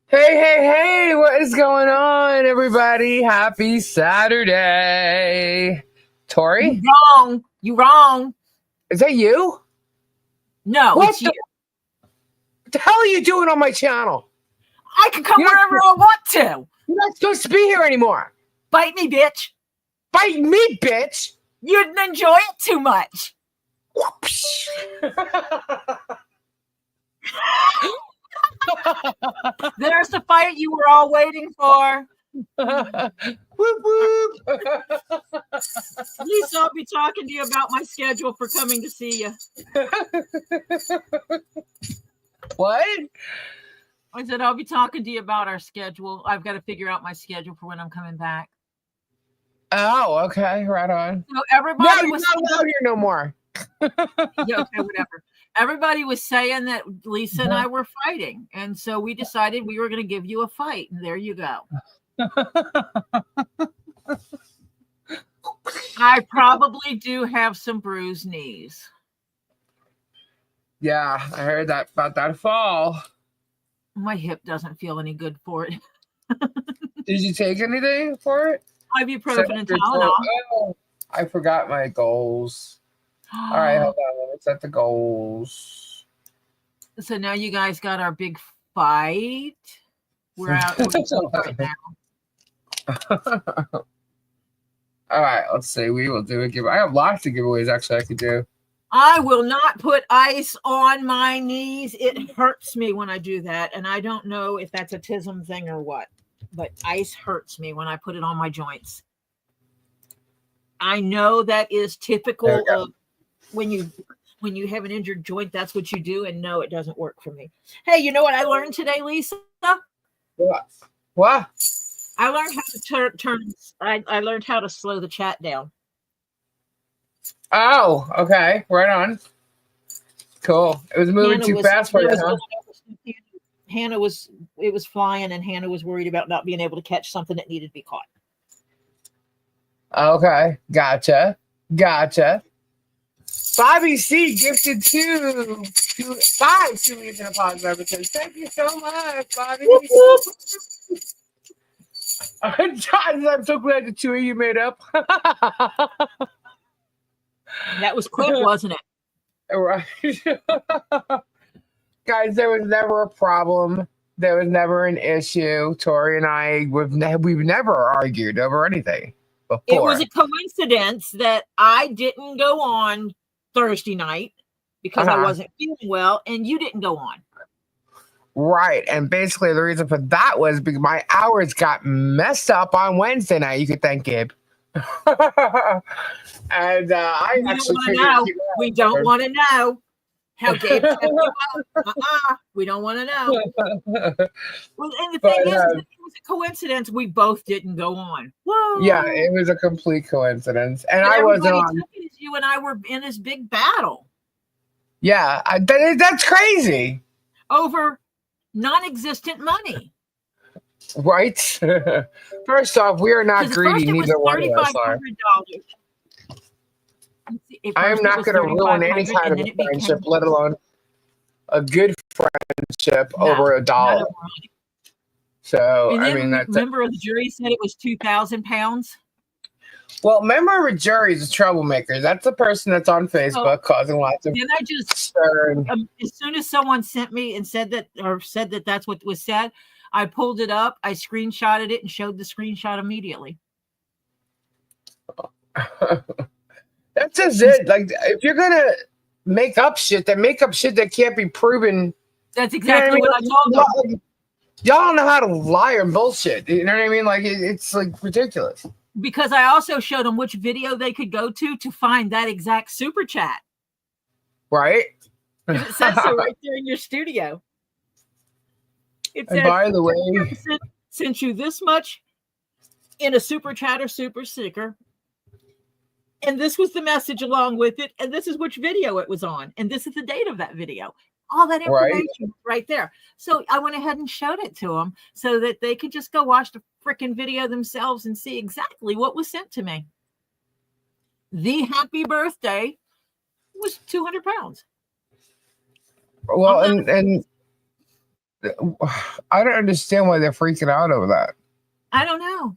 Hey, what is going on, everybody? Happy Saturday. You Tori, wrong. You wrong. is that you? No, What it's the, you. what the hell are you doing on my channel? I can come You're not, wherever I want to. you're not supposed to be here anymore. Bite me, bitch. Bite me, bitch. You'd enjoy it too much. Whoops. There's the fight you were all waiting for. Whoop, whoop. Lisa, I'll be talking to you about my schedule for coming to see you. What? I said, I'll be talking to you about our schedule. I've got to figure out my schedule for when I'm coming back. Oh, okay. Right on. So No, everybody you're was not allowed here no more. yeah, okay, whatever. Everybody was saying that Lisa and I were fighting. And so we decided we were going to give you a fight. And there you go. I probably do have some bruised knees. Yeah, I heard that about that fall. My hip doesn't feel any good for it. Did you take anything for it? Ibuprofen and Tylenol. Oh, I forgot my goals. All right, hold on. Let's set the goals. So now you guys got our big fight. We're out right now. All right, let's see. We will do a giveaway. I have lots of giveaways actually I could do. I will not put ice on my knees. It hurts me when I do that. And I don't know if that's a TISM thing or what, but ice hurts me when I put it on my joints. I know that is typical of when you have an injured joint, that's what you do. And no, it doesn't work for me. Hey, you know what I learned today, Lisa? What? I learned how to turn. I learned how to slow the chat down. Oh, okay. Right on. Cool. It was moving too fast for you, huh? Hannah was flying, and Hannah was worried about not being able to catch something that needed to be caught. Okay. Gotcha. Bobby C gifted five 2 weeks in a pause beverages. Thank you so much, Bobby. I'm so glad the two of you made up. That was quick, wasn't it? Right. Guys, there was never a problem. There was never an issue. Tori and I, we've never argued over anything before. It was a coincidence that I didn't go on Thursday night because I wasn't feeling well, and you didn't go on. Right. And basically the reason for that was because my hours got messed up on Wednesday night. You could thank Gabe. And I actually we don't want to know how Gabe kept you up. We don't want to know. Well, and the thing is, it was a coincidence we both didn't go on. Whoa. Yeah, it was a complete coincidence. And but I wasn't on. You and I were in this big battle. Yeah, that's crazy. Over non-existent money. Right. First off, we are not greedy. Neither one of us are. I am not going to ruin any kind of a friendship, let alone a good friendship over $1. So, and then, I mean, that's remember the jury said it was 2,000 pounds. Well, member of a jury is a troublemaker. That's the person that's on Facebook causing lots of. Then I just as soon as someone sent me and said that that's what was said, I pulled it up, I screenshotted it, and showed the screenshot immediately. That's just it. Like, if you're gonna make up shit, then make up shit that can't be proven. That's exactly what I told them. Y'all don't know how to lie or bullshit. You know what I mean? Like, it's like ridiculous. Because I also showed them which video they could go to find that exact super chat. Right? It says so right there in your studio. It says, by the way, sent you this much in a super chat or super sticker. And this was the message along with it. And this is which video it was on. And this is the date of that video. All that information right there. So I went ahead and showed it to them so that they could just go watch the freaking video themselves and see exactly what was sent to me. The happy birthday was 200 pounds. Well, and I don't understand why they're freaking out over that. I don't know.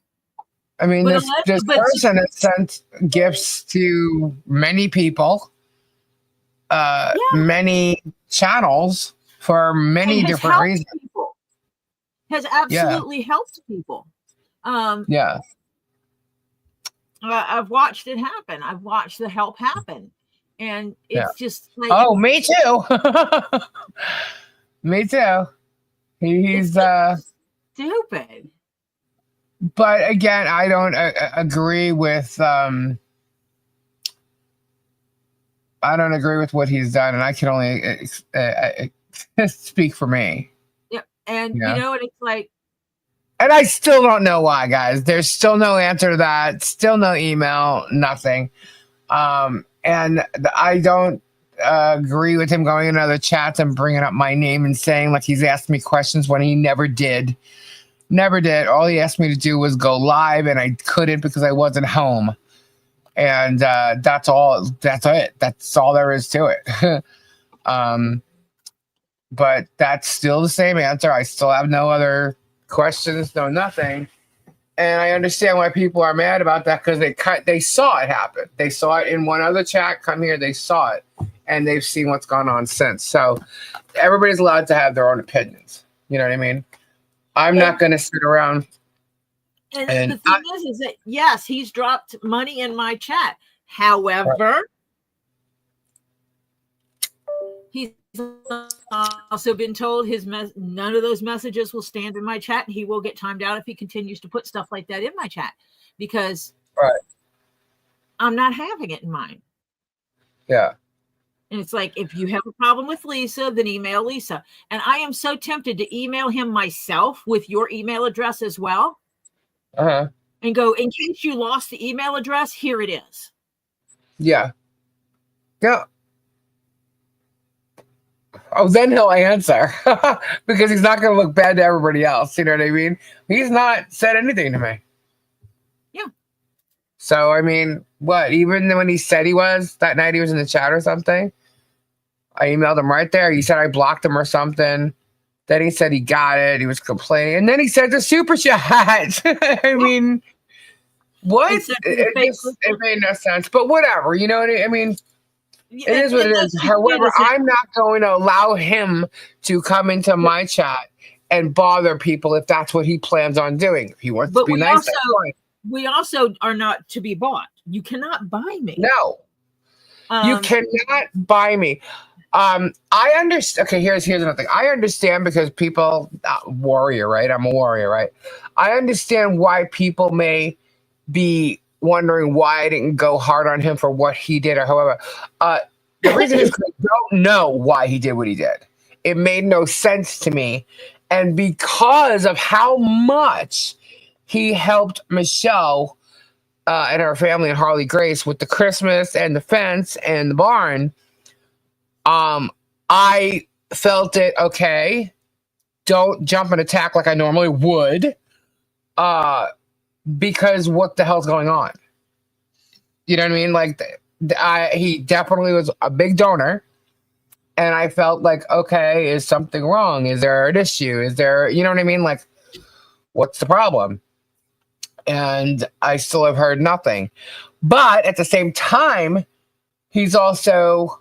I mean, But this person has sent gifts to many people, many channels for many different reasons. People. Has absolutely helped people. Yeah. I've watched it happen. I've watched the help happen. And it's just like, oh, me too. Me too. He's stupid. But again, I don't agree with I don't agree with what he's done, and I can only speak for me. Yeah, and you know what it's like. And I still don't know why, guys. There's still no answer to that. Still no email. Nothing. And I don't agree with him going in other chats and bringing up my name and saying like he's asked me questions when he never did. Never did. All he asked me to do was go live, and I couldn't because I wasn't home. And that's all. That's it. That's all there is to it. But that's still the same answer. I still have no other questions, no nothing. And I understand why people are mad about that because they saw it happen. They saw it in one other chat. Come here, they saw it, and they've seen what's gone on since. So everybody's allowed to have their own opinions. You know what I mean? I'm not going to sit around. And the thing is that yes, he's dropped money in my chat. However, he's also been told none of those messages will stand in my chat, and he will get timed out if he continues to put stuff like that in my chat because I'm not having it in mine. Yeah. And it's like, if you have a problem with Lisa, then email Lisa. And I am so tempted to email him myself with your email address as well. And go, in case you lost the email address, here it is. Yeah. Oh, then he'll answer because he's not going to look bad to everybody else. You know what I mean? He's not said anything to me. Yeah. So, I mean, what? Even when he said he was, that night he was in the chat or something, I emailed him right there. He said I blocked him or something. Then he said he got it. He was complaining. And then he said the super chat. I mean, what? It made no sense. But whatever. You know what I mean? It is what it is. However, I'm not going to allow him to come into my chat and bother people if that's what he plans on doing. If he wants to be nice, that's fine. We also are not to be bought. You cannot buy me. No. You cannot buy me. I understand. Okay, here's another thing. I understand because people, warrior, right? I'm a warrior, right? I understand why people may be wondering why I didn't go hard on him for what he did or however. The reason is because I don't know why he did what he did. It made no sense to me. And because of how much he helped Michelle and her family and Harley Grace with the Christmas and the fence and the barn, I felt it, okay, don't jump and attack like I normally would, because what the hell's going on? You know what I mean? Like, he definitely was a big donor, and I felt like, okay, is something wrong? Is there an issue? Is there, you know what I mean? Like, what's the problem? And I still have heard nothing. But at the same time, he's also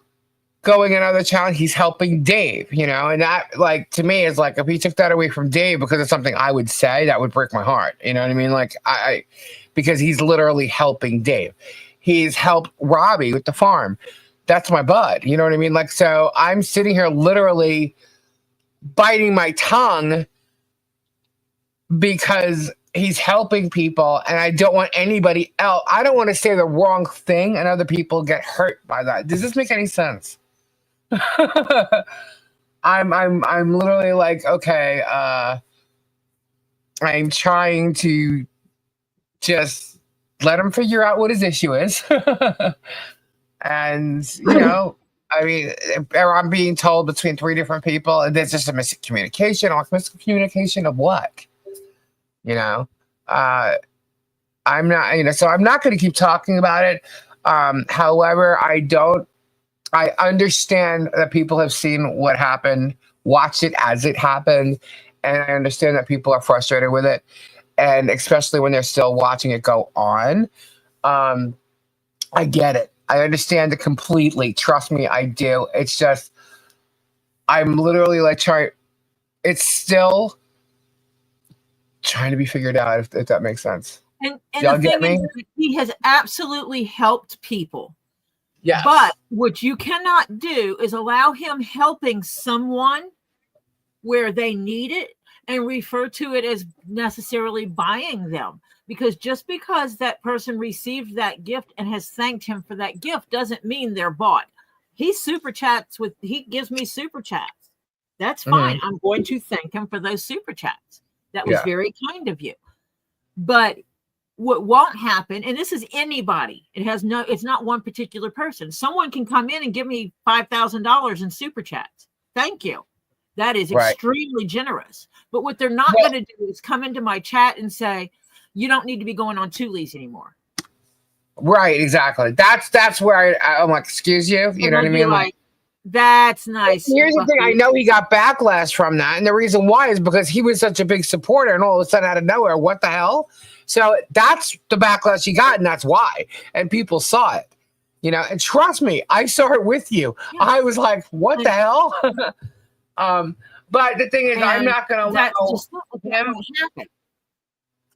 going another challenge. He's helping Dave, you know, and that, like, to me is like, if he took that away from Dave because of something I would say, that would break my heart. You know what I mean? Like, because he's literally helping Dave. He's helped Robbie with the farm. That's my bud. You know what I mean? Like, so I'm sitting here literally biting my tongue because he's helping people, and I don't want anybody else. I don't want to say the wrong thing and other people get hurt by that. Does this make any sense? I'm literally like, okay, I'm trying to just let him figure out what his issue is. And, you know, I mean, I'm being told between 3 different people, and there's just a miscommunication. Like, miscommunication of what? You know, I'm not, you know, so I'm not going to keep talking about it. However, I understand that people have seen what happened watch it as it happened. And I understand that people are frustrated with it. And especially when they're still watching it go on. Um, I get it. I understand it completely. Trust me, I do. It's just, I'm literally like it's still trying to be figured out, if that makes sense. And Y'all the get thing me? is, he has absolutely helped people. Yes. But what you cannot do is allow him helping someone where they need it and refer to it as necessarily buying them. Because just because that person received that gift and has thanked him for that gift doesn't mean they're bought. He gives me super chats. That's fine. Mm-hmm. I'm going to thank him for those super chats. That was Yeah. very kind of you. But what won't happen, and this is anybody, it's not one particular person. Someone can come in and give me $5,000 in super chats. Thank you. That is Right. extremely generous. But what they're not going to do is come into my chat and say, you don't need to be going on Tulies anymore. Right, exactly. That's where I'm like, excuse you? You know what I mean? Like, that's nice. Here's the thing. I know he got backlash from that. And the reason why is because he was such a big supporter, and all of a sudden out of nowhere, what the hell? So that's the backlash he got, and that's why. And people saw it. You know, and trust me, I saw it with you. Yeah. I was like, what the hell? But the thing is, I'm not going to let him happen.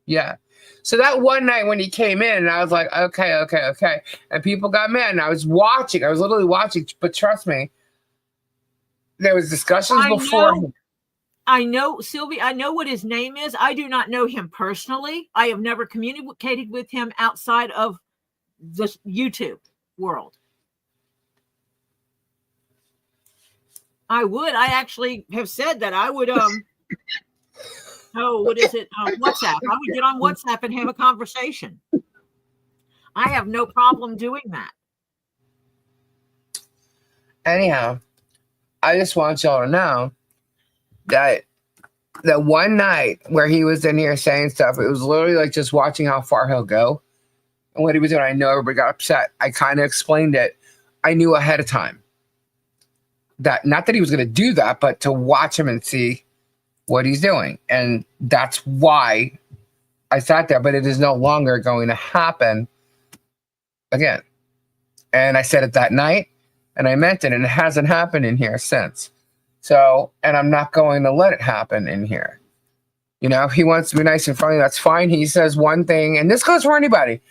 Yeah. So that one night when he came in, and I was like, okay. And people got mad, and I was watching. I was literally watching. But trust me, there was discussions before. I know, Sylvie, I know what his name is. I do not know him personally. I have never communicated with him outside of the YouTube world. I actually have said that I would, what is it? WhatsApp. I would get on WhatsApp and have a conversation. I have no problem doing that. Anyhow, I just want y'all to know that one night where he was in here saying stuff, it was literally like just watching how far he'll go and what he was doing. I know everybody got upset. I kind of explained it. I knew ahead of time that not that he was going to do that, but to watch him and see what he's doing. And that's why I sat there, but it is no longer going to happen again. And I said it that night, and I meant it, and it hasn't happened in here since. So, and I'm not going to let it happen in here. You know, if he wants to be nice and funny, that's fine. He says one thing, and this goes for anybody.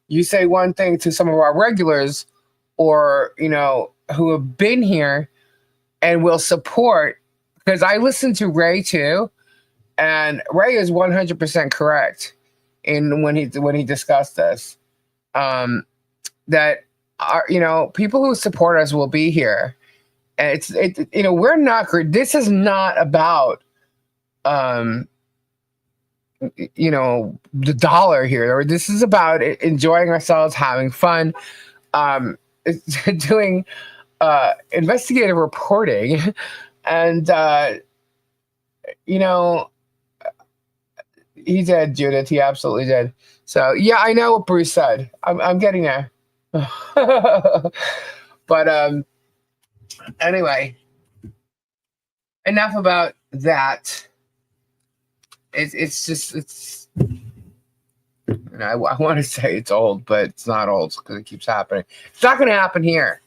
You say one thing to some of our regulars or, you know, who have been here and will support, because I listen to Ray too, and Ray is 100% correct in when he discussed this. That are, you know, people who support us will be here. And you know, we're not, this is not about, you know, the dollar here. This is about enjoying ourselves, having fun, doing investigative reporting. And, you know, he did, Judith. He absolutely did. So, yeah, I know what Bruce said. I'm getting there. But, anyway, enough about that. It's you know, I want to say it's old, but it's not old because it keeps happening. It's not going to happen here.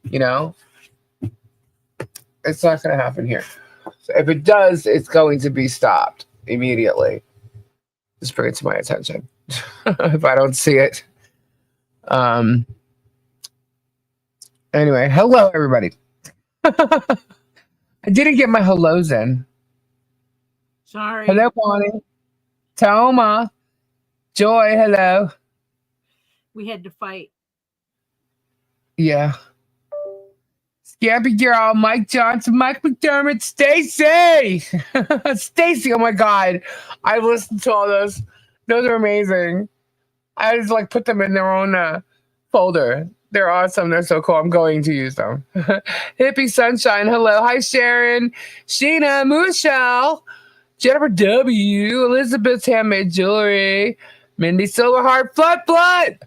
You know, it's not going to happen here. So if it does, it's going to be stopped immediately. Just bring it to my attention if I don't see it. Anyway, hello everybody. I didn't get my hellos in. Sorry. Hello, Bonnie. Toma. Joy, hello. We had to fight. Yeah. Scampy Girl, Mike Johnson, Mike McDermott, Stacy. Stacy, oh my God. I've listened to all those. Those are amazing. I just like put them in their own folder. They're awesome. They're so cool. I'm going to use them. Hippie Sunshine, hello. Hi, Sharon. Sheena, Mooshell, Jennifer W., Elizabeth's Handmade Jewelry, Mindy Silverheart, Flood.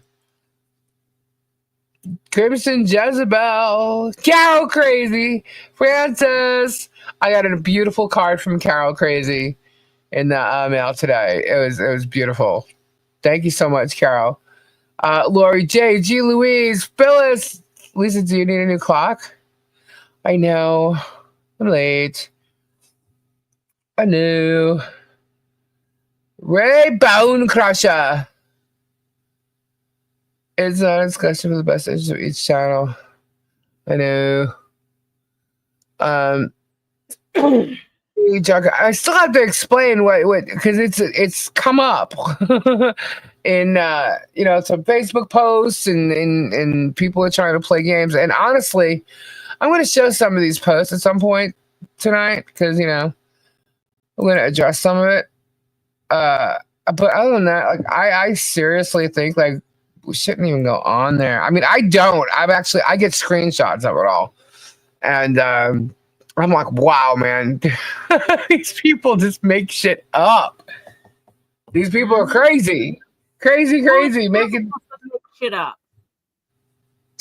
Crimson Jezebel, Carol Crazy, Francis. I got a beautiful card from Carol Crazy in the mail today. It was beautiful. Thank you so much, Carol. Lori J, G Louise, Phyllis. Lisa, do you need a new clock? I know. I'm late. I know. Ray Bone Crusher. It's not a discussion for the best interest of each channel. I know. I still have to explain what because it's come up in some Facebook posts and people are trying to play games. And honestly, I'm going to show some of these posts at some point tonight because I'm going to address some of it. But other than that, like I seriously think like we shouldn't even go on there. I mean, I don't. I get screenshots of it all, and I'm like, wow, man, these people just make shit up. These people are crazy, making shit up.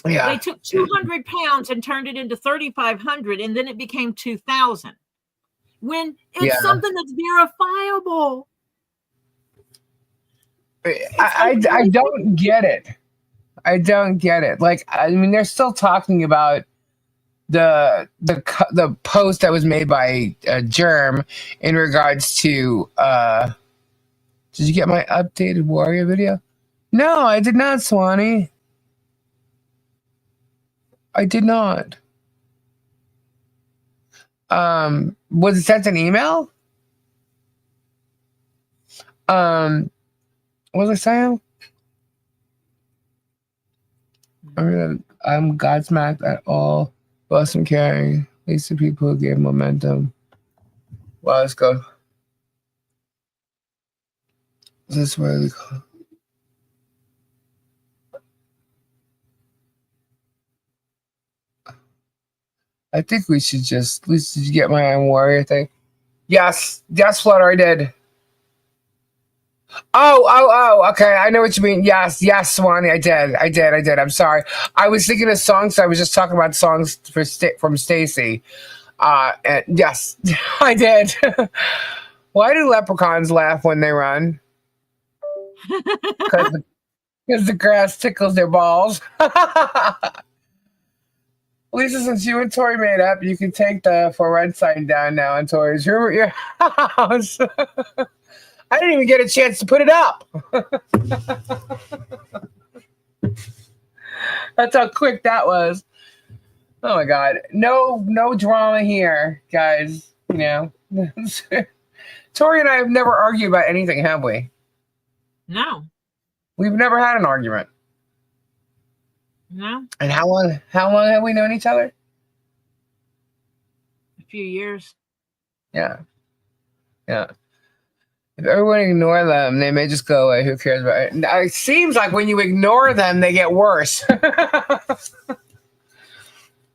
Yeah, they took 200 pounds and turned it into 3,500, and then it became 2,000. When it's something that's verifiable. I don't get it. I don't get it. Like, I mean, they're still talking about the post that was made by Germ in regards to did you get my updated Warrior video? No, I did not, Swanee. I did not. Was it sent an email? What was I saying? I'm Godsmacked at all. Boston carrying. At least the people who gave momentum. Wow, let's go. Is this where we go? I think we should just. At least did you get my Warrior thing? Yes, Flutter, I did. Oh, okay. I know what you mean. Yes, Swanee, I did. I'm sorry. I was thinking of songs. I was just talking about songs from Stacy. And yes, I did. Why do leprechauns laugh when they run? Because the grass tickles their balls. Lisa, since you and Tori made up, you can take the for rent sign down now in Tori's room at your house. I didn't even get a chance to put it up. That's how quick that was. Oh my God. No drama here, guys. Tori and I have never argued about anything, have we? No. We've never had an argument. No. And how long have we known each other? A few years. Yeah. If everyone ignore them, they may just go away. Who cares about it? It seems like when you ignore them, they get worse.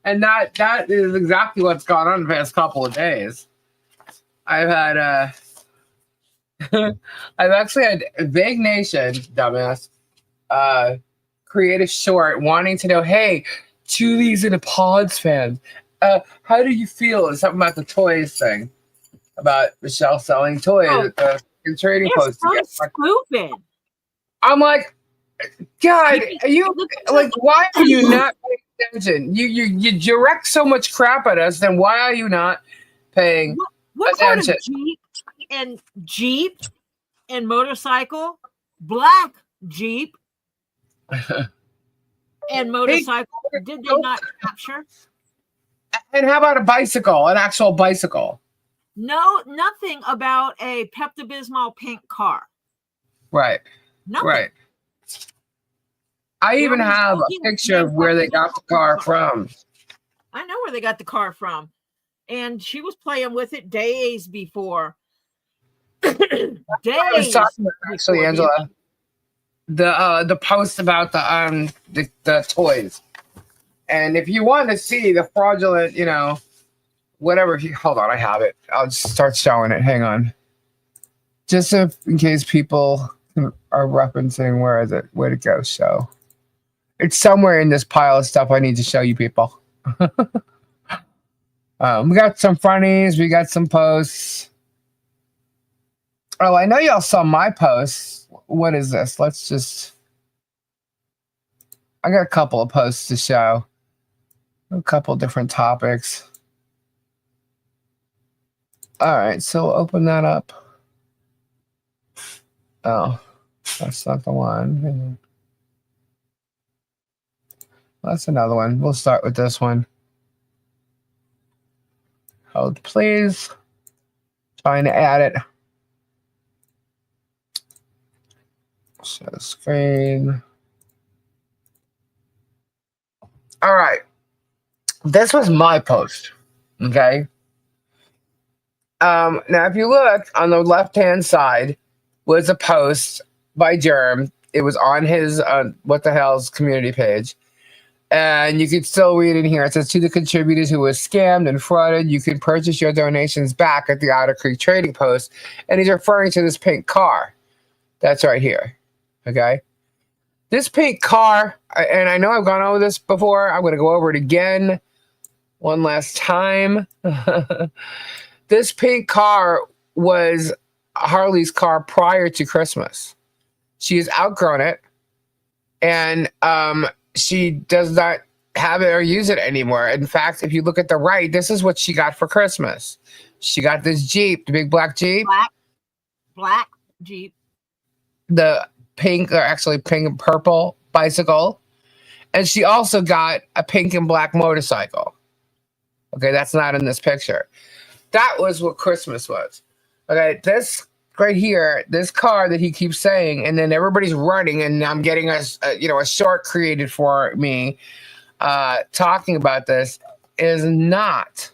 And that is exactly what's gone on the past couple of days. I've had I've actually had Vague Nation, dumbass, create a short wanting to know, hey, Julie's in a Pods fan. How do you feel? It's something about the toys thing. About Michelle selling toys at the trading post. So stupid. I'm like, God, are you like? Why are you not paying attention? You direct so much crap at us. Then why are you not paying what attention? Part of Jeep and motorcycle, black Jeep and motorcycle did they not capture? And how about a bicycle, an actual bicycle? No, nothing about a Pepto-Bismol pink car. Right. Nothing. Right. I even have a picture of where they got the car from. I know where they got the car from. And she was playing with it days before. I was talking about, actually, Angela, the post about the toys. And if you want to see the fraudulent, whatever, hold on, I have it. I'll just start showing it. Hang on. Just in case people are referencing, where is it? Where'd it go? Show. It's somewhere in this pile of stuff I need to show you people. We got some funnies. We got some posts. Oh, I know y'all saw my posts. What is this? I got a couple of posts to show. A couple different topics. All right, so open that up. Oh, that's not the one. That's another one. We'll start with this one. Hold, please. Trying to add it. Share screen. All right. This was my post. Okay. Now, if you look on the left-hand side, was a post by Germ. It was on his What the Hell's community page. And you can still read in here. It says, to the contributors who were scammed and frauded, you can purchase your donations back at the Otter Creek Trading Post. And he's referring to this pink car. That's right here. Okay. This pink car, and I know I've gone over this before. I'm going to go over it again one last time. This pink car was Harley's car prior to Christmas. She has outgrown it, and she does not have it or use it anymore. In fact, if you look at the right, this is what she got for Christmas. She got this Jeep, the big black Jeep. Black Jeep. The pink, or actually pink and purple bicycle. And she also got a pink and black motorcycle. Okay, that's not in this picture. That was what Christmas was. Okay, this right here, this car that he keeps saying, and then everybody's running, and I'm getting a short created for me talking about this, is not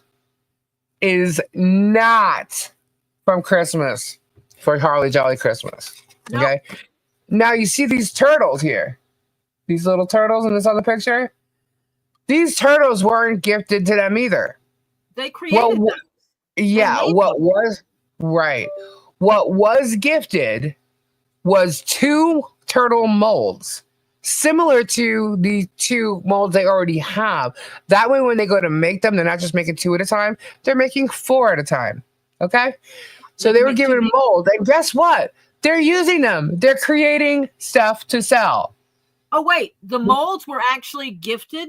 from Christmas, for Harley Jolly Christmas. Nope. Okay, now you see these turtles here, these little turtles in this other picture. These turtles weren't gifted to them either. They created them. Yeah, what was gifted was 2 turtle molds, similar to the 2 molds they already have. That way, when they go to make them, they're not just making 2 at a time, they're making 4 at a time. Okay? So they were given molds, and guess what? They're using them. They're creating stuff to sell. Oh, wait. The molds were actually gifted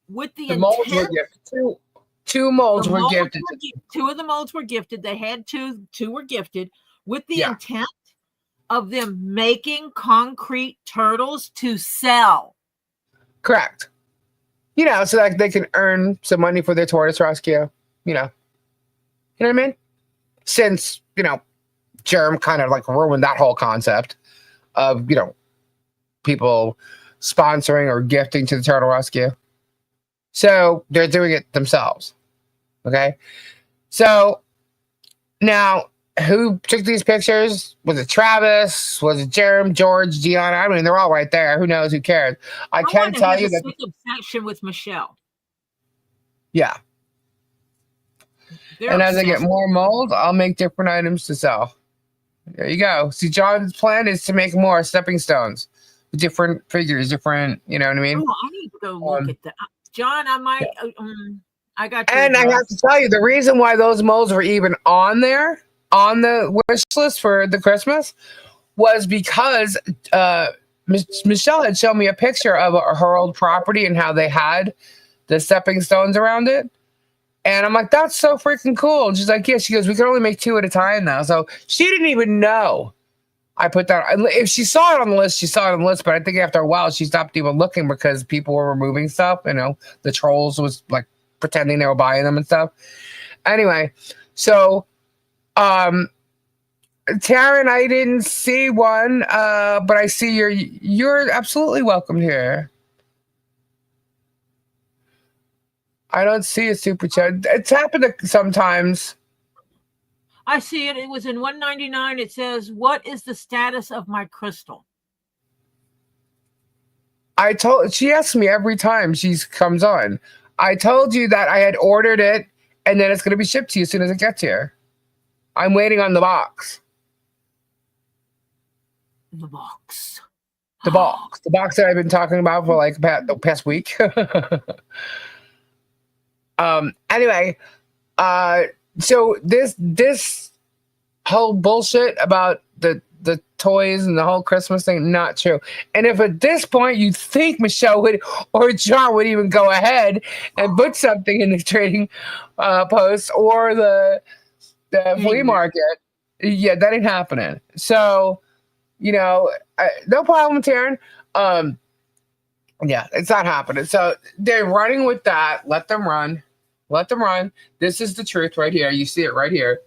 with the intent. Molds were gifted. Two molds were gifted. 2 of the molds were gifted. They had 2 were gifted with the intent of them making concrete turtles to sell. Correct. So like they can earn some money for their tortoise rescue. You know what I mean? Since, Germ kind of like ruined that whole concept of, people sponsoring or gifting to the turtle rescue. So they're doing it themselves. Okay. So now, who took these pictures? Was it Travis? Was it Jerem, George, Gianna? I mean, they're all right there. Who knows? Who cares? I can tell you that. Obsession with Michelle. Yeah. And as I get more molds, I'll make different items to sell. There you go. See, John's plan is to make more stepping stones, different figures, different. You know what I mean? Oh, I need to go look at that, John. I might. I got. And I have to tell you, the reason why those molds were even on there on the wish list for the Christmas was because Michelle had shown me a picture of her old property and how they had the stepping stones around it. And I'm like, that's so freaking cool. And she's like, yeah. She goes, we can only make 2 at a time now. So she didn't even know I put that. If she saw it on the list, she saw it on the list. But I think after a while, she stopped even looking because people were removing stuff. The trolls was like pretending they were buying them and stuff. Anyway, so Taryn, I didn't see one, but I see you're absolutely welcome here. I don't see a super chat. It's happened sometimes. I see it. It was in 199. It says, "What is the status of my crystal?" She asks me every time she comes on. I told you that I had ordered it and then it's going to be shipped to you as soon as it gets here. I'm waiting on the box. The box. The box that I've been talking about for like the past week. Anyway, so this whole bullshit about the toys and the whole Christmas thing, not true. And if at this point you think Michelle would or John would even go ahead and put something in the trading post or the flea market, yeah, that ain't happening. So, no problem, Taryn. Yeah, it's not happening. So they're running with that. Let them run. Let them run. This is the truth right here. You see it right here.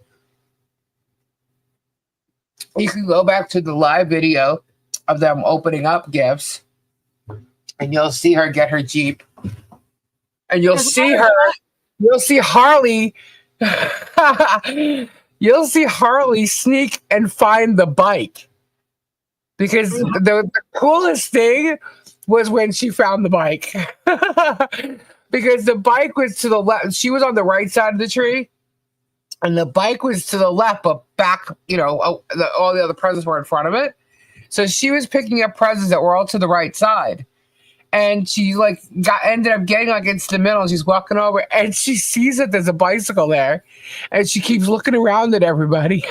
You can go back to the live video of them opening up gifts, and you'll see her get her Jeep. And you'll see Harley. You'll see Harley sneak and find the bike. Because the coolest thing was when she found the bike. Because the bike was to the left. She was on the right side of the tree. And the bike was to the left, but back, all the other presents were in front of it. So she was picking up presents that were all to the right side. And she ended up getting into the middle, and she's walking over and she sees that there's a bicycle there. And she keeps looking around at everybody.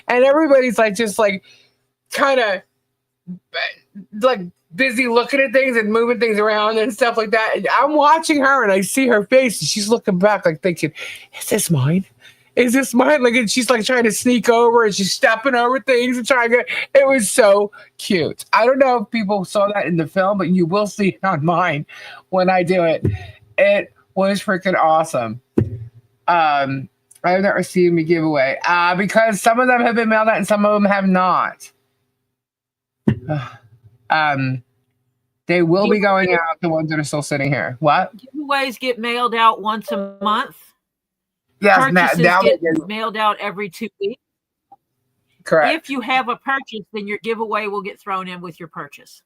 And everybody's kind of busy looking at things and moving things around and stuff like that. And I'm watching her and I see her face and she's looking back thinking, is this mine? Is this mine? And she's trying to sneak over and she's stepping over things and trying to. It was so cute. I don't know if people saw that in the film, but you will see it on mine when I do it. It was freaking awesome. I have not received a giveaway because some of them have been mailed out and some of them have not. They will be going out, the ones that are still sitting here. What? Giveaways get mailed out once a month. Yes, purchases get mailed out every 2 weeks. Correct. If you have a purchase, then your giveaway will get thrown in with your purchase.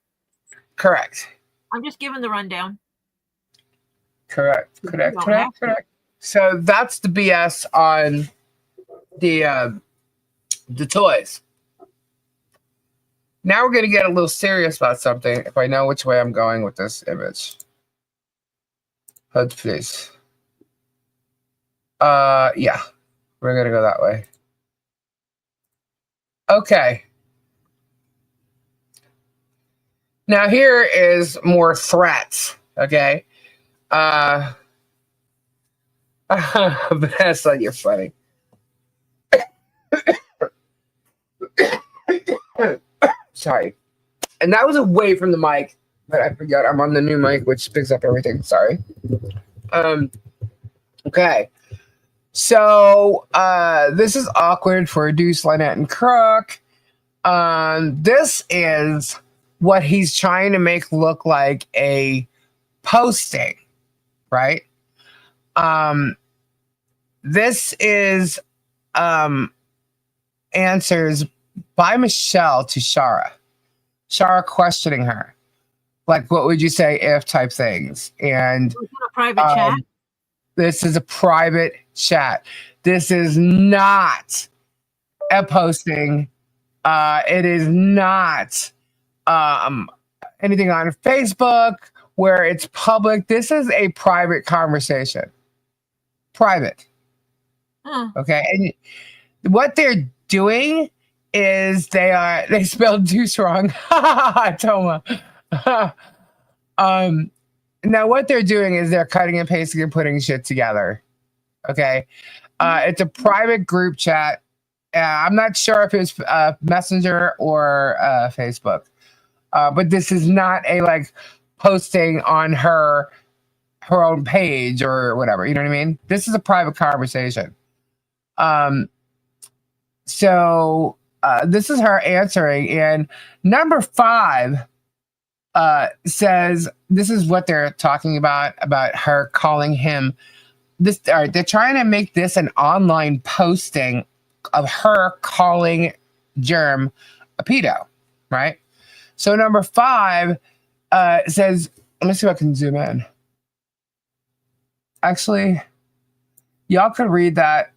Correct. I'm just giving the rundown. Correct. So that's the BS on the toys. Now we're going to get a little serious about something, if I know which way I'm going with this image. Hold please. Yeah, we're going to go that way. Okay. Now here is more threats, okay? Vanessa, you're funny. Sorry. And that was away from the mic, but I forgot I'm on the new mic, which picks up everything. Sorry. Okay. So this is awkward for Deuce, Lynette, and Crook. This is what he's trying to make look like a posting, right? This is answers by Michelle to Shara. Shara questioning her. What would you say if type things? And was it a private chat? This is a private chat. This is not a posting. It is not anything on Facebook where it's public. This is a private conversation. Private. Okay. And what they're doing is they spelled Deuce wrong. Toma. Now what they're doing is they're cutting and pasting and putting shit together. Okay. It's a private group chat. I'm not sure if it's Messenger or Facebook. But this is not a posting on her own page or whatever. You know what I mean? This is a private conversation. So this is her answering, and number 5 says this is what they're talking about her calling him this. All right, they're trying to make this an online posting of her calling Germ a pedo, right? So number 5 says, let me see if I can zoom in. Actually, y'all could read that.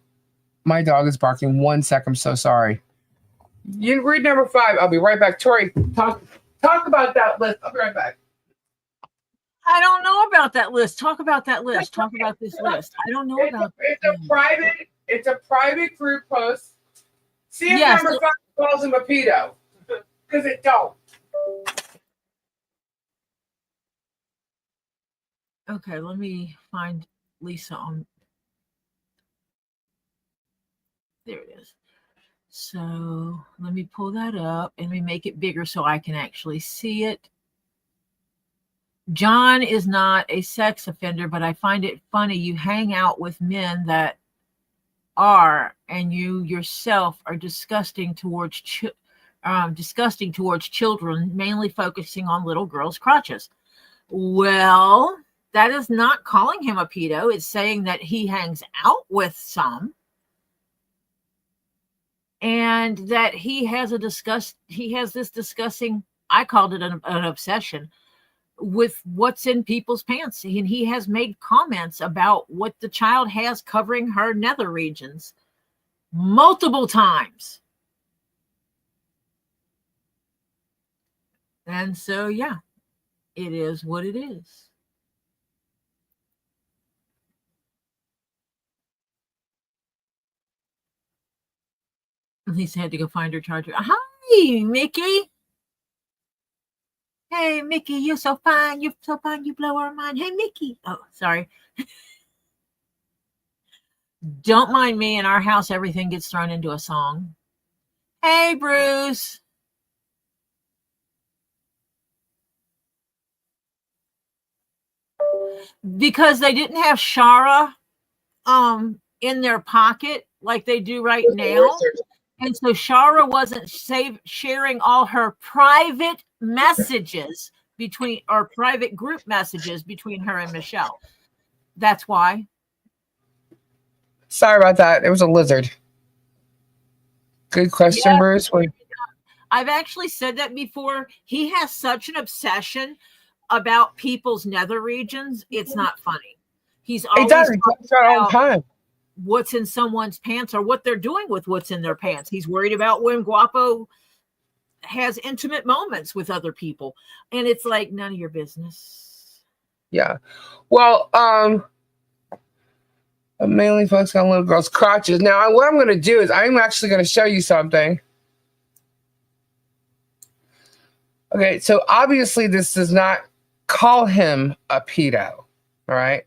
My dog is barking. 1 second. I'm so sorry. You read number 5. I'll be right back. Tori, talk Talk about that list. I'll be right back. I don't know about that list. Talk about that list. Talk about this list. I don't know about It's a private group post. See if Yes. number 5 calls him a pedo. Because it don't. Okay, let me find Lisa on. There it is. So let me pull that up and we make it bigger so I can actually see it. John is not a sex offender, but I find it funny you hang out with men that are, and you yourself are disgusting towards children, mainly focusing on little girls' crotches. Well, that is not calling him a pedo. It's saying that he hangs out with some, and that he has this disgusting, I called it an obsession with what's in people's pants. And he has made comments about what the child has covering her nether regions multiple times. And so, yeah, it is what it is. Lisa had to go find her charger. Hi, Mickey. Hey, Mickey, you're so fine. You're so fine. You blow our mind. Hey, Mickey. Oh, sorry. Don't mind me. In our house, everything gets thrown into a song. Hey, Bruce. Because they didn't have Shara in their pocket like they do right now. And so Shara wasn't sharing all her private messages private group messages between her and Michelle. That's why. Sorry about that. It was a lizard. Good question, Bruce. I've actually said that before. He has such an obsession about people's nether regions. It's not funny. He's always talking about time. What's in someone's pants or what they're doing with what's in their pants. He's worried about when Guapo has intimate moments with other people. And it's like, none of your business. Yeah. Well, mainly focused on little girls' crotches. Now, what I'm going to do is I'm actually going to show you something. Okay, so obviously this does not call him a pedo, all right?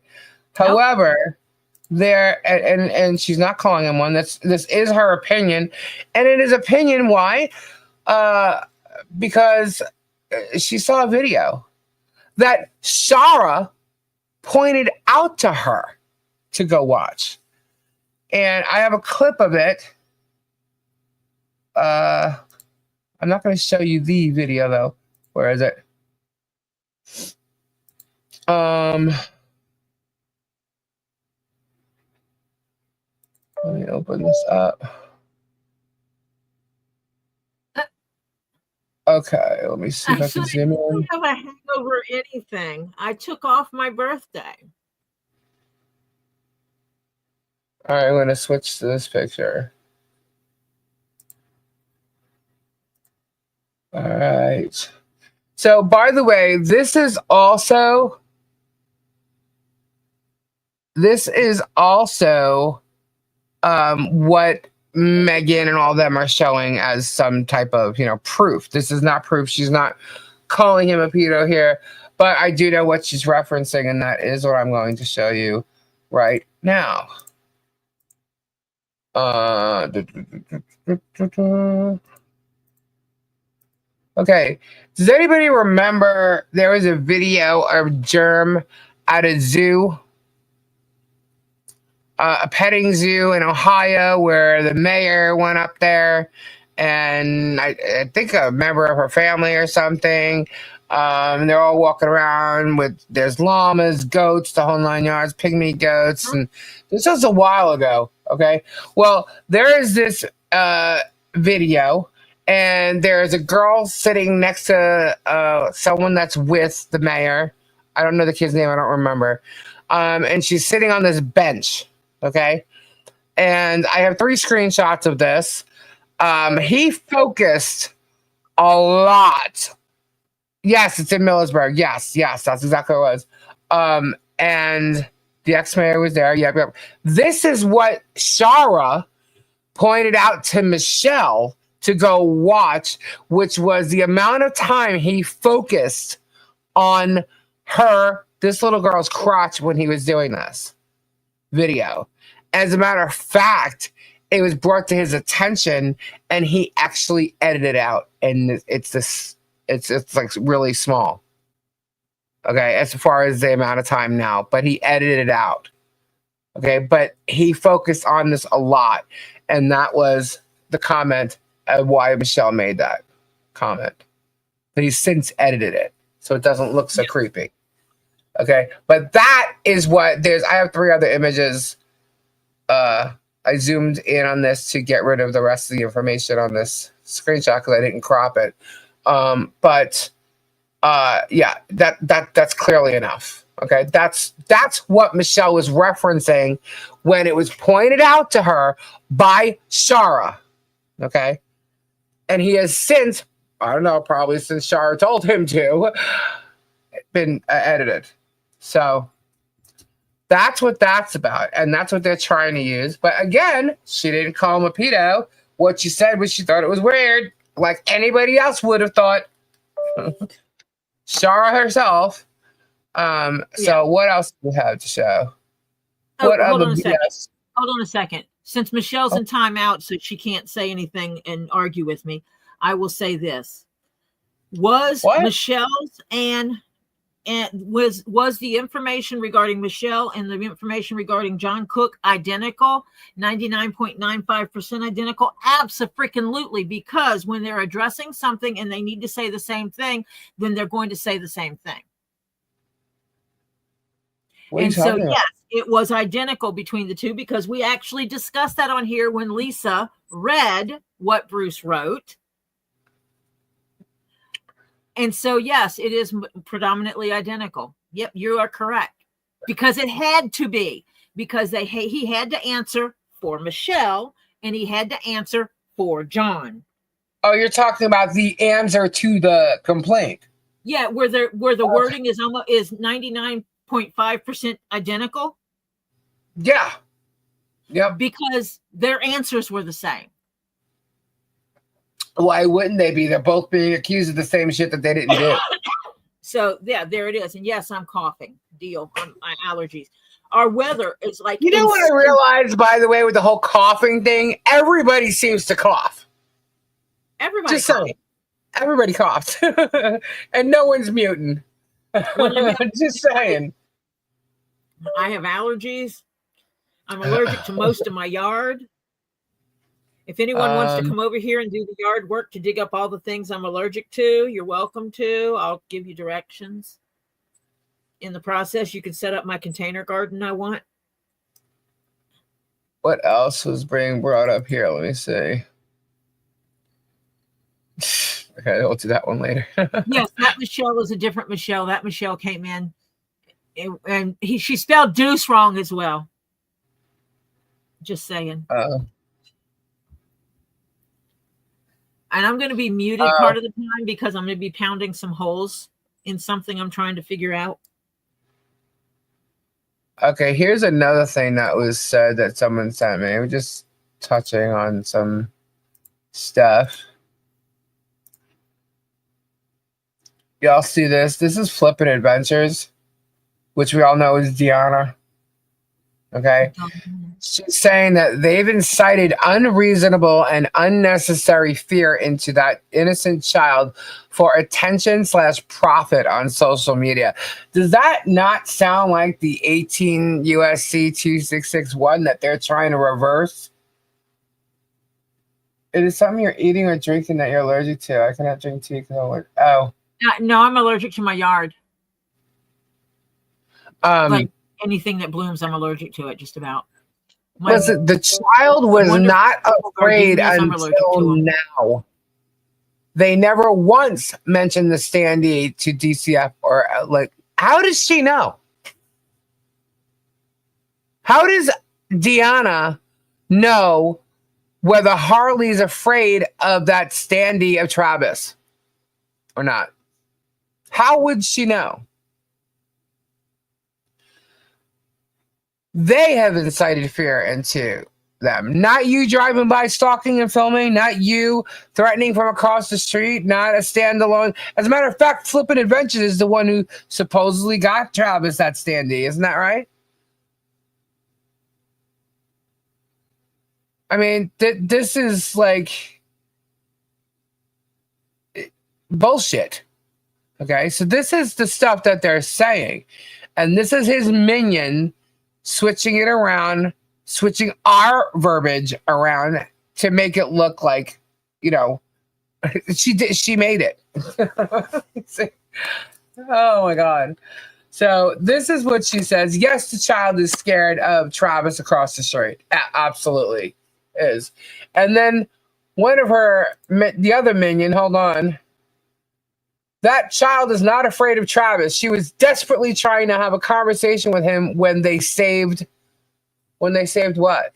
Nope. However, and she's not calling him one. This is her opinion, and it is opinion. Why? Because she saw a video that Shara pointed out to her to go watch, and I have a clip of it. I'm not going to show you the video though. Where is it? Let me open this up. Okay, let me see if I can zoom in. I don't have a hangover or anything. I took off my birthday. All right, I'm going to switch to this picture. All right. So, by the way, this is also what Megan and all of them are showing as some type of, proof. This is not proof. She's not calling him a pedo here, but I do know what she's referencing, and that is what I'm going to show you right now. Okay. Does anybody remember there was a video of Germ at a zoo? A petting zoo in Ohio where the mayor went up there, and I think a member of her family or something. They're all walking around there's llamas, goats, the whole 9 yards, pygmy goats, and this was a while ago. Okay, well, there is this video, and there's a girl sitting next to someone that's with the mayor. I don't know the kid's name. I don't remember. And she's sitting on this bench. Okay. And I have 3 screenshots of this. He focused a lot Yes, it's in Millersburg. Yes, that's exactly what it was. And the ex-mayor was there. Yep. This is what Shara pointed out to Michelle to go watch, which was the amount of time he focused on this little girl's crotch when he was doing this video. As a matter of fact, it was brought to his attention and he actually edited it out. And it's like really small. Okay, as far as the amount of time now, but he edited it out. Okay, but he focused on this a lot. And that was the comment of why Michelle made that comment. But he's since edited it, so it doesn't look so creepy. Okay, but that is what I have 3 other images. I zoomed in on this to get rid of the rest of the information on this screenshot because I didn't crop it. Yeah, that's clearly enough. Okay, that's what Michelle was referencing when it was pointed out to her by Shara. Okay, and he has since, I don't know, probably since Shara told him to, been edited. So that's what that's about, and that's what they're trying to use. But again, she didn't call him a pedo. What she said was she thought it was weird, like anybody else would have thought. Shara herself. So what else do we have to show? Hold on a second. Hold on a second. Since Michelle's in timeout, so she can't say anything and argue with me, I will say this. Was Michelle's and was the information regarding Michelle and the information regarding John Cook identical? 99.95% identical? Abso-freaking-lutely, because when they're addressing something and they need to say the same thing, then they're going to say the same thing. And so, yes, it was identical between the two because we actually discussed that on here when Lisa read what Bruce wrote. And so, yes, it is predominantly identical. Yep, you are correct. Because it had to be. Because he had to answer for Michelle and he had to answer for John. Oh, you're talking about the answer to the complaint. Yeah, where the wording is 99.5% identical. Yeah. Yep. Because their answers were the same. Why wouldn't they be? They're both being accused of the same shit that they didn't do. So, yeah, there it is. And yes, I'm coughing. Deal. My allergies. Our weather is like... You know what I realized, by the way, with the whole coughing thing? Everybody seems to cough. Everybody just saying. Everybody coughs. And no one's muting. Just saying. I have allergies. I'm allergic to most of my yard. If anyone wants to come over here and do the yard work to dig up all the things I'm allergic to, you're welcome to. I'll give you directions. In the process, you can set up my container garden I want. What else was being brought up here? Let me see. Okay, we'll do that one later. Yes, that Michelle is a different Michelle. That Michelle came in, and she spelled deuce wrong as well. Just saying. And I'm going to be muted part of the time because I'm going to be pounding some holes in something I'm trying to figure out. Okay, here's another thing that was said that someone sent me. We're just touching on some stuff. Y'all see this? This is Flippin' Adventures, which we all know is Deanna. Okay? She's saying that they've incited unreasonable and unnecessary fear into that innocent child for attention/profit on social media. Does that not sound like the 18 USC 2661 that they're trying to reverse? It is something you're eating or drinking that you're allergic to. I cannot drink tea because I'm allergic. Oh. No, I'm allergic to my yard. Like anything that blooms, I'm allergic to it, just about. Listen, the child was not afraid until now. They never once mentioned the standee to DCF or like, how does she know? How does Deanna know whether Harley's afraid of that standee of Travis or not? How would she know? They have incited fear into them. Not you driving by, stalking and filming. Not you threatening from across the street. Not a standalone. As a matter of fact, Flippin' Adventures is the one who supposedly got Travis that standee. Isn't that right? I mean, this is like bullshit. Okay, so this is the stuff that they're saying. And this is his minion switching it around, switching our verbiage around to make it look like, you know, she made it. Oh my God. So this is what she says. Yes, the child is scared of Travis across the street. Absolutely is. And then one of her, the other minion, hold on. That child is not afraid of Travis. She was desperately trying to have a conversation with him when they saved what?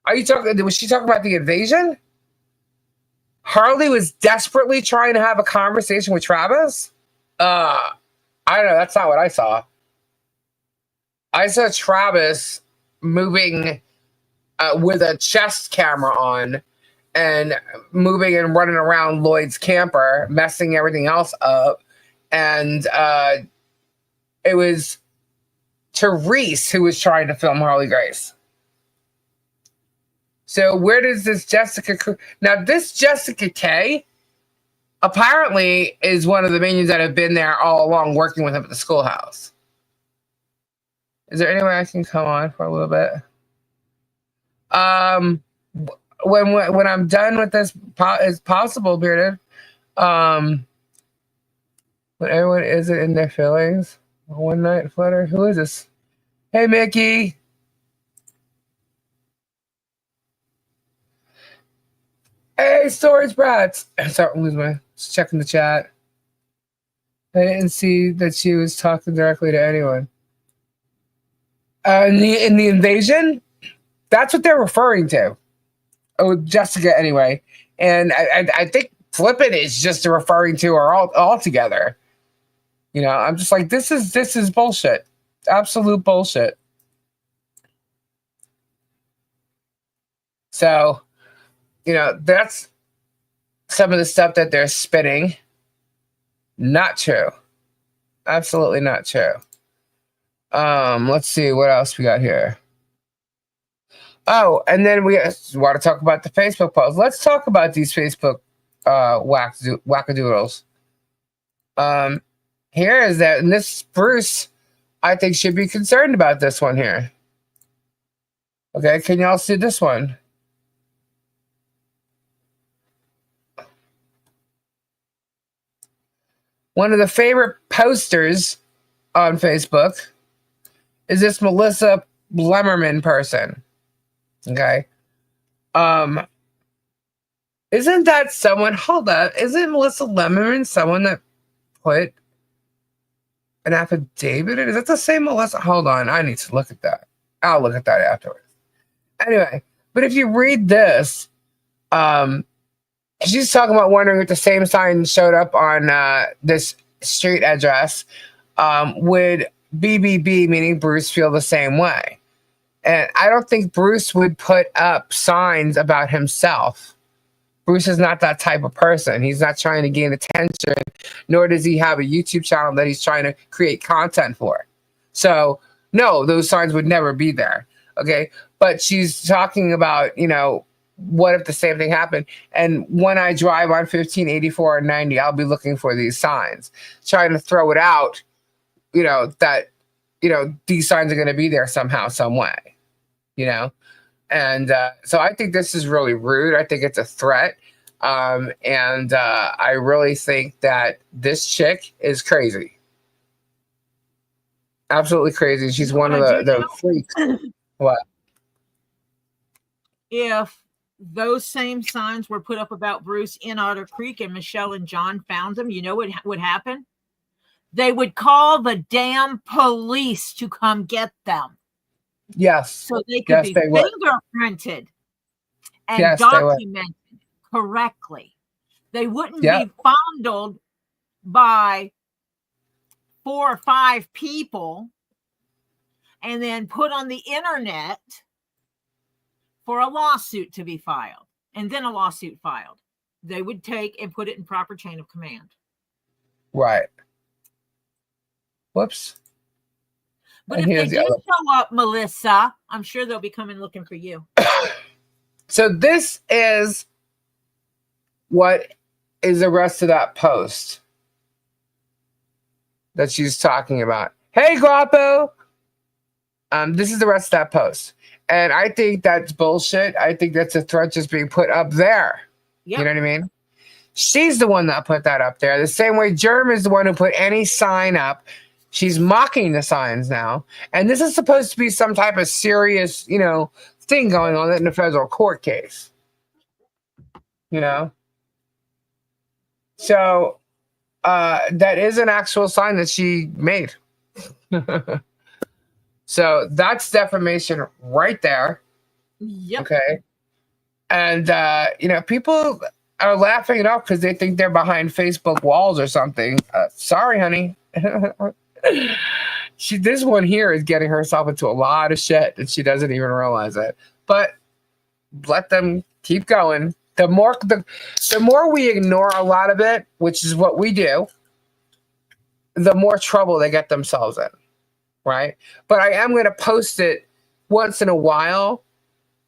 Are you talking? Was she talking about the invasion? Harley was desperately trying to have a conversation with Travis? I don't know. That's not what I saw. I saw Travis moving with a chest camera on and moving and running around Lloyd's camper, messing everything else up. And it was Therese who was trying to film Harley Grace. So where does this Jessica... Now, this Jessica K apparently is one of the minions that have been there all along working with him at the schoolhouse. Is there any way I can come on for a little bit? When I'm done with this, is possible, Bearded. When everyone isn't in their feelings. One night flutter. Who is this? Hey, Mickey. Hey, Storage Brats. Sorry, just checking the chat. I didn't see that she was talking directly to anyone. In the invasion, that's what they're referring to. Oh, Jessica, anyway. And I think Flippin' is just referring to her all together. You know, I'm just like, this is bullshit. Absolute bullshit. So, you know, that's some of the stuff that they're spinning. Not true. Absolutely not true. Let's see what else we got here. Oh, and then we want to talk about the Facebook post. Let's talk about these Facebook wackadoodles. Here is that, and this Bruce, I think, should be concerned about this one here. Okay, can y'all see this one? One of the favorite posters on Facebook is this Melissa Lemmerman person. Okay. Isn't that someone, hold up, isn't Melissa Lemmerman someone that put an affidavit in? Is that the same Melissa? Hold on, I need to look at that. I'll look at that afterwards. Anyway, but if you read this, she's talking about wondering if the same sign showed up on this street address. Would BBB, meaning Bruce, feel the same way? And I don't think Bruce would put up signs about himself. Bruce is not that type of person. He's not trying to gain attention, nor does he have a YouTube channel that he's trying to create content for. So, no, those signs would never be there. Okay. But she's talking about, you know, what if the same thing happened? And when I drive on 15, 84, and 90, I'll be looking for these signs, trying to throw it out, you know, that, you know, these signs are going to be there somehow, some way, you know? And so I think this is really rude. I think it's a threat. And I really think that this chick is crazy. Absolutely crazy. She's one of the freaks. What? If those same signs were put up about Bruce in Otter Creek and Michelle and John found them, you know what would happen? They would call the damn police to come get them. Yes. So they could be fingerprinted and documented correctly. They wouldn't be fondled by 4 or 5 people and then put on the internet for a lawsuit to be filed, and then a lawsuit filed. They would take and put it in proper chain of command. Right. Whoops. But if they do show up, Melissa, I'm sure they'll be coming looking for you. So this is what is the rest of that post that she's talking about. Hey, Guapo. This is the rest of that post. And I think that's bullshit. I think that's a threat just being put up there. Yep. You know what I mean? She's the one that put that up there. The same way Germ is the one who put any sign up. She's mocking the signs now. And this is supposed to be some type of serious, thing going on in a federal court case. So that is an actual sign that she made. So that's defamation right there. Yep. Okay. And, people are laughing it off because they think they're behind Facebook walls or something. Sorry, honey. This one here is getting herself into a lot of shit and she doesn't even realize it. But let them keep going. The more we ignore a lot of it, which is what we do, the more trouble they get themselves in. Right? But I am going to post it once in a while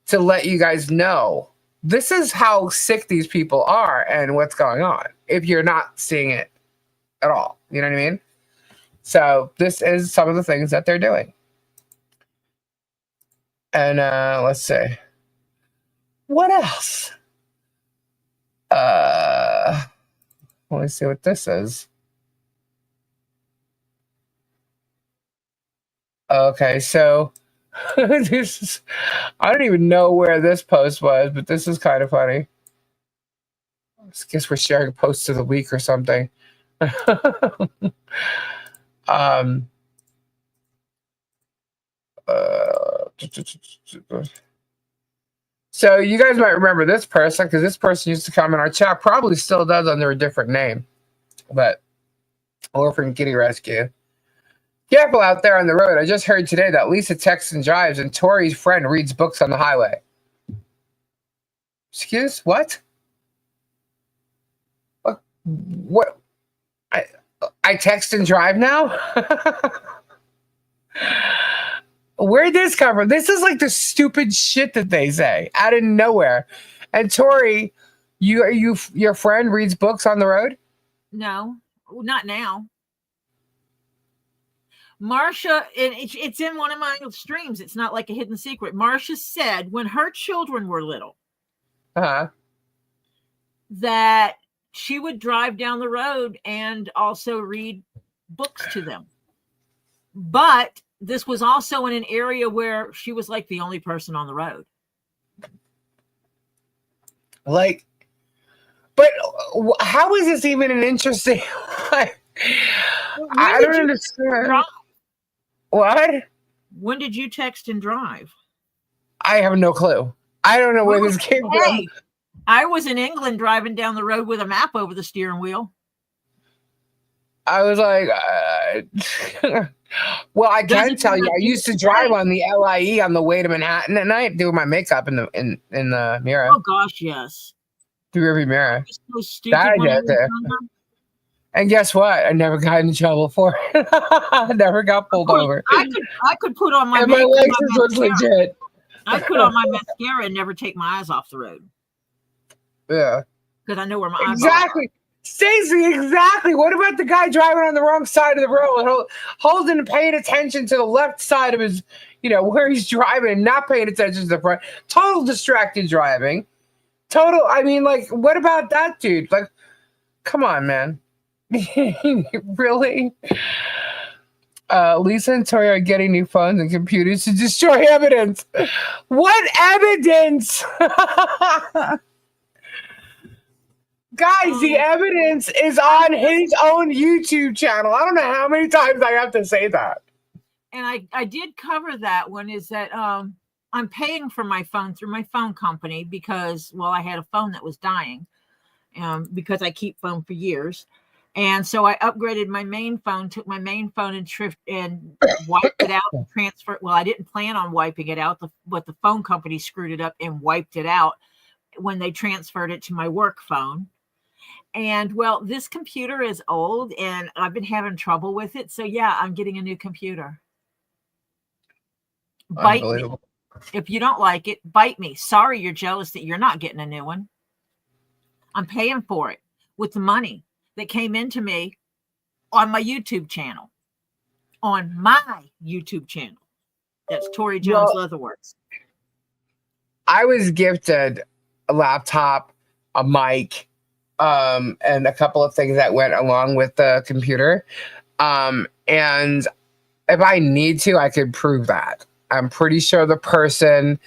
to let you guys know this is how sick these people are and what's going on if you're not seeing it at all. You know what I mean? So this is some of the things that they're doing. And let's see. What else? Let me see what this is. Okay, so this is, I don't even know where this post was, but this is kind of funny. I guess we're sharing posts of the week or something. So you guys might remember this person because this person used to come in our chat, probably still does under a different name, but Orphan Kitty Rescue. Careful out there on the road. I just heard today that Lisa texts and drives and Tori's friend reads books on the highway. Excuse? What? What? I text and drive now? Where'd this come from? This is like the stupid shit that they say out of nowhere. And Tori, your friend reads books on the road? No, not now. Marsha, and it's in one of my streams. It's not like a hidden secret. Marsha said when her children were little, that she would drive down the road and also read books to them. But this was also in an area where she was like the only person on the road. Like, but how is this even an interesting? I don't understand. What? When did you text and drive? I have no clue. I don't know where this came from. I was in England driving down the road with a map over the steering wheel. I was like, well, I can tell you, I used to drive on the LIE on the way to Manhattan at night, doing my makeup in the mirror. Oh gosh, yes. The rearview mirror. So stupid that I did there. And guess what? I never got in trouble for it. I never got pulled over. I could put on my and my license was legit. I put on my mascara and never take my eyes off the road. Yeah. Because I know where my eyes are. Exactly. Stacey, exactly. What about the guy driving on the wrong side of the road, holding and paying attention to the left side of his, where he's driving and not paying attention to the front? Total distracted driving. I mean, like, what about that dude? Like, come on, man. Really? Lisa and Tori are getting new phones and computers to destroy evidence. What evidence? Guys, the evidence is on his own YouTube channel. I don't know how many times I have to say that. And I did cover that one, is that I'm paying for my phone through my phone company because, well, I had a phone that was dying because I keep phone for years. And so I upgraded my main phone, took my main phone and wiped it out and transferred. Well, I didn't plan on wiping it out, but the phone company screwed it up and wiped it out when they transferred it to my work phone. And well, this computer is old and I've been having trouble with it. So yeah, I'm getting a new computer. Bite me. If you don't like it, bite me. Sorry, you're jealous that you're not getting a new one. I'm paying for it with the money that came into me on my YouTube channel. On my YouTube channel. That's Tori Jones Leatherworks. I was gifted a laptop, a mic, and a couple of things that went along with the computer. And if I need to, I could prove that. I'm pretty sure the person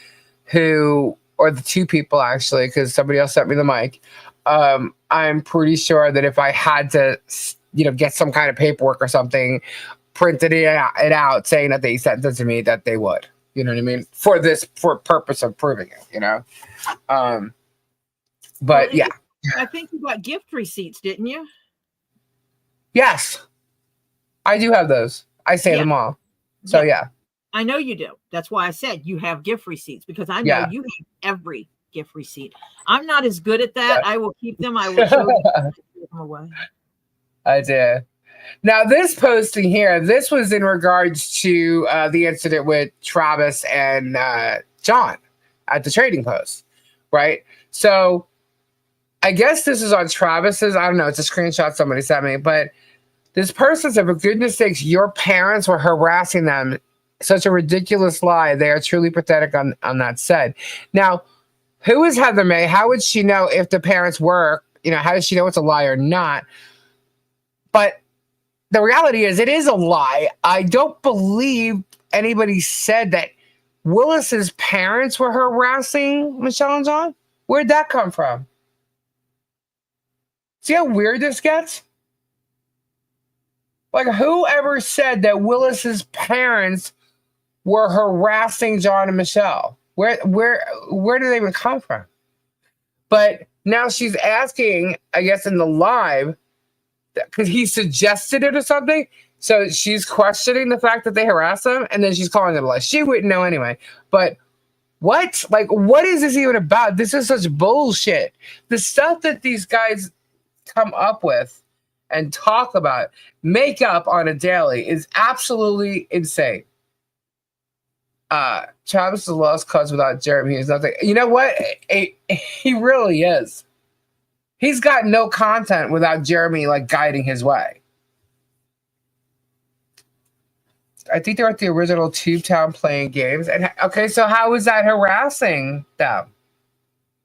who, or the two people actually, because somebody else sent me the mic. I'm pretty sure that if I had to, get some kind of paperwork or something, printed it out saying that they sent it to me, that they would. You know what I mean? For purpose of proving it, But yeah. I think you got gift receipts, didn't you? Yes. I do have those. I say them all. So yeah. I know you do. That's why I said you have gift receipts, because I know you have every gift receipt. I'm not as good at that. I will keep them. I will show you. Give them away. I did. Now, this posting here, this was in regards to the incident with Travis and John at the Trading Post, right? So I guess this is on Travis's. I don't know. It's a screenshot somebody sent me. But this person said, for goodness sakes, your parents were harassing them. Such a ridiculous lie. They are truly pathetic on that said. Now, who is Heather May? How would she know if the parents were, how does she know it's a lie or not? But the reality is it is a lie. I don't believe anybody said that Willis's parents were harassing Michelle and John. Where'd that come from? See how weird this gets? Like, whoever said that Willis's parents were harassing John and Michelle? Where do they even come from? But now she's asking, I guess in the live, because he suggested it or something. So she's questioning the fact that they harass them, and then she's calling it a lie. She wouldn't know anyway. But what? Like, what is this even about? This is such bullshit. The stuff that these guys come up with and talk about, make up on a daily, is absolutely insane. Travis is a lost cause without Jeremy. He's nothing. You know what? He really is. He's got no content without Jeremy guiding his way. I think they're at the original Tubetown playing games. And okay, so how is that harassing them?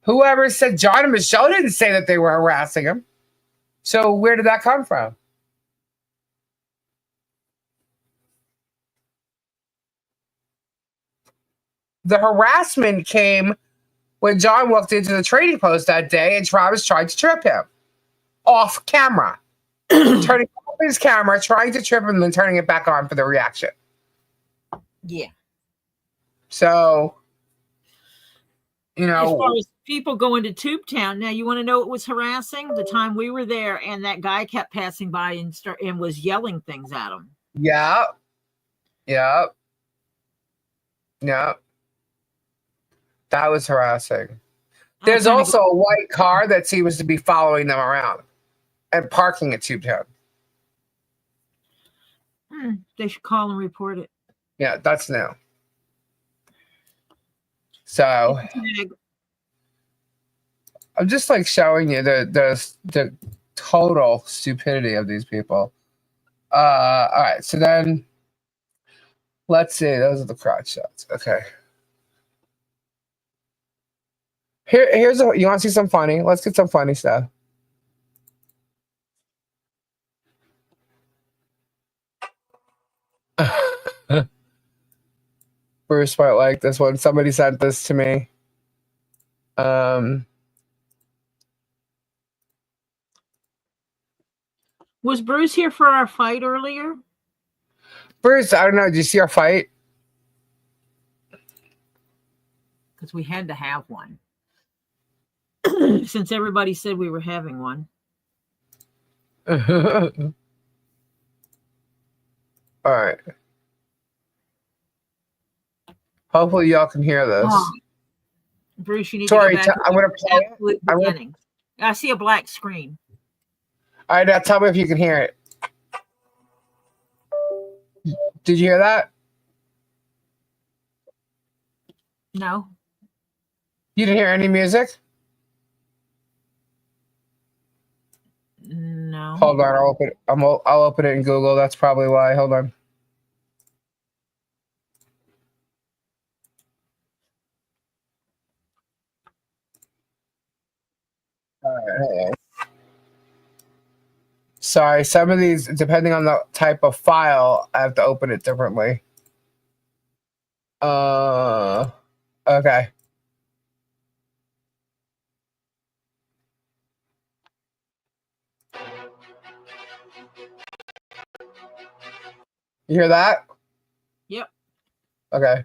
Whoever said John and Michelle didn't say that they were harassing him. So where did that come from? The harassment came when John walked into the Trading Post that day and Travis tried to trip him off camera. Turning off his camera, trying to trip him, and then turning it back on for the reaction. Yeah. So, as far as people going to Tubetown, now you want to know what was harassing? The time we were there and that guy kept passing by and was yelling things at him. Yeah. That was harassing. There's also a white car that seems to be following them around and parking at Tubetown. They should call and report it. Yeah, that's new. So I'm just showing you the total stupidity of these people. All right, so then let's see. Those are the crotch shots. Okay. Here's you want to see some funny? Let's get some funny stuff. Bruce might like this one. Somebody sent this to me. Was Bruce here for our fight earlier? Bruce, I don't know. Did you see our fight? Because we had to have one. Since everybody said we were having one. All right. Hopefully, y'all can hear Oh, this. Bruce, you need to go Sorry, back to I'm the gonna play it. absolute I'm gonna. beginning. I see a black screen. All right, now tell me if you can hear it. Did you hear that? No. You didn't hear any music? No. Hold on, I'll open it. I'll open it in Google. That's probably why. Hold on. All right. Sorry, some of these, depending on the type of file, I have to open it differently. Okay. You hear that? Yep. Okay.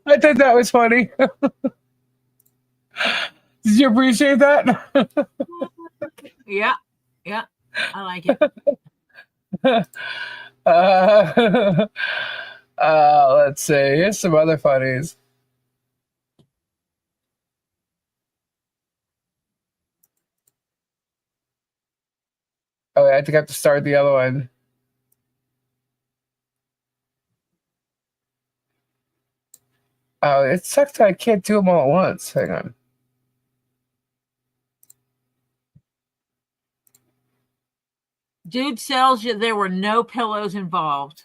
I think that was funny. Did you appreciate that? Yeah. Yeah. I like it. uh, let's see. Here's some other funnies. Oh, I think I have to start the other one. Oh, it sucks that I can't do them all at once. Hang on. Dude tells you there were no pillows involved.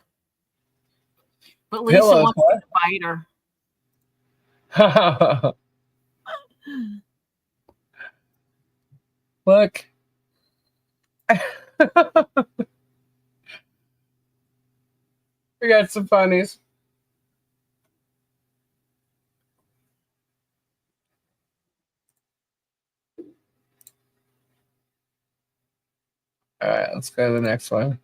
But Lisa Pillows, wants to bite her. what? Look. We got some funnies. All right, let's go to the next one.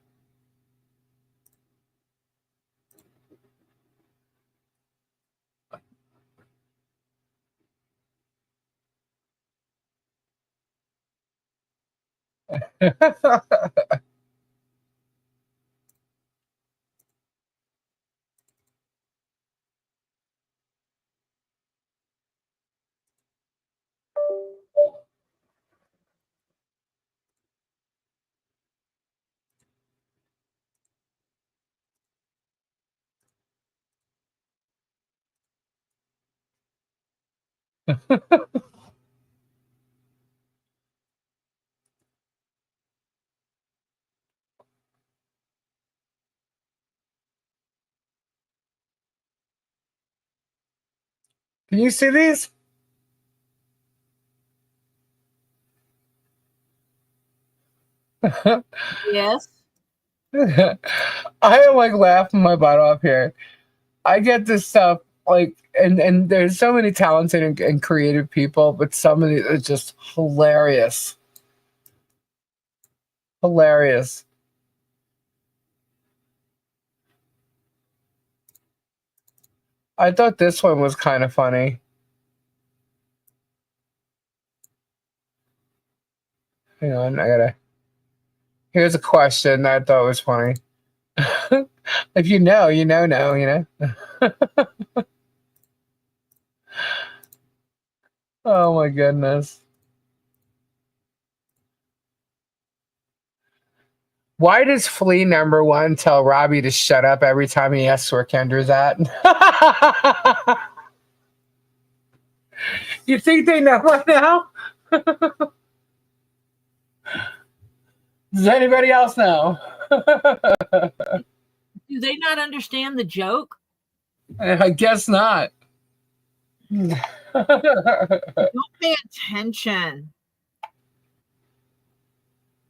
Can you see these? Yes. I am like laughing my butt off here. I get this stuff like, and there's so many talented and creative people, but some of these are just hilarious. Hilarious. I thought this one was kind of funny. Hang on, I gotta. Here's a question that I thought was funny. If you know, you know, you know. Oh my goodness. Why does Flea number one tell Robbie to shut up every time he asks where Kendra's at? You think they know by now? Does anybody else know? Do they not understand the joke? I guess not. Don't pay attention.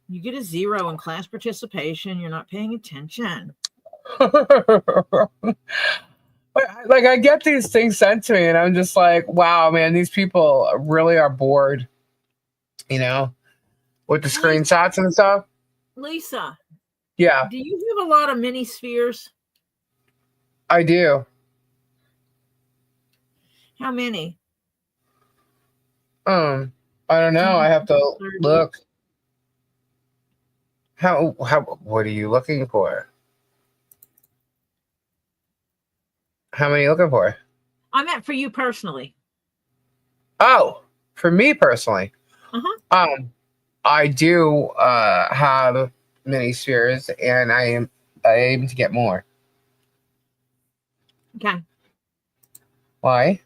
You get a 0 in class participation. You're not paying attention. Like, I get these things sent to me, and I'm just like, wow, man, these people really are bored, you know, with the screenshots and stuff. Lisa, Yeah, do you have a lot of mini spheres? I do. How many? I don't know. I have to 30. look. How? What are you looking for? How many are you looking for? I meant for you personally. Oh, for me personally, Uh-huh. I do have mini spheres, and I aim to get more. Okay. Why?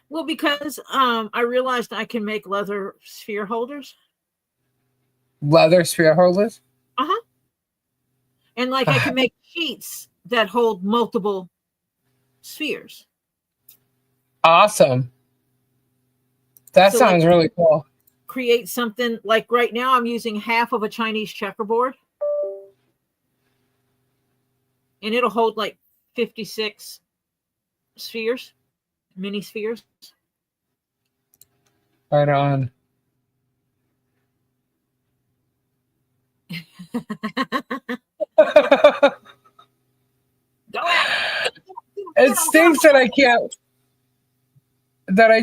Well, because I realized I can make leather sphere holders. Leather sphere holders? Uh-huh. And like I can make sheets that hold multiple spheres. Awesome. That So, sounds like, really cool. create something like right now I'm using half of a Chinese checkerboard. And it'll hold like 56 spheres, mini spheres. Right on. Go at it. It stinks that I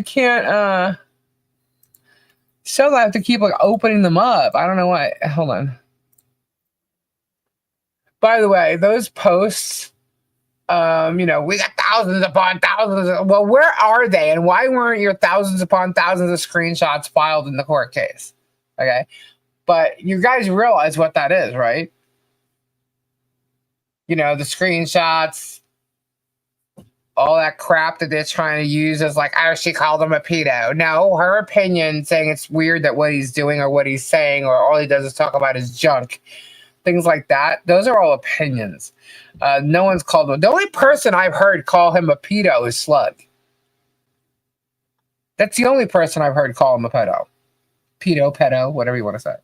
can't so I have to keep like opening them up. I don't know why. Hold on. By the way, those posts, we got thousands upon thousands. Well, where are they, and why weren't your thousands upon thousands of screenshots filed in the court case? Okay, but you guys realize what that is, right? The screenshots, all that crap that they're trying to use as like, oh, she called him a pedo. No, her opinion saying it's weird that what he's doing or what he's saying or all he does is talk about his junk. Things like that. Those are all opinions. No one's called him. The only person I've heard call him a pedo is Slug. That's the only person I've heard call him a pedo. Pedo, whatever you want to say.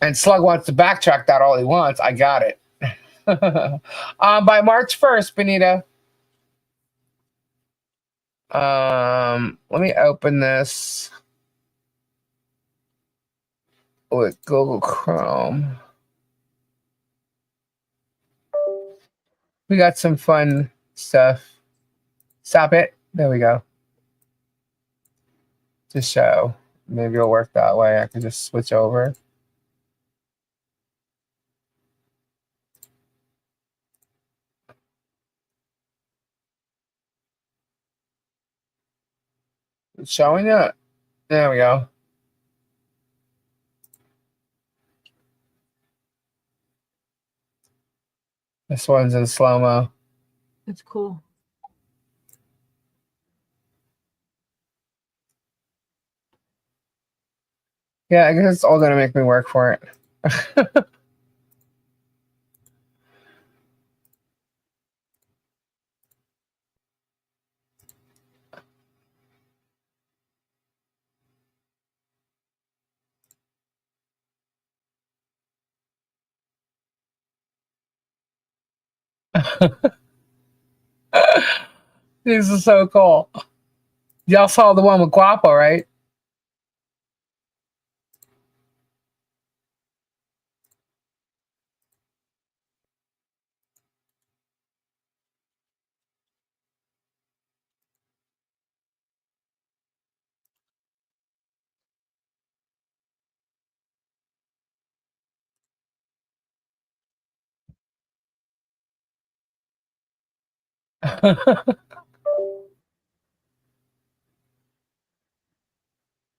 And Slug wants to backtrack that all he wants. I got it. By March 1st, Benita. Let me open this with Google Chrome. We got some fun stuff. Stop it. There we go. To show. Maybe it'll work that way. I can just switch over. It's showing it. There we go. This one's in slow-mo. That's cool. Yeah, I guess it's all gonna make me work for it. These are so cool. Y'all saw the one with Guapo, right?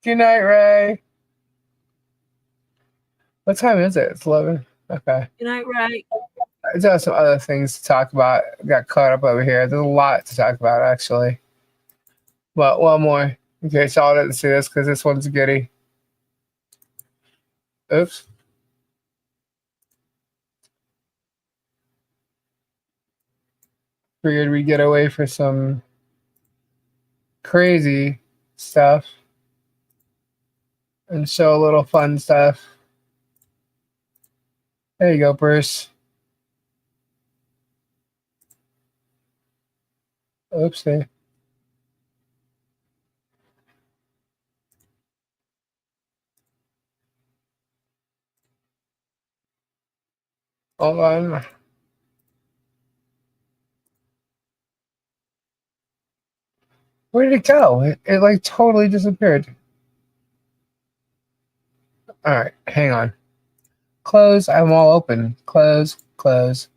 Good night, Ray. What time is it? It's 11. Okay. Good night, Ray. I just have some other things to talk about. Got caught up over here. There's a lot to talk about, actually. But one more, in case y'all didn't see this, because this one's goody. Oops. Figured we'd get away for some crazy stuff and show a little fun stuff. There you go, Bruce. Oopsie. Hold on. Where did it go? It like totally disappeared. All right, hang on. Close. I'm all open. Close, close,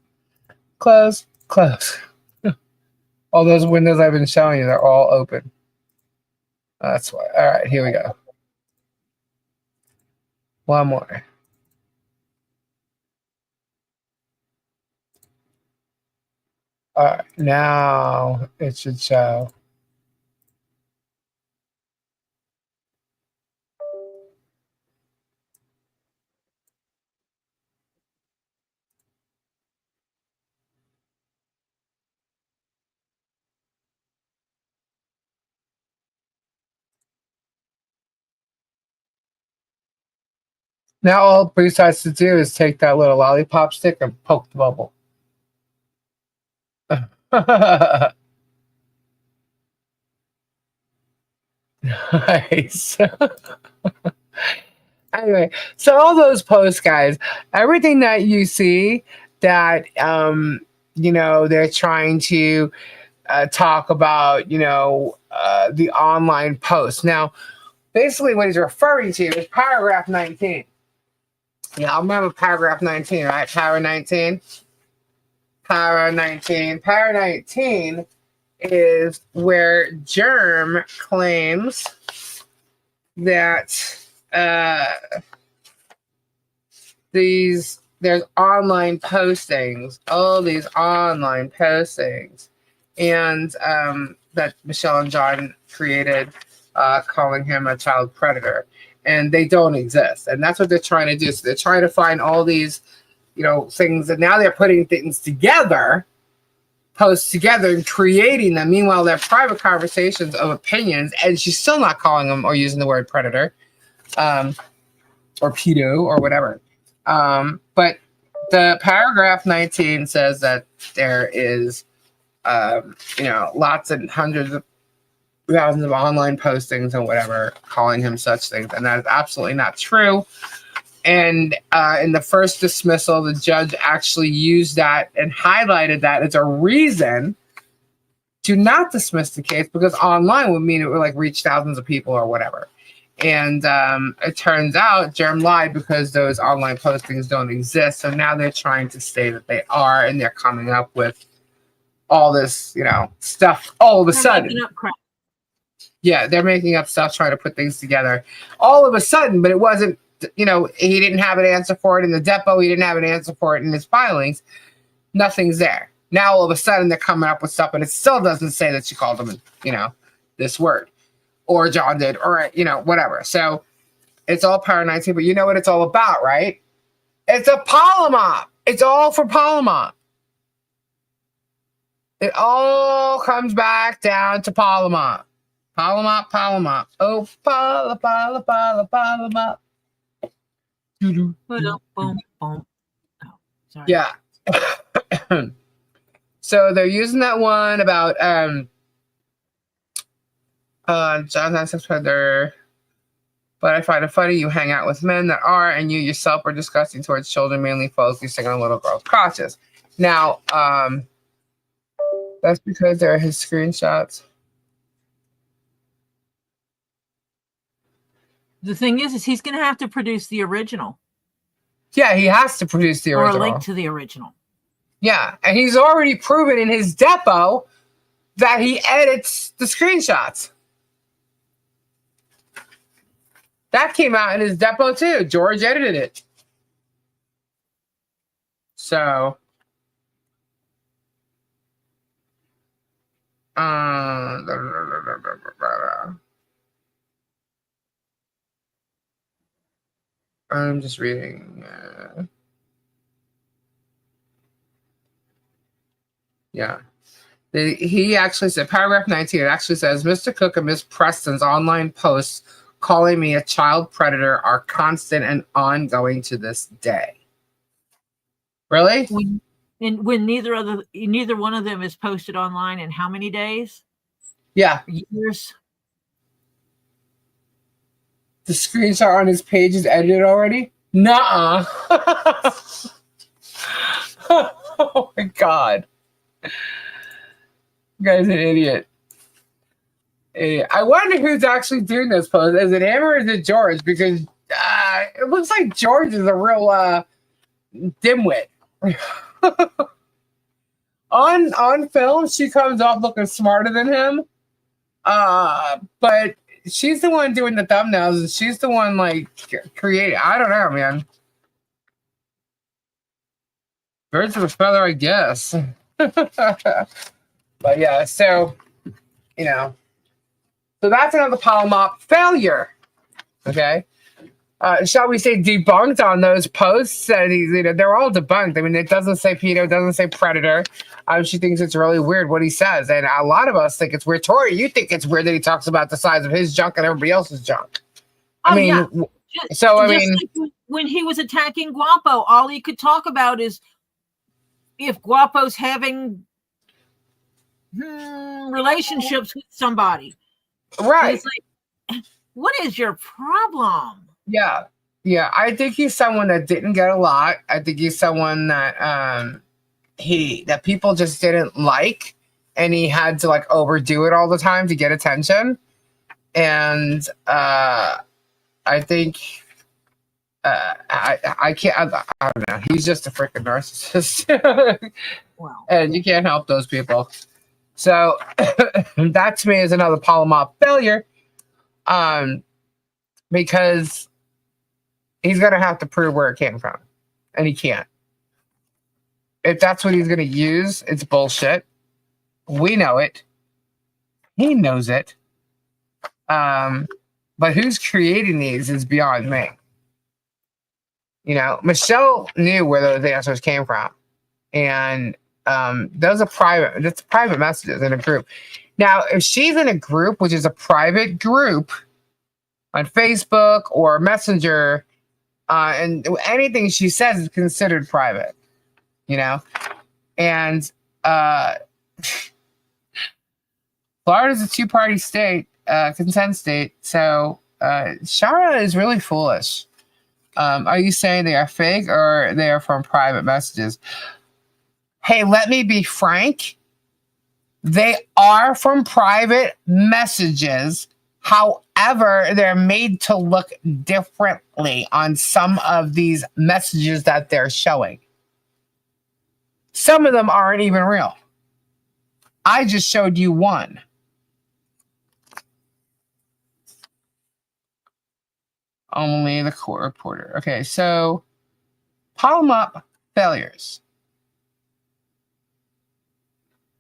close, close. All those windows I've been showing you, they're all open. That's why. All right, here we go. One more. All right, now it should show. Now all Bruce has to do is take that little lollipop stick and poke the bubble. Nice. Anyway, so all those posts, guys, everything that you see that they're trying to talk about, the online posts. Now, basically, what he's referring to is paragraph 19. Yeah, I remember paragraph 19, right? Para 19. Para 19. Para 19 is where Germ claims that there's online postings, all these online postings, and that Michelle and John created, calling him a child predator, and they don't exist, and that's what they're trying to do. So they're trying to find all these, things, and now they're putting things together, posts together, and creating them. Meanwhile, they're private conversations of opinions, and she's still not calling them or using the word predator, or pedo or whatever. But the paragraph 19 says that there is, lots and hundreds of thousands of online postings and whatever calling him such things, and that is absolutely not true. And in the first dismissal, the judge actually used that and highlighted that as a reason to not dismiss the case, because online would mean it would like reach thousands of people or whatever. And it turns out Germ lied, because those online postings don't exist. So now they're trying to say that they are, and they're coming up with all this, stuff all of a sudden. Yeah, they're making up stuff, trying to put things together all of a sudden, but it wasn't, he didn't have an answer for it in the Depo. He didn't have an answer for it in his filings. Nothing's there. Now all of a sudden they're coming up with stuff, and it still doesn't say that she called him, this word. Or John did, or, whatever. So it's all Power 19, but you know what it's all about, right? It's a Polamop. It's all for Polamop. It all comes back down to Polamop. Polamop, Polamop. Oh, Polamop. Boom, boom. Oh, sorry. Yeah. So they're using that one about John has said, but I find it funny you hang out with men that are, and you yourself are disgusting towards children, mainly focusing on little girls' crotches. Now, that's because they're his screenshots. The thing is he's going to have to produce the original. Yeah, he has to produce the original. Or a link to the original. Yeah, and he's already proven in his Depo that he edits the screenshots. That came out in his Depo too. George edited it. So, I'm just reading. Yeah. He actually said, paragraph 19, it actually says, Mr. Cook and Miss Preston's online posts calling me a child predator are constant and ongoing to this day. Really? When neither one of them is posted online in how many days? Yeah. Years. The screenshot on his page is edited already? Nuh-uh. Oh my God. You guy's an idiot. I wonder who's actually doing this post. Is it him or is it George? Because it looks like George is a real dimwit. On film, she comes off looking smarter than him. But she's the one doing the thumbnails, and she's the one like creating. I don't know, man. Birds of a feather, I guess. But yeah, so so that's another Polamop failure. Okay. Shall we say debunked on those posts? And they're all debunked. I mean, it doesn't say pedo, it doesn't say predator. She thinks it's really weird what he says, and a lot of us think it's weird. Tori, you think it's weird that he talks about the size of his junk and everybody else's junk. I mean, yeah. so I mean, like when he was attacking Guapo, all he could talk about is if Guapo's having relationships with somebody. Right. It's like, what is your problem? Yeah. Yeah. I think he's someone that didn't get a lot. I think he's someone that that people just didn't like, and he had to like overdo it all the time to get attention. And I think I can't. I don't know. He's just a freaking narcissist. Wow. And you can't help those people. So that to me is another Polamop failure. Because he's gonna have to prove where it came from, and he can't. If that's what he's gonna use, it's bullshit. We know it. He knows it. But who's creating these is beyond me. Michelle knew where those answers came from, and those are private. That's private messages in a group. Now, if she's in a group, which is a private group on Facebook or Messenger, and anything she says is considered private, and Florida's a two-party state, consent state, so Shara is really foolish. Are you saying they are fake or they are from private messages? Hey, let me be frank. They are from private messages. However, they're made to look differently on some of these messages that they're showing. Some of them aren't even real. I just showed you one. Only the court reporter. Okay, so Polamop failures.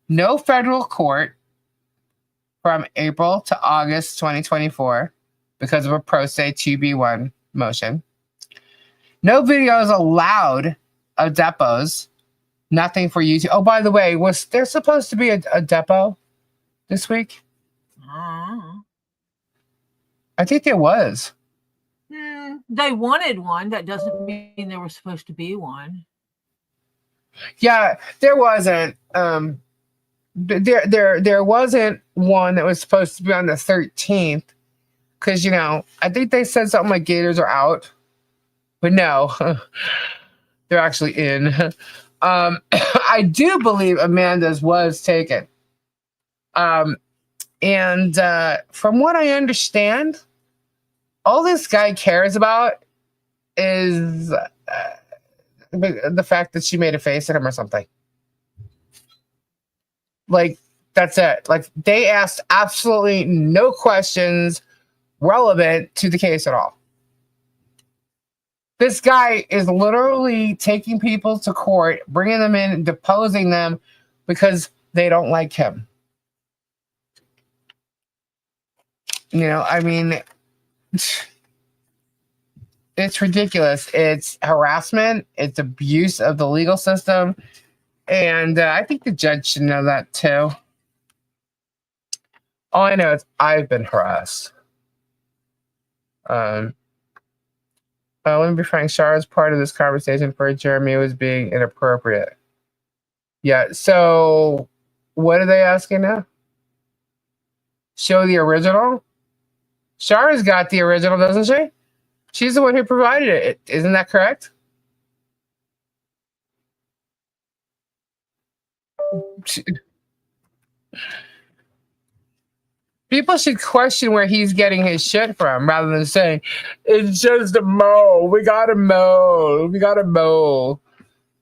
No federal court from April to August 2024 because of a pro se 2B1 motion. No videos allowed of Depos. Nothing for YouTube. Oh, by the way, was there supposed to be a Depo this week? I think there was. They wanted one. That doesn't mean there was supposed to be one. Yeah, there wasn't. There wasn't one that was supposed to be on the 13th because I think they said something like Gators are out, but no, they're actually in. I do believe Amanda's was taken, and from what I understand, all this guy cares about is the fact that she made a face at him or something. Like, that's it. Like, they asked absolutely no questions relevant to the case at all. This guy is literally taking people to court, bringing them in, and deposing them because they don't like him. I mean, It's ridiculous. It's harassment. It's abuse of the legal system. And I think the judge should know that too. All I know is I've been harassed. Let me be frank. Shara's part of this conversation for Jeremy was being inappropriate. Yeah. So, what are they asking now? Show the original. Shara's got the original, doesn't she? She's the one who provided it. Isn't that correct? People should question where he's getting his shit from rather than saying, it's just a mole. We got a mole. We got a mole.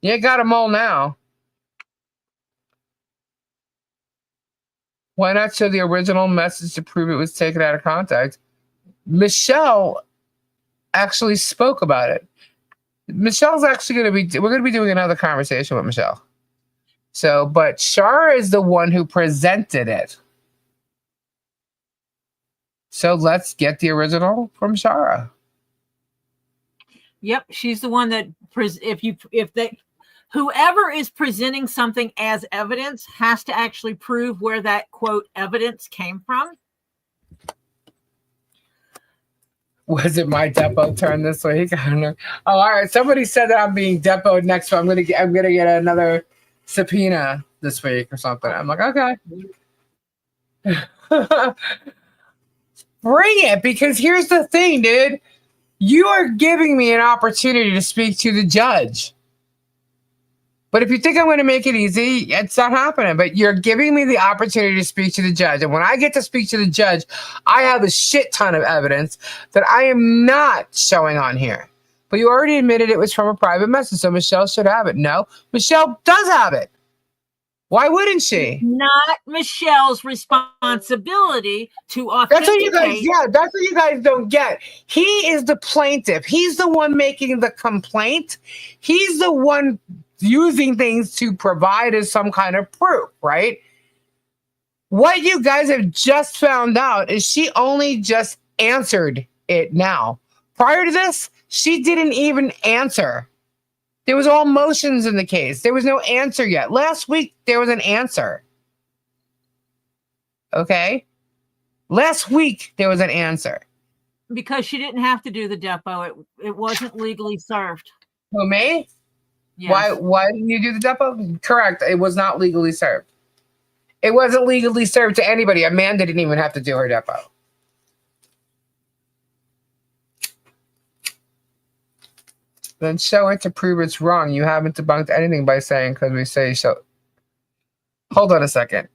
You ain't got a mole now. Why not show the original message to prove it was taken out of context? Michelle actually spoke about it. Michelle's actually we're going to be doing another conversation with Michelle. So, but Shara is the one who presented it. So let's get the original from Shara. Yep, she's the one that whoever is presenting something as evidence has to actually prove where that quote evidence came from. Was it my Depo turn this week? I don't know. Oh, all right. Somebody said that I'm being Depo'd next week. I'm gonna get another subpoena this week or something. I'm like, okay. Bring it, because here's the thing, dude. You are giving me an opportunity to speak to the judge. But if you think I'm going to make it easy, it's not happening. But you're giving me the opportunity to speak to the judge. And when I get to speak to the judge, I have a shit ton of evidence that I am not showing on here. But you already admitted it was from a private message, so Michelle should have it. No, Michelle does have it. Why wouldn't she? Not Michelle's responsibility to authenticate. That's what you guys don't get. He is the plaintiff. He's the one making the complaint. He's the one using things to provide as some kind of proof, right? What you guys have just found out is she only just answered it now. Prior to this, she didn't even answer. There was all motions in the case. There was no answer yet. Last week, there was an answer. Okay? Last week, there was an answer. Because she didn't have to do the Depo. It wasn't legally served. Who, me? Yes. Why didn't you do the Depo? Correct. It was not legally served. It wasn't legally served to anybody. Amanda didn't even have to do her Depo. Then show it to prove it's wrong. You haven't debunked anything by saying because we say so. Hold on a second.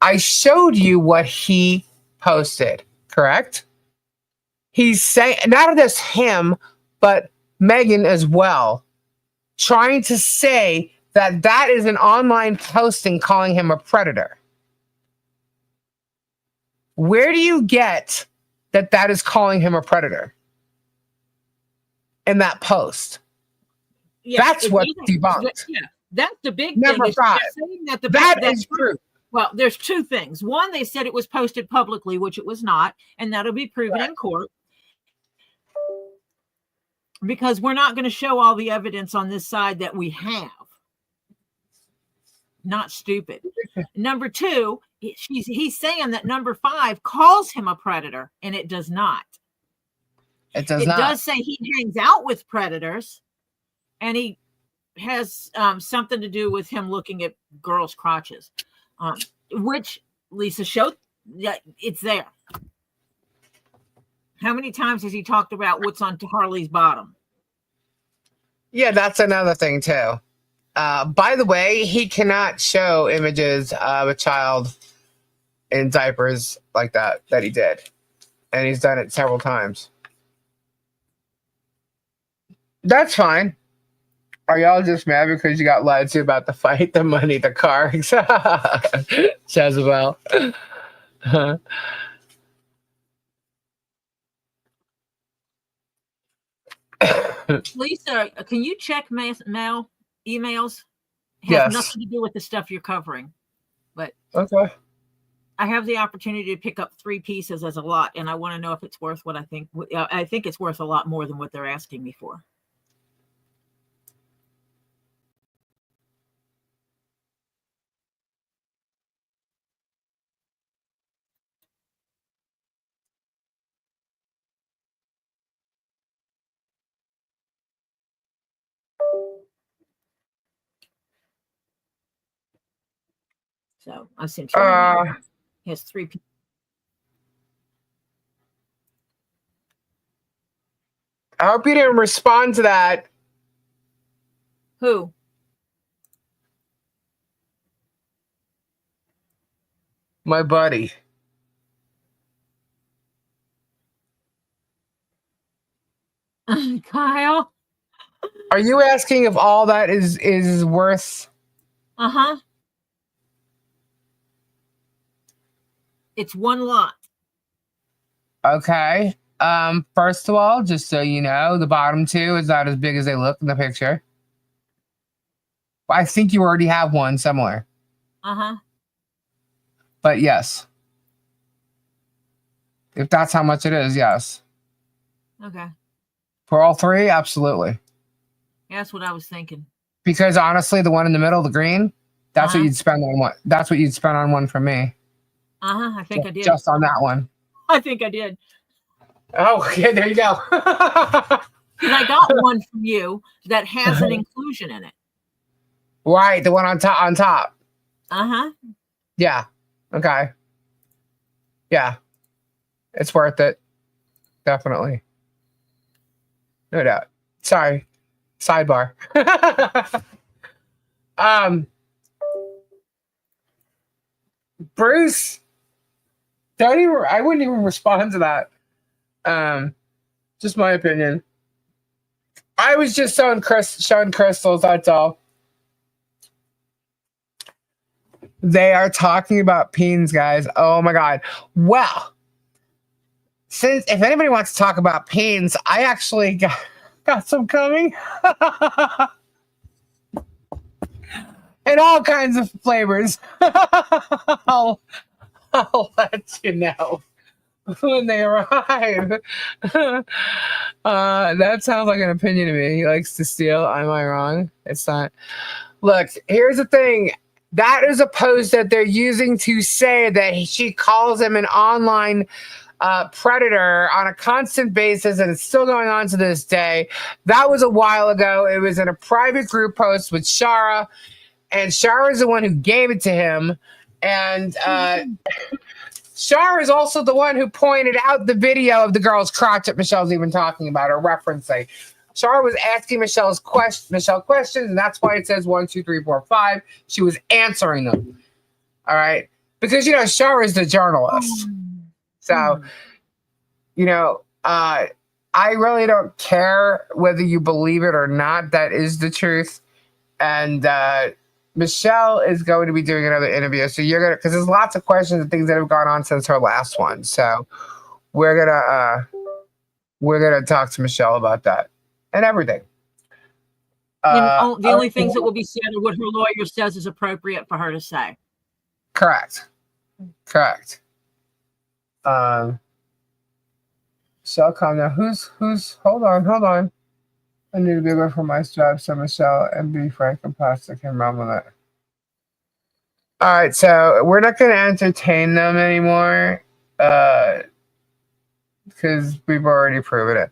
I showed you what he posted, correct? He's saying, not just him, but Megan as well, trying to say that that is an online posting calling him a predator. Where do you get that is calling him a predator in that post? Yeah, that's what debunked. Yeah, that's the big Number thing. Five. That is true. Well, there's two things. One, they said it was posted publicly, which it was not, and that'll be proven in court. Because we're not going to show all the evidence on this side that we have. Not stupid. Number two, he's saying that number 5 calls him a predator, and it does not. It does say he hangs out with predators, and he has something to do with him looking at girls' crotches, which Lisa showed. Yeah, it's there. How many times has he talked about what's on Harley's bottom? Yeah, that's another thing too. By the way, he cannot show images of a child in diapers like that he did. And he's done it several times. That's fine. Are y'all just mad because you got lied to about the fight, the money, the car? Jezebel. Lisa, can you check mail emails? It has Yes. nothing to do with the stuff you're covering. But okay. I have the opportunity to pick up 3 pieces as a lot, and I want to know if it's worth what I think. I think it's worth a lot more than what they're asking me for. So I sent you an email. He has 3 pieces. I hope you didn't respond to that. Who? My buddy. Kyle? Are you asking if all that is worth? Uh-huh. It's 1 lot. Okay. First of all, just so you know, the bottom 2 is not as big as they look in the picture. I think you already have one similar. Uh-huh. But yes. If that's how much it is, yes. Okay. For all 3, absolutely. Yeah, that's what I was thinking. Because honestly, the one in the middle, the green, that's what you'd spend on one. That's what you'd spend on one from me. I think I did. Just on that one. I think I did. Oh, yeah, there you go. Because I got one from you that has an inclusion in it. Right, the one on top. Uh-huh. Yeah. Okay. Yeah. It's worth it. Definitely. No doubt. Sorry. Sidebar. Bruce, I wouldn't even respond to that. Just my opinion. I was just showing crystals, that's all. They are talking about peens, guys. Oh my god. Well, if anybody wants to talk about peens, I actually got some coming. In all kinds of flavors. I'll let you know when they arrive. That sounds like an opinion to me. He likes to steal. Am I wrong? It's not. Look, here's the thing. That is a post that they're using to say that she calls him an online predator on a constant basis, and it's still going on to this day. That was a while ago. It was in a private group post with Shara, and Shara is the one who gave it to him. And Shara is also the one who pointed out the video of the girl's crotch that Michelle's even talking about or referencing. Shara was asking Michelle questions, and that's why it says 1, 2, 3, 4, 5. She was answering them. All right. Because, Shara is the journalist. So, I really don't care whether you believe it or not. That is the truth. And Michelle is going to be doing another interview. So because there's lots of questions and things that have gone on since her last one. So we're gonna talk to Michelle about that and everything. The only things that will be said are what her lawyer says is appropriate for her to say. Correct. So calm down. Who's hold on. I need to be good for my job, so Michelle, and be frank and plastic and run with it. All right, so we're not going to entertain them anymore because we've already proven it.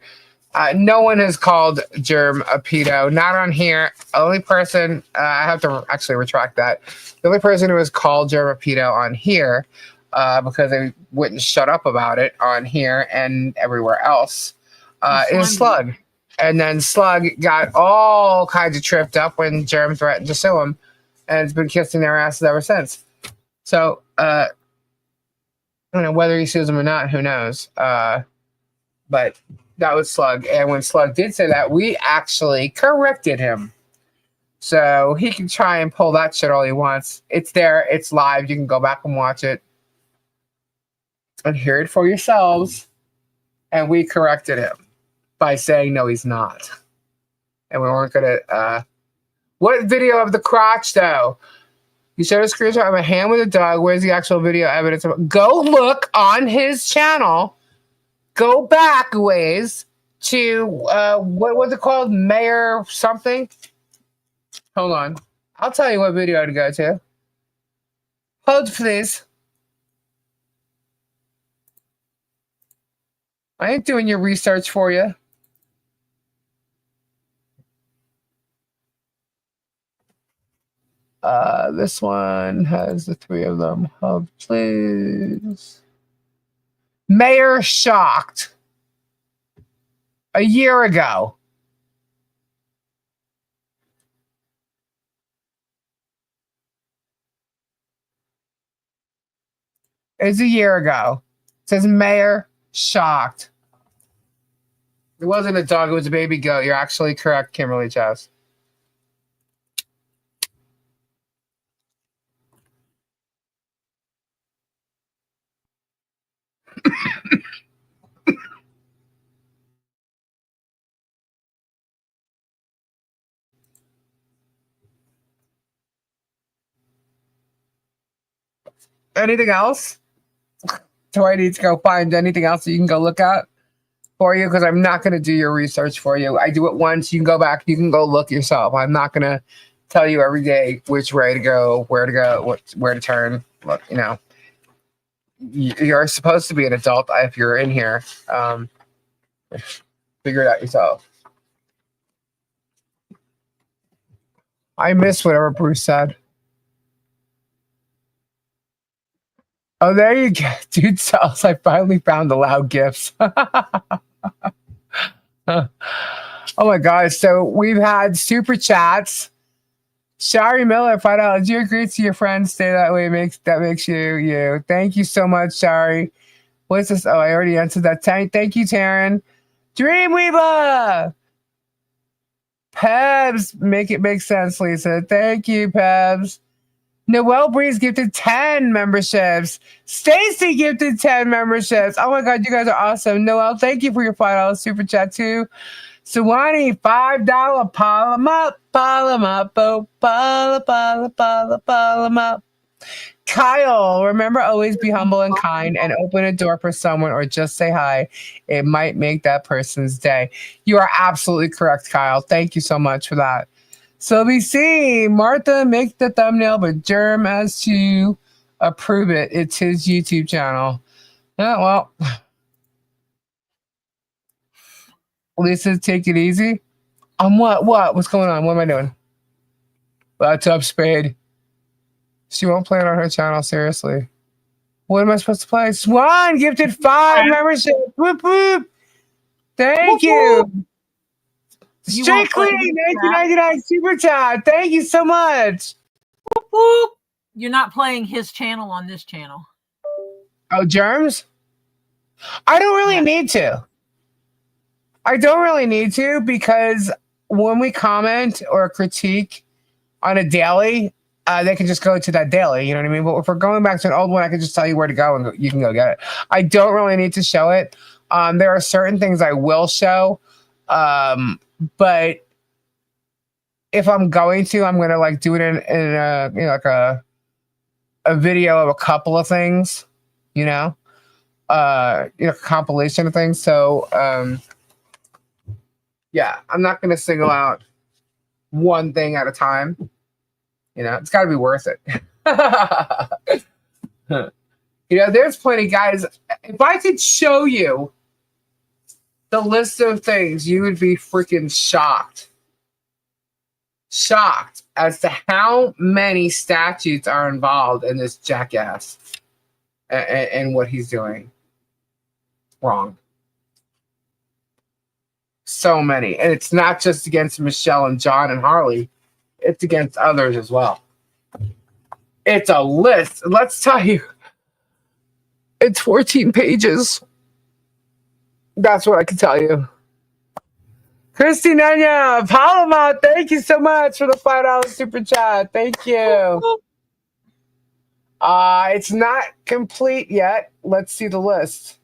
No one has called Germ a pedo, not on here. The only person, I have to actually retract that. The only person who has called Germ a pedo on here, because they wouldn't shut up about it on here and everywhere else, is Slug. And then Slug got all kinds of tripped up when Germ threatened to sue him, and has been kissing their asses ever since. So, I don't know whether he sues them or not, who knows. But that was Slug. And when Slug did say that, we actually corrected him. So he can try and pull that shit all he wants. It's there. It's live. You can go back and watch it and hear it for yourselves. And we corrected him by saying, no, he's not. And we weren't going to... what video of the crotch, though? You showed a screenshot of a hand with a dog. Where's the actual video evidence? Go look on his channel. Go back a ways to what was it called? Mayor something. Hold on. I'll tell you what video to go to. Hold, please. I ain't doing your research for you. This one has the three of them. Hold, please. Mayor shocked. A year ago. It's a year ago. It says mayor shocked. It wasn't a dog, it was a baby goat. You're actually correct, Kimberly Chess. Anything else? Do I need to go find anything else that you can go look at for you? Because I'm not going to do your research for you. I do it once. You can go back. You can go look yourself. I'm not going to tell you every day which way to go, where to turn. Look, you know, you're supposed to be an adult if you're in here. Figure it out yourself. I missed whatever Bruce said. Oh, there you go. Dude sells. I finally found the loud gifts. Oh my gosh. So we've had super chats. Shari Miller, $5. Do you agree to your friends stay that way? That makes you you. Thank you so much, Shari. What's this? Oh, I already answered that. Thank you, Taryn. Dreamweaver. Pebs, make it make sense, Lisa. Thank you, Pebs. Noelle Breeze gifted 10 memberships. Stacy gifted 10 memberships. Oh my God, you guys are awesome. Noelle, thank you for your $5 super chat too. Sawani, $5 Polamop, Polamop. Kyle, remember always be humble and kind and open a door for someone or just say hi. It might make that person's day. You are absolutely correct, Kyle. Thank you so much for that. So we see Martha make the thumbnail, but Germ has to approve it. It's his YouTube channel. Yeah, well, Lisa, take it easy. What? What's going on? What am I doing? What's up, Spade? She won't play it on her channel, seriously. What am I supposed to play? Swan gifted 5 memberships. Whoop, whoop. Thank you. Strictly 1999 super chat. Thank you so much. Whoop, whoop. You're not playing his channel on this channel. Oh, Germs? I don't really need to. I don't really need to because when we comment or critique on a daily, they can just go to that daily. You know what I mean? But if we're going back to an old one, I can just tell you where to go and you can go get it. I don't really need to show it. There are certain things I will show. But if I'm going to, I'm gonna like do it in a like a video of a couple of things, compilation of things. So yeah, I'm not gonna single out one thing at a time. It's got to be worth it. There's plenty, guys. If I could show you the list of things, you would be freaking shocked as to how many statutes are involved in this jackass and what he's doing wrong. So many. And it's not just against Michelle and John and Harley. It's against others as well. It's a list. Let's tell you. It's 14 pages. That's what I can tell you. Christy Nanya, Polamop, thank you so much for the $5 super chat. Thank you. It's not complete yet. Let's see the list.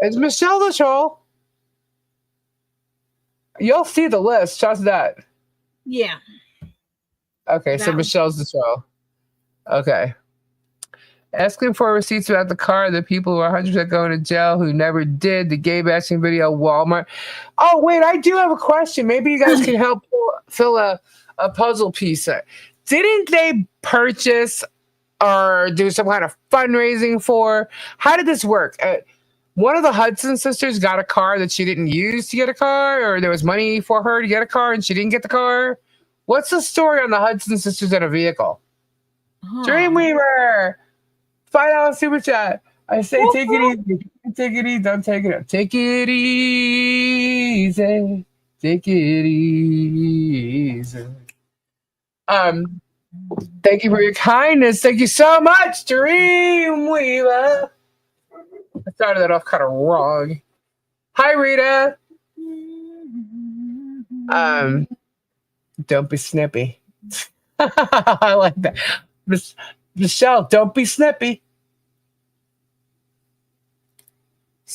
It's Michelle the Troll. You'll see the list. Trust that. Yeah. Okay, so That was Michelle's the troll. Okay. Asking for receipts about the car, the people who are 100% going to jail who never did, the gay bashing video, Walmart. Oh, wait, I do have a question. Maybe you guys can help fill a puzzle piece. Didn't they purchase or do some kind of fundraising for? How did this work? One of the Hudson sisters got a car that she didn't use to get a car, or there was money for her to get a car and she didn't get the car. What's the story on the Hudson sisters and a vehicle? Dreamweaver, $5 super chat. I say take it easy, take it easy, don't take it up. Take it easy, take it easy. Thank you for your kindness. Thank you so much, Dreamweaver. I started that off kind of wrong. Hi, Rita. Don't be snippy. I like that. Michelle, don't be snippy.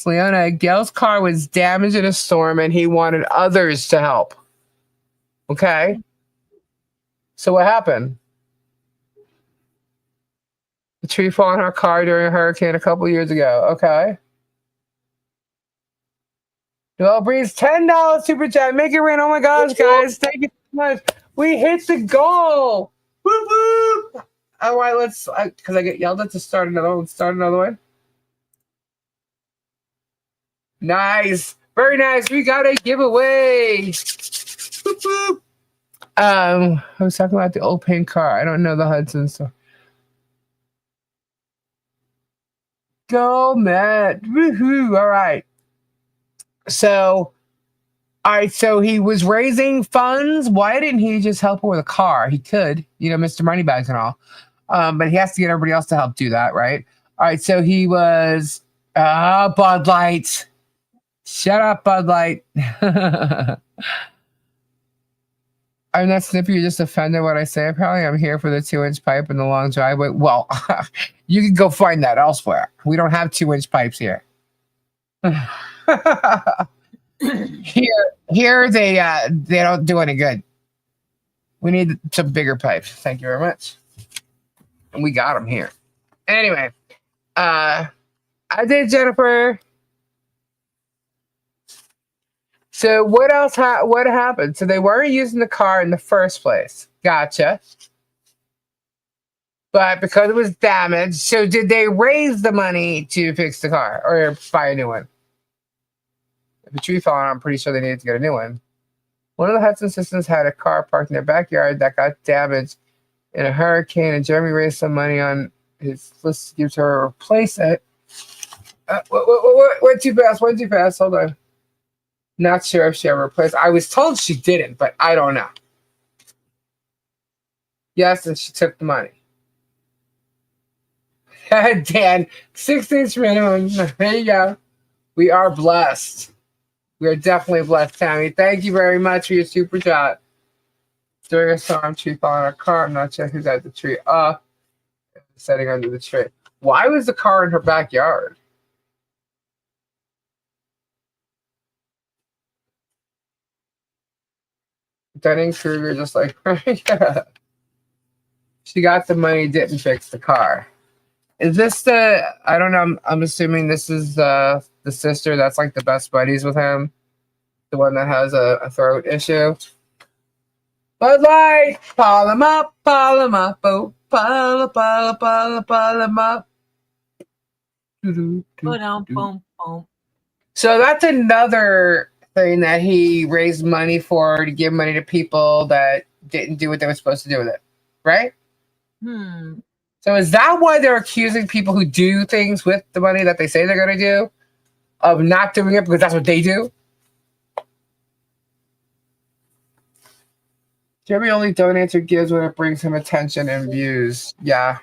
Leona, Gail's car was damaged in a storm and he wanted others to help. Okay. So what happened? The tree fell on her car during a hurricane a couple years ago. Okay. Noel Breeze, $10 super chat. Make it rain. Oh my gosh, guys. Thank you so much. We hit the goal. Whoop, whoop. All right, let's, because I get yelled at to start another one. Start another one. Nice. Very nice. We got a giveaway. Whoop, whoop. I was talking about the old pink car. I don't know the Hudson store. Go, Matt. Woohoo. All right. So, all right. So he was raising funds. Why didn't he just help her with a car? He could, Mr. Moneybags and all. But he has to get everybody else to help do that, right? All right. So he was, Bud Light. Shut up, Bud Light. I'm not snippy. You're just offended what I say. Apparently, I'm here for the 2-inch pipe and the long driveway. Well, you can go find that elsewhere. We don't have 2-inch pipes here. Here they don't do any good. We need some bigger pipes. Thank you very much. And we got them here. Anyway, I did, Jennifer. So what else? What happened? So they weren't using the car in the first place. Gotcha. But because it was damaged, so did they raise the money to fix the car or buy a new one? If a tree fell on, I'm pretty sure they needed to get a new one. One of the Hudson sisters had a car parked in their backyard that got damaged in a hurricane, and Jeremy raised some money on his list to give to her to replace it. Went too fast. Went too fast. Hold on. Not sure if she ever replaced. I was told she didn't, but I don't know. Yes, and she took the money. Dan, 16 minimum. There you go. We are blessed. We are definitely blessed, Tammy. Thank you very much for your super chat. During a storm, tree fell on our car. I'm not sure who got the tree off. Setting under the tree. Why was the car in her backyard? Dunning-Kruger just like, yeah. She got the money, didn't fix the car. Is this I don't know, I'm assuming this is the sister that's like the best buddies with him. The one that has a throat issue. Bud Light, Polamop, Polamop, oh, Polamop. So that's another thing that he raised money for, to give money to people that didn't do what they were supposed to do with it, right? So is that why they're accusing people who do things with the money that they say they're going to do of not doing it because that's what they do? Jeremy only donates or gives when it brings him attention and views. Yeah.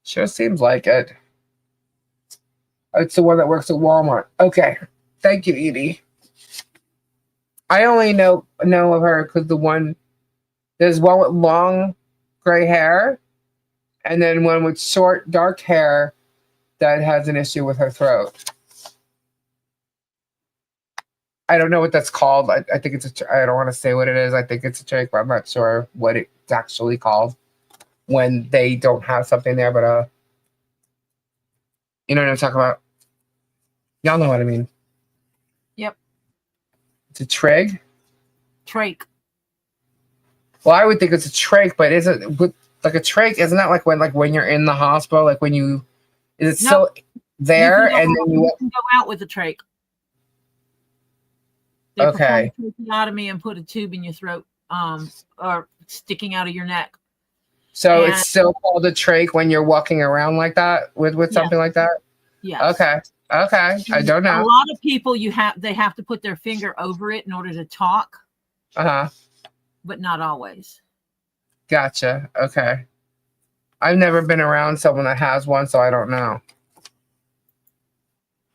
Sure seems like it. It's the one that works at Walmart. Okay. Thank you, Edie. I only know of her because there's one with long gray hair and then one with short dark hair that has an issue with her throat. I don't know what that's called. I think I don't want to say what it is. I think it's a trach, but I'm not sure what it's actually called when they don't have something there. But you know what I'm talking about? Y'all know what I mean. Yep. It's a trach. Trach. Well, I would think it's a trach, but isn't like a trach? Isn't that like when you're in the hospital? Like when you is it still there and then you can go out with a trach. They perform a tracheotomy and put a tube in your throat, or sticking out of your neck. So it's still called a trach when you're walking around like that with something like that? Yes. Okay. I don't know. A lot of people they have to put their finger over it in order to talk. Uh-huh. But not always. Gotcha. Okay. I've never been around someone that has one, so I don't know.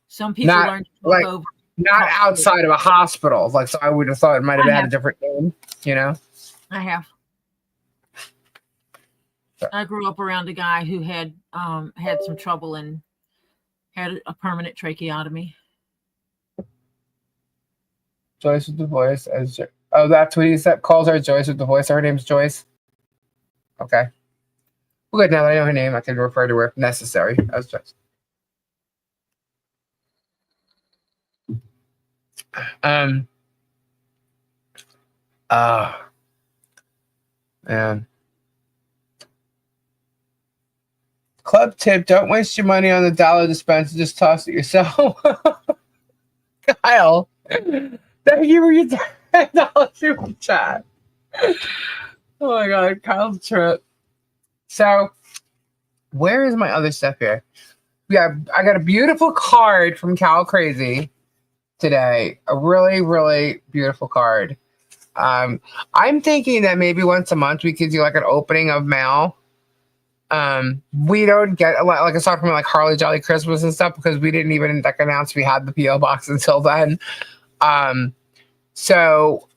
Some people learn to talk over. Not outside of a hospital. Like, so I would have thought it might have had a different name, you know? I have. I grew up around a guy who had some trouble and had a permanent tracheotomy. Joyce with the voice. That's what he said. Calls her Joyce with the voice. Her name's Joyce. Okay. Well, good. Now that I know her name, I can refer to her if necessary as Joyce. Man. Club tip: don't waste your money on the dollar dispenser. Just toss it yourself. Kyle, thank you for your $10 super chat. Oh my god, Kyle's trip. So, where is my other stuff here? I got a beautiful card from Cal Crazy today. A really, really beautiful card. I'm thinking that maybe once a month we could do like an opening of mail. We don't get a lot, like aside from like Harley Jolly Christmas and stuff, because we didn't even like announce we had the PO box until then. So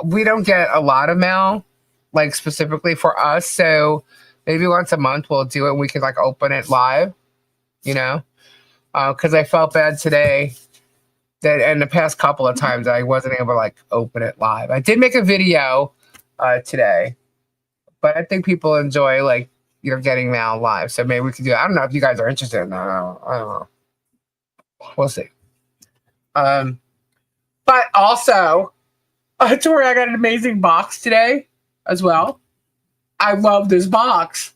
we don't get a lot of mail, like specifically for us. So maybe once a month we'll do it and we can like open it live, you know? Because I felt bad today that in the past couple of times I wasn't able to like open it live. I did make a video today, but I think people enjoy like, you know, getting mail live. So maybe we could do it. I don't know if you guys are interested in that. I don't know. We'll see. But also, Tori, I got an amazing box today as well. I love this box.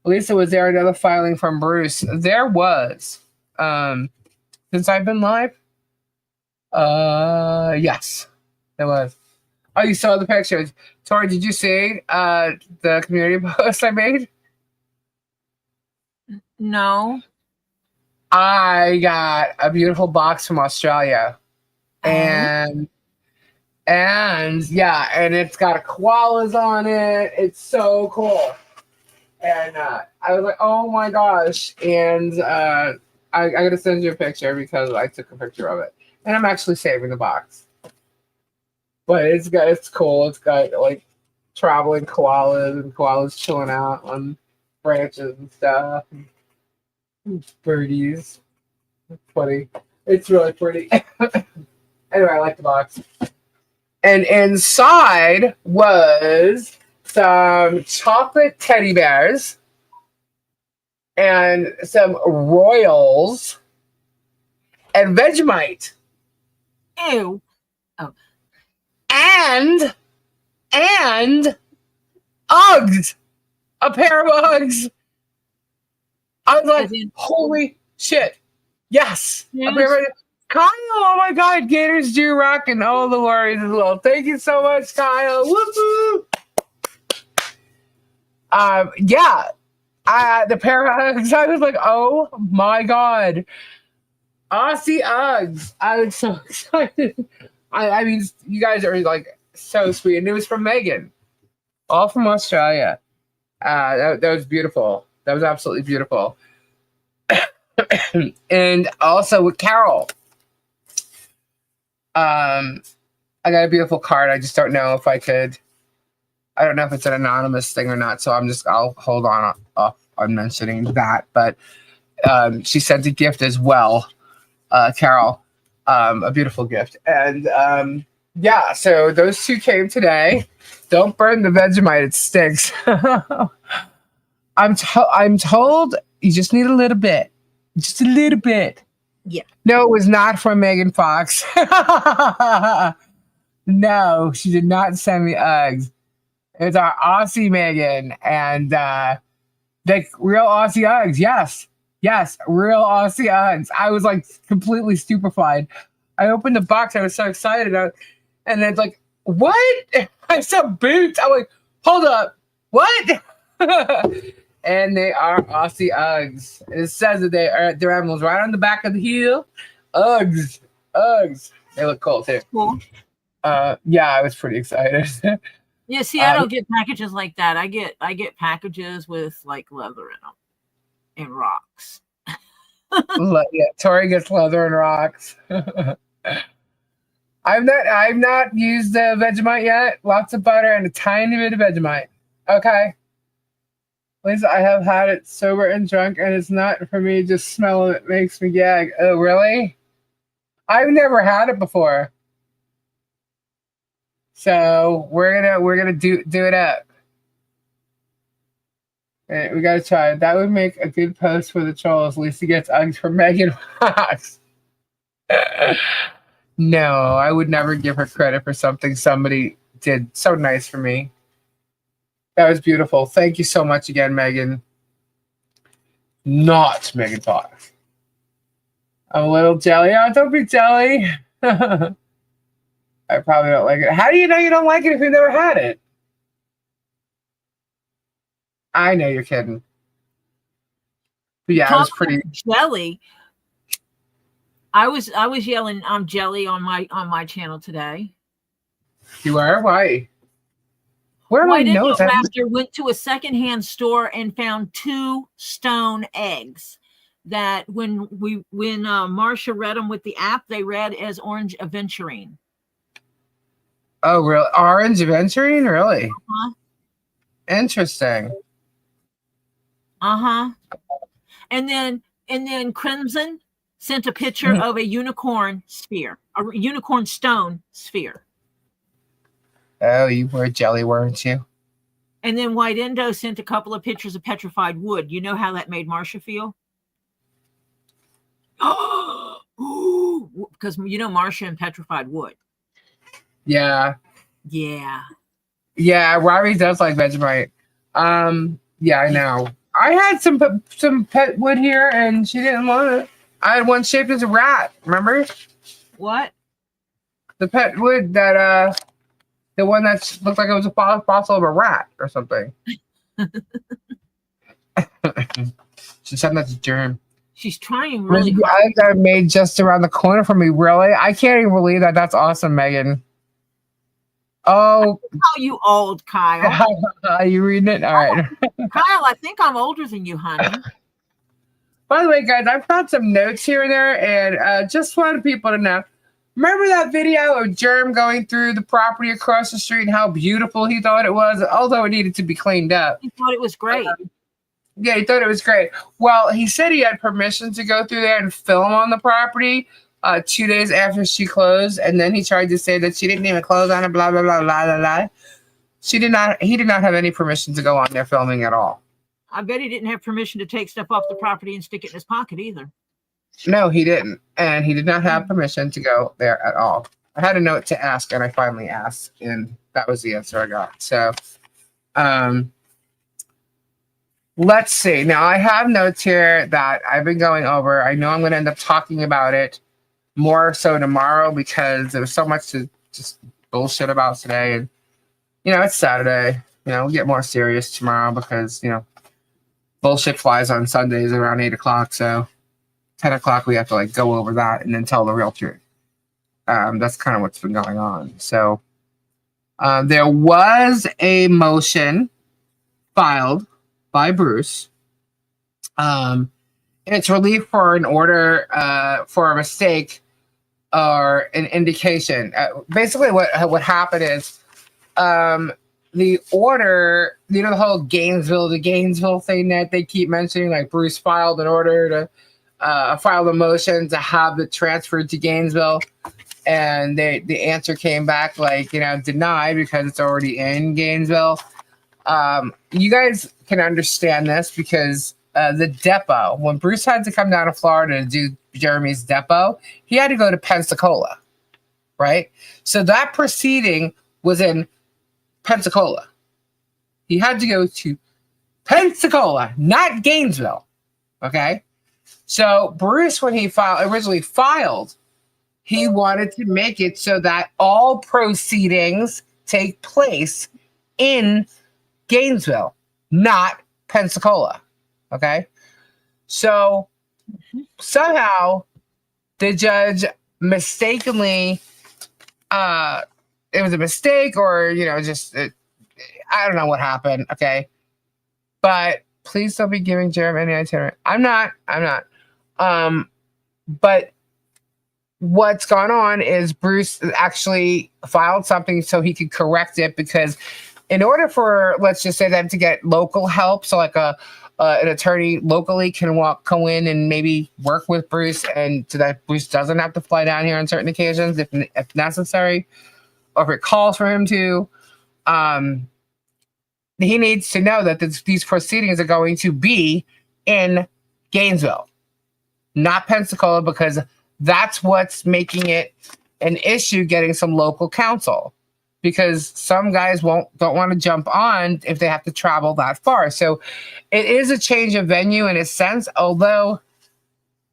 Lisa, was there another filing from Bruce? There was. Since I've been live? Yes, there was. Oh, you saw the pictures. Tori, did you see the community post I made? No. I got a beautiful box from Australia. And yeah, and it's got koalas on it. It's so cool. And I was like, oh my gosh. And I got to send you a picture because I took a picture of it. And I'm actually saving the box. But it's cool. It's got like traveling koalas and koalas chilling out on branches and stuff. Birdies. It's funny. It's really pretty. Anyway, I like the box. And inside was some chocolate teddy bears and some Royals and Vegemite. Ew. Oh. And Uggs. A pair of Uggs. I was like, holy shit. Yes. A pair of Kyle, oh my god, Gators do rock and all the worries as well. Thank you so much, Kyle. Woo-hoo. Yeah. The pair of Uggs, I was like, oh my god. Aussie Uggs. I was so excited. I mean, you guys are like so sweet. And it was from Megan. All from Australia. That was beautiful. That was absolutely beautiful. And also with Carol. I got a beautiful card. I just don't know if I could. I don't know if it's an anonymous thing or not. So I'll hold on mentioning that. But she sent a gift as well, Carol. A beautiful gift. And yeah, so those two came today. Don't burn the Vegemite; it stinks. I'm told you just need a little bit, just a little bit. Yeah. No, it was not from Megan Fox. No, she did not send me Uggs. It's our Aussie Megan, and the real Aussie Uggs. Yes, yes, real Aussie Uggs. I was like completely stupefied. I opened the box. I was so excited, and then it's like, what? I saw boots. I'm like, hold up, what? And they are Aussie Uggs. It says that their emblems right on the back of the heel. Uggs, Uggs. They look cool too. Cool. Yeah, I was pretty excited. Yeah, see, I don't get packages like that. I get packages with like leather in them and rocks. Yeah, Tori gets leather and rocks. I've not used the Vegemite yet. Lots of butter and a tiny bit of Vegemite. Okay. At least I have had it sober and drunk, and it's not for me. Just smelling it makes me gag. Oh, really? I've never had it before. So we're gonna do it up. And we gotta try it. That would make a good post for the trolls. Lisa gets Uggs for Megan Fox. No, I would never give her credit for something somebody did so nice for me. That was beautiful. Thank you so much again, Megan. Not Megan Fox. I'm a little jelly. Oh, don't be jelly. I probably don't like it. How do you know you don't like it if you've never had it? I know you're kidding. But yeah, it was pretty jelly. I was yelling I'm jelly on my channel today. You were? Why? Where am Why I didn't nose? Master went to a secondhand store and found 2 stone eggs that when Marcia read them with the app, they read as orange aventurine. Oh, really? Orange aventurine? Really? Uh-huh. Interesting. Uh-huh. And then Crimson sent a picture of a unicorn sphere, a unicorn stone sphere. Oh, you were jelly, weren't you? And then White Indo sent a couple of pictures of petrified wood. You know how that made Marcia feel? Because you know Marcia and petrified wood. Yeah. Yeah. Yeah, Robbie does like Vegemite. Yeah, I know. I had some pet wood here, and she didn't want it. I had one shaped as a rat. Remember? What? The pet wood that the one that looked like it was a fossil of a rat or something. She said that's a germ. She's trying really hard. I got made just around the corner from me. Really? I can't even believe that. That's awesome, Megan. Oh, you old, Kyle. Are you reading it? All right. Kyle, I think I'm older than you, honey. By the way, guys, I found some notes here and there, and just wanted people to know. Remember that video of Germ going through the property across the street and how beautiful he thought it was, although it needed to be cleaned up? He thought it was great. Yeah, he thought it was great. Well, he said he had permission to go through there and film on the property 2 days after she closed, and then he tried to say that she didn't even close on it, blah, blah, blah, blah, blah, blah. He did not have any permission to go on there filming at all. I bet he didn't have permission to take stuff off the property and stick it in his pocket either. No, he didn't. And he did not have permission to go there at all. I had a note to ask, and I finally asked, and that was the answer I got. So, let's see. Now, I have notes here that I've been going over. I know I'm going to end up talking about it more so tomorrow because there was so much to just bullshit about today. And, it's Saturday. We'll get more serious tomorrow because, bullshit flies on Sundays around 8 o'clock. So 10 o'clock, we have to go over that and then tell the real truth. That's kind of what's been going on. So there was a motion filed by Bruce. It's relief for an order for a mistake or an indication. Basically, what happened is the order, the whole Gainesville thing that they keep mentioning, like Bruce filed an order filed a motion to have it transferred to Gainesville, and the answer came back like, denied because it's already in Gainesville. You guys can understand this because the Depo, when Bruce had to come down to Florida to do Jeremy's Depo, he had to go to Pensacola, right? So that proceeding was in Pensacola. He had to go to Pensacola, not Gainesville, okay? So Bruce, when he originally filed, he wanted to make it so that all proceedings take place in Gainesville, not Pensacola. Okay. So somehow the judge mistakenly, it was a mistake, or, I don't know what happened. Okay. But please don't be giving Jeremy any itinerary. I'm not. But what's gone on is Bruce actually filed something so he could correct it, because in order for, let's just say, them to get local help, so like an attorney locally can go in and maybe work with Bruce, and so that Bruce doesn't have to fly down here on certain occasions if necessary, or if it calls for him to. He needs to know that these proceedings are going to be in Gainesville, not Pensacola, because that's what's making it an issue getting some local counsel, because some guys don't want to jump on if they have to travel that far. So it is a change of venue in a sense, although,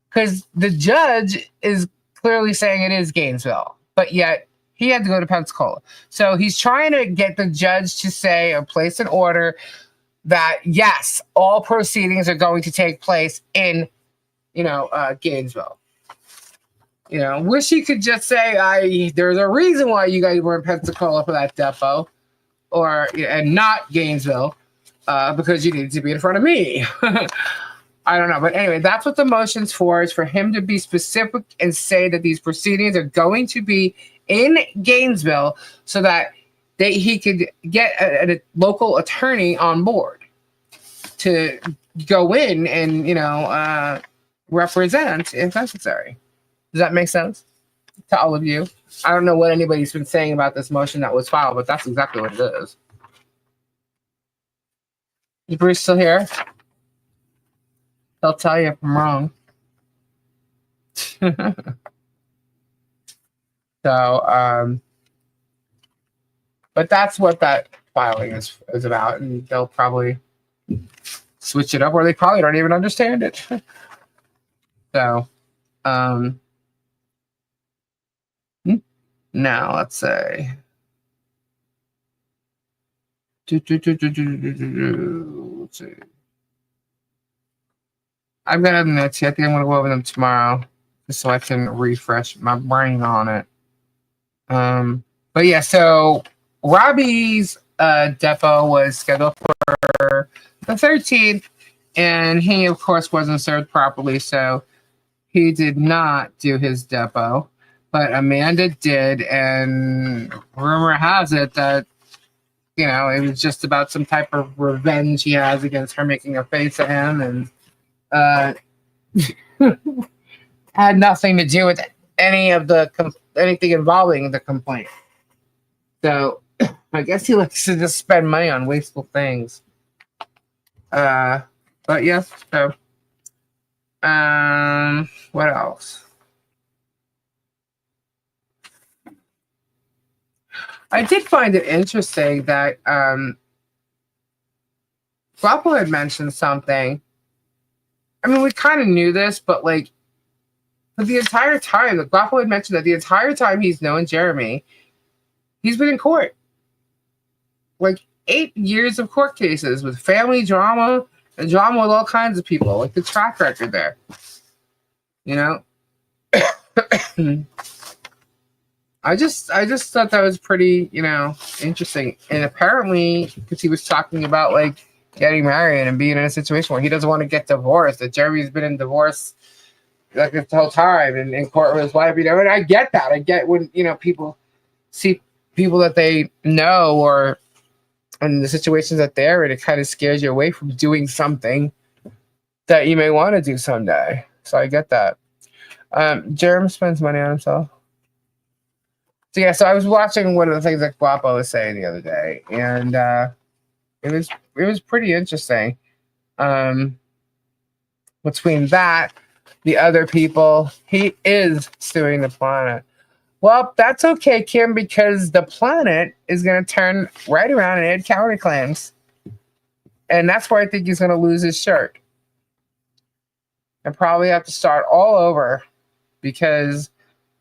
because the judge is clearly saying it is Gainesville, but yet he had to go to Pensacola. So he's trying to get the judge to say or place an order that, yes, all proceedings are going to take place in, Gainesville. Wish he could just say, there's a reason why you guys were in Pensacola for that Depo, and not Gainesville, because you needed to be in front of me. I don't know. But anyway, that's what the motion's for, is for him to be specific and say that these proceedings are going to be in Gainesville, so that he could get a local attorney on board to go in and, represent if necessary. Does that make sense to all of you? I don't know what anybody's been saying about this motion that was filed, but that's exactly what it is. Is Bruce still here? He'll tell you if I'm wrong. So, but that's what that filing is about, and they'll probably switch it up, or they probably don't even understand it. So, now let's say, let's see. I've got them notes here. I think I'm gonna go over them tomorrow, just so I can refresh my brain on it. But yeah, so Robbie's Depo was scheduled for the 13th, and he of course wasn't served properly, so he did not do his Depo. But Amanda did, and rumor has it that, it was just about some type of revenge he has against her making a face at him, and had nothing to do with anything involving the complaint. So I guess he likes to just spend money on wasteful things. But yes, so what else? I did find it interesting that Guapo had mentioned something. I mean, we kind of knew this, but for the entire time, Guapo had mentioned that the entire time he's known Jeremy, he's been in court. 8 years of court cases with family drama and drama with all kinds of people, the track record there. I just thought that was pretty, interesting. And apparently, because he was talking about getting married and being in a situation where he doesn't want to get divorced, that Jeremy's been in divorce this whole time and in court with his wife, and I get that. I get when, people see people that they know or in the situations that they're in, it kind of scares you away from doing something that you may want to do someday. So I get that. Jerem spends money on himself. So yeah, so I was watching one of the things that Guapo was saying the other day, and it was pretty interesting. Um, between that, the other people, he is suing the planet. Well, that's okay, Kim, because the planet is going to turn right around and add counterclaims. And that's where I think he's going to lose his shirt. And probably have to start all over because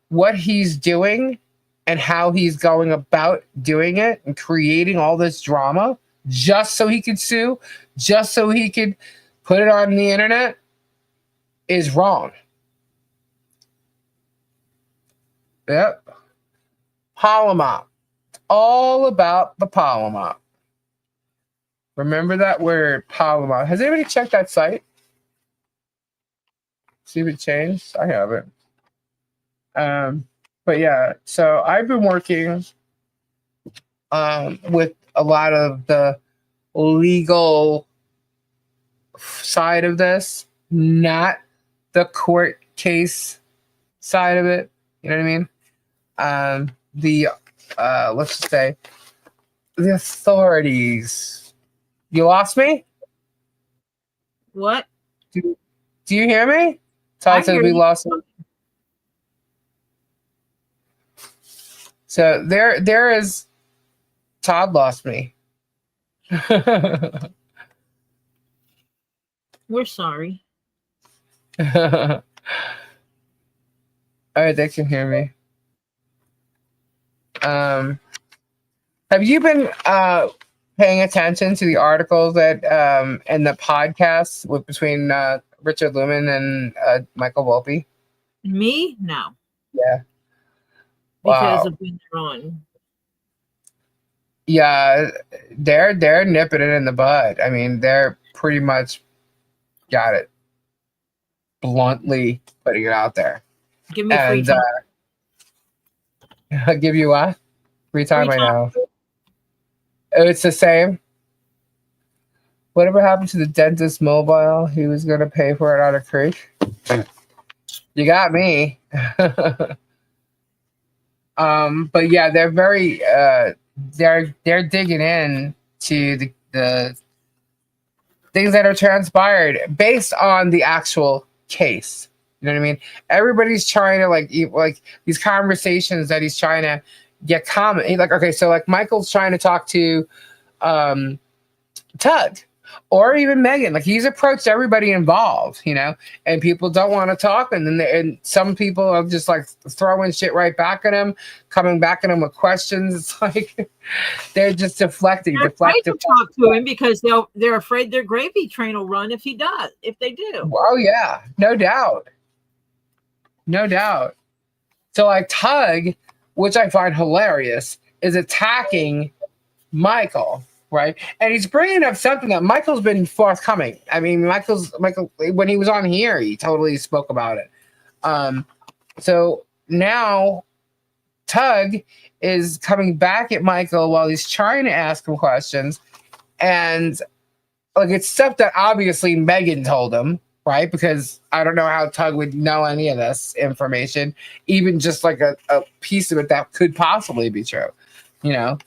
what he's doing and how he's going about doing it and creating all this drama just so he could sue, just so he could put it on the internet is wrong. Yep. Polamop. All about the Polamop. Remember that word, Polamop. Has anybody checked that site? See if it changed? I haven't. But yeah, so I've been working with a lot of the legal side of this, not the court case side of it. You know what I mean? Let's just say the authorities. You lost me? What? Do you hear me? Todd said we lost him. So there is Todd lost me. We're sorry. All right, they can hear me. Have you been paying attention to the articles that and the podcasts between Richard Lumen and Michael Volpe? Me? No. Yeah. Because of when they're on. Yeah, they're nipping it in the bud. I mean, they're pretty much got it. Bluntly putting it out there. Give me free time. I'll give you what? Free time, I know. It's the same. Whatever happened to the dentist mobile? He was going to pay for it out of Creek. You got me. But yeah, they're very they're digging in to the things that are transpired based on the actual case. You know what I mean? Everybody's trying to like these conversations that he's trying to get comment. Like, okay, so like Michael's trying to talk to Tug or even Megan. Like he's approached everybody involved, you know, and people don't want to talk. And then and some people are just like throwing shit right back at him, coming back at him with questions. It's like they're just deflecting. They're afraid to talk to him because they're afraid their gravy train will run if they do. Oh yeah, no doubt. No doubt. So like Tug, which I find hilarious, is attacking Michael, right? And he's bringing up something that Michael's been forthcoming. I mean, Michael, when he was on here, he totally spoke about it. So now Tug is coming back at Michael while he's trying to ask him questions. And like it's stuff that obviously Megan told him, right? Because I don't know how Tug would know any of this information, even just like a piece of it that could possibly be true, you know?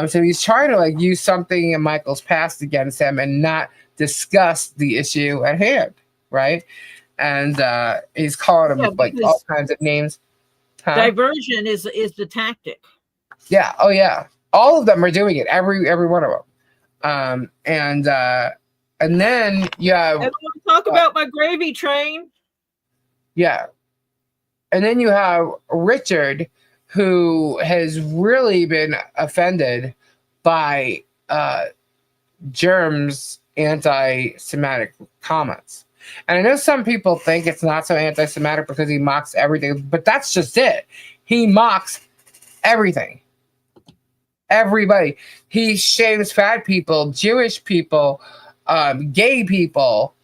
So he's trying to like use something in Michael's past against him and not discuss the issue at hand, right? And he's calling him like all kinds of names. Huh? Diversion is the tactic. Yeah. Oh yeah. All of them are doing it. Every one of them. And then you have. I want to talk about my gravy train. Yeah. And then you have Richard, who has really been offended by Germ's anti-Semitic comments. And I know some people think it's not so anti-Semitic because he mocks everything, but that's just it. He mocks everything. Everybody. He shames fat people, Jewish people, gay people,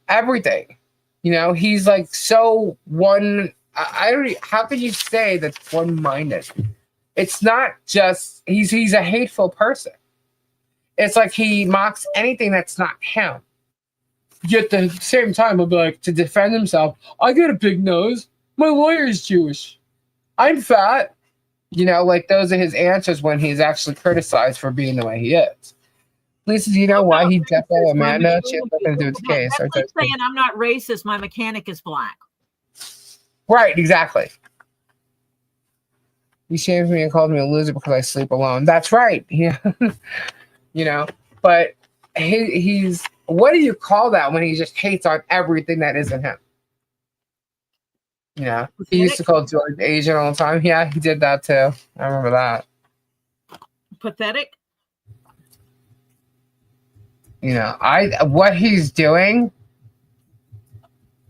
everything. You know, he's like so one. I don't. How can you say that's one-minded? It's not just he's a hateful person. It's like he mocks anything that's not him. Yet at the same time, he'll be like, to defend himself, I got a big nose. My lawyer's Jewish. I'm fat. You know, like those are his answers when he's actually criticized for being the way he is. Lisa, do you know why he Depo Amanda? She has nothing to do with the case. That's like saying I'm not racist. My mechanic is black. Right, exactly. He shames me and calls me a loser because I sleep alone. That's right. Yeah. You know, but he's what do you call that when he just hates on everything that isn't him? Yeah. He used to call George Asian all the time. Yeah, he did that too. I remember that. Pathetic. You know, what he's doing.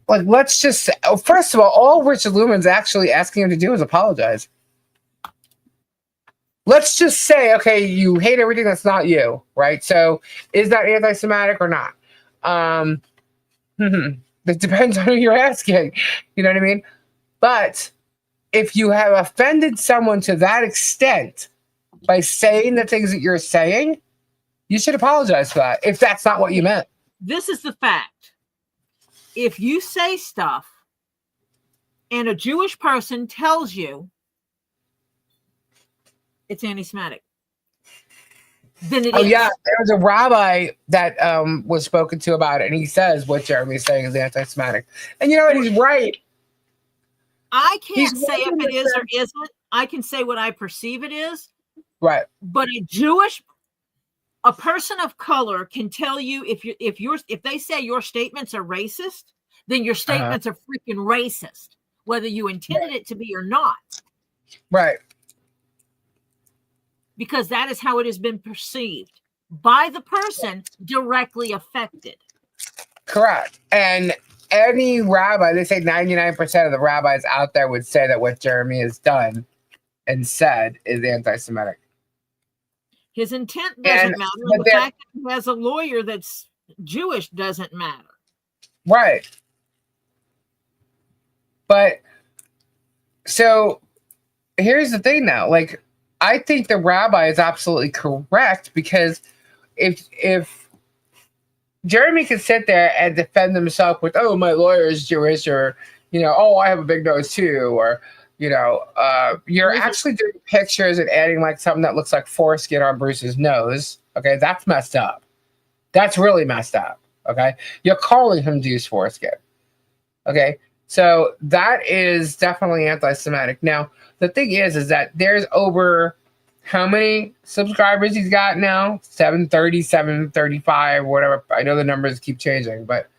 Like, let's just say, first of all Richard Lumen's actually asking him to do is apologize. Let's just say, okay, you hate everything that's not you, right? So, is that anti-Semitic or not? It depends on who you're asking. You know what I mean? But if you have offended someone to that extent by saying the things that you're saying, you should apologize for that if that's not what you meant. This is the fact. If you say stuff and a Jewish person tells you it's anti-Semitic, then it is. Yeah, there was a rabbi that was spoken to about it, and he says what Jeremy's saying is anti-Semitic. And you know what? He's right. I can't say if it is or isn't. I can say what I perceive it is. Right. But a person of color can tell you if they say your statements are racist, then your statements are freaking racist, whether you intended it to be or not. Right. Because that is how it has been perceived by the person directly affected. Correct. And any rabbi, they say 99% of the rabbis out there would say that what Jeremy has done and said is anti-Semitic. His intent doesn't matter. The fact that he has a lawyer that's Jewish doesn't matter. Right. But so here's the thing now. Like, I think the rabbi is absolutely correct because if Jeremy can sit there and defend himself with, oh, my lawyer is Jewish, or, you know, oh, I have a big nose too, or, you know, you're actually doing pictures and adding like something that looks like foreskin on Bruce's nose. Okay, that's messed up. That's really messed up. Okay, you're calling him to use foreskin. Okay, so that is definitely anti-Semitic. Now, the thing is that there's over how many subscribers he's got now? 730, 735, whatever. I know the numbers keep changing, but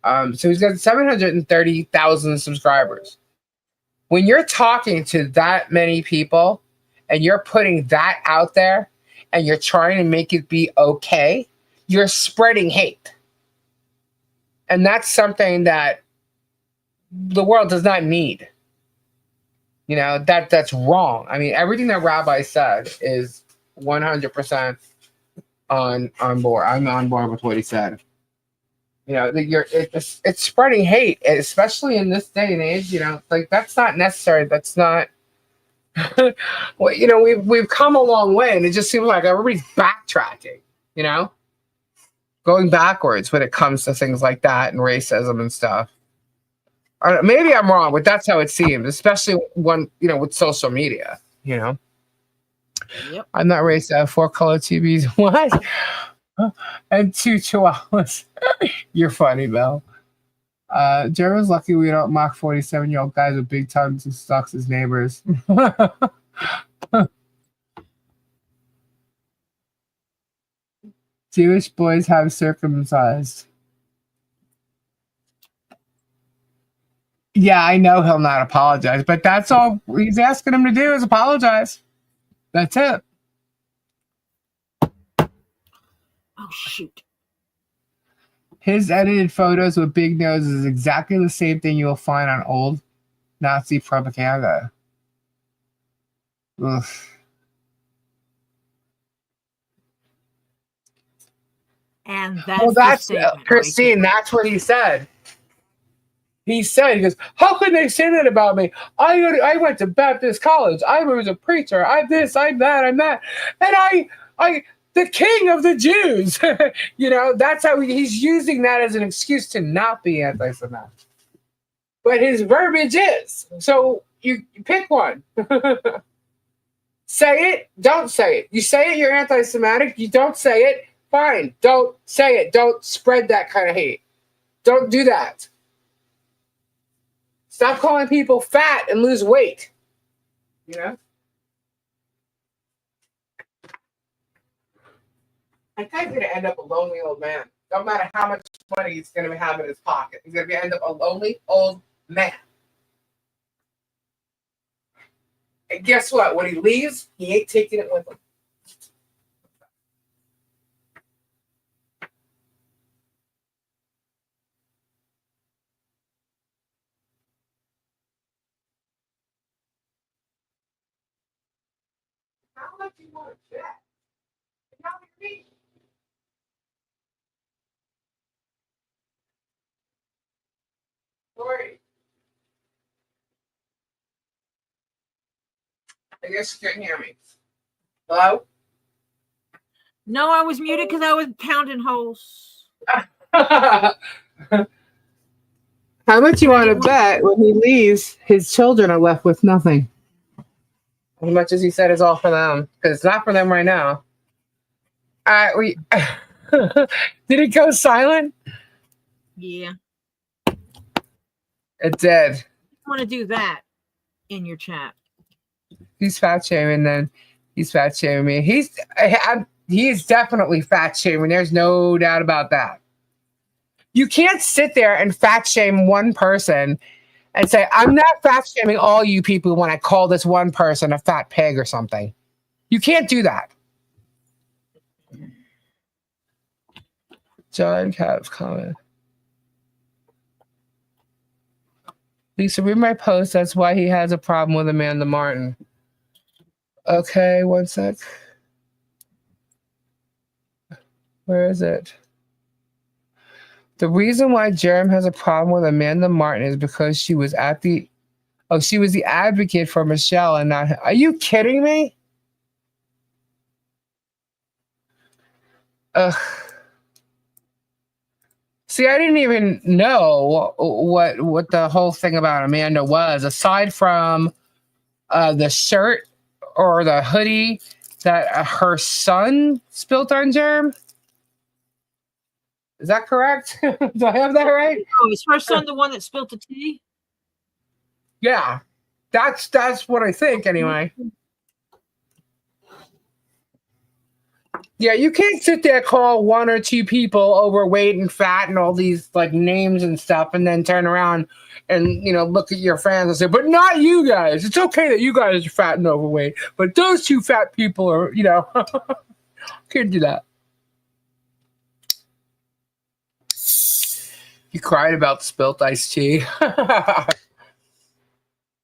so he's got 730,000 subscribers. When you're talking to that many people and you're putting that out there and you're trying to make it be okay, you're spreading hate. And that's something that the world does not need. You know, that's wrong. I mean, everything that Rabbi said is 100% on board. I'm on board with what he said. You know, it's spreading hate, especially in this day and age. You know, like that's not necessary. That's not. Well, you know, we've come a long way, and it just seems like everybody's backtracking. You know, going backwards when it comes to things like that and racism and stuff. Maybe I'm wrong, but that's how it seems, especially when, you know, with social media, you know. Yep. I'm not racist. 4 color TVs. What? And 2 chihuahuas. You're funny, Belle. Jeremy's lucky we don't mock 47-year-old guys with big tongues and stalks as neighbors. Jewish boys have circumcised. Yeah, I know he'll not apologize, but that's all he's asking him to do is apologize. That's it. Oh, shoot. His edited photos with big nose is exactly the same thing you'll find on old Nazi propaganda. Ugh. And that's Christine, right, that's what he said. He goes, how could they say that about me? I went to Baptist college. I was a preacher. I'm this, I'm that, I'm that. And the king of the Jews. That's how he's using that as an excuse to not be anti-Semitic. But his verbiage is. So you pick one. Say it, don't say it. You say it, you're anti-Semitic. You don't say it, fine. Don't say it. Don't spread that kind of hate. Don't do that. Stop calling people fat and lose weight. That guy's going to end up a lonely old man. No matter how much money he's going to have in his pocket. He's going to end up a lonely old man. And guess what? When he leaves, he ain't taking it with him. How much do you want to bet? How many? Sorry. I guess you couldn't hear me. Hello? No, I was muted because I was pounding holes. How much you want to bet when he leaves, his children are left with nothing? As much as he said is all for them, because it's not for them right now. Did it go silent? Yeah. It did. I want to do that in your chat. He's fat shaming, then he's fat shaming me. He's definitely fat shaming. There's no doubt about that. You can't sit there and fat shame one person and say, I'm not fat shaming all you people when I call this one person a fat pig or something. You can't do that. John Cav comment. Lisa, read my post. That's why he has a problem with Amanda Martin. Okay, one sec. Where is it? The reason why Jerem has a problem with Amanda Martin is because she was the advocate for Michelle and not. Are you kidding me? Ugh. See, I didn't even know what the whole thing about Amanda was, aside from the shirt or the hoodie that her son spilt on Jerem. Is that correct? Do I have that right? Oh, is her son the one that spilled the tea? Yeah, that's what I think anyway. Yeah, you can't sit there, call one or two people overweight and fat and all these like names and stuff, and then turn around and look at your fans and say, "But not you guys. It's okay that you guys are fat and overweight, but those two fat people are, can't do that." You cried about spilt iced tea.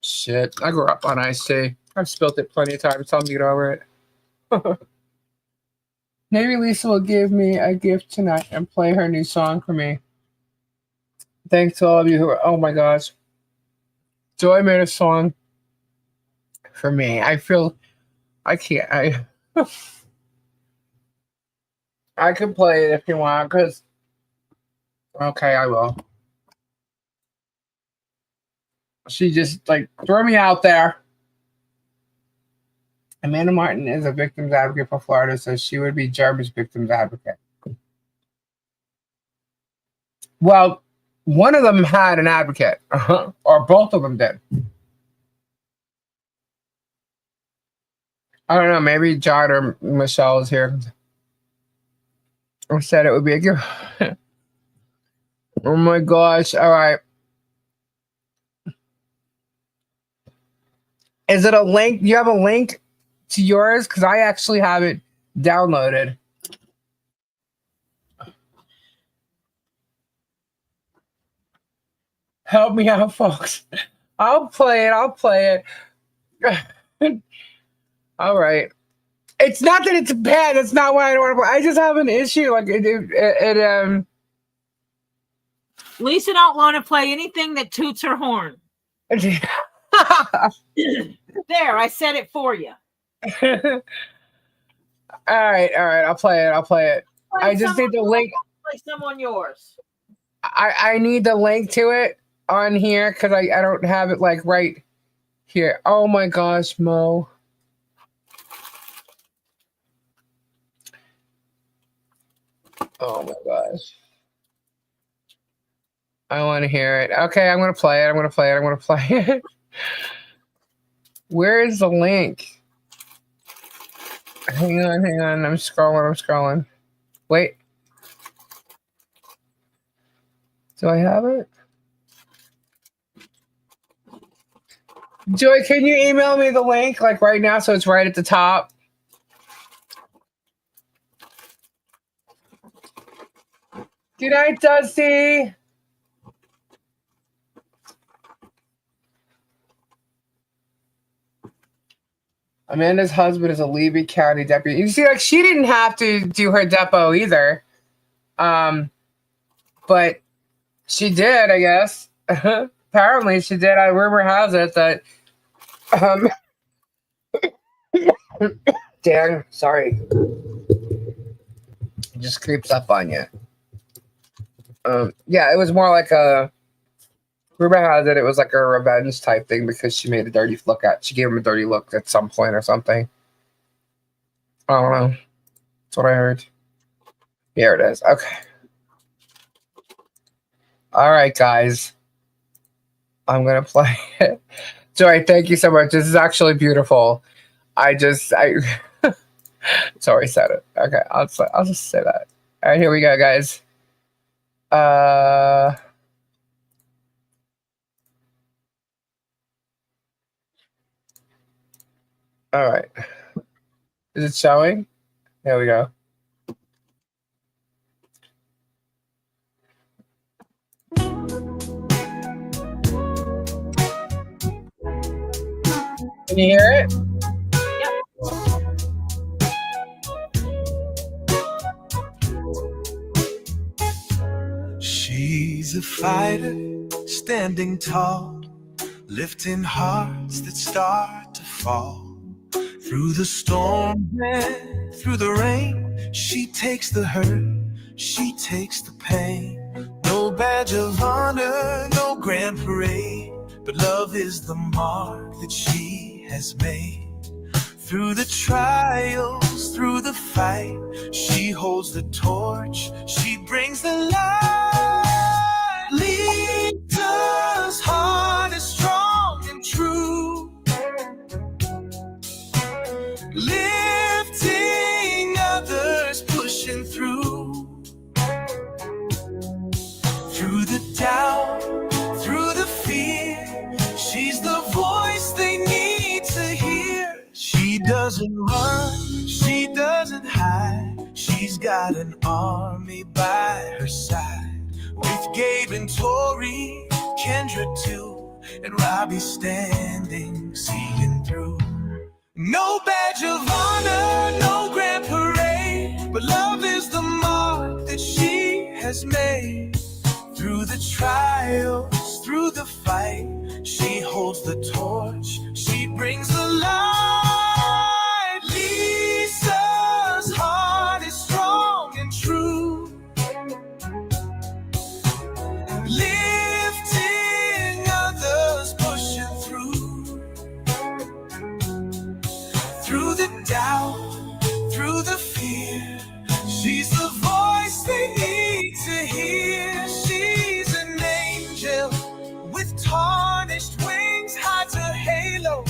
Shit, I grew up on iced tea. I've spilt it plenty of times. Tell me to get over it. Maybe Lisa will give me a gift tonight and play her new song for me. Thanks to all of you who are, oh my gosh. Joy made a song for me. I feel I can't. I can play it if you want, because okay, I will. She just threw me out there. Amanda Martin is a victim's advocate for Florida, so she would be Jerem's victim's advocate. Well, one of them had an advocate, or both of them did. I don't know. Maybe John or Michelle is here. I said it would be a gift. Oh my gosh! All right. Is it a link? Do you have a link to yours? Because I actually have it downloaded. Help me out, folks. I'll play it. All right. It's not that it's bad. That's not why I don't want to play. I just have an issue. Lisa don't want to play anything that toots her horn. There, I said it for you. All right. I'll play it. Play I just need the link. Play some on yours. I need the link to it on here because I don't have it like right here. Oh my gosh, Mo. Oh my gosh. I want to hear it. Okay, I'm gonna play it. Where is the link? Hang on. I'm scrolling. Wait. Do I have it? Joy, can you email me the link like right now so it's right at the top? Good night, Dusty. Amanda's husband is a Levy County deputy. You see, like she didn't have to do her depo either. But she did, I guess. Apparently she did. Rumor has it that Dan, sorry. It just creeps up on you. Yeah, it was more like a rumor has it was like a revenge type thing because she made a dirty look at she gave him a dirty look at some point or something. I don't know. That's what I heard. Here it is. Okay. All right, guys. I'm gonna play it. Joy, thank you so much. This is actually beautiful. I sorry, said it. Okay, I'll just say that. All right, here we go, guys. All right. Is it showing? There we go. Can you hear it? She's a fighter, standing tall, lifting hearts that start to fall. Through the storm and through the rain, she takes the hurt, she takes the pain. No badge of honor, no grand parade, but love is the mark that she has made. Through the trials, through the fight, she holds the torch, she brings the light. Lita's heart is strong and true, lifting others, pushing through. Through the doubt, through the fear, she's the voice they need to hear. She doesn't run, she doesn't hide, she's got an army by her side. With Gabe and Tori, Kendra too, and Robbie standing, seeing through. No badge of honor, no grand parade, but love is the mark that she has made. Through the trials, through the fight, she holds the torch, she brings the light. Lisa's heart is strong and true, lifting others, pushing through. Through the doubt, through the fear, she's the voice they need to hear. She's an angel with tarnished wings, hides her halo,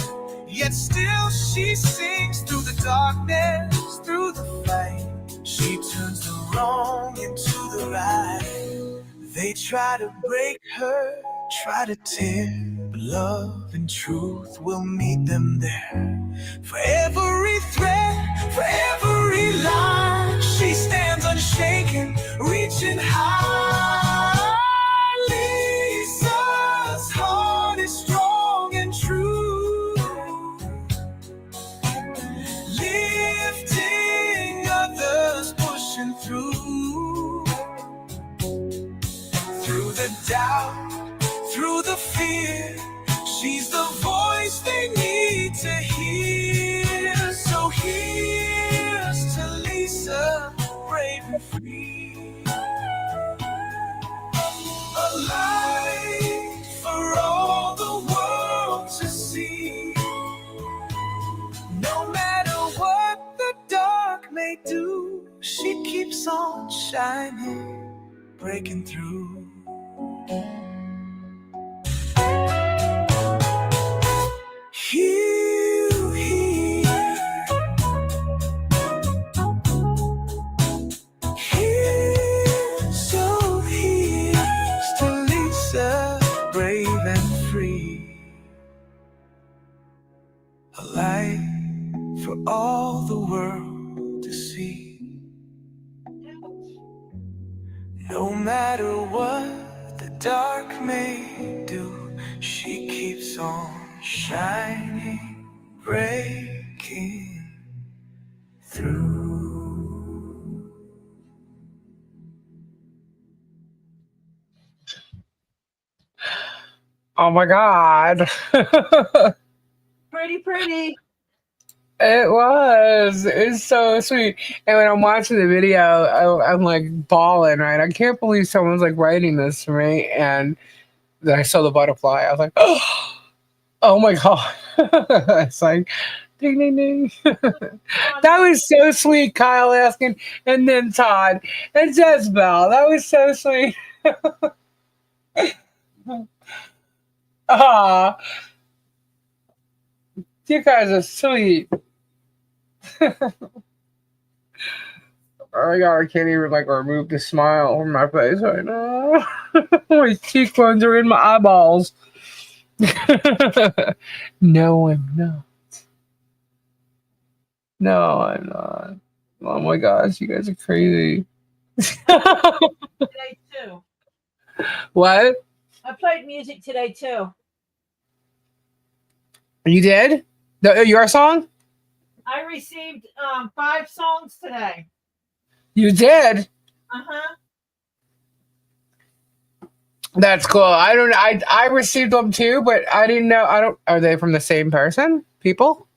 yet still she sings. Through the darkness, through the fight, she turns the wrong into the right. They try to break her, try to tear, but love and truth will meet them there. For every threat, for every lie, she stands unshaken, reaching high. Lisa's heart is strong and true, lifting others, pushing through. Through the doubt, through the fear, she's the voice they need to hear. So here's shining, breaking through. You here, here, so here's to Lisa, brave and free. A light for all the world to see. No matter what the dark may do, she keeps on shining, breaking through. Oh my God. Pretty. It was. It's so sweet. And when I'm watching the video, I'm like bawling, right? I can't believe someone's like writing this for me. And then I saw the butterfly. I was like, oh my God. It's like, ding, ding, ding. That was so sweet, Kyle asking. And then Todd and Jezebel. That was so sweet. Ah, you guys are sweet. Oh my God, I can't even like remove the smile from my face right now. My cheekbones are in my eyeballs. No, I'm not. No, I'm not. Oh my gosh, you guys are crazy. Today too. What? I played music today too. You did? Your song? I received 5 songs today. You did? Uh-huh. That's cool. I received them too, but I didn't know. Are they from the same person? People?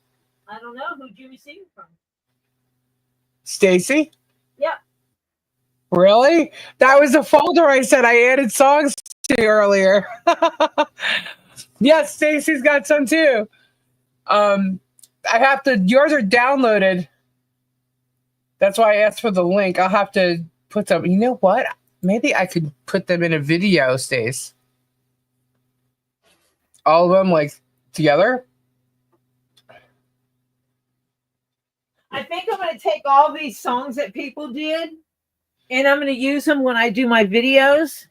I don't know. Who'd you receive it from? Stacy? Yep. Really? That was the folder I said I added songs to earlier. Yes, Stacy's got some too. Yours are downloaded. That's why I asked for the link. I'll have to put them. You know what? Maybe I could put them in a video, Stace. All of them like together? I think I'm going to take all these songs that people did, and I'm going to use them when I do my videos.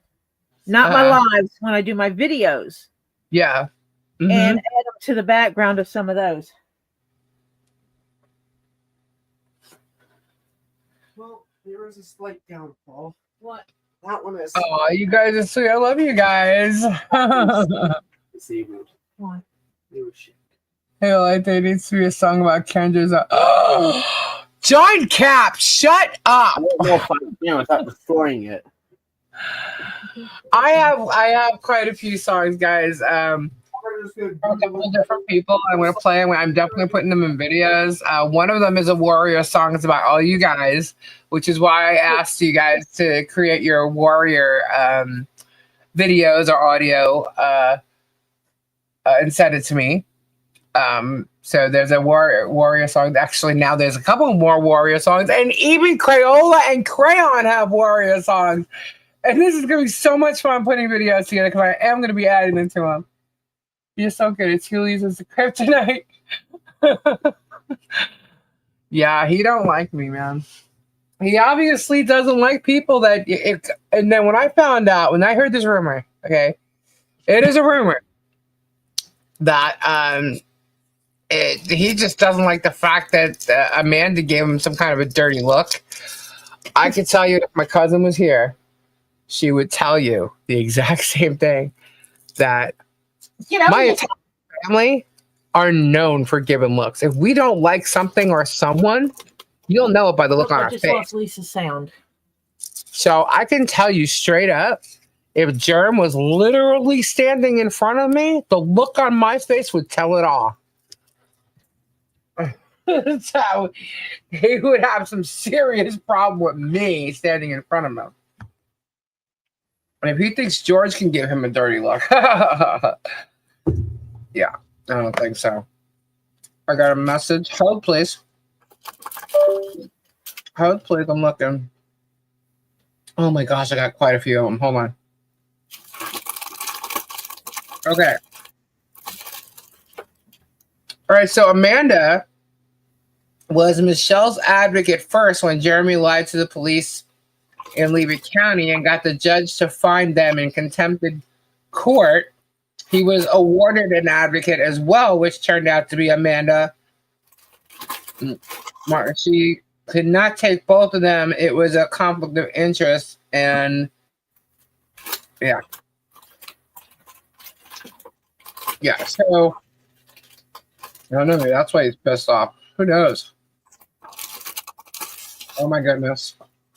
Not my lives, when I do my videos. Yeah. Mm-hmm. And add them to the background of some of those. Well, there is a slight downfall. What? That one is Oh, you guys are sweet. I love you guys. disabled. What? They were shit. Hey, like there needs to be a song about Kendra's. John Cap, shut up. I don't know if without restoring it. I have quite a few songs, guys. From a couple of different people. I'm gonna play them. I'm definitely putting them in videos. One of them is a Warrior song. It's about all you guys, which is why I asked you guys to create your Warrior videos or audio and send it to me. So there's a warrior song. Actually, now there's a couple more Warrior songs, and even Crayola and Crayon have Warrior songs. And this is gonna be so much fun putting videos together because I am gonna be adding into them. You're so good. It's Julie's as the kryptonite. Yeah, he don't like me, man. He obviously doesn't like people that. And then when I heard this rumor, okay, it is a rumor that he just doesn't like the fact that Amanda gave him some kind of a dirty look. I could tell you if my cousin was here, she would tell you the exact same thing. That my entire family are known for giving looks. If we don't like something or someone, you'll know it by the look on our just face. lost Lisa's sound. So I can tell you straight up, if Germ was literally standing in front of me, the look on my face would tell it all. So he would have some serious problem with me standing in front of him. And if he thinks George can give him a dirty look, yeah, I don't think so. I got a message. Hold, please. Hold, please. I'm looking. Oh my gosh, I got quite a few of them. Hold on. Okay. All right, so Amanda was Michelle's advocate first when Jeremy lied to the police in Levy County and got the judge to find them in contempt of court. He was awarded an advocate as well, which turned out to be Amanda Martin. She could not take both of them. It was a conflict of interest, and yeah. So I don't know. Maybe that's why he's pissed off. Who knows? Oh my goodness!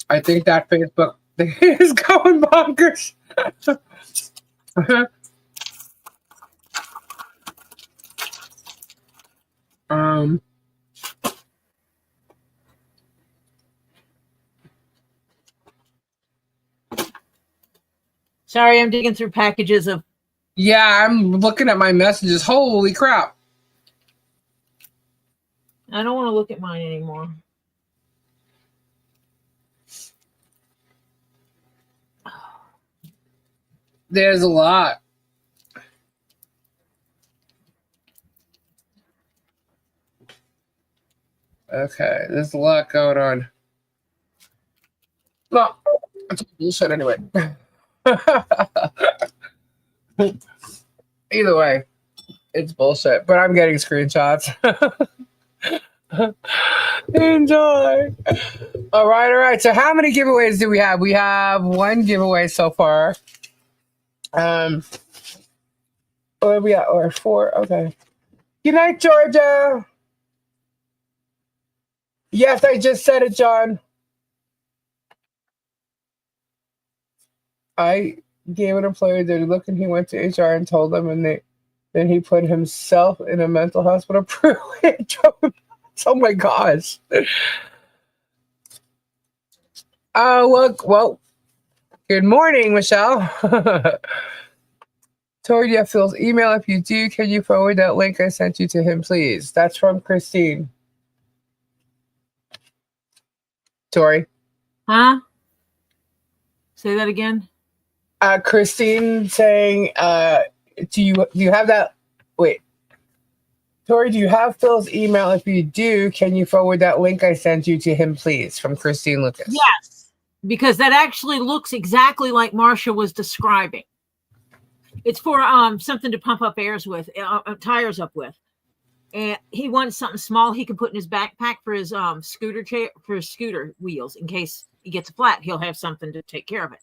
I think that Facebook thing is going bonkers. Sorry, I'm digging through packages of. Yeah, I'm looking at my messages. Holy crap! I don't want to look at mine anymore. There's a lot. Okay, there's a lot going on. Well, it's bullshit anyway. Either way, it's bullshit. But I'm getting screenshots. Enjoy. All right. So how many giveaways do we have? We have one giveaway so far. What have we got? Or 4. Okay. Good night, Georgia. Yes, I just said it, John. I gave an employer a dirty look and he went to HR and told them, and then he put himself in a mental hospital. Oh my gosh. Well, good morning, Michelle. Tori, do you have Phil's email? If you do, can you forward that link I sent you to him, please? That's from Christine. Tori? Huh? Say that again? Christine saying, do you have that? Wait. Tori, do you have Phil's email? If you do, can you forward that link I sent you to him, please? From Christine Lucas. Yes, because that actually looks exactly like Marsha was describing. It's for something to pump up tires up with. And he wants something small he can put in his backpack for his scooter wheels in case he gets a flat. He'll have something to take care of it.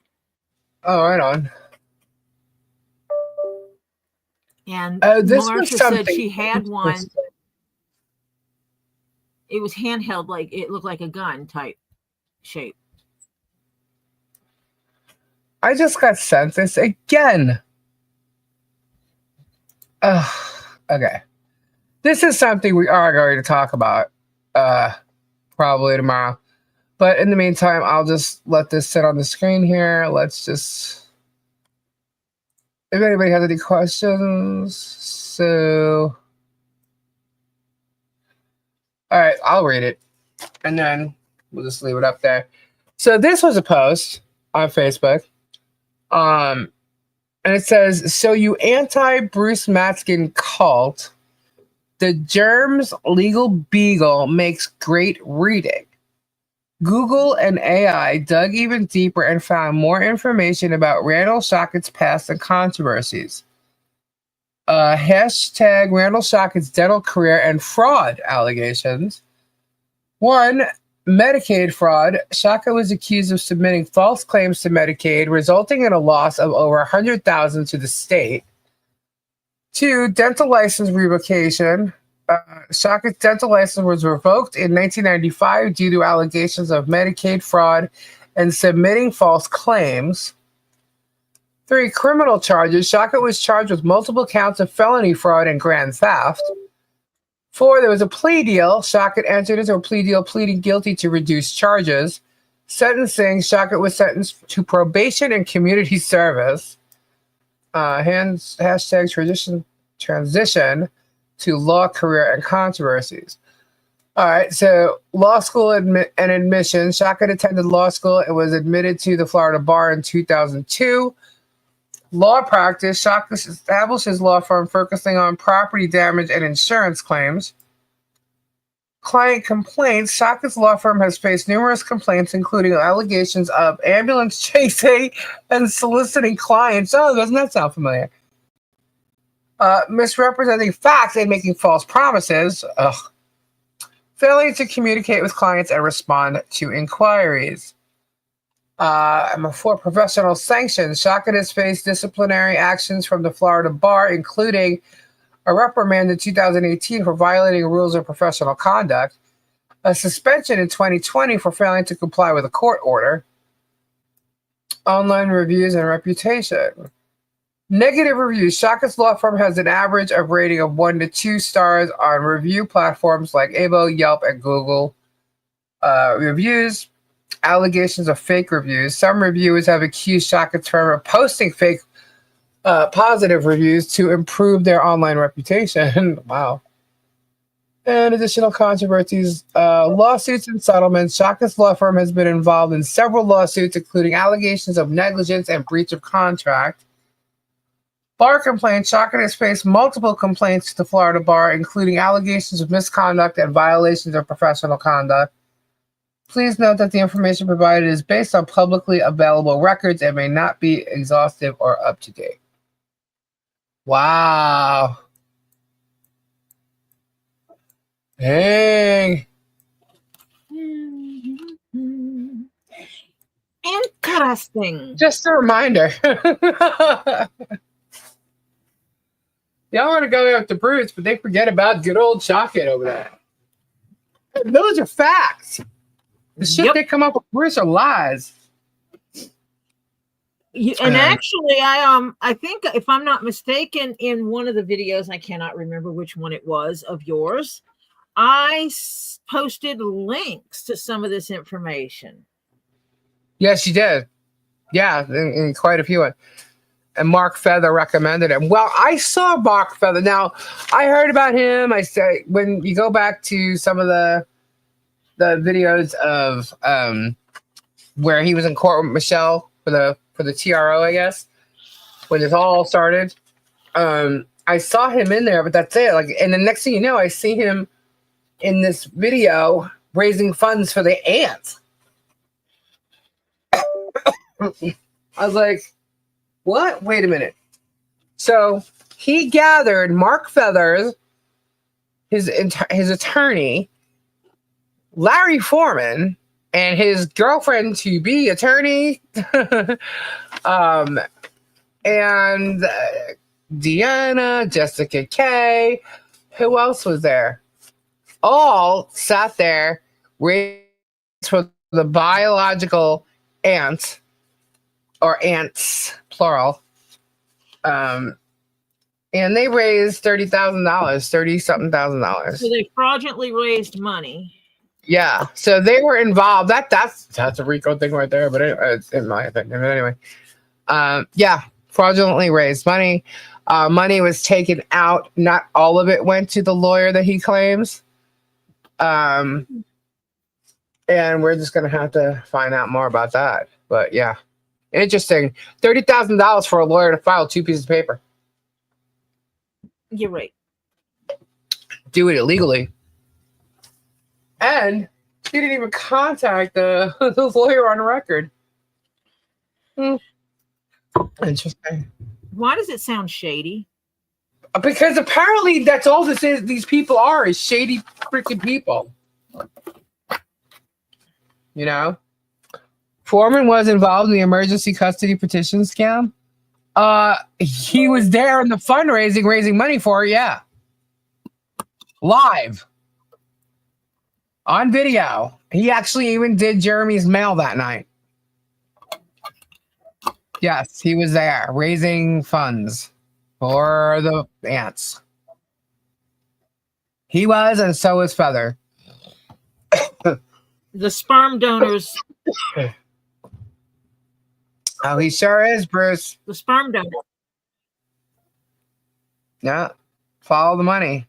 Oh, right on. And this Marsha was said she had one. It was handheld, like it looked like a gun type shape. I just got sent this again. Okay. This is something we are going to talk about probably tomorrow. But in the meantime, I'll just let this sit on the screen here. Let's just... If anybody has any questions, so... All right, I'll read it. And then we'll just leave it up there. So this was a post on Facebook. And it says, so you anti-Bruce Matskin cult, the Germs Legal Beagle makes great reading. Google and AI dug even deeper and found more information about Randall Shockett's past and controversies. Hashtag Randall Shockett's dental career and fraud allegations. 1. Medicaid fraud. Shockett was accused of submitting false claims to Medicaid, resulting in a loss of over $100,000 to the state. 2. Dental license revocation. Shockett's dental license was revoked in 1995 due to allegations of Medicaid fraud and submitting false claims. 3. Criminal charges. Shockett was charged with multiple counts of felony fraud and grand theft. 4. There was a plea deal. Shockett entered into a plea deal pleading guilty to reduced charges. Sentencing. Shockett was sentenced to probation and community service. Hashtag transition to law, career, and controversies. All right, so law school and admission. Shaka attended law school and was admitted to the Florida bar in 2002. Law practice. Shaka established his law firm focusing on property damage and insurance claims. Client complaints. Shaka's law firm has faced numerous complaints, including allegations of ambulance chasing and soliciting clients. Oh, doesn't that sound familiar? Misrepresenting facts and making false promises. Ugh. Failing to communicate with clients and respond to inquiries. For professional sanctions, Shaka has faced disciplinary actions from the Florida bar, including a reprimand in 2018 for violating rules of professional conduct, a suspension in 2020 for failing to comply with a court order, online reviews and reputation. Negative reviews. Shaka's law firm has an average of rating of 1 to 2 stars on review platforms like Abo, Yelp, and Google reviews. Allegations of fake reviews. Some reviewers have accused Shaka's firm of posting fake positive reviews to improve their online reputation. Wow. And additional controversies, lawsuits and settlements. Shaka's law firm has been involved in several lawsuits, including allegations of negligence and breach of contract. Bar complaints. Shaka has faced multiple complaints to the Florida bar, including allegations of misconduct and violations of professional conduct. Please note that the information provided is based on publicly available records and may not be exhaustive or up to date. Wow. Dang. Interesting. Just a reminder. Y'all want to go up to Bruce, but they forget about good old Shaka over there. And those are facts. The shit they come up with Bruce are lies. And actually, I think if I'm not mistaken, in one of the videos, I cannot remember which one it was of yours, I posted links to some of this information. Yes, you did. Yeah, in quite a few. And Mark Feather recommended him. Well, I saw Mark Feather. Now, I heard about him. I say when you go back to some of the videos of where he was in court with Michelle for the TRO, I guess, when it all started. I saw him in there, but that's it. Like, and the next thing you know, I see him in this video raising funds for the ants. I was like, what? Wait a minute. So he gathered Mark Feathers, his attorney, Larry Foreman, and his girlfriend to be attorney, and Deanna, Jessica K. Who else was there? All sat there, raised for the biological ants, or ants, plural. And they raised $30,000, $30-something thousand. So they fraudulently raised money. Yeah, so they were involved. That's a RICO thing right there, but it's in my opinion. But anyway, yeah, fraudulently raised money. Money was taken out. Not all of it went to the lawyer that he claims. And we're just gonna have to find out more about that. But yeah, interesting. $30,000 for a lawyer to file 2 pieces of paper. You're right. Do it illegally. And he didn't even contact the lawyer on record. Interesting. Why does it sound shady? Because apparently that's all this is. These people is shady freaking people. You know? Foreman was involved in the emergency custody petition scam. He was there in the fundraising, raising money for it, yeah. Live. On video. He actually even did Jeremy's mail that night. Yes, he was there raising funds for the ants. He was, and so was Feather. The sperm donors. Oh, he sure is, Bruce. The sperm donor. Yeah. Follow the money.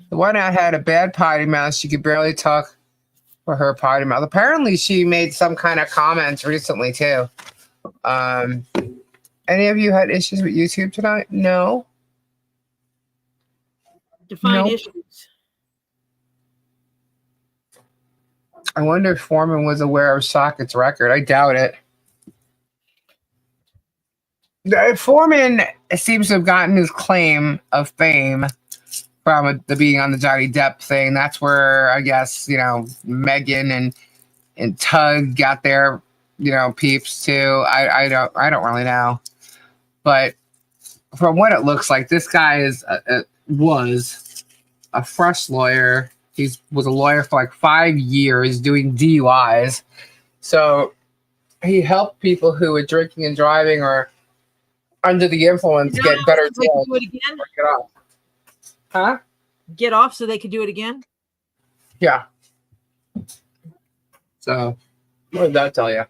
The one that had a bad potty mouth. She could barely talk for her potty mouth. Apparently, she made some kind of comments recently too. Any of you had issues with YouTube tonight? No. Define Nope. issues. I wonder if Foreman was aware of Socket's record. I doubt it. Foreman seems to have gotten his claim of fame from the being on the Johnny Depp thing. That's where I guess Megan and Tug got their peeps too. I don't really know, but from what it looks like, this guy was a fresh lawyer. He was a lawyer for like 5 years doing DUIs. So he helped people who were drinking and driving or under the influence get better so they could do it again? Get off. Huh? Get off so they could do it again? Yeah. So what did that tell you?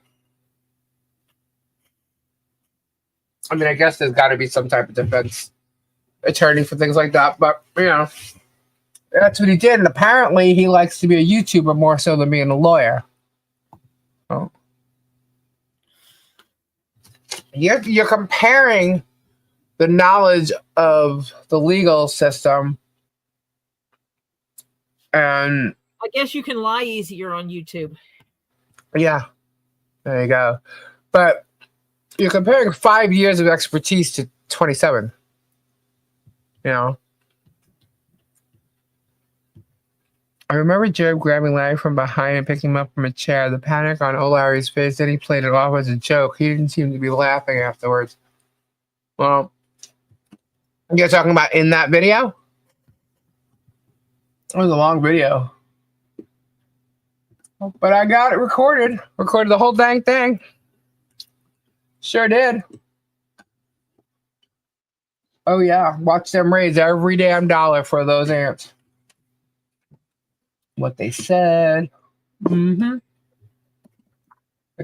I mean, I guess there's got to be some type of defense attorney for things like that, but that's what he did. And apparently he likes to be a YouTuber more so than being a lawyer. Oh. You're comparing the knowledge of the legal system, and I guess you can lie easier on YouTube. Yeah, there you go. But you're comparing 5 years of expertise to 27. I remember Jared grabbing Larry from behind and picking him up from a chair. The panic on O'Larry's face, then he played it off as a joke. He didn't seem to be laughing afterwards. Well, you're talking about in that video? It was a long video. But I got it recorded. Recorded the whole dang thing. Sure did. Oh, yeah. Watch them raise every damn dollar for those ants. What they said. The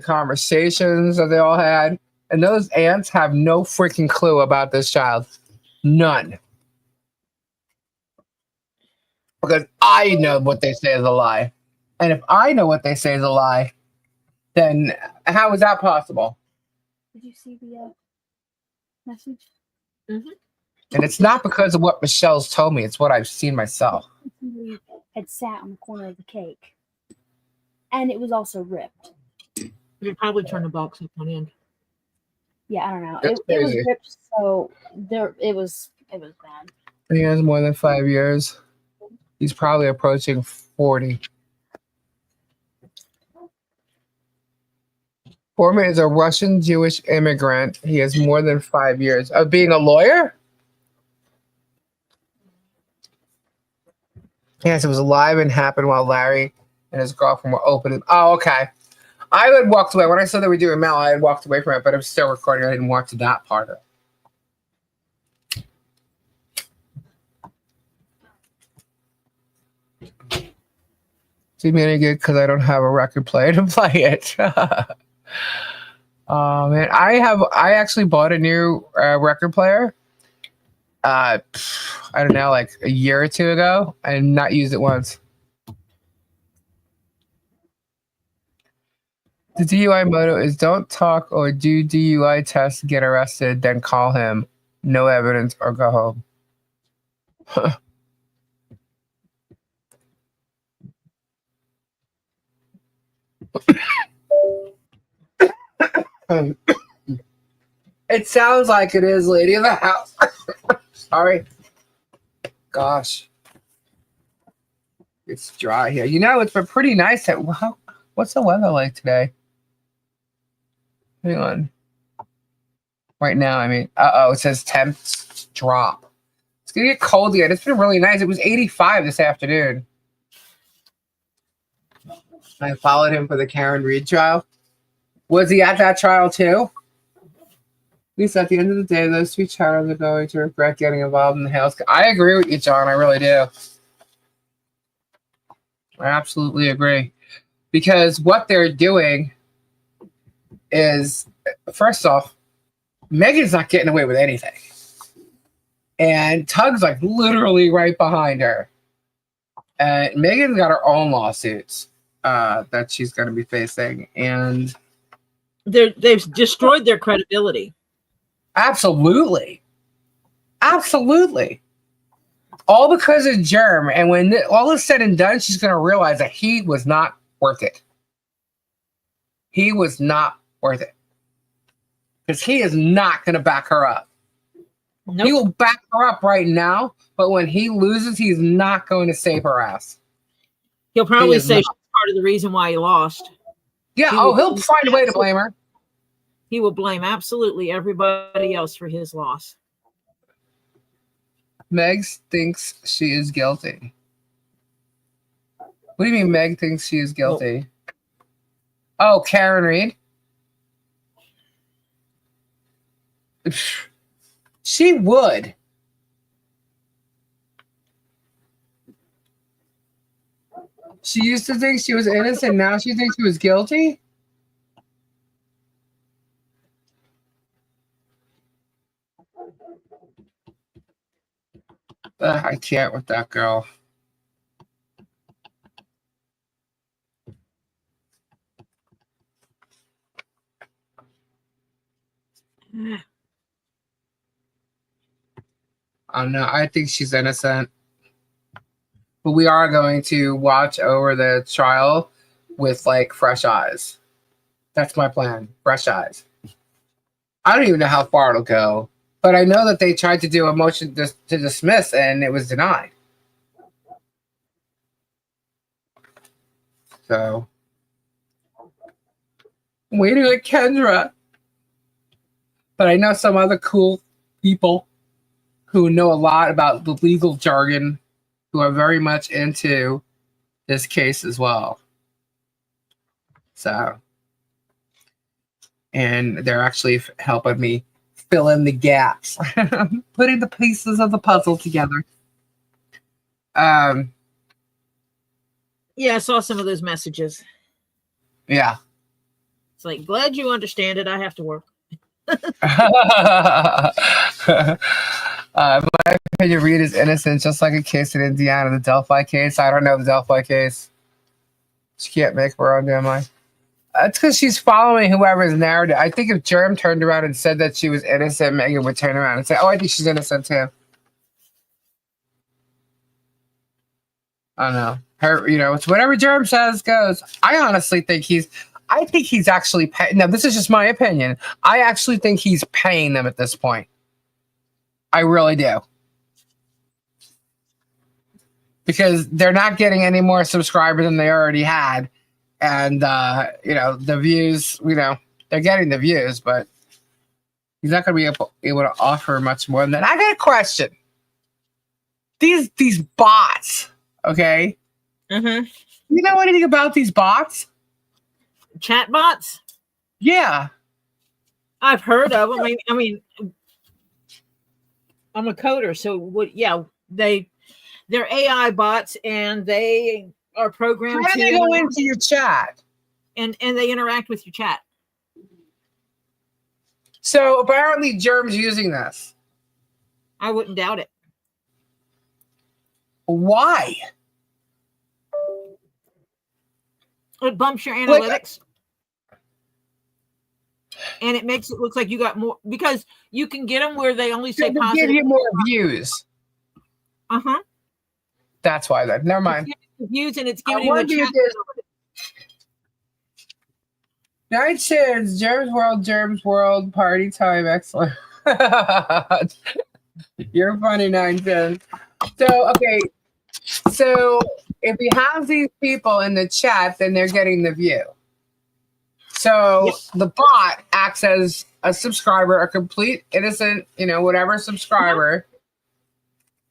conversations that they all had. And those ants have no freaking clue about this child. None. Because I know what they say is a lie. And if I know what they say is a lie, then how is that possible? Did you see the message? And it's not because of what Michelle's told me. It's what I've seen myself. Somebody had sat on the corner of the cake. And it was also ripped. You could probably turn the box up on end. Yeah, I don't know. That's It was crazy. ripped, so it was bad. He has more than 5 years. He's probably approaching 40. Foreman is a Russian Jewish immigrant. He has more than 5 years of being a lawyer. Yes, it was live and happened while Larry and his girlfriend were opening. Oh, okay. I had walked away. When I saw they were doing Mel, I had walked away from it, but I'm still recording. I didn't watch that part of it. See me any good because I don't have a record player to play it. Oh man, I actually bought a new record player. I don't know, like a year or two ago, and not used it once. The DUI motto is don't talk or do DUI tests, get arrested, then call him. No evidence or go home. It sounds like it is, lady in the house. Sorry. Gosh. It's dry here. It's been pretty nice. What's the weather like today? Hang on. Right now, I mean, it says temps drop. It's going to get cold again. It's been really nice. It was 85 this afternoon. I followed him for the Karen Reed trial. Was he at that trial too? At least at the end of the day, those two children are going to regret getting involved in the house. I agree with you, John. I really do. I absolutely agree. Because what they're doing is, first off, Megan's not getting away with anything. And Tug's like literally right behind her. Megan's got her own lawsuits that she's going to be facing, and they've destroyed their credibility. absolutely, all because of Germ. And when all is said and done, she's going to realize that he was not worth it. He was not worth it because he is not going to back her up. Nope. He will back her up right now, but when he loses, he's not going to save her ass. He'll probably He is say not. she's part of the reason why he lost. Yeah, he'll find a way to blame her. He will blame absolutely everybody else for his loss. Meg thinks she is guilty. What do you mean Meg thinks she is guilty? Oh, Karen Reed? She would. She used to think she was innocent. Now she thinks she was guilty? I can't with that girl. No, I think she's innocent. But we are going to watch over the trial with like fresh eyes. That's my plan. Fresh eyes. I don't even know how far it'll go, but I know that they tried to do a motion to dismiss and it was denied. So, I'm waiting on Kendra. But I know some other cool people who know a lot about the legal jargon who are very much into this case as well. So, and they're actually helping me fill in the gaps, putting the pieces of the puzzle together. Yeah, I saw some of those messages. Yeah. It's like, glad you understand it. I have to work. My opinion, Reed is innocent, just like a case in Indiana, the Delphi case. I don't know the Delphi case. She can't make her own damn mind. That's because she's following whoever's narrative. I think if Germ turned around and said that she was innocent, Megan would turn around and say, "Oh, I think she's innocent too." I don't know. Her, it's whatever Germ says goes. I honestly think he's actually paying. Now, this is just my opinion. I actually think he's paying them at this point. I really do. Because they're not getting any more subscribers than they already had. And, the views, they're getting the views, but he's not going to be able to offer much more than that. I got a question. These bots, okay? Mm-hmm. You know anything about these bots? Chat bots? Yeah. I've heard of them. I mean, I'm a coder, so they're AI bots, and they are programmed How do they go into your chat? And they interact with your chat. So apparently Germ's using this. I wouldn't doubt it. Why? It bumps your analytics. And it makes it look like you got more, because you can get them where they only say positive. Give you more views. Uh-huh. That's why that. Never mind. Views, and it's giving you the chat. Night shares, Germs World, party time, excellent. You're funny, 910. So, okay. So, if we have these people in the chat, then they're getting the view. So, the bot acts as a subscriber, a complete innocent, whatever subscriber.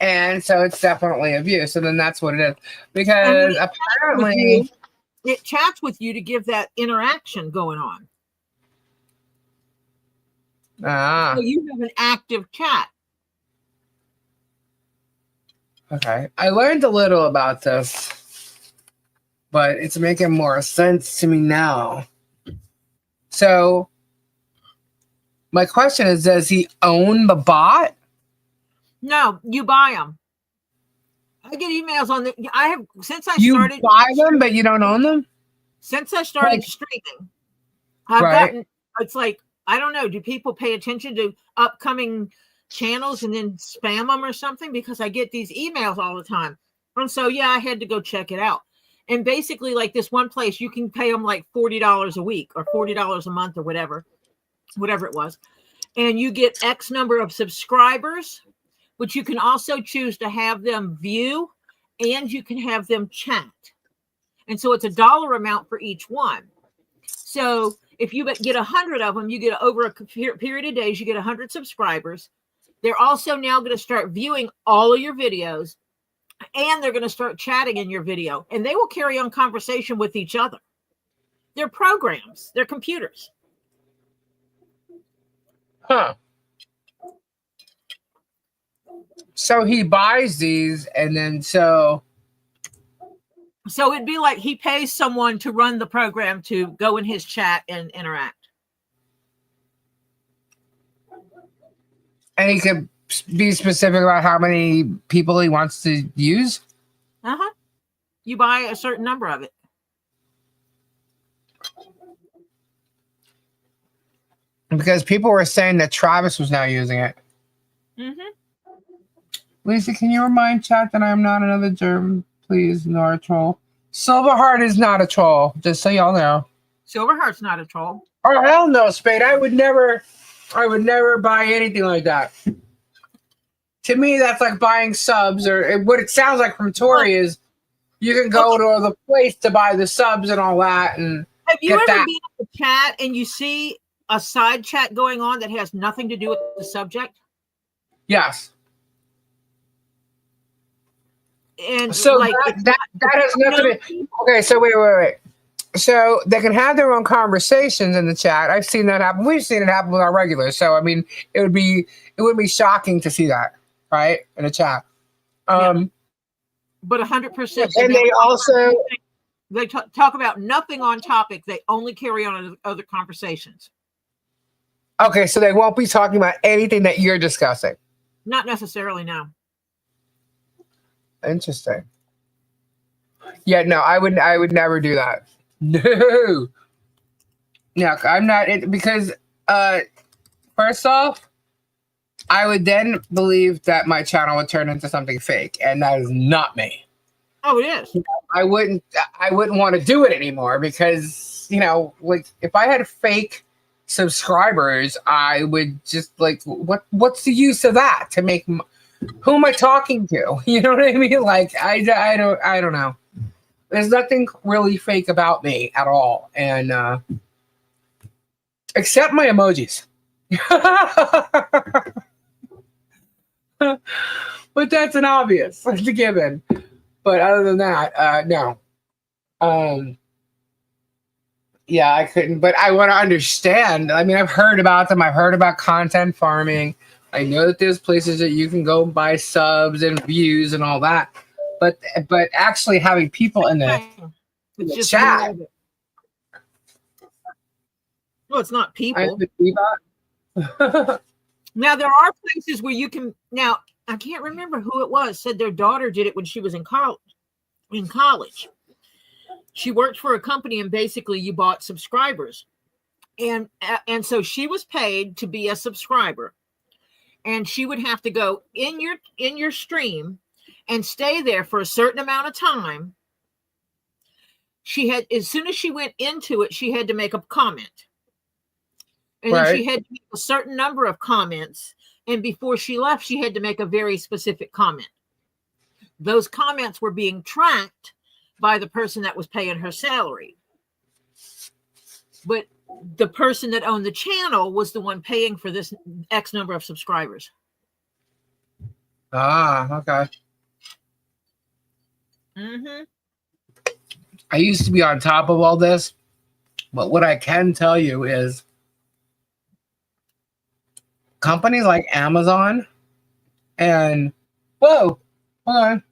And so it's definitely a view. So then that's what it is. Because apparently it chats with you to give that interaction going on. So you have an active chat. Okay. I learned a little about this, but it's making more sense to me now. So my question is, does he own the bot? No, you buy them. get emails on the. I have since I You started buy them, but you don't own them. since I started Like- streaming. I've Right. gotten. It's like I don't know. Do people pay attention to upcoming channels and then spam them or something? Because I get these emails all the time, and so yeah, I had to go check it out. And basically, like this one place, you can pay them like $40 a week or $40 a month or whatever it was, and you get X number of subscribers. But you can also choose to have them view and you can have them chat. And so it's $1 amount for each one. So if you get 100 of them, you get over a period of days, you get 100 subscribers. They're also now going to start viewing all of your videos and they're going to start chatting in your video and they will carry on conversation with each other. They're programs, they're computers. Huh. So he buys these and then So it'd be like he pays someone to run the program to go in his chat and interact. and he could be specific about how many people he wants to use. Uh-huh. You buy a certain number of it. Because people were saying that Travis was now using it. Mm-hmm. Lisa, can you remind chat that I am not another germ, please, nor a troll? Silverheart is not a troll, just so y'all know. Silverheart's not a troll. Oh hell no, Spade! I would never buy anything like that. To me, that's like buying subs, or what it sounds like from Tori is you can go to the place to buy the subs and all that. And have you get ever that. been in the chat and you see a side chat going on that has nothing to do with the subject? Yes. And So like that has nothing to. Okay, so wait. So they can have their own conversations in the chat. I've seen that happen. We've seen it happen with our regulars. So I mean, it would be shocking to see that, right, in a chat. but 100%. And they also they talk about nothing on topic. They only carry on other conversations. okay, so they won't be talking about anything that you're discussing. Not necessarily now. Interesting. Yeah, no, I would never do that. No. Yeah, I'm not because first off, I would then believe that my channel would turn into something fake, and that is not me. Oh, it is. I wouldn't want to do it anymore because, like if I had fake subscribers, I would just like what's the use of that to make who am I talking to? You know what I mean? Like I don't know. There's nothing really fake about me at all, and except my emojis. But that's an obvious, that's a given. But other than that, no. Yeah, I couldn't. But I want to understand. I mean, I've heard about them. I've heard about content farming. I know that there's places that you can go buy subs and views and all that. But actually having people in the chat. No, it's not people. Now there are places where you can. Now I can't remember who it was. Said their daughter did it when she was in college. She worked for a company, and basically you bought subscribers, and so she was paid to be a subscriber, and she would have to go in your stream and stay there for a certain amount of time. She had, as soon as she went into it, she had to make a comment. And then she had to make a certain number of comments. And before she left, she had to make a very specific comment. Those comments were being tracked by the person that was paying her salary. But the person that owned the channel was the one paying for this X number of subscribers. Ah, okay. Mm-hmm. I used to be on top of all this, but what I can tell you is companies like Amazon and hold on.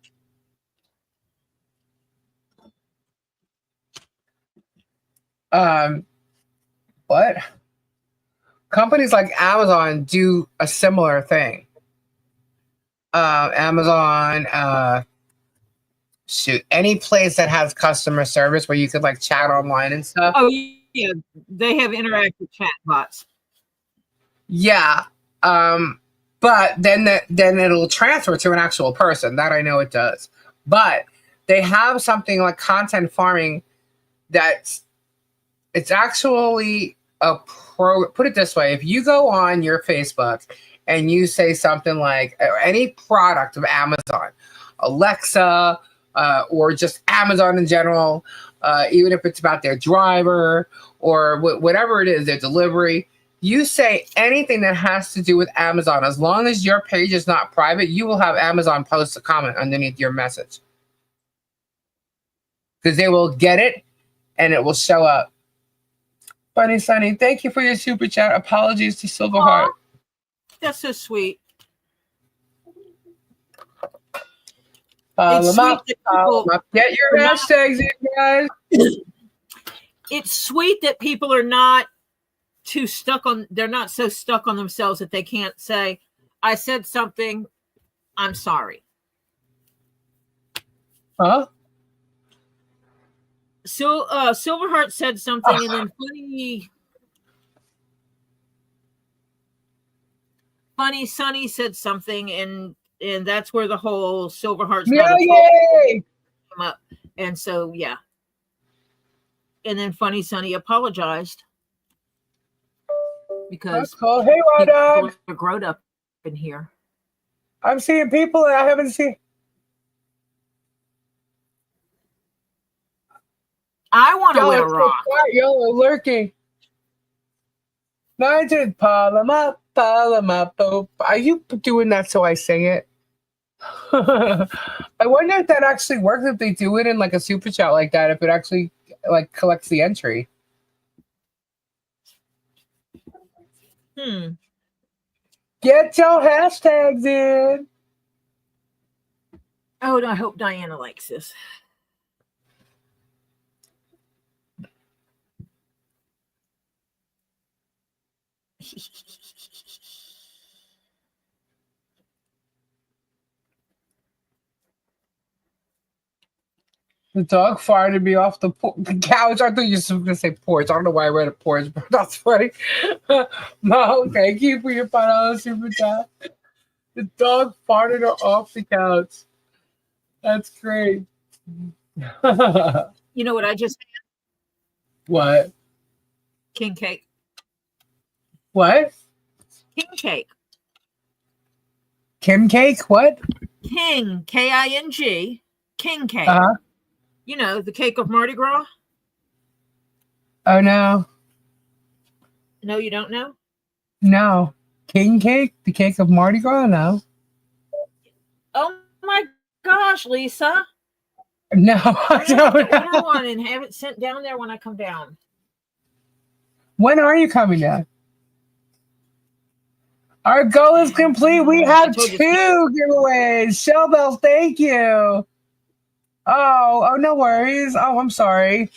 What? Companies like Amazon do a similar thing. Amazon, shoot, any place that has customer service where you could like chat online and stuff. Oh yeah, they have interactive chat bots. Yeah. But then it'll transfer to an actual person. That I know it does. But they have something like content farming it's actually put it this way. If you go on your Facebook and you say something like any product of Amazon, Alexa, or just Amazon in general, even if it's about their driver or whatever it is, their delivery, you say anything that has to do with Amazon, as long as your page is not private, you will have Amazon post a comment underneath your message. Because they will get it and it will show up. Funny Sunny, thank you for your super chat. Apologies to Silverheart. That's so sweet. Follow It's them up, sweet that follow them up. Get your hashtags in, guys. It's sweet that people are not they're not so stuck on themselves that they can't say, I said something, I'm sorry. Huh? So Silverheart said something, and then Funny Sunny said something, and that's where the whole Silverheart's not Yay! came up. And so yeah. And then Funny Sunny apologized. Because that's cool. Hey, Raw Dog. are grown up in here. I'm seeing people that I haven't seen. I want to win a So rock. quiet. Y'all are lurking. I did Polamop. Oh, are you doing that so I sing it? I wonder if that actually works if they do it in like a super chat like that. If it actually like collects the entry. Get your hashtags in. Oh, and I hope Diana likes this. The dog farted me off the couch. I thought you were going to say porch. I don't know why I read a porch, but that's funny. No, thank you for your $5 super chat. The dog farted her off the couch. That's great. You know what I just had? What? King cake. What? King cake. Kim cake? What? King, K-I-N-G. King cake. Uh-huh. You know, the cake of Mardi Gras? Oh, no. No, you don't know? No. King cake? The cake of Mardi Gras? No. Oh, my gosh, Lisa. No, I don't order know. one and have it sent down there when I come down. When are you coming down? Our goal is complete. We have 2 giveaways. Shell bells, thank you. Oh, no worries. Oh, I'm sorry.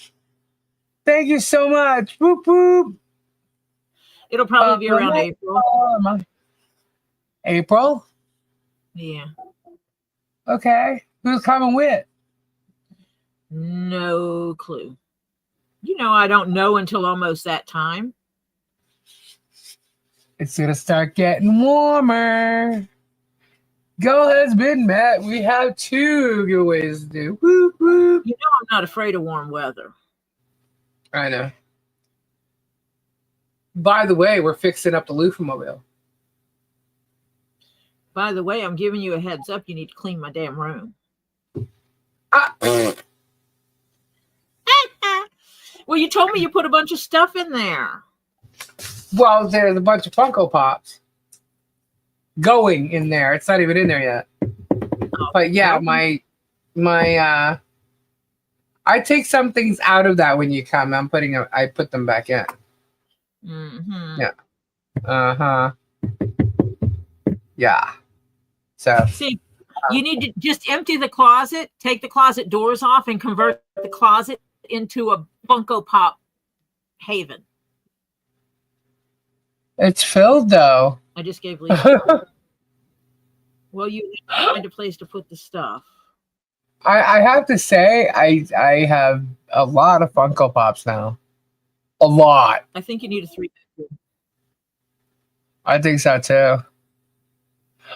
Thank you so much. Boop, boop. It'll probably be around April. April? Yeah. Okay. Who's coming with? No clue. You know, I don't know until almost that time. It's going to start getting warmer. Goal has been met. We have 2 giveaways to do. Whoop, whoop. You know I'm not afraid of warm weather. I know. By the way, we're fixing up the Loofamobile. By the way, I'm giving you a heads up. You need to clean my damn room. Well, you told me you put a bunch of stuff in there. Well, there's a bunch of Funko Pops going in there. It's not even in there yet. But yeah, my I take some things out of that when you come. I put them back in. Mm-hmm. Yeah. Uh-huh. Yeah. So see, you need to just empty the closet, take the closet doors off, and convert the closet into a Funko Pop haven. It's filled though. I just gave Lisa. Well, you need to find a place to put the stuff. I have to say, I have a lot of Funko Pops now. A lot. I think you need a 3-bedroom. I think so too.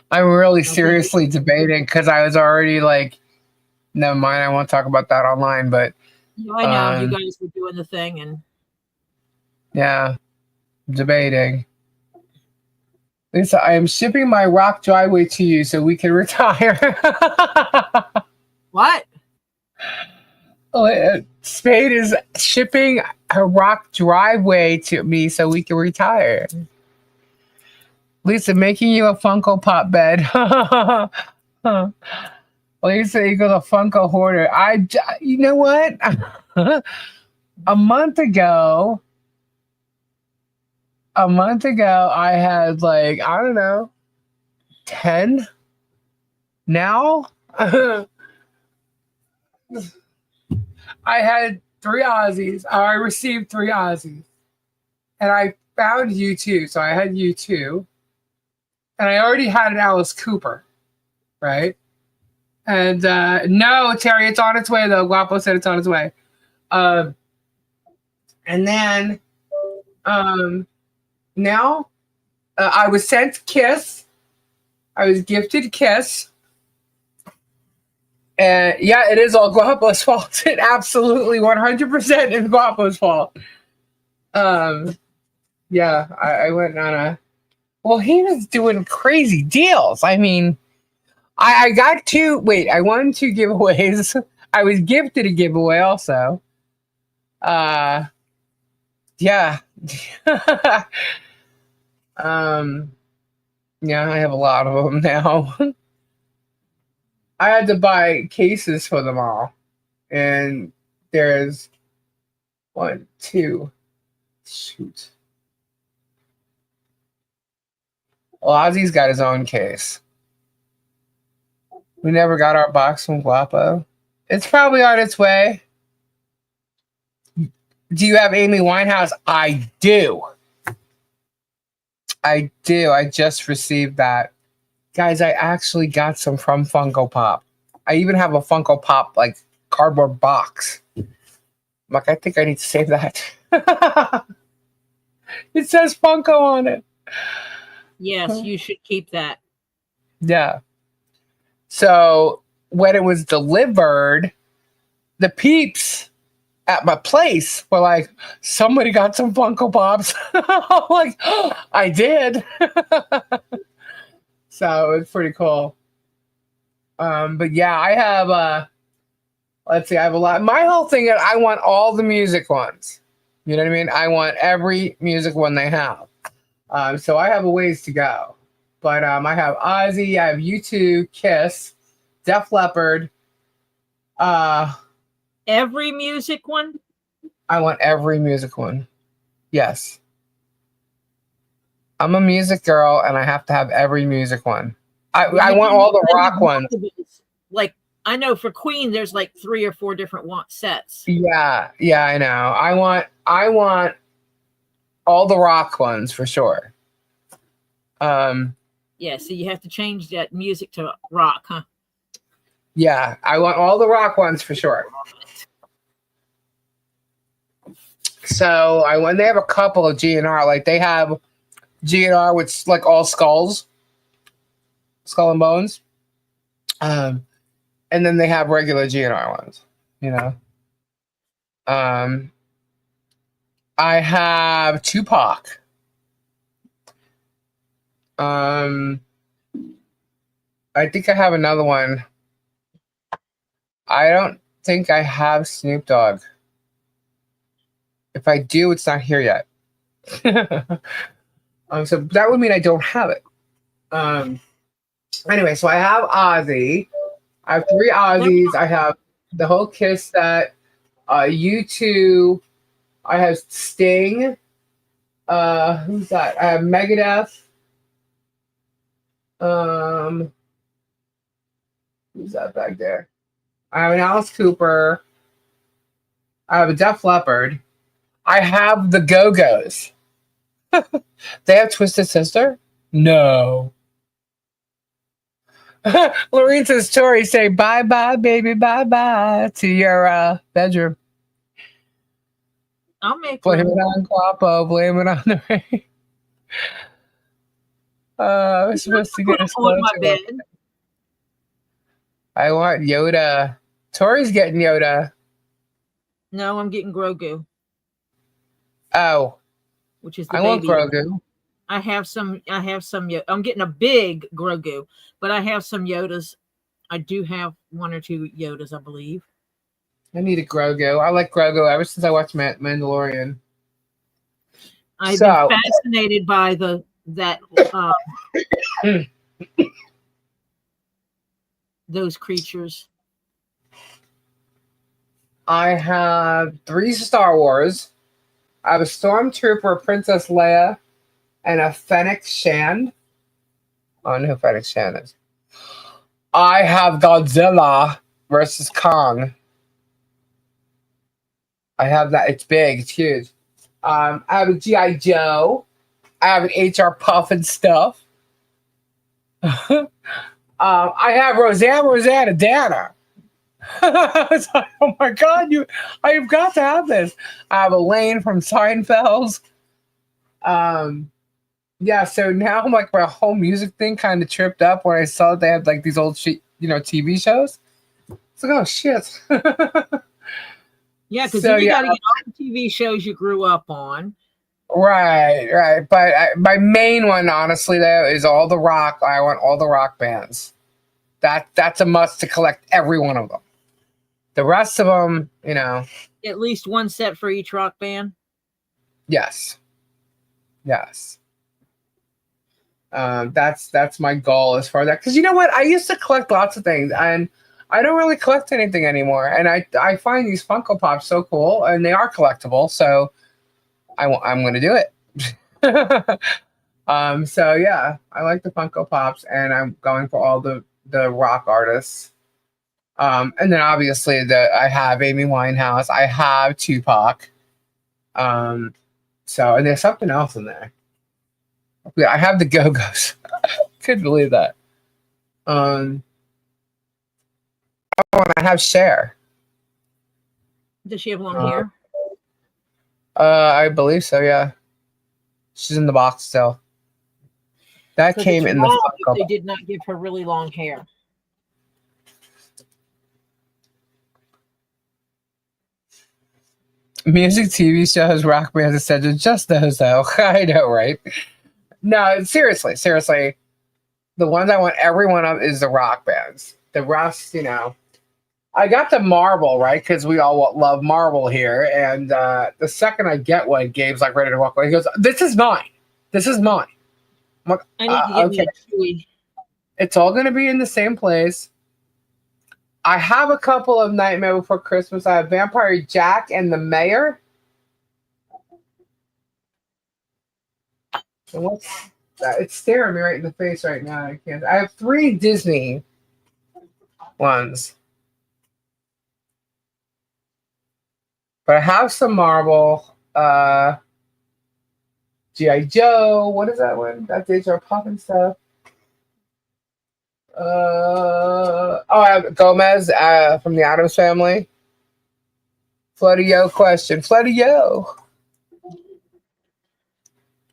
I'm really Okay. seriously debating because I was already like, never mind, I won't talk about that online, but Yeah, I know you um, guys were doing the thing, and yeah, debating. Lisa, I am shipping my rock driveway to you so we can retire. what? Spade is shipping her rock driveway to me so we can retire. Lisa, making you a Funko Pop bed. Lisa equals a Funko hoarder. You know what? a month ago, I had like, I don't know, 10. Now, I had 3 Aussies. I received 3 Aussies. And I found you too. So I had you too. And I already had an Alice Cooper, right? And no, Terry, it's on its way though. Guapo said it's on its way. And then now I was sent Kiss. I was gifted Kiss. And yeah, it is all Guapo's fault. It absolutely 100% is Guapo's fault. Yeah, I went on a. Well, he was doing crazy deals. I mean, I got 2. Wait, I won 2 giveaways. I was gifted a giveaway also. Yeah. Yeah, I have a lot of them now. I had to buy cases for them all. And there's 1, 2. Shoot. Well, Ozzy's got his own case. We never got our box from Guapo. It's probably on its way. Do you have Amy Winehouse? I do. I do. I just received that. Guys, I actually got some from Funko Pop. I even have a Funko Pop like cardboard box. Like, I think I need to save that. It says Funko on it. Yes, you should keep that. Yeah. So when it was delivered, the peeps at my place were like, somebody got some Funko Pops. I'm like, oh, I did. So it's pretty cool. But yeah, I have let's see, I have a lot. My whole thing is I want all the music ones. You know what I mean? I want every music one they have. So I have a ways to go. But I have Ozzy, I have U2, Kiss, Def Leppard. Every music one? I want every music one. Yes. I'm a music girl and I have to have every music one. I want all the rock ones. Like, I know for Queen, there's like 3 or 4 different sets. Yeah, I know. I want all the rock ones for sure. Yeah, so you have to change that music to rock, huh? Yeah, I want all the rock ones for sure. So when they have a couple of GNR, like they have GNR with like all skulls, skull and bones. And then they have regular GNR ones, you know. I have Tupac. I think I have another one. I don't think I have Snoop Dogg. If I do, it's not here yet. So that would mean I don't have it. Anyway, so I have Ozzy. I have 3 Aussies. I have the whole Kiss set. U2. I have Sting. Who's that? I have Megadeth. Who's that back there? I have an Alice Cooper. I have a Def Leppard. I have the Go-Go's. They have Twisted Sister? No. Lorene says, Tori, say bye bye, baby, bye bye to your bedroom. I'll make Blame it room. on Guapo. Blame it on the rain. I was supposed to get a On my sponsor. bed. I want Yoda. Tori's getting Yoda. No, I'm getting Grogu, Oh, which is the I want baby. Grogu. I have some. I'm getting a big Grogu, but I have some Yodas. I do have 1 or 2 Yodas, I believe. I need a Grogu. I like Grogu ever since I watched Mandalorian. I've been fascinated by those creatures. I have 3 Star Wars. I have a Stormtrooper, Princess Leia, and a Fennec Shand. I don't know who Fennec Shand is. I have Godzilla versus Kong. I have that. It's big. It's huge. I have a G.I. Joe. I have an HR Puff and stuff. I have Rosanna Dana. It's like, oh my God, I've got to have this. I have Elaine from Seinfeld. Yeah, so now like my whole music thing kind of tripped up when I saw they had like these old TV shows. It's like, oh shit. Yeah, because So, you got to yeah. get all the TV shows you grew up on. Right. But my main one, honestly, though, is all the rock. I want all the rock bands. That's a must to collect every one of them. The rest of them, At least 1 set for each rock band. yes. That's my goal as far as that. Because you know what? I used to collect lots of things, and I don't really collect anything anymore. And I find these Funko Pops so cool, and they are collectible. So I'm going to do it. So yeah, I like the Funko Pops, and I'm going for all the rock artists. And then obviously I have Amy Winehouse, I have Tupac. So and there's something else in there. Yeah, I have the Go-Go's. Couldn't believe that. I have Cher. Does she have long hair? I believe so. Yeah, she's in the box still. That came in the Funko. They did not give her really long hair. Music, TV shows, rock bands, etc. Just those, though. I know, right? No, seriously. The ones I want every one of is the rock bands. The rest, I got the Marvel, right? Because we all love Marvel here. And the second I get one, Gabe's like ready to walk away. He goes, "This is mine. This is mine." I'm like, I need to get me a Chewy. It's all going to be in the same place. I have a couple of Nightmare Before Christmas. I have Vampire Jack and the Mayor. And what's that? It's staring me right in the face right now. I can't. I have 3 Disney ones. But I have some Marvel. G.I. Joe. What is that one? That's HR Pop and stuff. I have Gomez from the Addams Family. Floody Yo question. Floody Yo.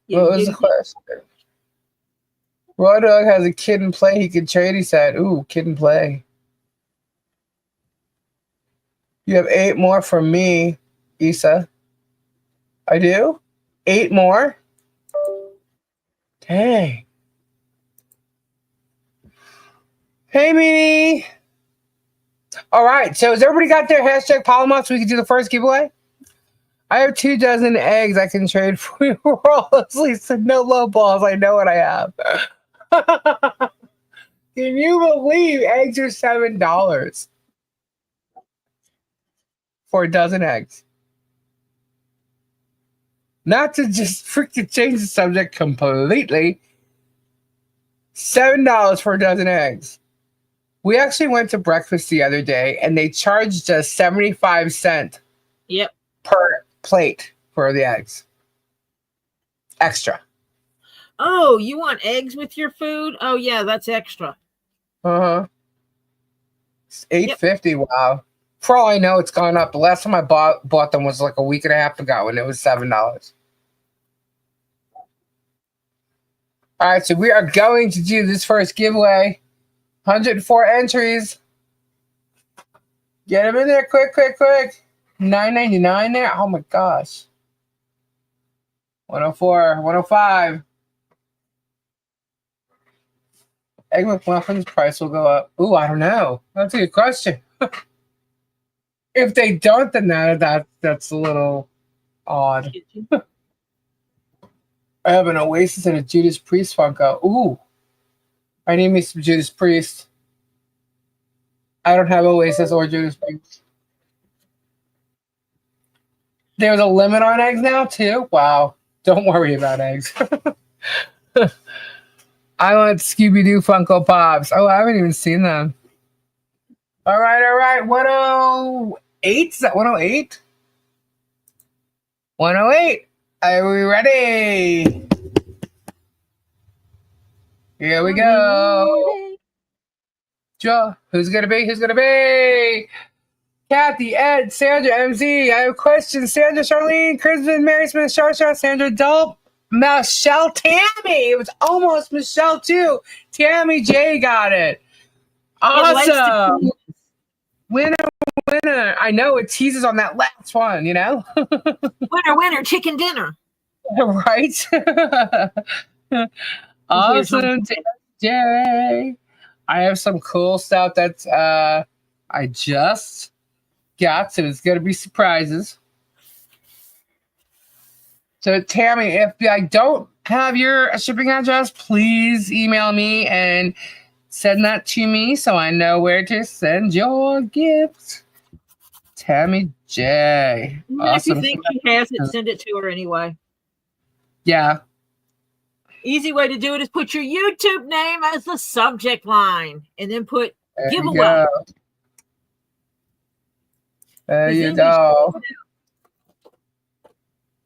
What was the question? Raw Dog has a kid and play he can trade, he said. Ooh, kid and play. You have 8 more from me, Issa. I do? 8 more? Dang. Hey, Meanie. All right. So has everybody got their hashtag Polamop so we can do the first giveaway? I have 2 dozen eggs I can trade for you. Leslie said no low balls. I know what I have. Can you believe eggs are $7 for a dozen eggs? Not to just freaking change the subject completely. $7 for a dozen eggs. We actually went to breakfast the other day, and they charged us 75 cents per plate for the eggs. Extra. Oh, you want eggs with your food? Oh, yeah, that's extra. Uh-huh. It's $8.50. Wow. For all I know, it's gone up. The last time I bought them was like a week and a half ago, and it was $7. All right, so we are going to do this first giveaway. 104 entries. Get them in there quick, quick, quick. $9.99 there. Oh my gosh. 104, 105. Egg McMuffin's price will go up. Ooh, I don't know. That's a good question. If they don't, then that's a little odd. I have an Oasis and a Judas Priest Funko. Ooh. I need me some Judas Priest. I don't have Oasis or Judas Priest. There's a limit on eggs now, too? Wow. Don't worry about eggs. I want Scooby-Doo Funko Pops. Oh, I haven't even seen them. All right. 108? Is that 108? 108. Are we ready? Here we go. Joe, who's gonna be? Kathy, Ed, Sandra, MZ. I have questions. Sandra, Charlene, Kristen, Mary Smith, Sharsha, Sandra, Dulp, Michelle, Tammy. It was almost Michelle too. Tammy J got it. Awesome. Winner. I know it teases on that last one, you know? Winner, chicken dinner. Right? Awesome, Jay. I have some cool stuff that's I just got, so it's gonna be surprises. So Tammy, if I don't have your shipping address, please email me and send that to me so I know where to send your gift. Tammy J. Awesome. If you think she has it, send it to her anyway. Yeah. Easy way to do it is put your YouTube name as the subject line and then put There giveaway. There you go.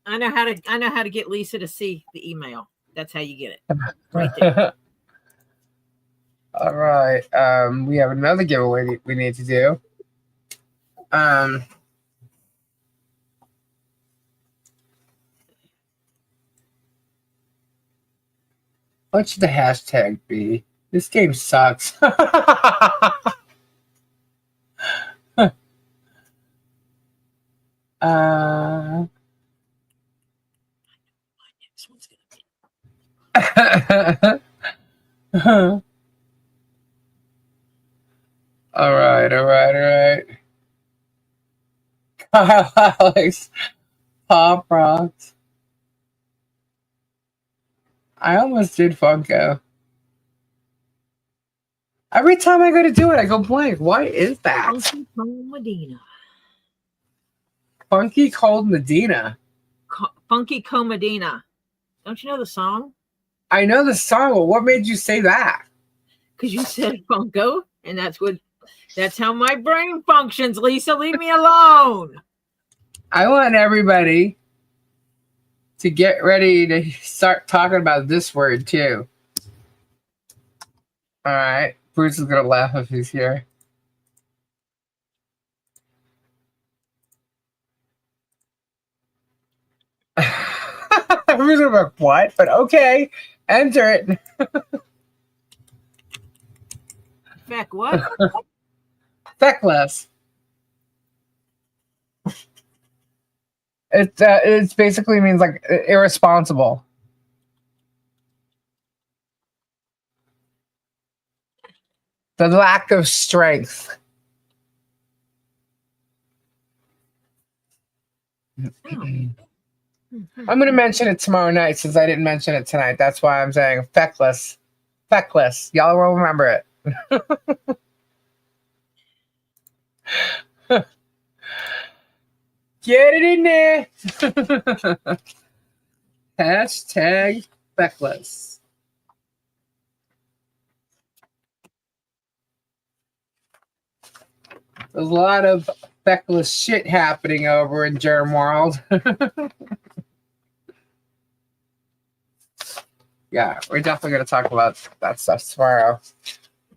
I know how to get Lisa to see the email. That's how you get it. Right there. All right. We have another giveaway we need to do. What should the hashtag be? This game sucks. All right. Kyle, Alex, Pop Rocks. I almost did Funko. Every time I go to do it, I go blank. What is that? Funky Cold Medina. Funky Cold Medina. Funky Cold Medina. Don't you know the song? I know the song, but what made you say that? Because you said Funko, and that's how my brain functions, Lisa. Leave me alone. I want everybody to get ready to start talking about this word too. All right. Bruce is going to laugh if he's here. Bruce is like, what? But okay. Enter it. Feck what? Feckless. It basically means like irresponsible. The lack of strength. I'm going to mention it tomorrow night since I didn't mention it tonight. That's why I'm saying feckless. Feckless. Y'all will remember it. Get it in there. Hashtag feckless. There's a lot of feckless shit happening over in Germ World. Yeah, we're definitely going to talk about that stuff tomorrow.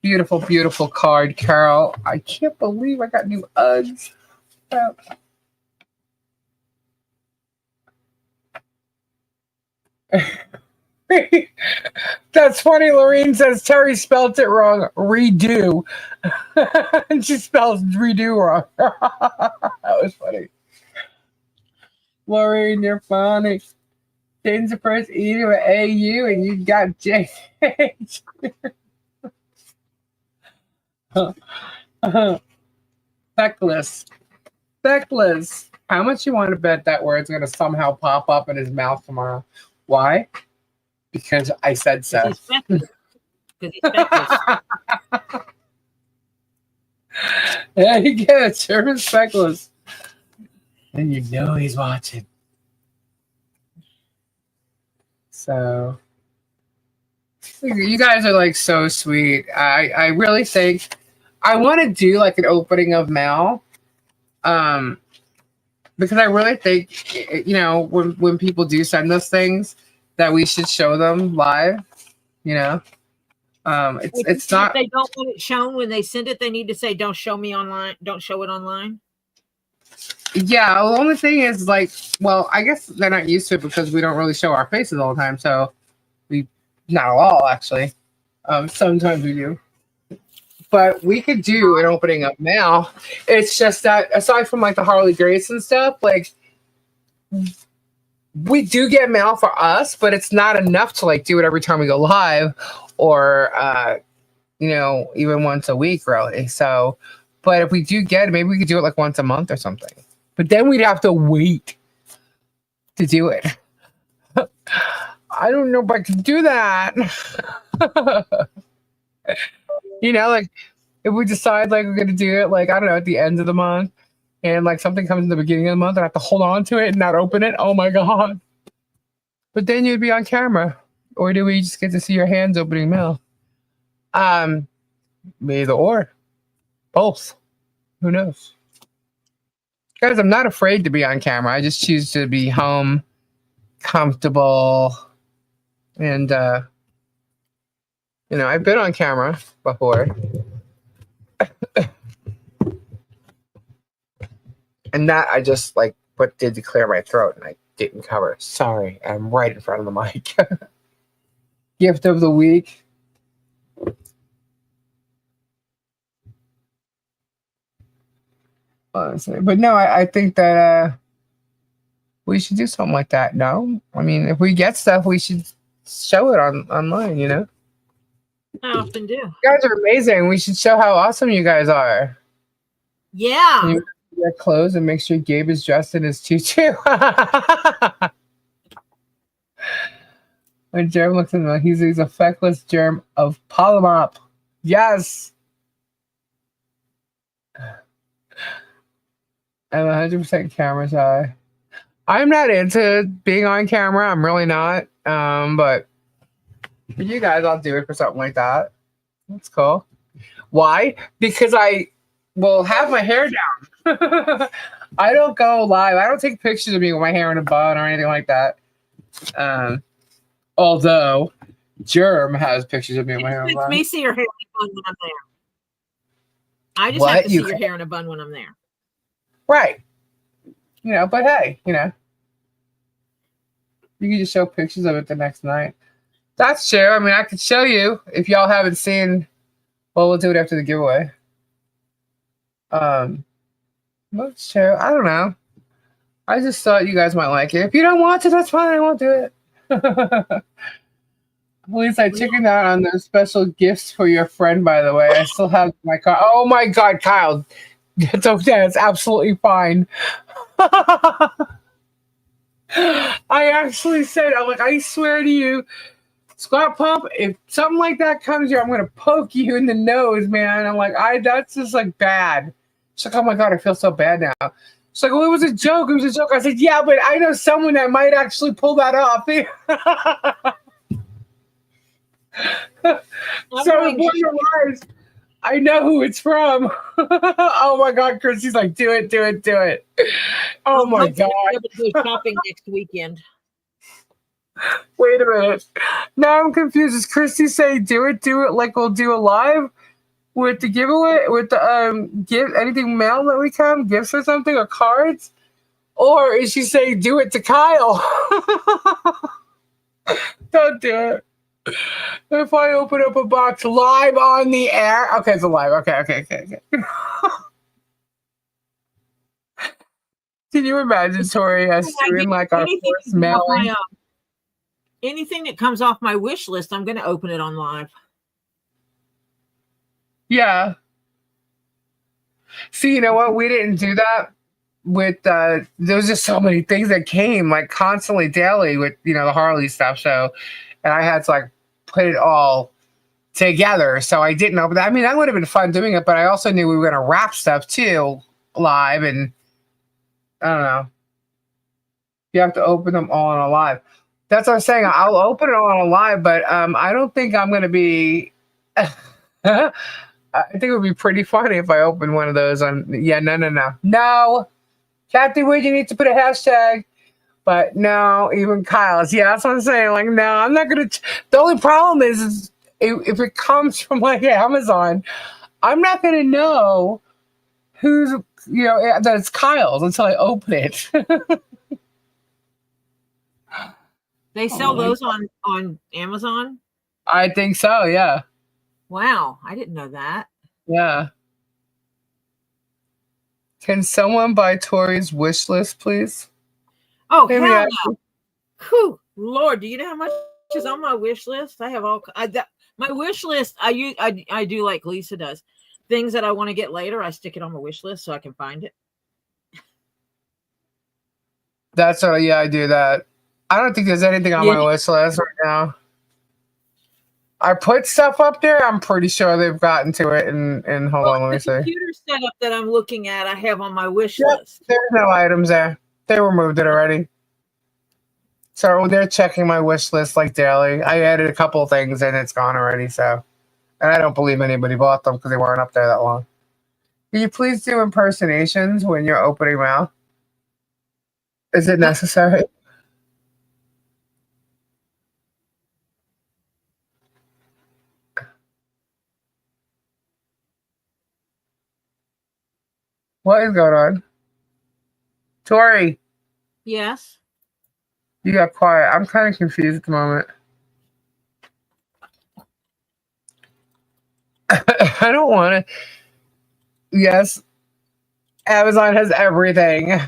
Beautiful, beautiful card, Carol. I can't believe I got new Uggs. That's funny. Lorene says Terry spelled it wrong. Redo. And she spells redo wrong. That was funny. Lorene, you're funny. Change the first E to an AU and you got J. Feckless. Feckless. How much you want to bet that word's going to somehow pop up in his mouth tomorrow? Why? Because I said so. Because he's feckless. There you go. German feckless. And you know he's watching. So you guys are like so sweet. I really think I want to do like an opening of mail. Because I really think, you know, when people do send us things, that we should show them live. You know, it's not. If they don't want it shown when they send it, they need to say, "Don't show me online. Don't show it online." Yeah, the only thing is like, well, I guess they're not used to it because we don't really show our faces all the time. So we, not at all, actually. Sometimes we do. But we could do an opening up mail. It's just that aside from like the Harley Grace and stuff, like we do get mail for us, but it's not enough to like do it every time we go live or you know, even once a week really. So but if we do get it, maybe we could do it like once a month or something. But then we'd have to wait to do it. I don't know if I can do that. You know, like if we decide like we're gonna do it, like I don't know, at the end of the month, and like something comes in the beginning of the month, and I have to hold on to it and not open it. Oh my god! But then you'd be on camera, or do we just get to see your hands opening mail? Either or, both. Who knows? Guys, I'm not afraid to be on camera. I just choose to be home, comfortable, and you know, I've been on camera before. And that I just like what did to clear my throat and I didn't cover. Sorry, I'm right in front of the mic. Gift of the week. Honestly. But no, I think that we should do something like that. No? I mean, if we get stuff, we should show it online, you know? I often do. You guys are amazing. We should show how awesome you guys are. Yeah. You wear clothes and make sure Gabe is dressed in his tutu. When Jerem looks in the he's a feckless germ of Polamop. Yes. I'm 100% camera shy. I'm not into being on camera. I'm really not. But for you guys, I'll do it for something like that. That's cool. Why? Because I will have my hair down. I don't go live. I don't take pictures of me with my hair in a bun or anything like that. Although Germ has pictures of me with my hair in a bun. Let me see your hair in a bun when I'm there. I just What? have to see You your can- hair in a bun when I'm there. Right. You know, but hey, you know. You can just show pictures of it the next night. That's true. I mean, I could show you if y'all haven't seen. Well, we'll do it after the giveaway. That's true. I don't know. I just thought you guys might like it. If you don't want to, that's fine. I won't do it. At least I chickened out on those special gifts for your friend, by the way. I still have my car. Oh my God, Kyle. It's okay. It's absolutely fine. I actually said, I'm like, I swear to you, Squat Pump, if something like that comes here, I'm going to poke you in the nose, man. I'm like, that's just like bad. She's like, oh my God, I feel so bad now. She's like, well, it was a joke. It was a joke. I said, yeah, but I know someone that might actually pull that off. So the I know who it's from. Oh my God, Chrissy's like, do it, do it, do it. Oh my God. I'm going to go shopping next weekend. Wait a minute. Now I'm confused. Does Christy say do it like we'll do a live? with the giveaway, with the give anything mail that we come, gifts or something, or cards? Or is she saying do it to Kyle? Don't do it. If I open up a box live on the air, okay, it's live. Okay. Can you imagine Tori us doing like our anything first mailing? Anything that comes off my wish list, I'm going to open it on live. Yeah. See, you know what? We didn't do that with there was just so many things that came like constantly daily with the Harley stuff. So and I had to like put it all together. So I didn't open that. I mean, that would have been fun doing it, but I also knew we were gonna wrap stuff too live, and I don't know. You have to open them all on a live. That's what I'm saying. I'll open it all on a live, but I don't think I'm gonna be I think it would be pretty funny if I opened one of those on no. Kathy Wood, you need to put a hashtag. But no, even Kyle's. Yeah, that's what I'm saying. Like, no, I'm not gonna. The only problem is if it comes from like Amazon, I'm not gonna know who's that it's Kyle's until I open it. They sell those on Amazon? I think so. Yeah. Wow, I didn't know that. Yeah. Can someone buy Tori's wish list, please? Oh, hell no. Whew, Lord, do you know how much is on my wish list? I have my wish list. I do like Lisa does. Things that I want to get later, I stick it on my wish list so I can find it. That's yeah, I do that. I don't think there's anything on my wish list right now. I put stuff up there. I'm pretty sure they've gotten to it. And hold on, let me see. The computer setup that I'm looking at, I have on my wish list. There's no items there. They removed it already. So they're checking my wish list like daily. I added a couple things and it's gone already. So, and I don't believe anybody bought them because they weren't up there that long. Can you please do impersonations when you're opening mail? Is it necessary? What is going on? Tori. Yes. You got quiet. I'm kind of confused at the moment. I don't want to. Yes. Amazon has everything.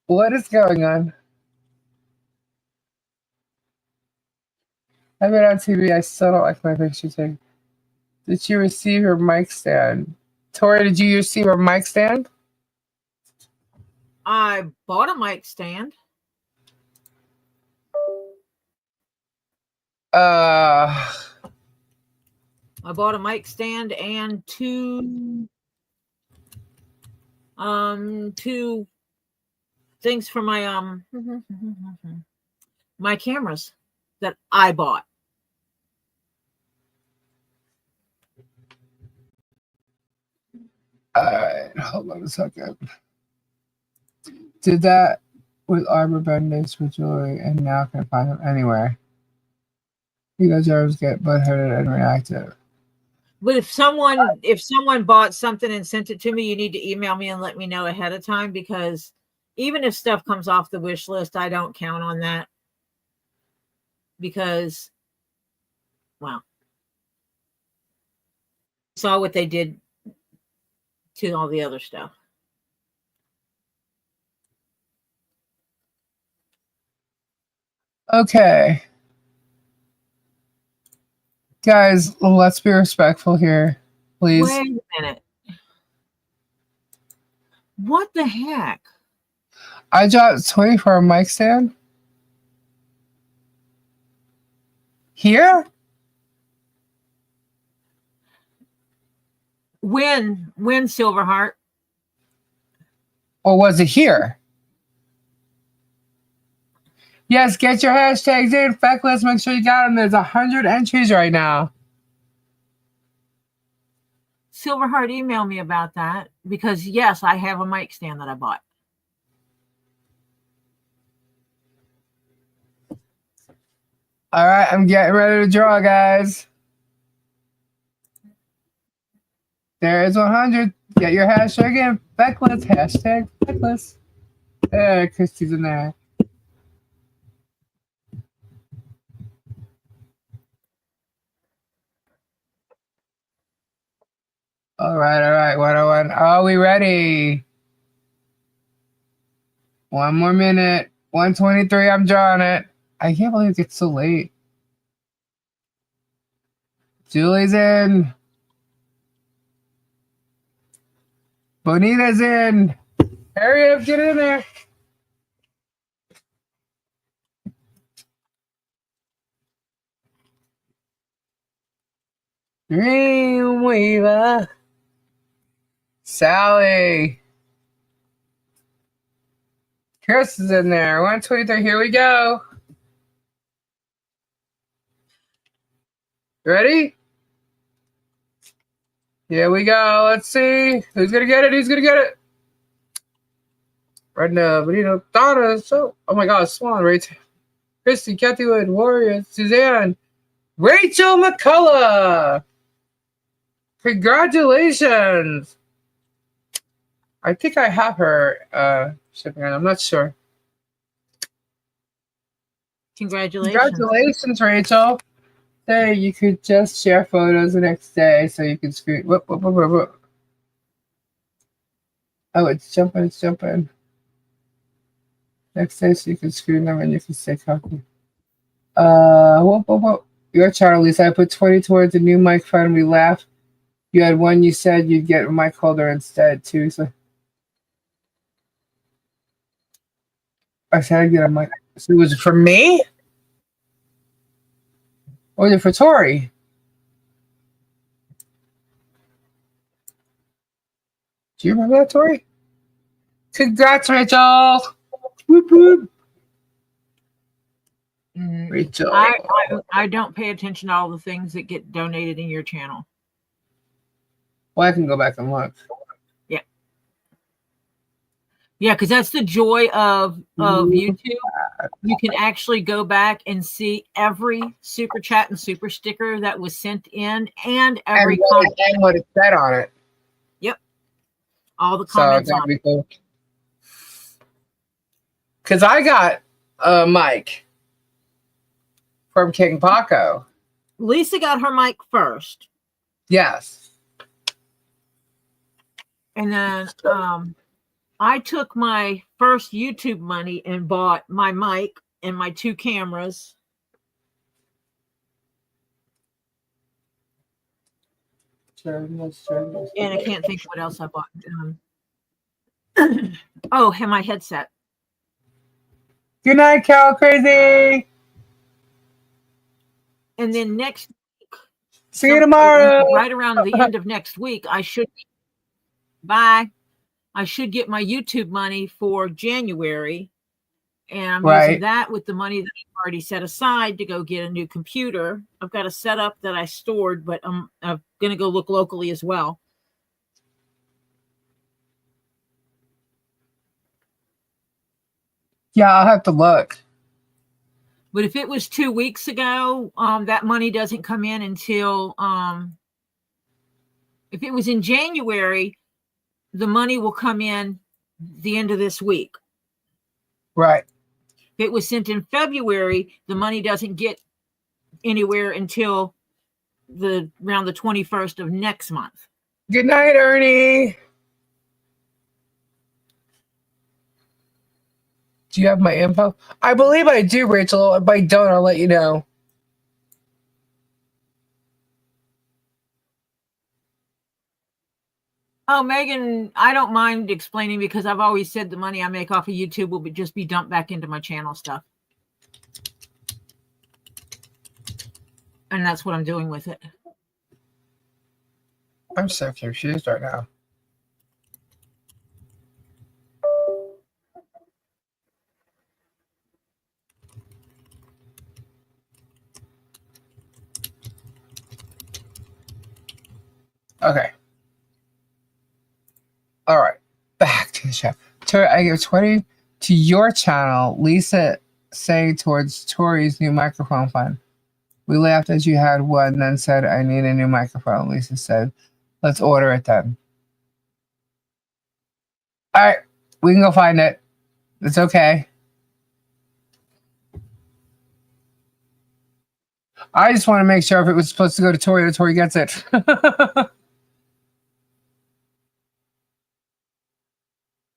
What is going on? I've been on TV. I still don't like my picture thing. Did you receive your mic stand? Tori, did you receive a mic stand? I bought a mic stand. I bought a mic stand and two things for my my cameras that I bought. All right, hold on a second. Did that with Arbor Band-Aids for jewelry and now can find them anywhere. You guys always get butthurt and reactive. But if someone bought something and sent it to me, you need to email me and let me know ahead of time, because even if stuff comes off the wish list, I don't count on that. Because, well, saw what they did to all the other stuff. Okay. Guys, let's be respectful here, please. Wait a minute. What the heck? I dropped 20 for a mic stand. Here? When Silverheart? Or was it here? Yes, get your hashtags in. Feckless, make sure you got them. There's 100 entries right now. Silverheart emailed me about that, because yes, I have a mic stand that I bought. All right, I'm getting ready to draw, guys. There is 100. Get your hashtag in. Beckless. Hashtag Beckless. There, Christy's in there. All right. 101. Are we ready? One more minute. 123. I'm drawing it. I can't believe it gets so late. Julie's in. Bonita's in. Hurry up, get in there. Dreamweaver. Sally. Chris is in there. 123. Here we go. Ready? Here we go. Let's see. Who's going to get it? Who's going to get it? Brenda, Benito, Donna. So, oh my God. Swan, Rachel. Christy, Kathy Wood, Warrior, Suzanne. Rachel McCullough. Congratulations. I think I have her shipping. I'm not sure. Congratulations, Rachel. Say you could just share photos the next day so you can screen. Whoop. Oh, it's jumping. Next day so you can screen them and you can say copy. Whoop. Your channel, Lisa. I put 20 towards a new microphone and we laughed. You had one you said you'd get a mic holder instead too. So I said I'd get a mic. So was it for me? Or was it for Tori? Do you remember that, Tori? Congrats, Rachel! Whoop. Rachel. I don't pay attention to all the things that get donated in your channel. Well, I can go back and look. Yeah, because that's the joy of YouTube. You can actually go back and see every super chat and super sticker that was sent in, and every comment and what it said on it. Yep, all the comments so on it. Cool. Because I got a mic from King Paco. Lisa got her mic first. Yes. And then I took my first YouTube money and bought my mic and my 2 cameras. And I can't think what else I bought. And my headset. Good night, Cal Crazy. And then next week, see you tomorrow. Right around the end of next week, I should get my YouTube money for January. And I'm using that with the money that I've already set aside to go get a new computer. I've got a setup that I stored, but I'm going to go look locally as well. Yeah, I'll have to look. But if it was 2 weeks ago, that money doesn't come in until if it was in January, the money will come in the end of this week. Right. If it was sent in February, the money doesn't get anywhere until around the 21st of next month. Good night, Ernie. Do you have my info? I believe I do, Rachel. If I don't, I'll let you know. Oh, Megan, I don't mind explaining because I've always said the money I make off of YouTube will just be dumped back into my channel stuff. And that's what I'm doing with it. I'm so confused right now. Okay. All right. Back to the show. I give 20 to your channel. Lisa say towards Tori's new microphone fund? We laughed as you had one, then said, I need a new microphone. Lisa said, let's order it then. All right, we can go find it. It's okay. I just want to make sure if it was supposed to go to Tori, that Tori gets it.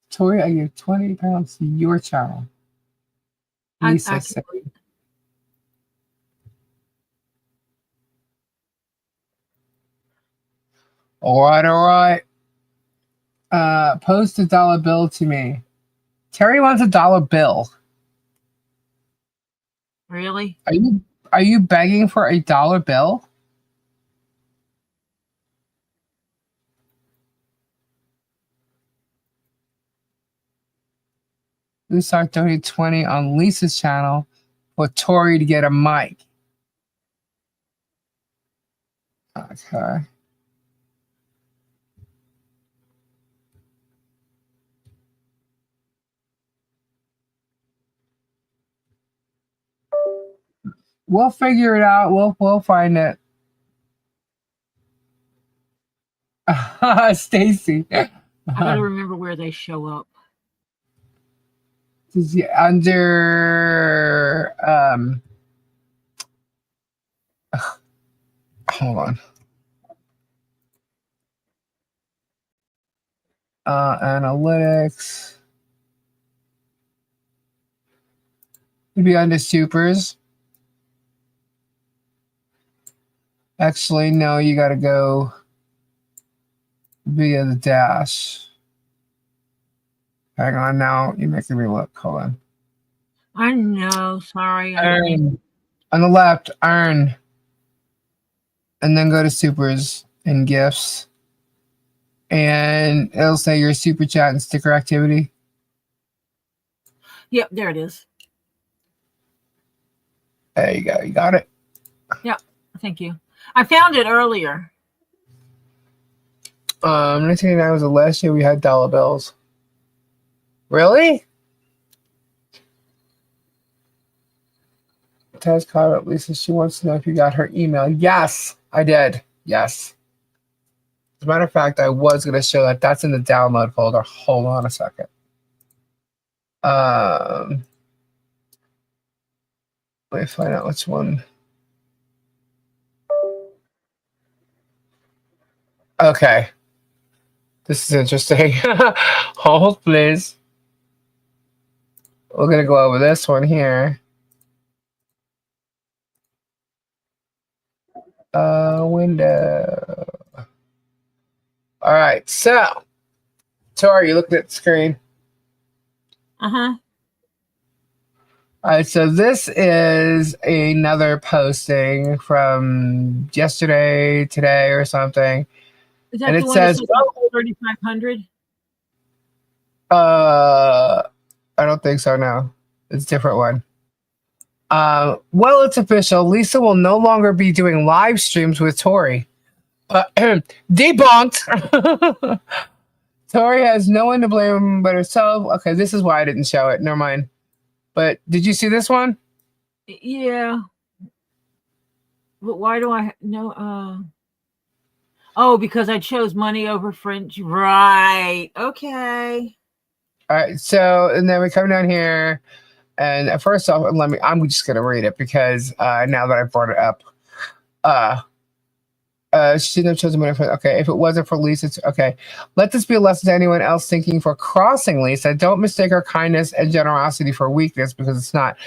Tori, I give 20 pounds to your channel. Lisa said. All right. Post a dollar bill to me. Terry wants a dollar bill. Really? Are you begging for a dollar bill? We start donating 20 on Lisa's channel for Tori to get a mic. Okay. We'll figure it out. We'll find it. Stacy. I gotta remember where they show up. Under hold on. Analytics. Maybe under supers. Actually, no, you gotta go via the dash. Hang on now, you're making me look. Hold on. I know, sorry. Earn. On the left, earn. And then go to supers and gifts. And it'll say your super chat and sticker activity. Yep, there it is. There you go. You got it. Yep, thank you. I found it earlier. 1989 was the last year we had dollar bills. Really? Taz called up Lisa. She wants to know if you got her email. Yes, I did. Yes. As a matter of fact, I was going to show that. That's in the download folder. Hold on a second. Let me find out which one. Okay. This is interesting. Hold, please. We're going to go over this one here. Window. All right. So, Tori, you looking at the screen? Uh-huh. All right. So this is another posting from yesterday, today, or something. Is that And the it one says, that says 3,500? I don't think so, no. It's a different one. Well, it's official. Lisa will no longer be doing live streams with Tori. Debunked. Tori has no one to blame but herself. Okay, this is why I didn't show it. Never mind. But did you see this one? Yeah. But why do I know? Oh, because I chose money over French. Right. Okay. All right. So, and then we come down here, and first off, I'm just gonna read it because now that I brought it up, she shouldn't have chosen money for. Okay, if it wasn't for Lisa, okay. Let this be a lesson to anyone else thinking for crossing Lisa. Don't mistake her kindness and generosity for weakness, because it's not.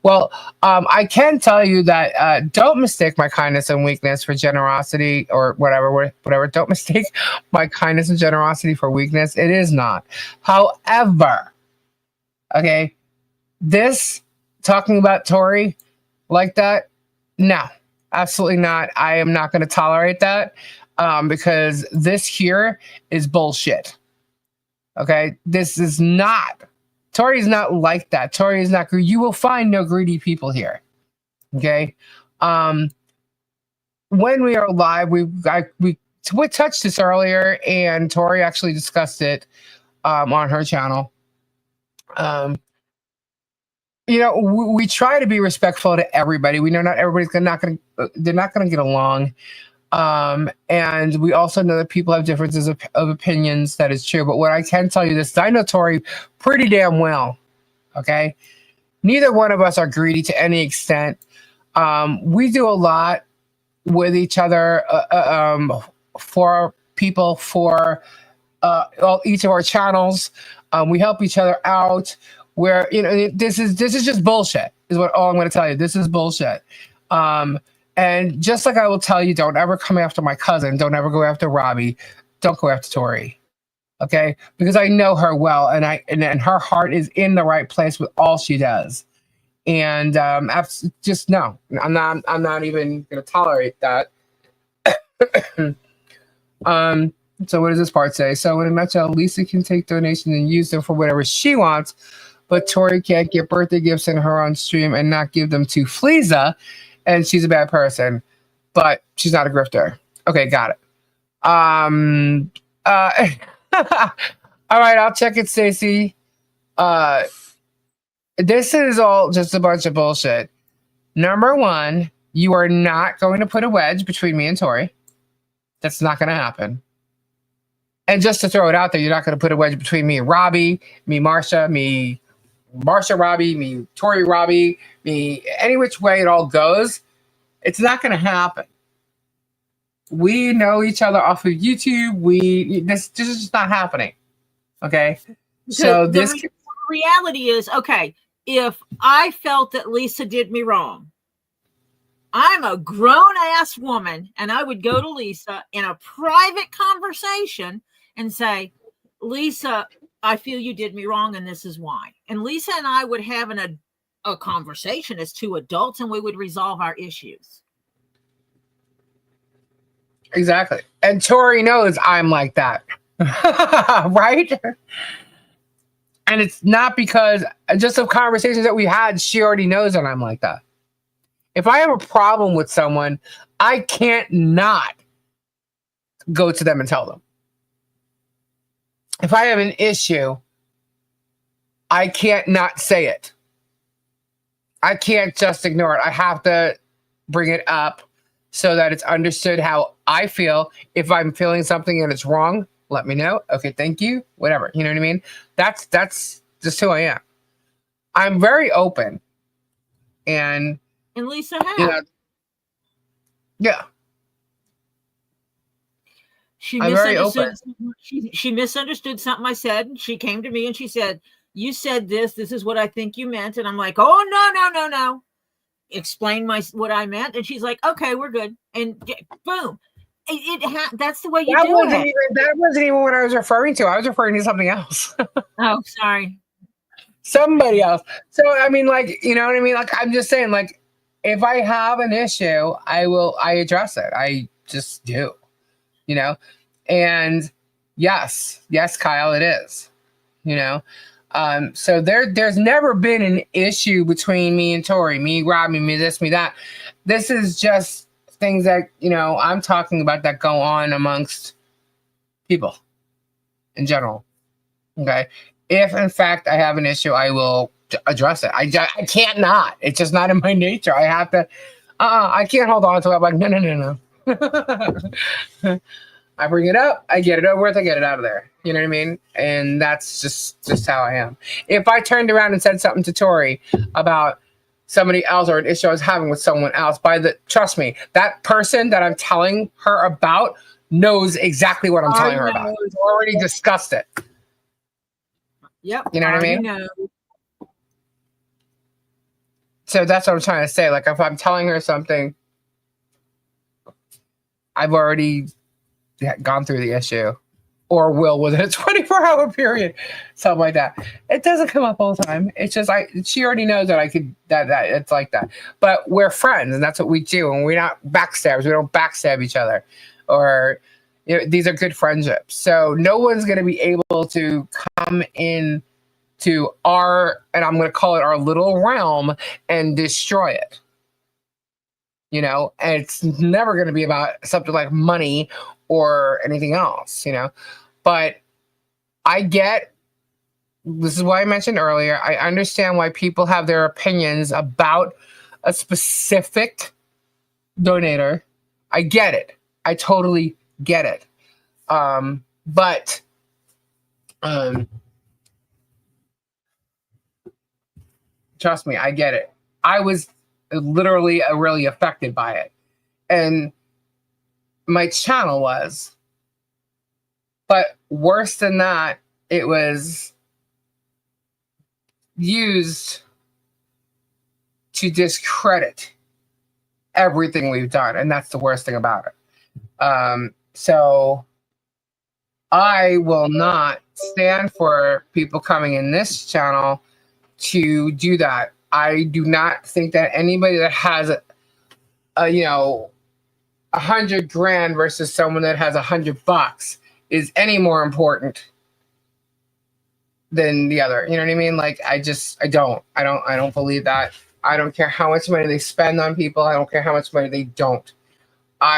Well, I can tell you that don't mistake my kindness and weakness for generosity or whatever. Don't mistake my kindness and generosity for weakness. It is not. However, okay, this talking about Tori like that, no. Absolutely not. I am not going to tolerate that because this here is bullshit. Okay? This is not. Tori is not like that. Tori is not greedy. You will find no greedy people here. Okay? When we are live, we touched this earlier, and Tori actually discussed it on her channel. we try to be respectful to everybody. We know not everybody's they're not gonna get along. And we also know that people have differences of opinions. That is true. But what I can tell you this, I know Tori pretty damn well. Okay. Neither one of us are greedy to any extent. We do a lot with each other for people, for each of our channels. We help each other out. Where this is just bullshit. Is what all I'm going to tell you. This is bullshit. And just like I will tell you, don't ever come after my cousin. Don't ever go after Robbie. Don't go after Tori. Okay, because I know her well, and her heart is in the right place with all she does. And just no, I'm not even going to tolerate that. So what does this part say? So in a nutshell, Lisa can take donations and use them for whatever she wants, but Tori can't get birthday gifts in her own stream and not give them to Fleeza, and she's a bad person, but she's not a grifter. Okay, got it. All right, I'll check it, Stacey. This is all just a bunch of bullshit. Number one, you are not going to put a wedge between me and Tori. That's not going to happen. And just to throw it out there, you're not going to put a wedge between me and Robbie, me Marsha Robbie, me Tori Robbie, me any which way it all goes. It's not going to happen. We know each other off of YouTube. This is just not happening. Okay. So the reality is, okay, if I felt that Lisa did me wrong, I'm a grown ass woman, and I would go to Lisa in a private conversation and say, Lisa, I feel you did me wrong, and this is why. And Lisa and I would have a conversation as two adults, and we would resolve our issues. Exactly. And Tori knows I'm like that. Right? And it's not because just of conversations that we had, she already knows that I'm like that. If I have a problem with someone, I can't not go to them and tell them. If I have an issue, I can't not say it. I can't just ignore it. I have to bring it up so that it's understood how I feel. If I'm feeling something and it's wrong, let me know. Okay, thank you. Whatever. You know what I mean? That's just who I am. I'm very open. And Lisa has. Yeah. She misunderstood something I said. She came to me and she said, you said this is what I think you meant. And I'm like, oh, no. Explain what I meant. And she's like, okay, we're good. And boom. That's the way you do it. That wasn't even what I was referring to. I was referring to something else. Oh, sorry. Somebody else. So, I mean, like, you know what I mean? Like, I'm just saying, like, if I have an issue, I address it. I just do, you know? And yes, Kyle, it is, you know? So there's never been an issue between me and Tori, me, Robbie, me, this, me, that. This is just things that, you know, I'm talking about that go on amongst people in general. Okay. If in fact I have an issue, I will address it. I can't not. It's just not in my nature. I have to. I can't hold on to it. I'm like, no. I bring it up. I get it over with. I get it out of there. You know what I mean? And that's just how I am. If I turned around and said something to Tori about somebody else or an issue I was having with someone else, trust me, that person that I'm telling her about knows exactly what I'm telling her about. We've already discussed it. Yep. You know what I mean? So that's what I'm trying to say. Like, if I'm telling her something, I've already gone through the issue or will within a 24-hour period, something like that. It doesn't come up all the time. It's just she already knows that that it's like that. But we're friends, and that's what we do. And we're not backstabbers. We don't backstab each other, or these are good friendships. So no one's going to be able to come in to our, and I'm going to call it our little realm, and destroy it. You know, and it's never going to be about something like money or anything else, you know. But I get this is what I mentioned earlier. I understand why people have their opinions about a specific donator. I get it. I totally get it. But trust me, I get it. I was literally really affected by it. And my channel was. But worse than that, it was used to discredit everything we've done. And that's the worst thing about it. So I will not stand for people coming in this channel to do that. I do not think that anybody that has $100,000 versus someone that has $100 is any more important than the other. You know what I mean? Like, I don't believe that. I don't care how much money they spend on people. I don't care how much money they don't.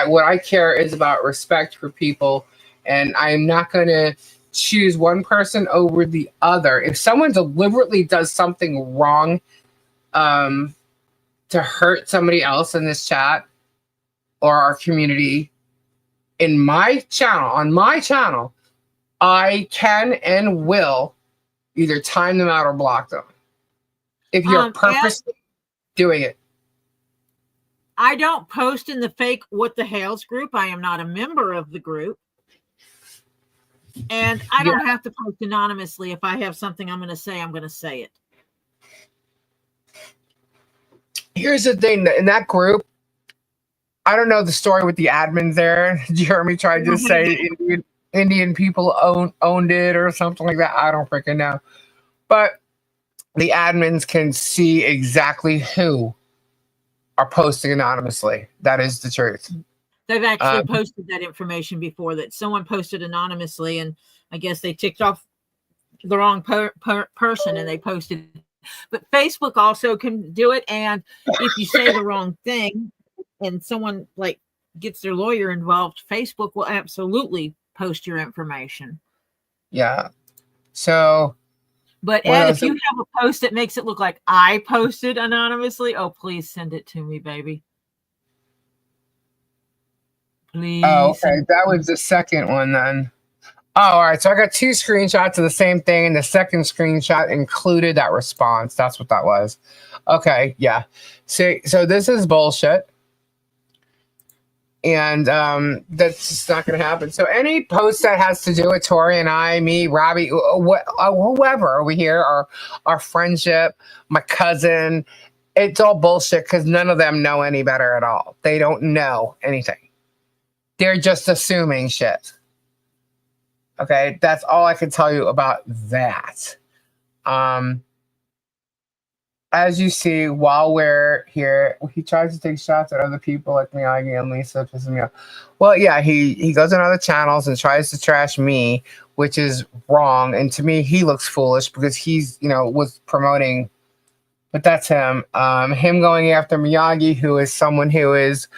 What I care is about respect for people, and I'm not going to choose one person over the other. If someone deliberately does something wrong to hurt somebody else in this chat or our community, on my channel, I can and will either time them out or block them. If you're purposely doing it. I don't post in the fake What the Hales group. I am not a member of the group. And I don't have to post anonymously. If I have something I'm going to say, I'm going to say it. Here's the thing. In that group, I don't know the story with the admins there. Jeremy tried to say Indian people owned it or something like that. I don't freaking know. But the admins can see exactly who are posting anonymously. That is the truth. They've actually posted that information before, that someone posted anonymously, and I guess they ticked off the wrong person and they posted. But Facebook also can do it. And if you say the wrong thing and someone like gets their lawyer involved, Facebook will absolutely post your information. Yeah. So, but Ed, if you have a post that makes it look like I posted anonymously, oh, please send it to me, baby. Please. Oh, okay. That was the second one then. Oh, all right. So I got 2 screenshots of the same thing, and the second screenshot included that response. That's what that was. Okay, yeah. So this is bullshit. And that's just not going to happen. So any post that has to do with Tori and I, me, Robbie, whoever over here, our friendship, my cousin, it's all bullshit because none of them know any better at all. They don't know anything. They're just assuming shit. Okay, that's all I can tell you about that. As you see, while we're here, he tries to take shots at other people like Miyagi and Lisa, pissing me off. Well, yeah, he goes on other channels and tries to trash me, which is wrong. And to me, he looks foolish because he's, was promoting. But that's him. Him going after Miyagi, who is someone who is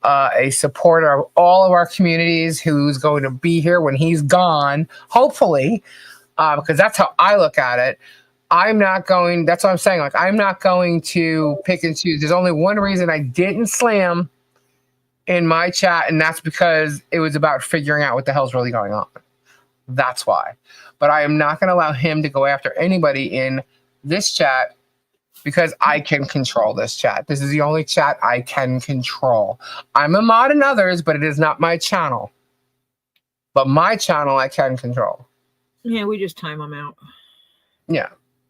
a supporter of all of our communities, who's going to be here when he's gone, hopefully, because that's how I look at it. That's what I'm saying. Like, I'm not going to pick and choose. There's only one reason I didn't slam in my chat, and that's because it was about figuring out what the hell's really going on. That's why. But I am not going to allow him to go after anybody in this chat because I can control this chat. This is the only chat I can control. I'm a mod in others, but it is not my channel. But my channel I can control. Yeah, we just time them out. Yeah.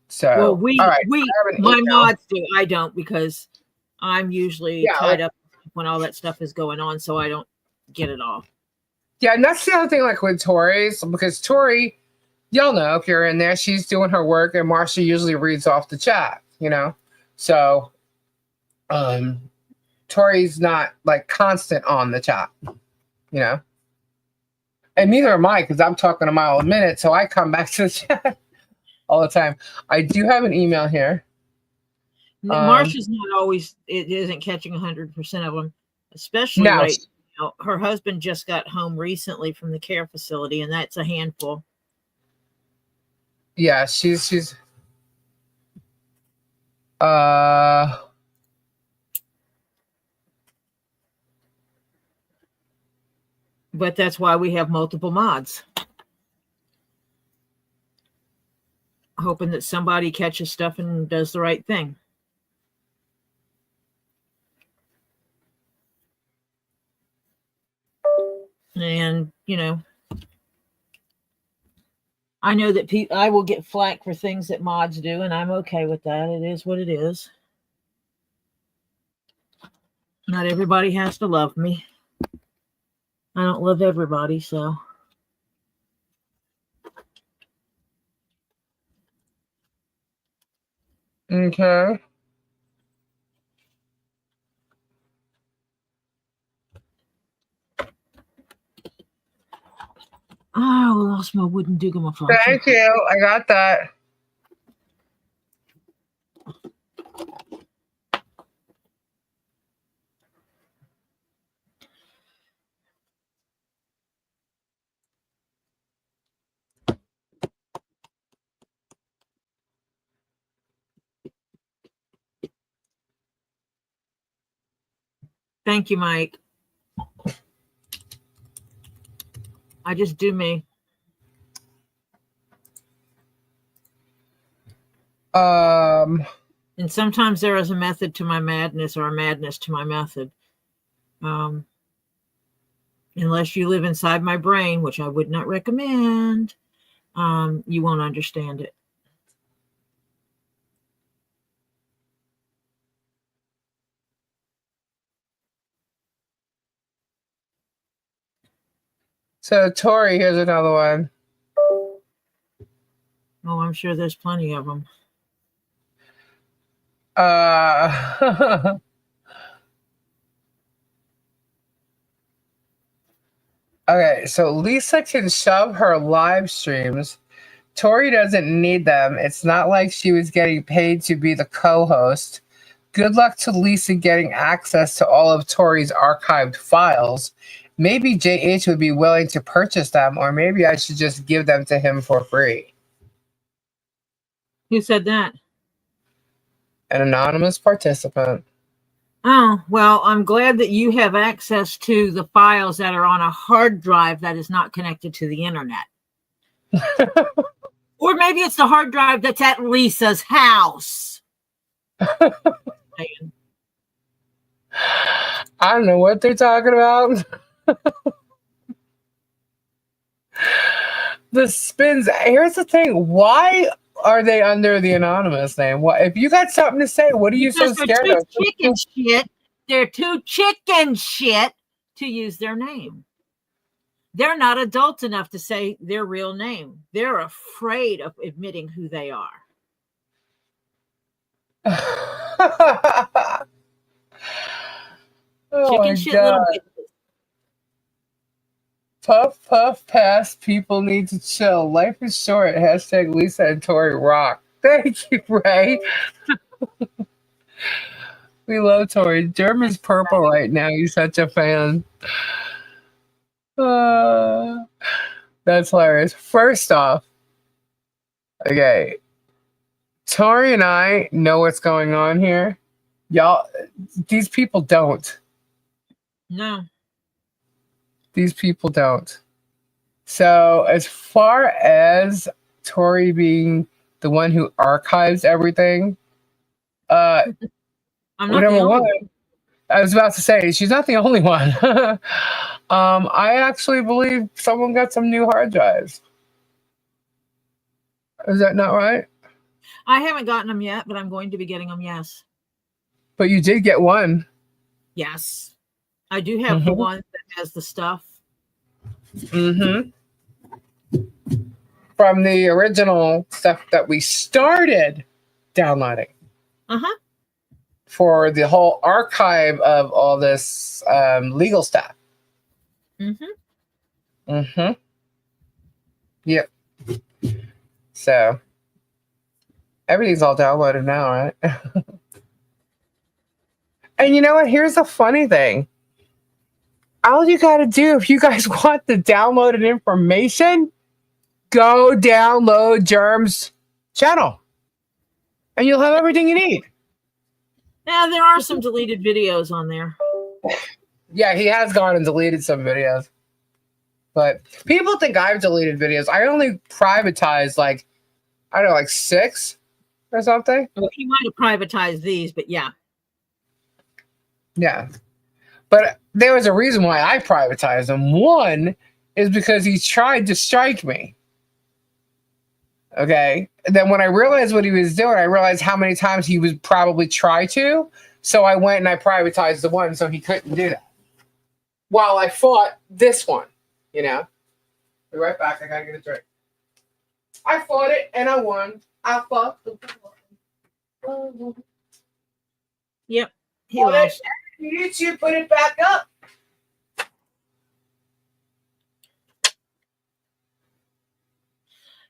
So, my mods do. I don't, because I'm usually tied up when all that stuff is going on, so I don't get it all. Yeah, and that's the other thing, like with Tori's, because Tori, y'all know if you're in there, she's doing her work, and Marsha usually reads off the chat, So, Tori's not like constant on the chat, And neither am I, because I'm talking a mile a minute, so I come back to the chat all the time. I do have an email here. Marsha's not always, it isn't catching 100% of them, especially her husband just got home recently from the care facility, and that's a handful. Yeah, she's uh But that's why we have multiple mods. Hoping that somebody catches stuff and does the right thing. And, I know that I will get flack for things that mods do, and I'm okay with that. It is what it is. Not everybody has to love me. I don't love everybody, so. okay. I lost my wooden Dugamafon. Thank you. I got that. Thank you, Mike. I just do me. Um And sometimes there is a method to my madness or a madness to my method. Unless you live inside my brain, which I would not recommend, you won't understand it. so Tori, here's another one. Oh, I'm sure there's plenty of them. Okay, so Lisa can shove her live streams. Tori doesn't need them. It's not like she was getting paid to be the co-host. Good luck to Lisa getting access to all of Tori's archived files. Maybe JH would be willing to purchase them, or maybe I should just give them to him for free. Who said that? An anonymous participant. Oh, well, I'm glad that you have access to the files that are on a hard drive that is not connected to the internet. Or maybe it's the hard drive that's at Lisa's house. I don't know what they're talking about. The spins. Here's the thing. Why are they under the anonymous name? What if you got something to say? What are you so scared of? Chicken shit. They're too chicken shit to use their name. They're not adult enough to say their real name. They're afraid of admitting who they are. Oh Chicken my shit God. little bitches. Puff, puff, pass. People need to chill. Life is short. Hashtag Lisa and Tori rock. Thank you, Ray. We love Tori. Jeremy's purple right now. He's such a fan. That's hilarious. First off, okay, Tori and I know what's going on here. Y'all, these people don't. No. These people don't. So as far as Tori being the one who archives everything, I'm not number one, I was about to say she's not the only one. I actually believe someone got some new hard drives. Is that not right? I haven't gotten them yet, but I'm going to be getting them. Yes. But you did get one. Yes. I do have the one that has the stuff. Mm-hmm. From the original stuff that we started downloading. Uh-huh. For the whole archive of all this legal stuff. Mm-hmm. Mm-hmm. Yep. So everything's all downloaded now, right? And you know what? Here's the funny thing. All you got to do if you guys want the downloaded information, go download Germ's channel, and you'll have everything you need. Yeah, there are some deleted videos on there. Yeah, he has gone and deleted some videos. But people think I've deleted videos. I only privatized like, I don't know, like 6 or something. Well, he might have privatized these, but yeah. Yeah. But there was a reason why I privatized them. One is because he tried to strike me. Okay. And then when I realized what he was doing, I realized how many times he would probably try to. So I went and I privatized the one so he couldn't do that. While I fought this one, you know. Be right back. I gotta get a drink. I fought it and I won. I fought the one. Yep. He lost. YouTube put it back up.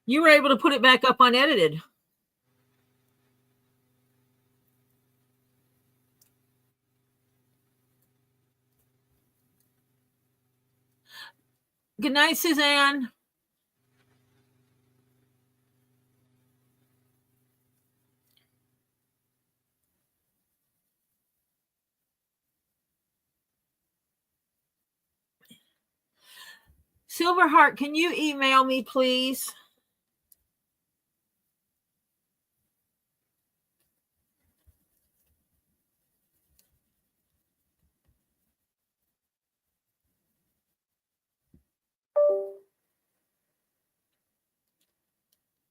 You were able to put it back up unedited. Good night, Suzanne. Silverheart, can you email me, please?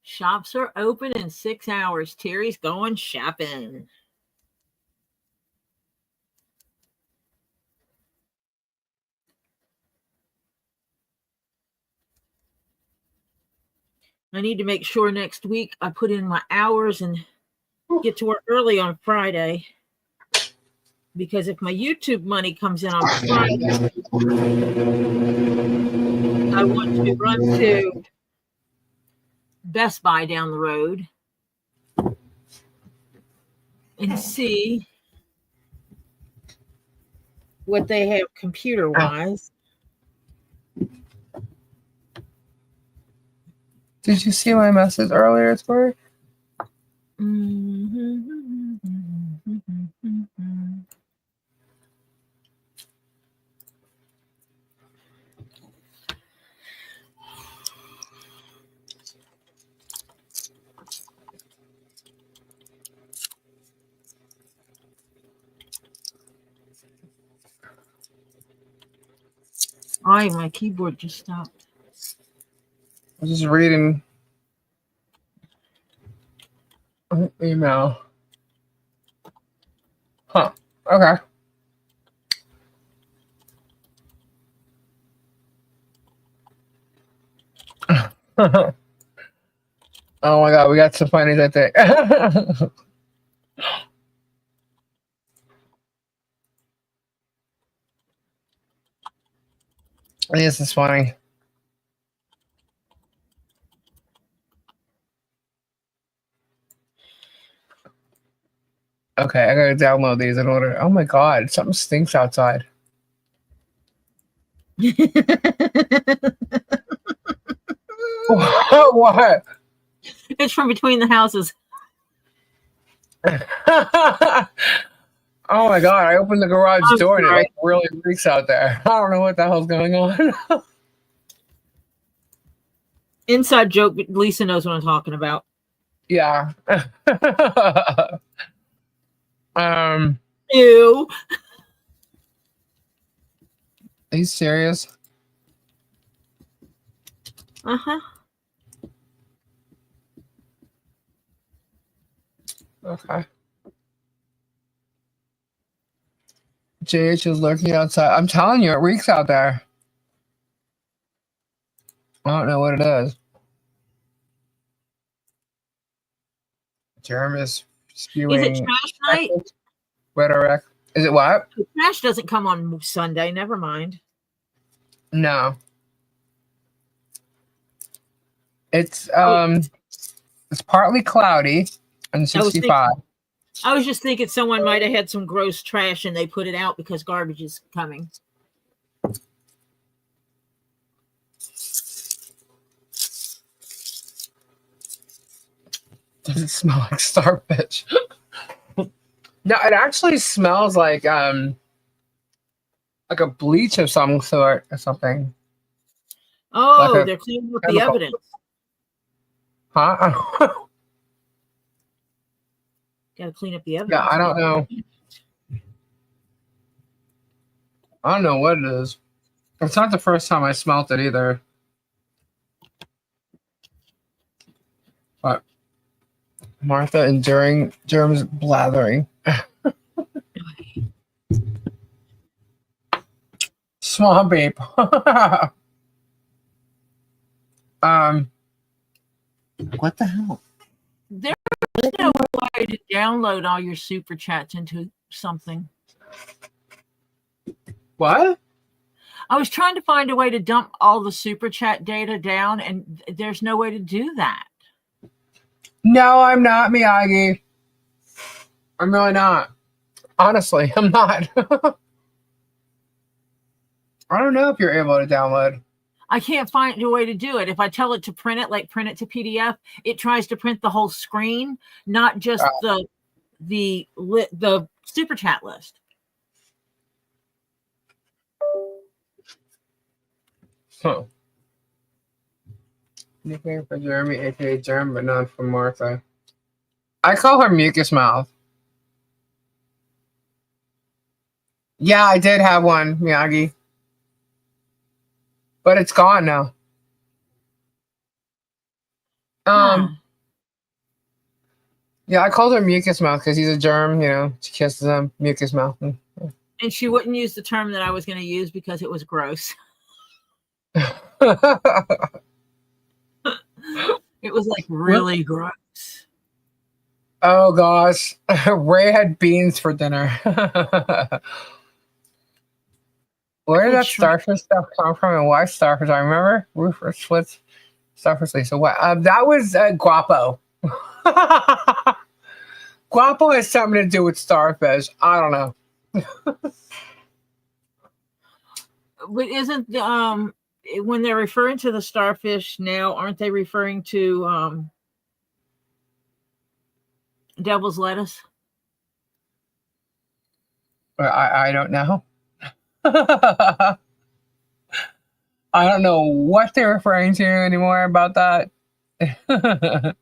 Shops are open in 6 hours. Terry's going shopping. I need to make sure next week I put in my hours and get to work early on Friday. Because if my YouTube money comes in on Friday, I want to run to Best Buy down the road and see what they have computer-wise. Did you see my message earlier, Tori? My keyboard just stopped. I was just reading an email. Huh. Okay. Oh my god, we got some funnies, I think. This is funny. Okay, I gotta download these in order. Oh my god, something stinks outside. What? It's from between the houses. Oh my god, I opened the garage door and it sorry. like really reeks out there. I don't know what the hell's going on. Inside joke, but Lisa knows what I'm talking about. Yeah. Ew. Are you serious? Uh-huh. Okay. JH is lurking outside. I'm telling you, it reeks out there. I don't know what it is. Jerem is spewing. Is it trash night? Rhetoric. Is it what? The trash doesn't come on Sunday. Never mind. No. It's partly cloudy and 65. I was just thinking someone might have had some gross trash and they put it out because garbage is coming. Does it smell like starfish? No, it actually smells like a bleach of some sort or something. Oh, Like a they're cleaning up the chemical. evidence. Huh? Got to clean up the Yeah, evidence. I don't know. I don't know what it is. It's not the first time I smelt it either. But Martha enduring germs blathering. Swamp ape. What the hell? There's no way to download all your super chats into something. What? I was trying to find a way to dump all the super chat data down, and there's no way to do that. No, I'm not, Miyagi. I'm really not. Honestly, I'm not. I don't know if you're able to download. I can't find a way to do it. If I tell it to print it, like print it to PDF, it tries to print the whole screen, not just the super chat list. Huh. Nickname for Jeremy, aka Germ, but not for Martha. I call her Mucus Mouth. Yeah, I did have one, Miyagi. But it's gone now. Yeah, I called her Mucus Mouth because he's a germ, you know. She kisses him, Mucus Mouth. And she wouldn't use the term that I was going to use because it was gross. It was like really gross. Oh gosh, Ray had beans for dinner. Where did that starfish stuff come from, and why starfish? I remember Rufus Schwitz, starfish Lisa. What? That was Guapo. Guapo has something to do with starfish. I don't know. But isn't when they're referring to the starfish now, aren't they referring to devil's lettuce? I don't know. I don't know what they're referring to anymore about that. I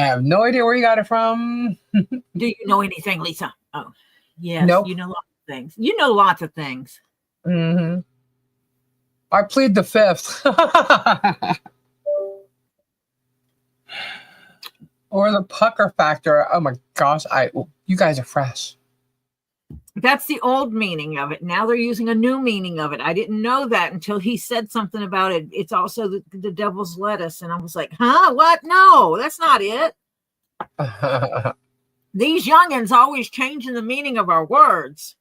have no idea where you got it from. Do you know anything, Lisa? Oh, yes. Nope. You know lots of things. You know lots of things. Mm-hmm. I plead the fifth. Or the pucker factor. Oh my gosh, you guys are fresh. That's the old meaning of it. Now they're using a new meaning of it. I didn't know that until he said something about it. It's also the devil's lettuce. And I was like, huh? What? No, that's not it. These youngins always changing the meaning of our words.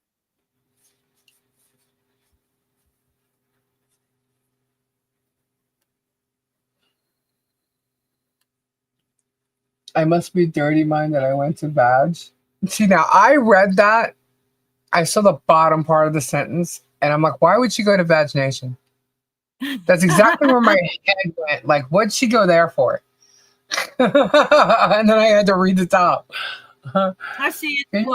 I must be dirty minded. I went to badge. See, now I read that. I saw the bottom part of the sentence, and I'm like, why would she go to Vag Nation? That's exactly where my head went. Like, what'd she go there for? And then I had to read the top. I see it.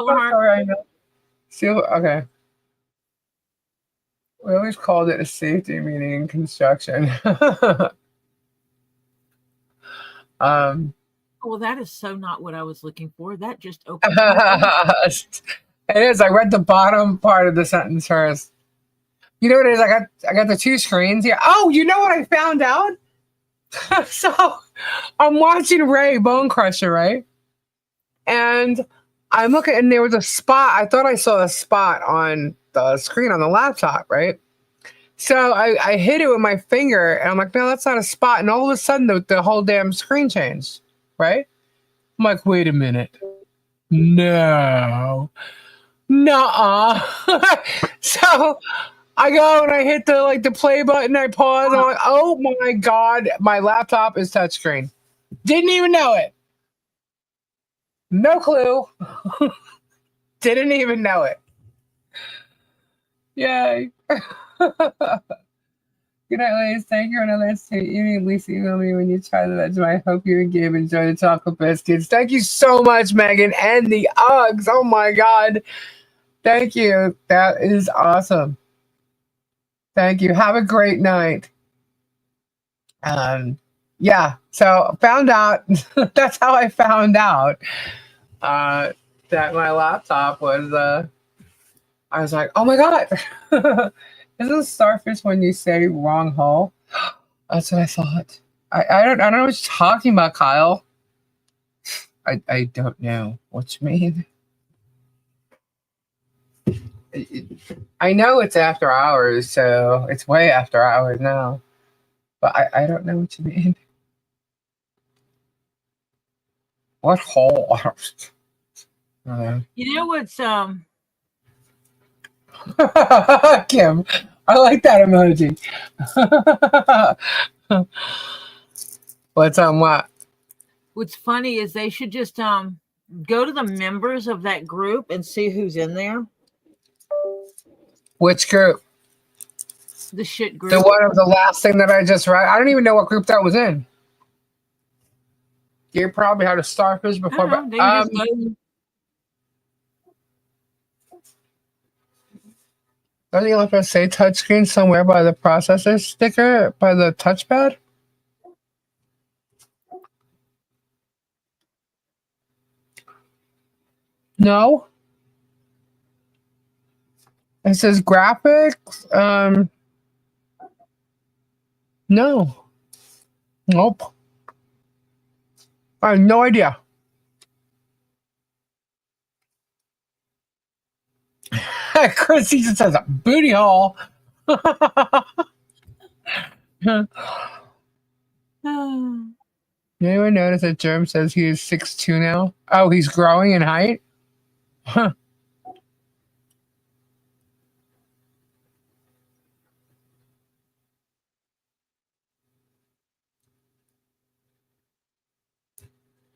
Okay. We always called it a safety meeting in construction. Well, that is so not what I was looking for. That just opened. It is. I read the bottom part of the sentence first. You know what it is? I got the two screens here. Oh, you know what I found out? So I'm watching Ray Bone Crusher, right? And I'm looking, and there was a spot. I thought I saw a spot on the screen on the laptop, right? So I hit it with my finger, and I'm like, no, that's not a spot. And all of a sudden, the whole damn screen changed, right? I'm like, wait a minute. No. Nuh-uh. So I go and I hit the play button. I pause. I'm like, oh my God, my laptop is touchscreen. Didn't even know it. No clue. Didn't even know it. Yay. Good night, ladies. Thank you. Another evening. Lisa, email me when you try the Vegemite. I hope you and Gabe enjoy the chocolate biscuits. Thank you so much, Megan. And the Uggs. Oh my God. Thank you. That is awesome. Thank you. Have a great night. Yeah. So found out. That's how I found out that my laptop was. I was like, oh my God. Isn't starfish when you say wrong hole? That's what I thought. I don't know what you're talking about, Kyle. I don't know what you mean. I know it's after hours, so it's way after hours now. But I don't know what you mean. What hole? You know what's Kim, I like that emoji. what's funny is they should just go to the members of that group and see who's in there. Which group? The shit group. The one of the last thing that I just read. I don't even know what group that was in. You probably had a starfish before, but doesn't you have to say touchscreen somewhere by the processor sticker by the touchpad? No. It says graphics. No. Nope. I have no idea. Chris Easton says a booty hole. Anyone notice that Germ says he is 6'2" now? Oh, he's growing in height? Huh.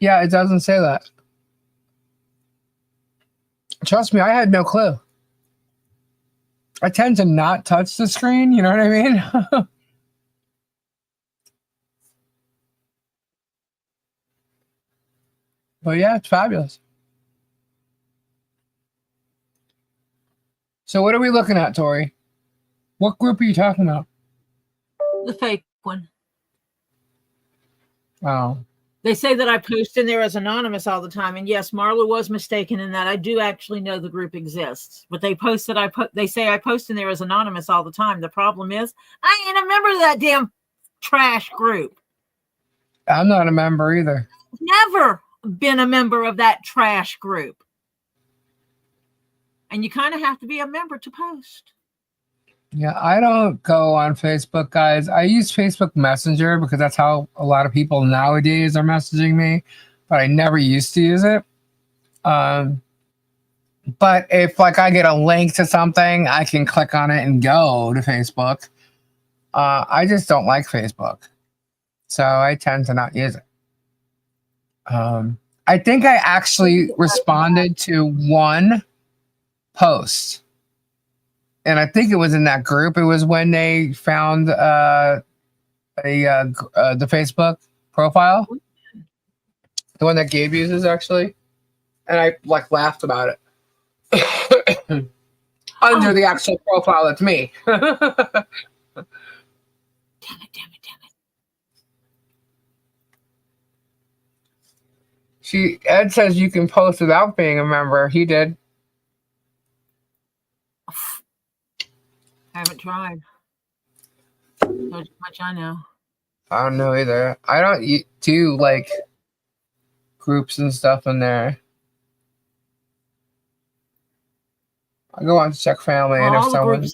Yeah, it doesn't say that. Trust me, I had no clue. I tend to not touch the screen, you know what I mean? But yeah, it's fabulous. So what are we looking at, Tori? What group are you talking about? The fake one. Oh. They say that I post in there as anonymous all the time, and yes, Marla was mistaken in that. I do actually know the group exists, but they post that they say I post in there as anonymous all the time. The problem is I ain't a member of that damn trash group. I'm not a member either. Never been a member of that trash group. And you kind of have to be a member to post. Yeah, I don't go on Facebook, guys. I use Facebook Messenger because that's how a lot of people nowadays are messaging me, but I never used to use it. But if like I get a link to something, I can click on it and go to Facebook. I just don't like Facebook, so I tend to not use it. I think I actually responded to one post. And I think it was in that group. It was when they found the Facebook profile, the one that Gabe uses actually, and I like laughed about it under the actual profile. It's me. Damn it! Ed says you can post without being a member. He did. I haven't tried. Not much I know. I don't know either. I don't do like groups and stuff in there. I go on to check family, and if someone.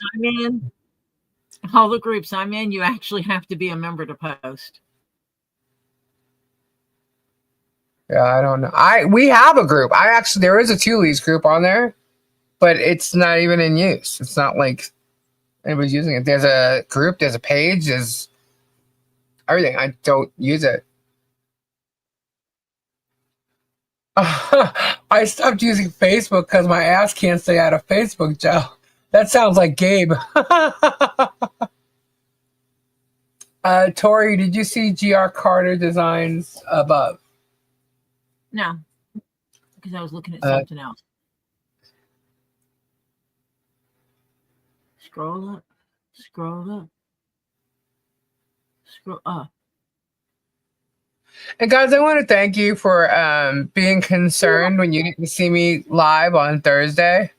All the groups I'm in, you actually have to be a member to post. Yeah, I don't know. We have a group. There is a Thule's group on there, but it's not even in use. It's not like anybody's using it. There's a group, there's a page, there's everything. I don't use it. I stopped using Facebook because my ass can't stay out of Facebook, Joe. That sounds like Gabe. Tori, did you see GR Carter designs above? No, because I was looking at something else. Scroll up, scroll up, scroll up. And guys, I want to thank you for being concerned when you didn't see me live on Thursday.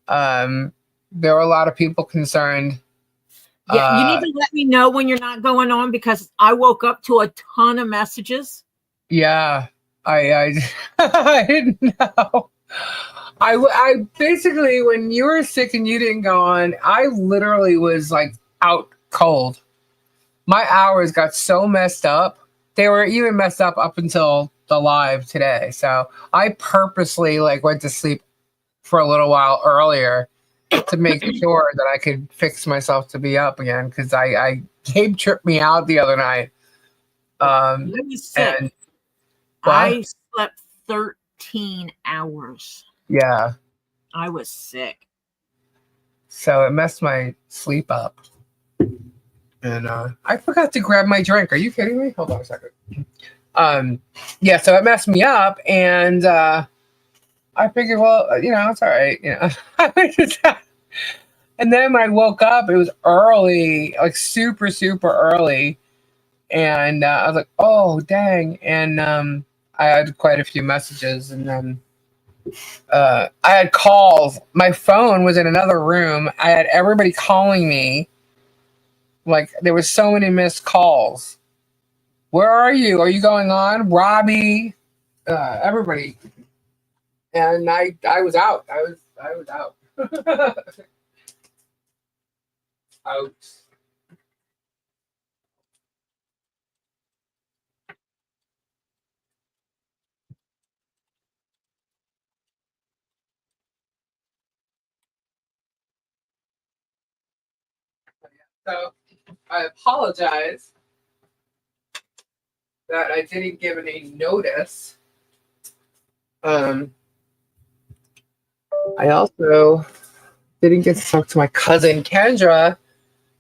There were a lot of people concerned. Yeah, you need to let me know when you're not going on because I woke up to a ton of messages. Yeah, I I didn't know. I basically, when you were sick and you didn't go on, I literally was like out cold. My hours got so messed up. They were even messed up until the live today. So I purposely like went to sleep for a little while earlier to make sure that I could fix myself to be up again because I Gabe tripped me out the other night. Let me sick. And I slept 13 hours. Yeah. I was sick. So it messed my sleep up. And I forgot to grab my drink. Are you kidding me? Hold on a second. Yeah, so it messed me up, and I figured, well, it's all right. And then when I woke up, it was early, like super, super early. And I was like, oh, dang. And I had quite a few messages, and then I had calls. My phone was in another room. I had everybody calling me. Like, there was so many missed calls. Where are you? Are you going on? Robbie, everybody. And I was out. I was out. Out. So I apologize that I didn't give any notice. I also didn't get to talk to my cousin Kendra.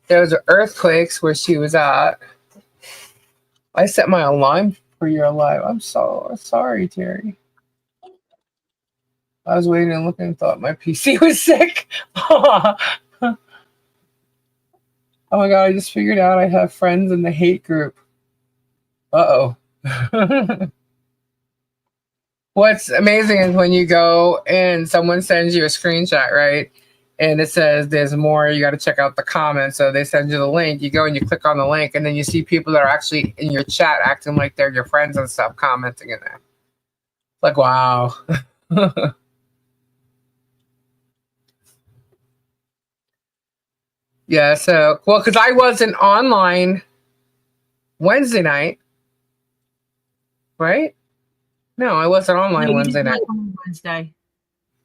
There was earthquakes where she was at. I set my alarm for your live. I'm so sorry, Terry. I was waiting and looking and thought my PC was sick. Oh my god, I just figured out I have friends in the hate group. Uh-oh. What's amazing is when you go and someone sends you a screenshot, right? And it says there's more, you got to check out the comments. So they send you the link, you go and you click on the link, and then you see people that are actually in your chat acting like they're your friends and stuff commenting in there. Like, wow. Yeah, so, well, because I wasn't online Wednesday night, right? No, I wasn't online Wednesday night. Wednesday.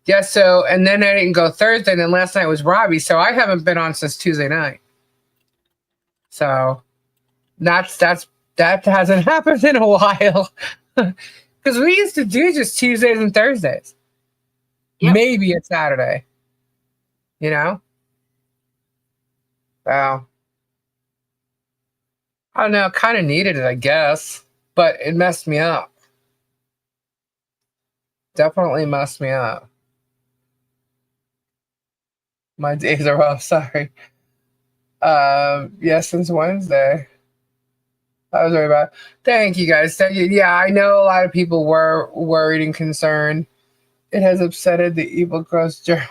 Yeah, so, and then I didn't go Thursday, and then last night was Robbie, so I haven't been on since Tuesday night. So that hasn't happened in a while. Because we used to do just Tuesdays and Thursdays. Yep. Maybe a Saturday. Wow. I don't know, kind of needed it, I guess. But it messed me up. Definitely messed me up. My days are off, sorry. Yeah, since Wednesday. That was very bad. Thank you guys. Yeah, I know a lot of people were worried and concerned. It has upsetted the evil gross germ.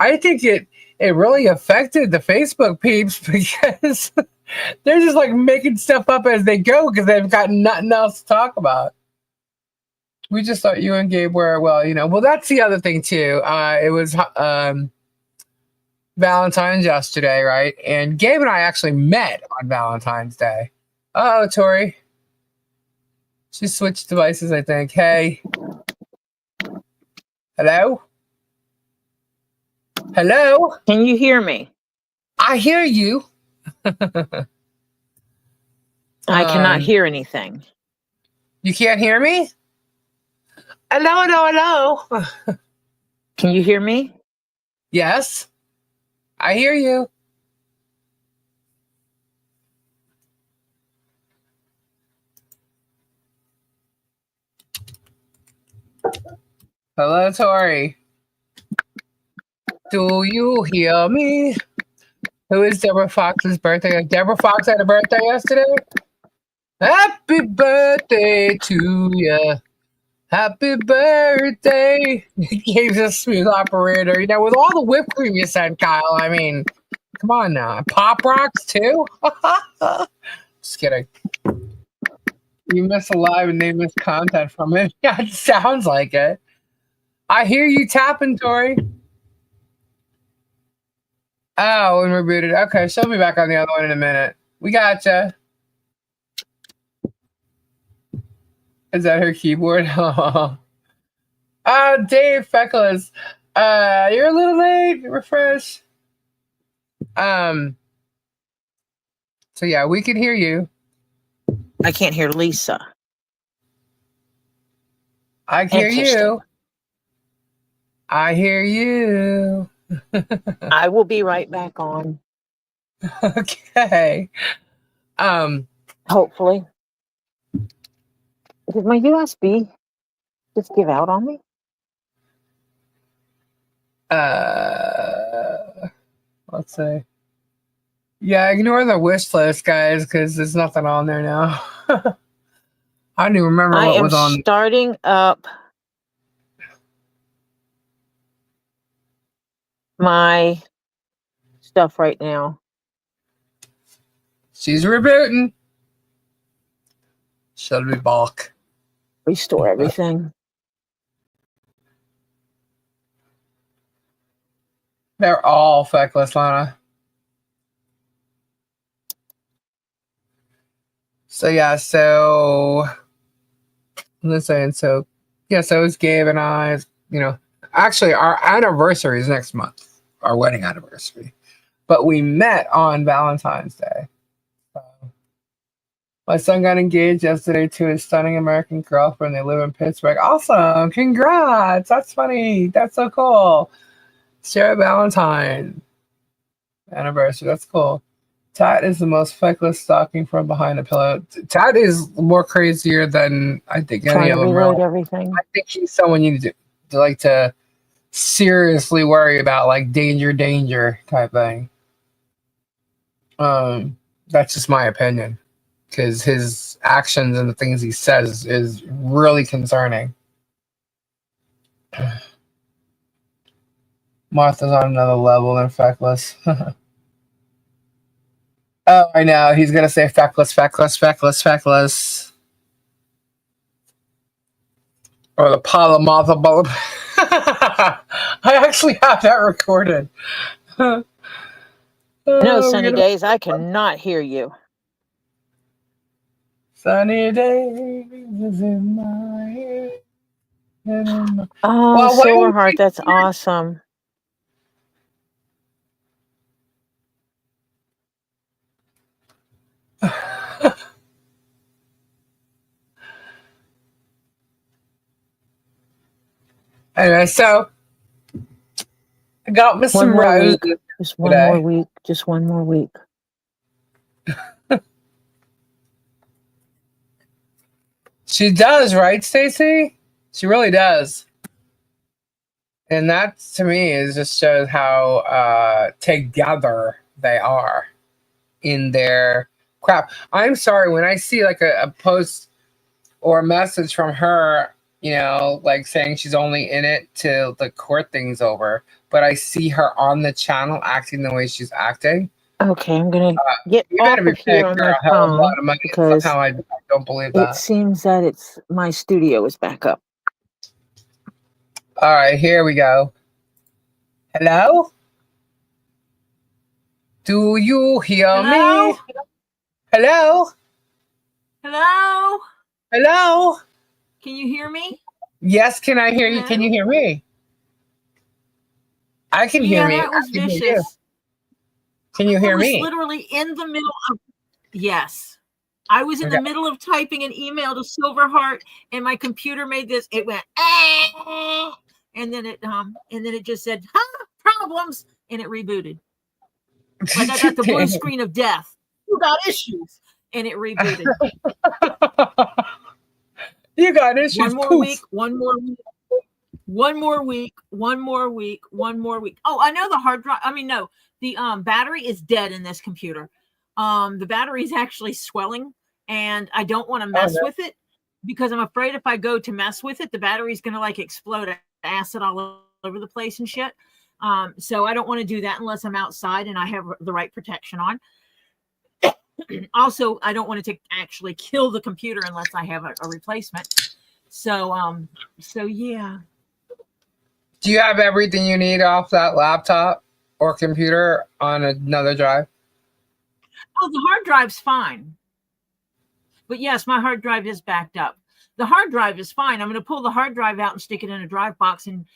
I think it really affected the Facebook peeps because they're just like making stuff up as they go because they've got nothing else to talk about. We just thought you and Gabe were, well, that's the other thing too. It was Valentine's yesterday, right? And Gabe and I actually met on Valentine's Day. Oh, Tori. She switched devices, I think. Hey. Hello? Hello? Can you hear me? I hear you. I cannot hear anything. You can't hear me? Hello. Can you hear me? Yes. I hear you. Hello, Tori. Do you hear me? Who is Deborah Fox's birthday? Deborah Fox had a birthday yesterday? Happy birthday to you. Happy birthday. He's a smooth operator. You know, with all the whipped cream you said, Kyle, I mean, come on now. Pop rocks too? Just kidding. You miss a live and they miss content from it. Yeah, it sounds like it. I hear you tapping, Tori. Oh, when we're booted. Okay, she'll be back on the other one in a minute. We gotcha. Is that her keyboard? Oh, Dave Feckless. You're a little late. Refresh. So yeah, we can hear you. I can't hear Lisa. I hear you. I hear you. I will be right back on. Okay. Hopefully. Did my USB just give out on me? Let's see. Yeah, ignore the wish list, guys, because there's nothing on there now. I don't even remember what was on. I am starting up my stuff right now. She's rebooting. She'll be back. Restore everything. They're all feckless, Lana. So yeah, so listen, so yeah, so it's Gabe and I, you know, actually our anniversary is next month, our wedding anniversary. But we met on Valentine's Day. So, my son got engaged yesterday to his stunning American girlfriend. They live in Pittsburgh. Awesome. Congrats. That's funny. That's so cool. Share Valentine anniversary. That's cool. Tat is the most feckless stalking from behind a pillow. Tat is more crazier than I think any of them. Reload everything. I think he's someone you need to like to seriously worry about, like danger type thing. That's just my opinion, because his actions and the things he says is really concerning. Martha's on another level than feckless. Oh, I know. He's going to say feckless. Or the Polamop. I actually have that recorded. No, sunny days, I cannot hear you. Sunny days in my ear. Oh, Well, Silverheart, that's awesome. Anyway, so I got me some roses. Just one more week. Just one more week. She does, right, Stacey? She really does. And that, to me, is just shows how together they are in their crap. I'm sorry, when I see like a post or a message from her, you know, like saying she's only in it till the court thing's over, but I see her on the channel acting the way she's acting. Okay, I'm gonna get off of here on my phone because somehow I don't believe that. It seems that it's my studio is back up. All right, here we go. Hello? Do you hear me? Hello? Hello? Hello? Can you hear me? Yes, can I hear you? Can you hear me? I can hear me. That was vicious. Can you hear me? I was literally in the middle of I was in the middle of typing an email to Silverheart, and my computer made this. It went, and then it just said, problems, and it rebooted. Like I got the blue screen of death. You got issues, and it rebooted. You got issues. One more week. One more week. Oh, I know the hard drive. I mean, no, the battery is dead in this computer. The battery is actually swelling, and I don't want to mess with it because I'm afraid if I go to mess with it, the battery's going to like explode acid all over the place and shit. So I don't want to do that unless I'm outside and I have the right protection on. Also, I don't want to actually kill the computer unless I have a replacement. So yeah. Do you have everything you need off that laptop or computer on another drive? Oh, the hard drive's fine. But yes, my hard drive is backed up. The hard drive is fine. I'm going to pull the hard drive out and stick it in a drive box and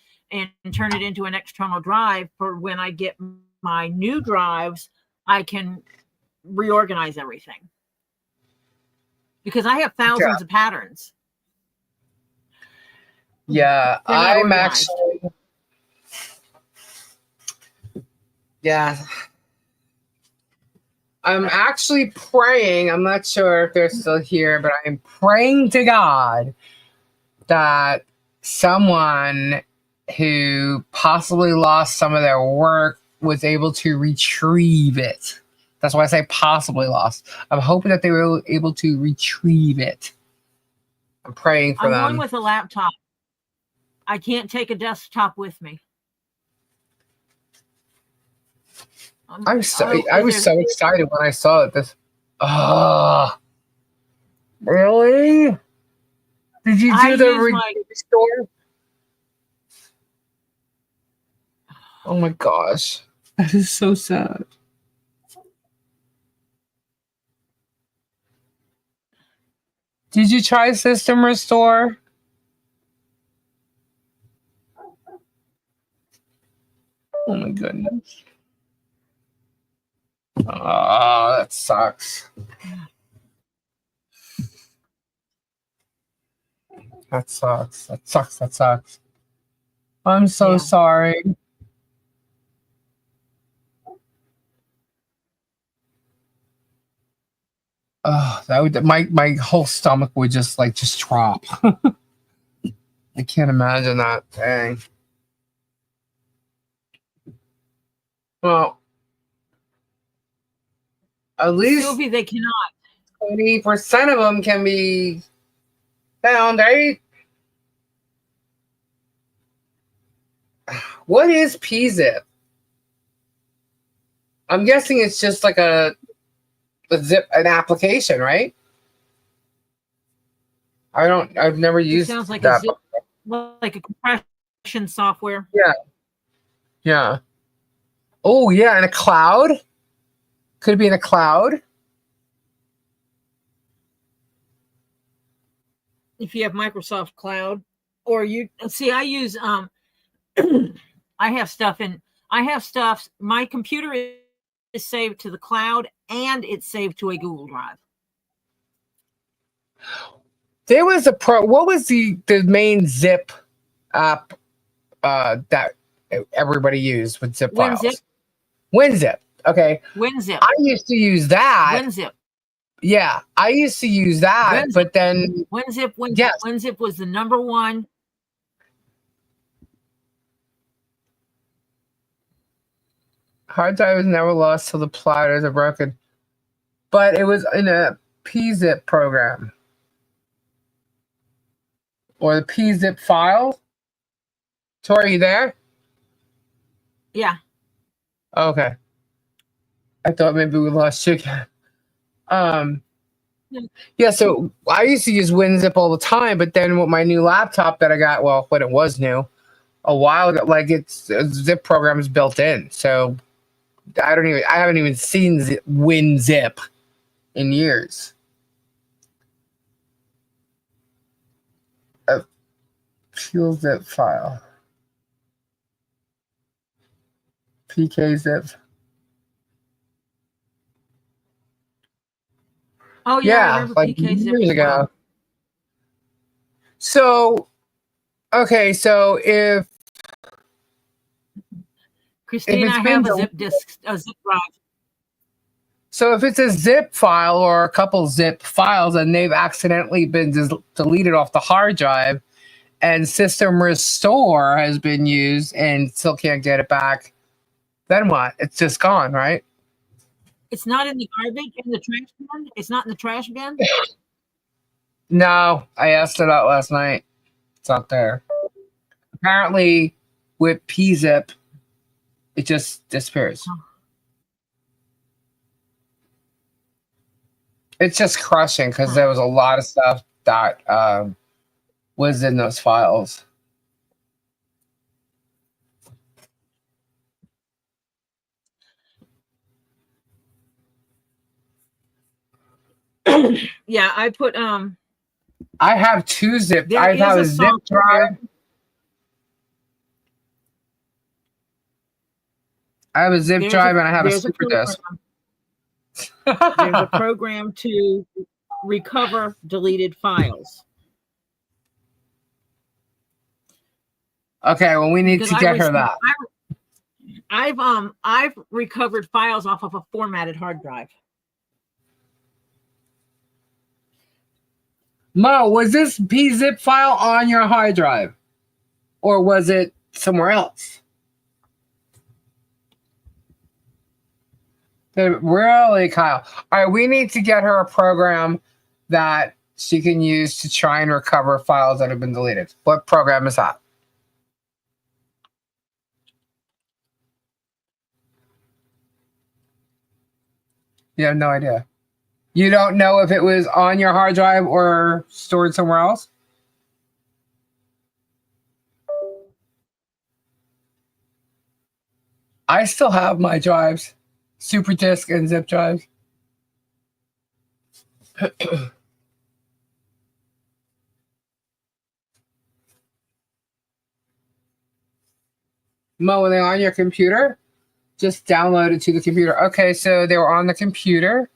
turn it into an external drive for when I get my new drives, I can reorganize everything. Because I have thousands of patterns. Yeah, I'm actually... Yeah. I'm actually praying, I'm not sure if they're still here, but I'm praying to God that someone who possibly lost some of their work was able to retrieve it. That's why I say possibly lost. I'm hoping that they were able to retrieve it. I'm praying for them. I'm going with a laptop. I can't take a desktop with me. I was so excited when I saw it. Really? Did you do the restore? Oh my gosh. That is so sad. Did you try system restore? Oh my goodness. Oh, that sucks. That sucks. That sucks. That sucks. I'm so sorry. That would my whole stomach would just drop. I can't imagine that. Dang. Well, at least Sylvie, they cannot. 20% of them can be found, right? What is PZip? I'm guessing it's just like an application, right? I've never used it sounds like that. Like a compression software. Yeah. Yeah. Oh, yeah, in a cloud? Could it be in a cloud? If you have Microsoft Cloud, or you see, I use I have stuff. My computer is saved to the cloud and it's saved to a Google Drive. There was what was the main zip app that everybody used with zip files? WinZip. Okay. WinZip. I used to use that. WinZip. Yeah, I used to use that, but then WinZip. Yes. WinZip was the number one. Hard drive was never lost till the platters are broken, but it was in a PZip program or the PZip file. Tori, you there? Yeah. Okay. I thought maybe we lost you again. Yeah, so I used to use WinZip all the time, but then with my new laptop that I got, well, when it was new, a while ago, like it's zip program is built in. So I haven't even seen WinZip in years. A fuel zip file. PK zip. Oh yeah, I remember like PK zip years ago. well. So, okay, so if Christine, I have a zip disk, a zip drive. So if it's a zip file or a couple zip files and they've accidentally been deleted off the hard drive and system restore has been used and still can't get it back, then what? It's just gone, right? It's not in the garbage, in the trash bin? It's not in the trash bin? No, I asked it out last night. It's not there. Apparently, with PZip, it just disappears. It's just crushing because there was a lot of stuff that was in those files. Yeah, I put I have two zip. there I is have a a zip software. drive. I have a zip drive and I have a super disk. There's a program to recover deleted files. Okay, well, we need to get her that. I've recovered files off of a formatted hard drive. Mo, was this PZip file on your hard drive? Or was it somewhere else? Really, Kyle? All right, we need to get her a program that she can use to try and recover files that have been deleted. What program is that? You have no idea. You don't know if it was on your hard drive or stored somewhere else? I still have my drives, super disk and zip drives. Mo, were they on your computer? Just download it to the computer. Okay, so they were on the computer.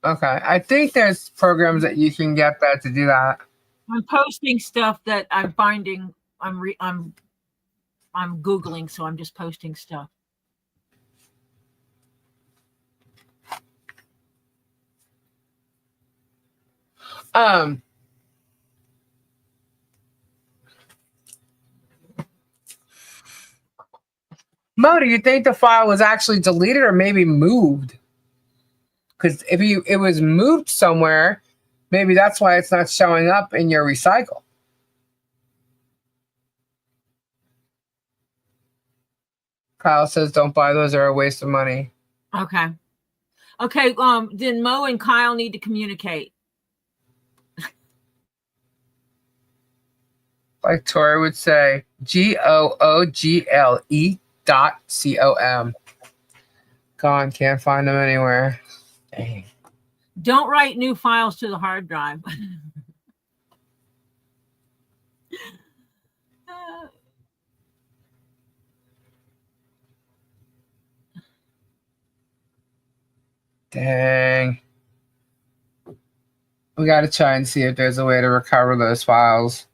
Okay, I think there's programs that you can get that to do that. I'm posting stuff that I'm finding. I'm Googling, so I'm just posting stuff. Mo, do you think the file was actually deleted or maybe moved? Because if it was moved somewhere, maybe that's why it's not showing up in your recycle. Kyle says, "Don't buy those; they're a waste of money." Okay. Then Mo and Kyle need to communicate. Like Tori would say, GOOGLE.com. Gone, can't find them anywhere. Dang. Don't write new files to the hard drive. Dang. We got to try and see if there's a way to recover those files.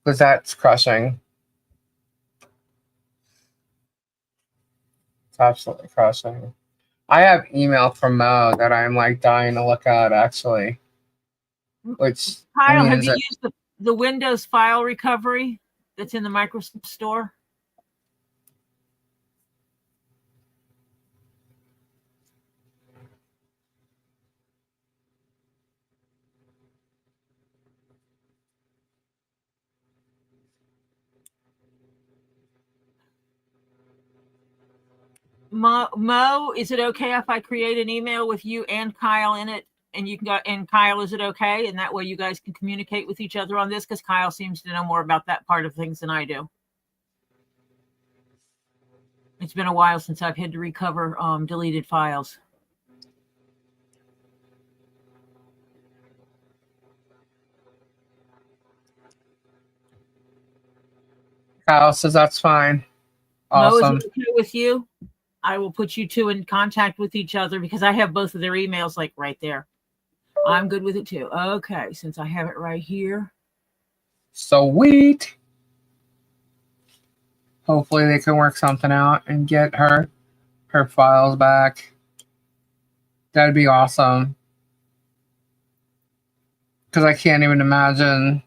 Because that's crushing. It's absolutely crushing. I have email from Mo that I'm like dying to look at, actually. Which Kyle, have you used the Windows file recovery that's in the Microsoft Store? Mo, is it okay if I create an email with you and Kyle in it? And you can go, and Kyle, is it okay? And that way you guys can communicate with each other on this, because Kyle seems to know more about that part of things than I do. It's been a while since I've had to recover deleted files. Kyle says that's fine. Awesome. Mo, is it okay with you? I will put you two in contact with each other because I have both of their emails like right there. I'm good with it too. Okay, since I have it right here. Sweet. Hopefully they can work something out and get her files back. That'd be awesome. Because I can't even imagine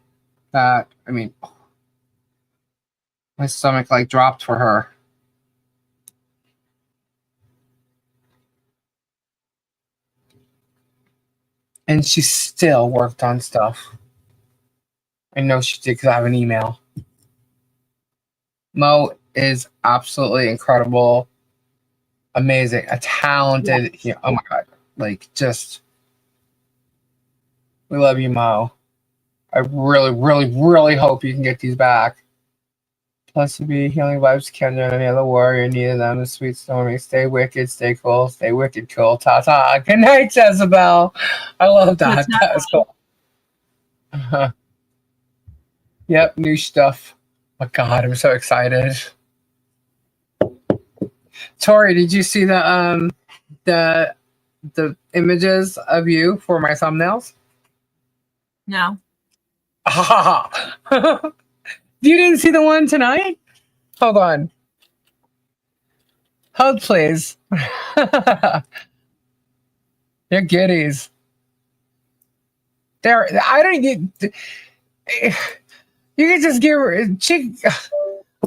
that. I mean, my stomach like dropped for her. And she still worked on stuff. I know she did because I have an email. Mo is absolutely incredible, amazing, a talented. Yeah. Oh my God! Like, just we love you, Mo. I really, really, really hope you can get these back. Plus, to be healing vibes, Kendra, and any other warrior needed them. The sweet stormy. Stay wicked, stay cool, stay wicked, cool. Ta ta. Good night, Jezebel. I love that. That was cool. Yep, new stuff. Oh my God, I'm so excited. Tori, did you see the images of you for my thumbnails? No. You didn't see the one tonight? Hold on. Hold, please. They're goodies. I don't get. You can just give her.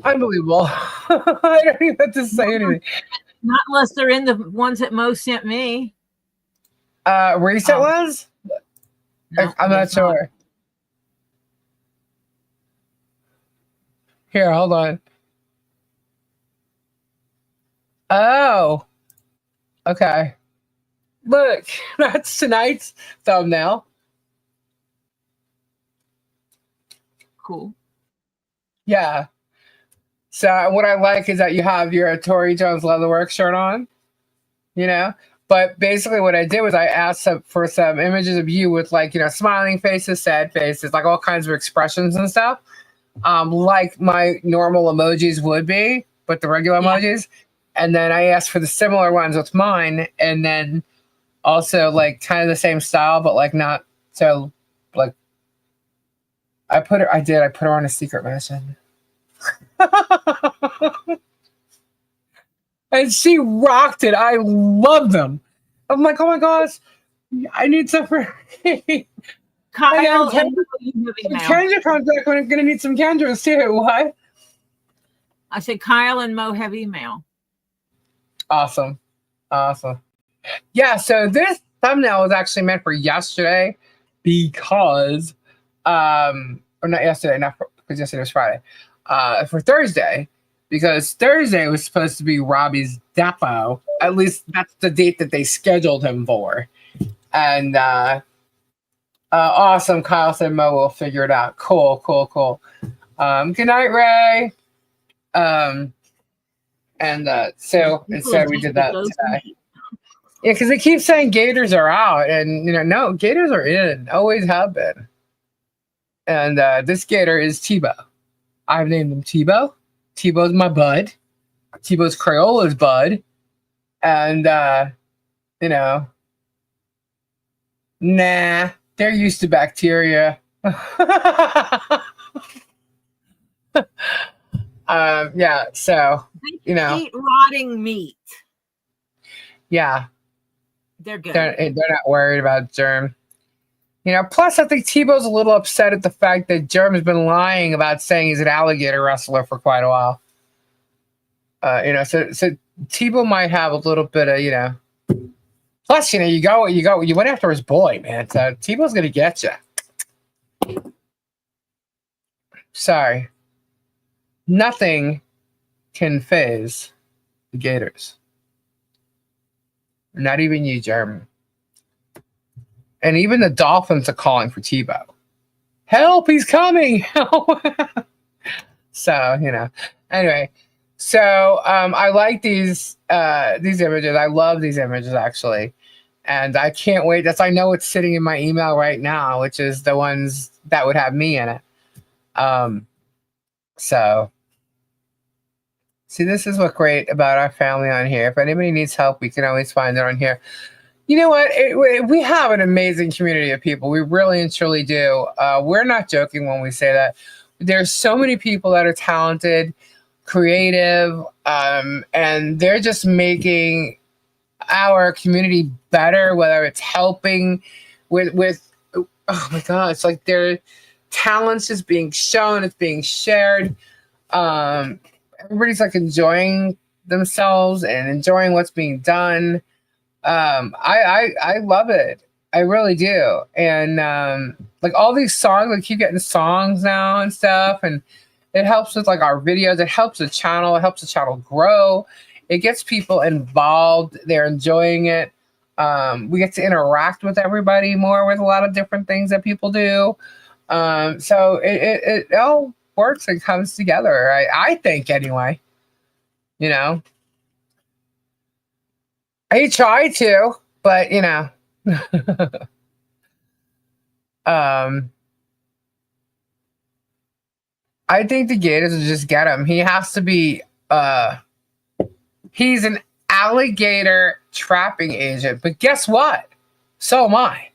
Unbelievable. I don't even have to say anything. Not unless they're in the ones that Mo sent me. Recent ones? No, I'm not sure. Here, hold on. Oh. Okay. Look, that's tonight's thumbnail. Cool. Yeah. So what I like is that you have your Tori Jones Leatherworks shirt on, you know? But basically what I did was I asked for some images of you with, like, you know, smiling faces, sad faces, like all kinds of expressions and stuff. Like my normal emojis would be, but the regular emojis. And then I asked for the similar ones with mine, and then also like kind of the same style, but like not so like I put her on a secret mission. And she rocked it. I love them. I'm like, oh my gosh, I need some for Kyle, Kendra comes back when I'm gonna need some Kendras too. What? I said Kyle and Mo have email. Awesome. Yeah, so this thumbnail was actually meant for yesterday because or not yesterday, because yesterday was Friday. For Thursday, because Thursday was supposed to be Robbie's Depo. At least that's the date that they scheduled him for. And awesome. Kyle said Mo will figure it out. Cool. Good night, Ray. So instead we did that today. Yeah, because they keep saying Gators are out, and no, Gators are in. Always have been. And this Gator is Tebow. I've named him Tebow. Tebow's my bud. Tebow's Crayola's bud. And nah, they're used to bacteria. Yeah, so they eat rotting meat. Yeah, they're good. They're not worried about Germ. Plus I think Tebow's a little upset at the fact that Germ's been lying about saying he's an alligator wrestler for quite a while. So Tebow might have a little bit of Plus, you went after his boy, man. So Tebow's gonna get you. Sorry. Nothing can phase the Gators. Not even you, Jeremy. And even the Dolphins are calling for Tebow. Help, he's coming. So, anyway. So I like these images. I love these images, actually. And I can't wait. I know it's sitting in my email right now, which is the ones that would have me in it. So see, this is what's great about our family on here. If anybody needs help, we can always find it on here. You know what? We have an amazing community of people. We really and truly do. We're not joking when we say that. There's so many people that are talented, creative, and they're just making our community better, whether it's helping with oh my god, it's like their talents is being shown, it's being shared. Everybody's like enjoying themselves and enjoying what's being done. I love it. I really do. And like all these songs, like keep getting songs now and stuff, and it helps with like our videos. It helps the channel. It helps the channel grow. It gets people involved. They're enjoying it. We get to interact with everybody more with a lot of different things that people do. So it all works and comes together. I think anyway. You know, I try to, but you know, I think the Gators will just get him. He has to be. He's an alligator trapping agent, but guess what? So am I.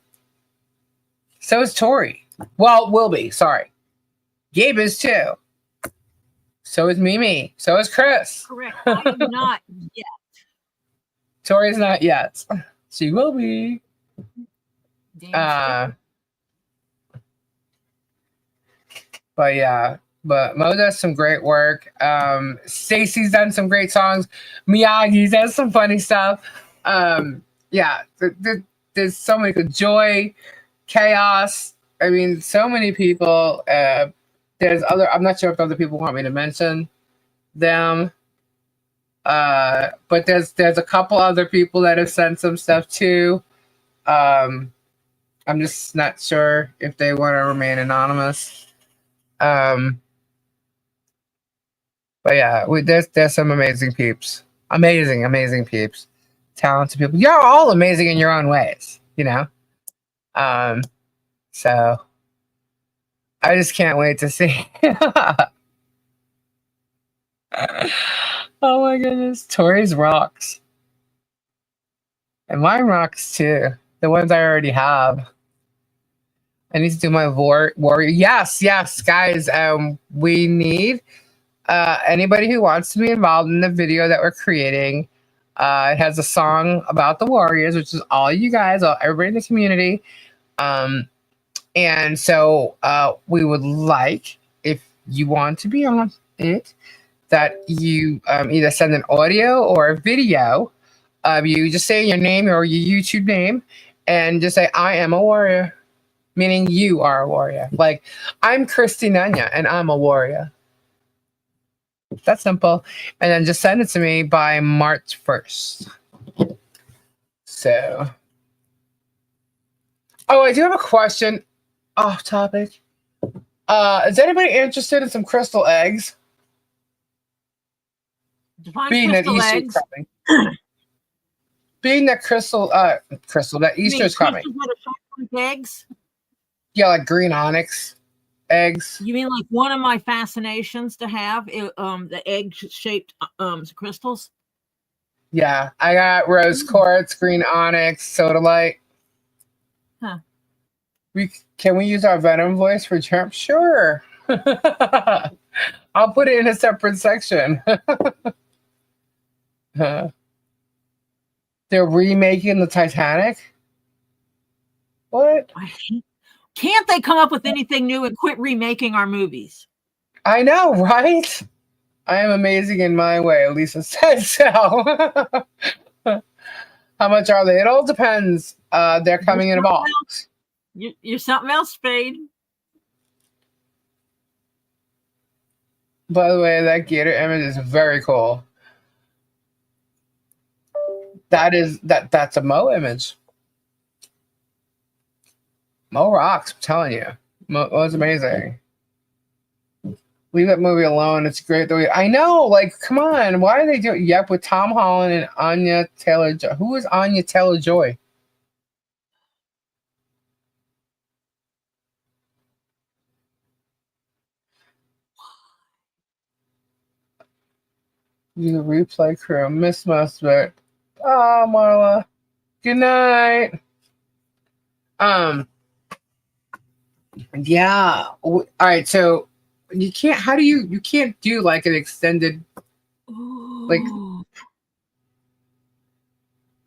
So is Tori. Well, will be. Sorry, Gabe is too. So is Mimi. So is Chris. Correct. I am not yet. Tori's not yet. She will be. Damn But yeah, but Mo does some great work. Stacy's done some great songs. Miyagi does some funny stuff. Yeah, there's so many good joy, chaos. I mean, so many people. There's other. I'm not sure if other people want me to mention them. But there's a couple other people that have sent some stuff too. I'm just not sure if they want to remain anonymous. But yeah, there's some amazing peeps, amazing peeps, talented people. You're all amazing in your own ways, you know. So I just can't wait to see. Oh my goodness, Tori's rocks, and mine rocks too. The ones I already have. I need to do my warrior. Yes, guys. We need anybody who wants to be involved in the video that we're creating. It has a song about the Warriors, which is all you guys, everybody in the community. And so we would like, if you want to be on it, that you either send an audio or a video. You just say your name or your YouTube name and just say, I am a warrior, meaning you are a warrior. Like, I'm Christy Nanya and I'm a warrior. That's simple. And then just send it to me by March 1st. So, oh, I do have a question off topic. Is anybody interested in some crystal eggs? Define Being that crystal Easter's eggs. coming. Being that that Easter's coming. Crystals that are shaped like eggs? Yeah, like green onyx eggs. You mean like one of my fascinations to have the egg-shaped crystals? Yeah, I got rose quartz, green onyx, sodalite. Huh. Can we use our Venom voice for Trump? Sure. I'll put it in a separate section. They're remaking the Titanic? What? Can't they come up with anything new and quit remaking our movies? I know, right? I am amazing in my way, Lisa said so. How much are they? It all depends. They're coming in a box. You're something else, Spade. By the way, that gator image is very cool. That's a Mo image. Mo rocks, I'm telling you. Mo's amazing. Leave that movie alone. It's great. I know, like, come on. Why are they doing? Yep, with Tom Holland and Anya Taylor-Joy. Who is Anya Taylor-Joy? You replay crew. Miss Mustard. Oh, Marla. Good night. Yeah. All right. So you can't. How do you can't do like an extended? Like, Ooh.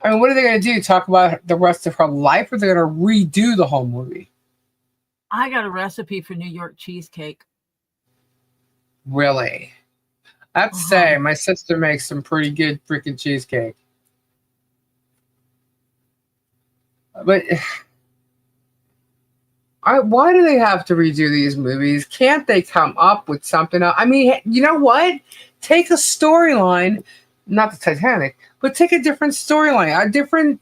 I mean, what are they going to do? Talk about the rest of her life, or they're going to redo the whole movie? I got a recipe for New York cheesecake. Really? I'd say my sister makes some pretty good freaking cheesecake. But why do they have to redo these movies? Can't they come up with something else? I mean, you know what? Take a storyline, not the Titanic, but take a different storyline, a different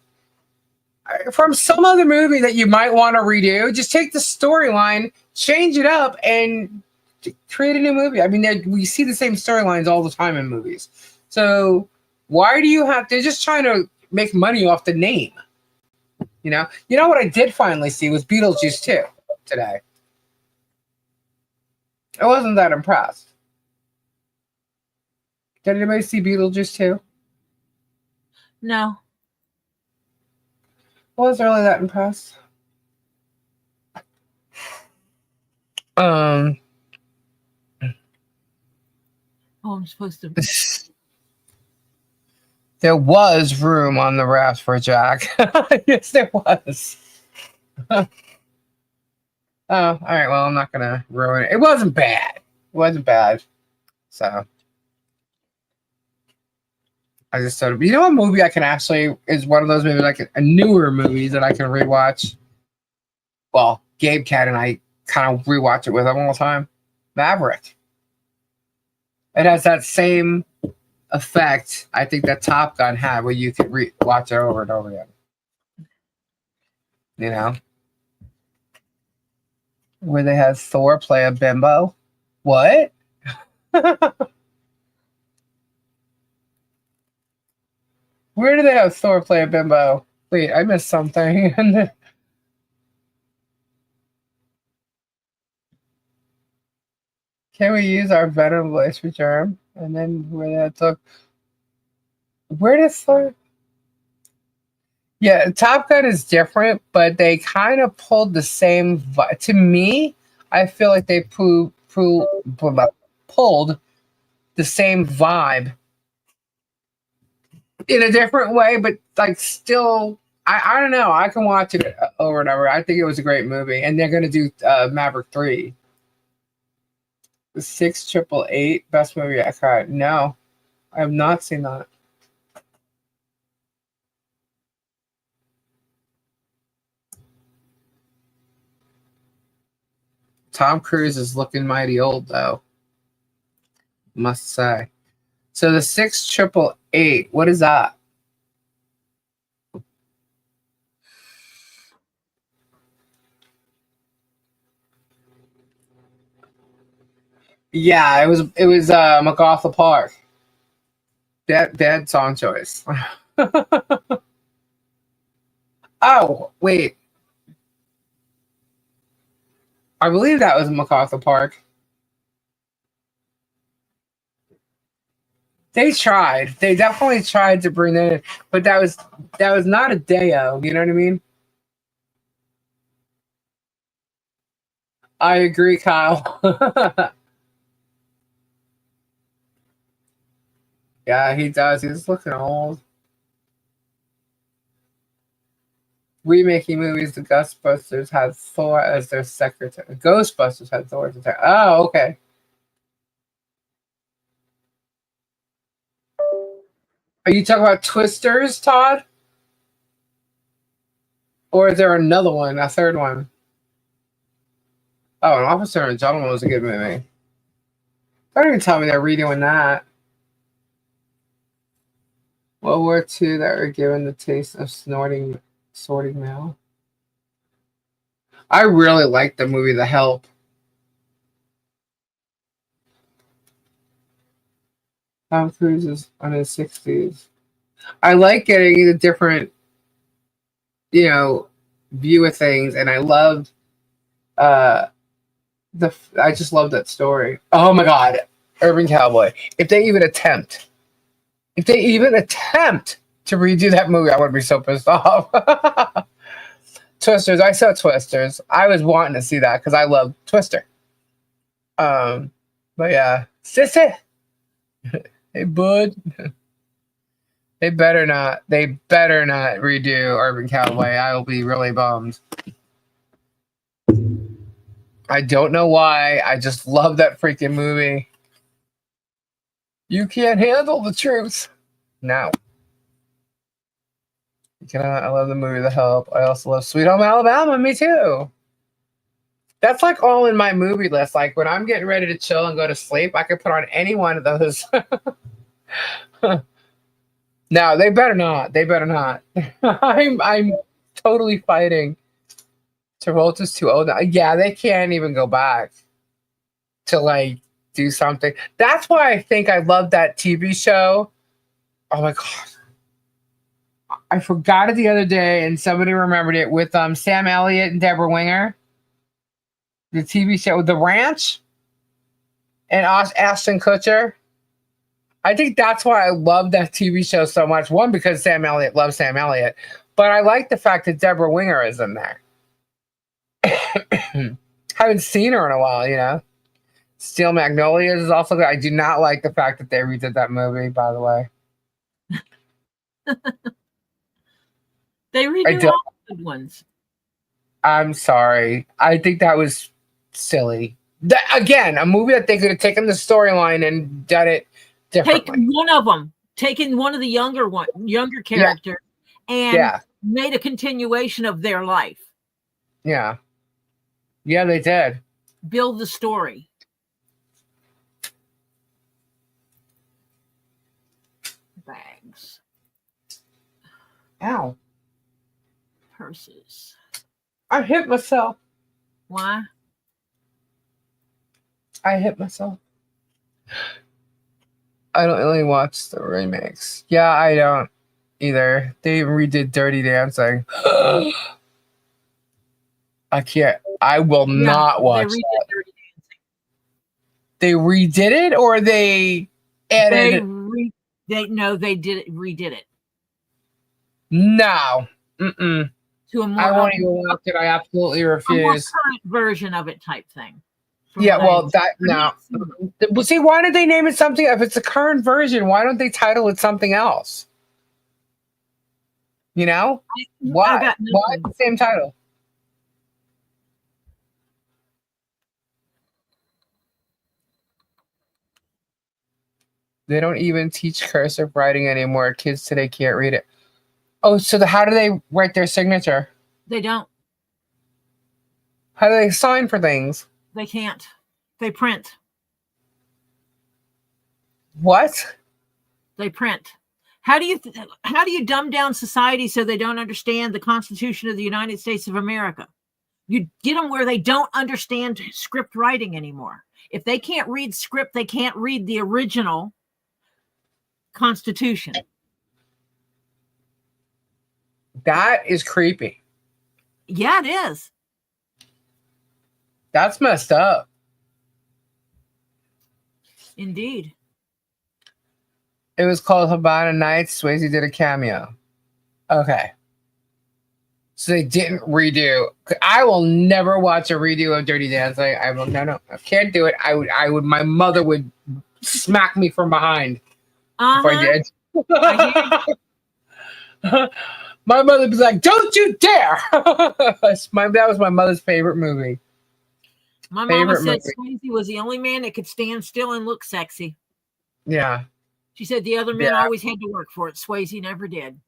from some other movie that you might want to redo. Just take the storyline, change it up, and create a new movie. I mean, we see the same storylines all the time in movies. So why do you have? They're just trying to make money off the name. You know what I did finally see was Beetlejuice 2 today. I wasn't that impressed. Did anybody see Beetlejuice 2? No. I wasn't really that impressed. Oh, I'm supposed to. There was room on the raft for Jack. Yes, there was. Oh, all right. Well, I'm not gonna ruin it. It wasn't bad. It wasn't bad. So I just thought, you know, what movie I can actually is one of those movies, like a newer movies that I can rewatch. Well, Gabe Cat and I kind of rewatch it with him all the time. Maverick. It has that same effect I think that Top Gun had, where you could watch it over and over again. You know, where they had Thor play a bimbo. What? Where do they have Thor play a bimbo? Wait, I missed something. Can we use our veteran voice for Germ? And then where does Thor? Yeah, Top Gun is different, but they kind of pulled the same. To me, I feel like they pulled the same vibe in a different way, but like still, I don't know. I can watch it over and over. I think it was a great movie, and they're gonna do Maverick 3. The 6888 best movie I cried. No, I have not seen that. Tom Cruise is looking mighty old, though. Must say. So the 6888, what is that? Yeah, it was MacArthur Park. Bad song choice. Oh, wait. I believe that was MacArthur Park. They tried. They definitely tried to bring that in, but that was not a Deo. You know what I mean? I agree, Kyle. Yeah, he does. He's looking old. Remaking movies, the Ghostbusters had Thor as their secretary. Ghostbusters had Thor as their. Oh, okay. Are you talking about Twisters, Todd? Or is there another one, a third one? Oh, An Officer and a Gentleman was a good movie. Don't even tell me they're redoing that. World War II that were given the taste of sorting mail. I really liked the movie The Help. Tom Cruise is on his 60s. I like getting the different, view of things, and I loved I just love that story. Oh my God, Urban Cowboy. If they even attempt to redo that movie, I would be so pissed off. Twisters. I saw Twisters. I was wanting to see that because I love Twister. But yeah, sissy. Hey, bud. They better not. They better not redo Urban Cowboy. I will be really bummed. I don't know why. I just love that freaking movie. You can't handle the truth. No. You cannot. I love the movie The Help. I also love Sweet Home Alabama. Me too. That's like all in my movie list. Like when I'm getting ready to chill and go to sleep, I could put on any one of those. No, they better not. They better not. I'm totally fighting. Travolta's too old now. Yeah, they can't even go back to like do something. That's why I think I love that TV show. Oh my god. I forgot it the other day and somebody remembered it with Sam Elliott and Deborah Winger. The TV show The Ranch and Ashton Kutcher. I think that's why I love that TV show so much. One, because Sam Elliott loves Sam Elliott, but I like the fact that Deborah Winger is in there. Haven't seen her in a while, you know. Steel Magnolias is also good. I do not like the fact that they redid that movie, by the way. They redo all the good ones. I'm sorry. I think that was silly. Again, a movie that they could have taken the storyline and done it differently. Take one of them, taken one of the younger characters, and made a continuation of their life. Yeah. Yeah, they did. Build the story. Bags. Ow. Purses. I hit myself. Why? I hit myself. I don't really watch the remakes. Yeah, I don't either. They redid Dirty Dancing. I can't. I will not watch that. Dirty Dancing. They redid it, or they added. They redid it. No. Mm-mm. To a more I won't even watch it. I absolutely refuse. A more current version of it, type thing. Yeah, well, But see, why did they name it something? If it's a current version, why don't they title it something else? You know, why? Why the same title? They don't even teach cursive writing anymore. Kids today can't read it. Oh, so how do they write their signature? They don't. How do they sign for things? They can't. They print. What? They print. How do you dumb down society so they don't understand the Constitution of the United States of America? You get them where they don't understand script writing anymore. If they can't read script, they can't read the original Constitution. That is creepy. Yeah, it is. That's messed up. Indeed. It was called Havana Nights. Swayze did a cameo. Okay. So they didn't redo. I will never watch a redo of Dirty Dancing. I will. No. I can't do it. I would. My mother would smack me from behind if I did. My mother would be like, "Don't you dare!" That was my mother's favorite movie. My mama said Swayze was the only man that could stand still and look sexy. Yeah. She said the other men always had to work for it. Swayze never did.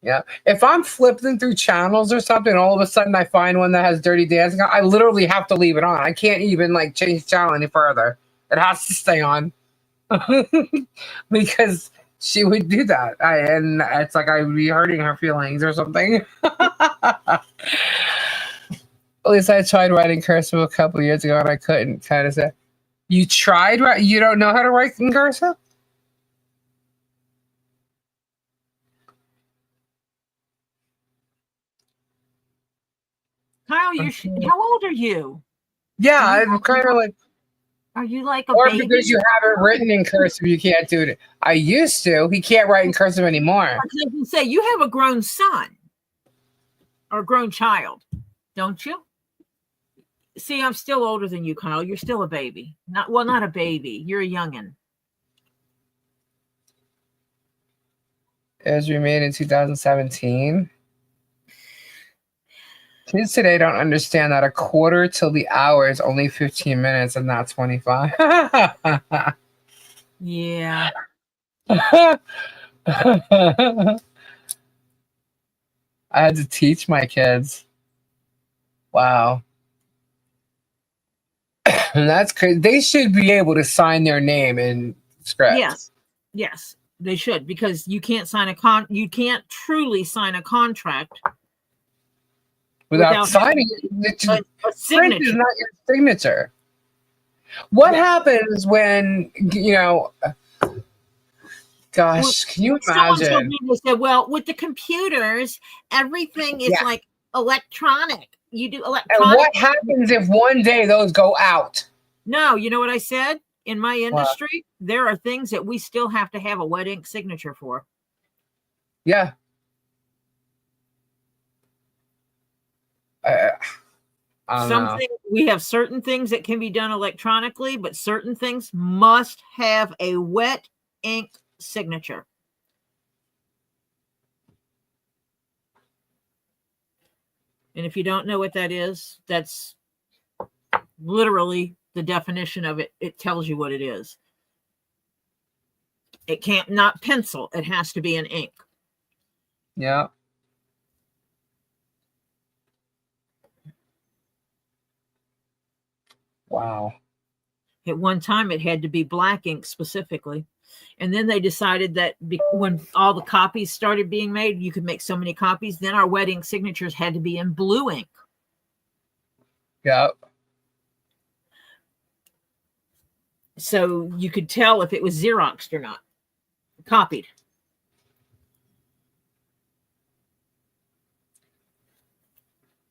Yeah. If I'm flipping through channels or something, and all of a sudden I find one that has Dirty Dancing, I literally have to leave it on. I can't even like change the channel any further. It has to stay on. Because she would do that. And it's like I would be hurting her feelings or something. At least I tried writing cursive a couple years ago and I couldn't. Kind of say, you tried? You don't know how to write in cursive? Kyle, how old are you? Yeah, I'm kind of like. Are you like a or baby? Because you haven't written in cursive, you can't do it. I used to. He can't write in cursive anymore. I was going to say, you have a grown son or a grown child, don't you? See, I'm still older than you, Kyle. You're still a baby. Not a baby. You're a youngin'. It was remade in 2017. Kids today don't understand that a quarter till the hour is only 15 minutes and not 25. Yeah. I had to teach my kids. Wow. And that's crazy. They should be able to sign their name in script. Yes, they should, because you can't you can't truly sign a contract Without signing it. a Print is signature. not your signature. What happens when, gosh, can you Someone told imagine? me, they said, well, with the computers, everything is Yeah. like electronic. You do And electronic. what happens if one day those go out? No, you know what I said? In my What? industry, there are things that we still have to have a wet ink signature for. Yeah. I don't know. We have certain things that can be done electronically, but certain things must have a wet ink signature. And if you don't know what that is, that's literally the definition of it. It tells you what it is. It can't not pencil. It has to be an ink. Yeah. Wow. At one time, it had to be black ink specifically. And then they decided that when all the copies started being made, you could make so many copies. Then our wet ink signatures had to be in blue ink. Yep. So you could tell if it was Xeroxed or not, copied.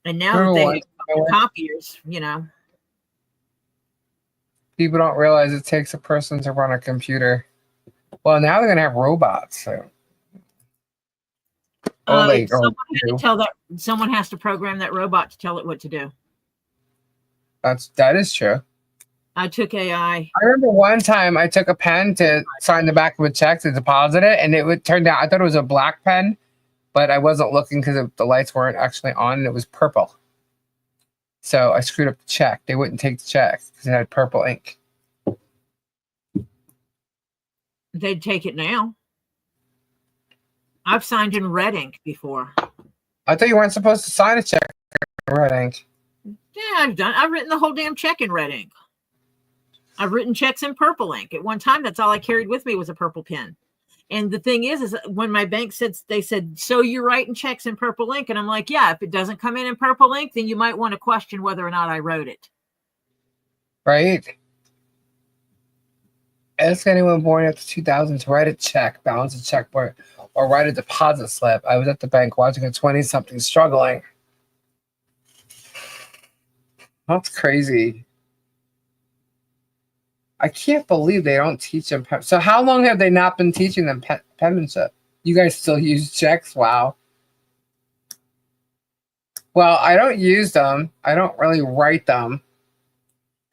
And now that they have copiers, people don't realize it takes a person to run a computer. Well, now they're gonna have robots. So. Someone has to program that robot to tell it what to do. That is true. I took AI. I remember one time I took a pen to sign the back of a check to deposit it, and it would turn out I thought it was a black pen, but I wasn't looking because the lights weren't actually on, and it was purple. So I screwed up the check. They wouldn't take the check because it had purple ink. They'd take it now. I've signed in red ink before. I thought you weren't supposed to sign a check in red ink. Yeah, I've written the whole damn check in red ink. I've written checks in purple ink. At one time, that's all I carried with me was a purple pen. And the thing is when my bank they said, so you're writing checks in purple ink? And I'm like, yeah, if it doesn't come in purple ink, then you might want to question whether or not I wrote it. Right? Ask anyone born after 2000 to write a check, balance a checkbook, or write a deposit slip. I was at the bank watching a 20-something struggling. That's crazy. I can't believe they don't teach them. So how long have they not been teaching them penmanship? You guys still use checks? Wow. Well, I don't use them. I don't really write them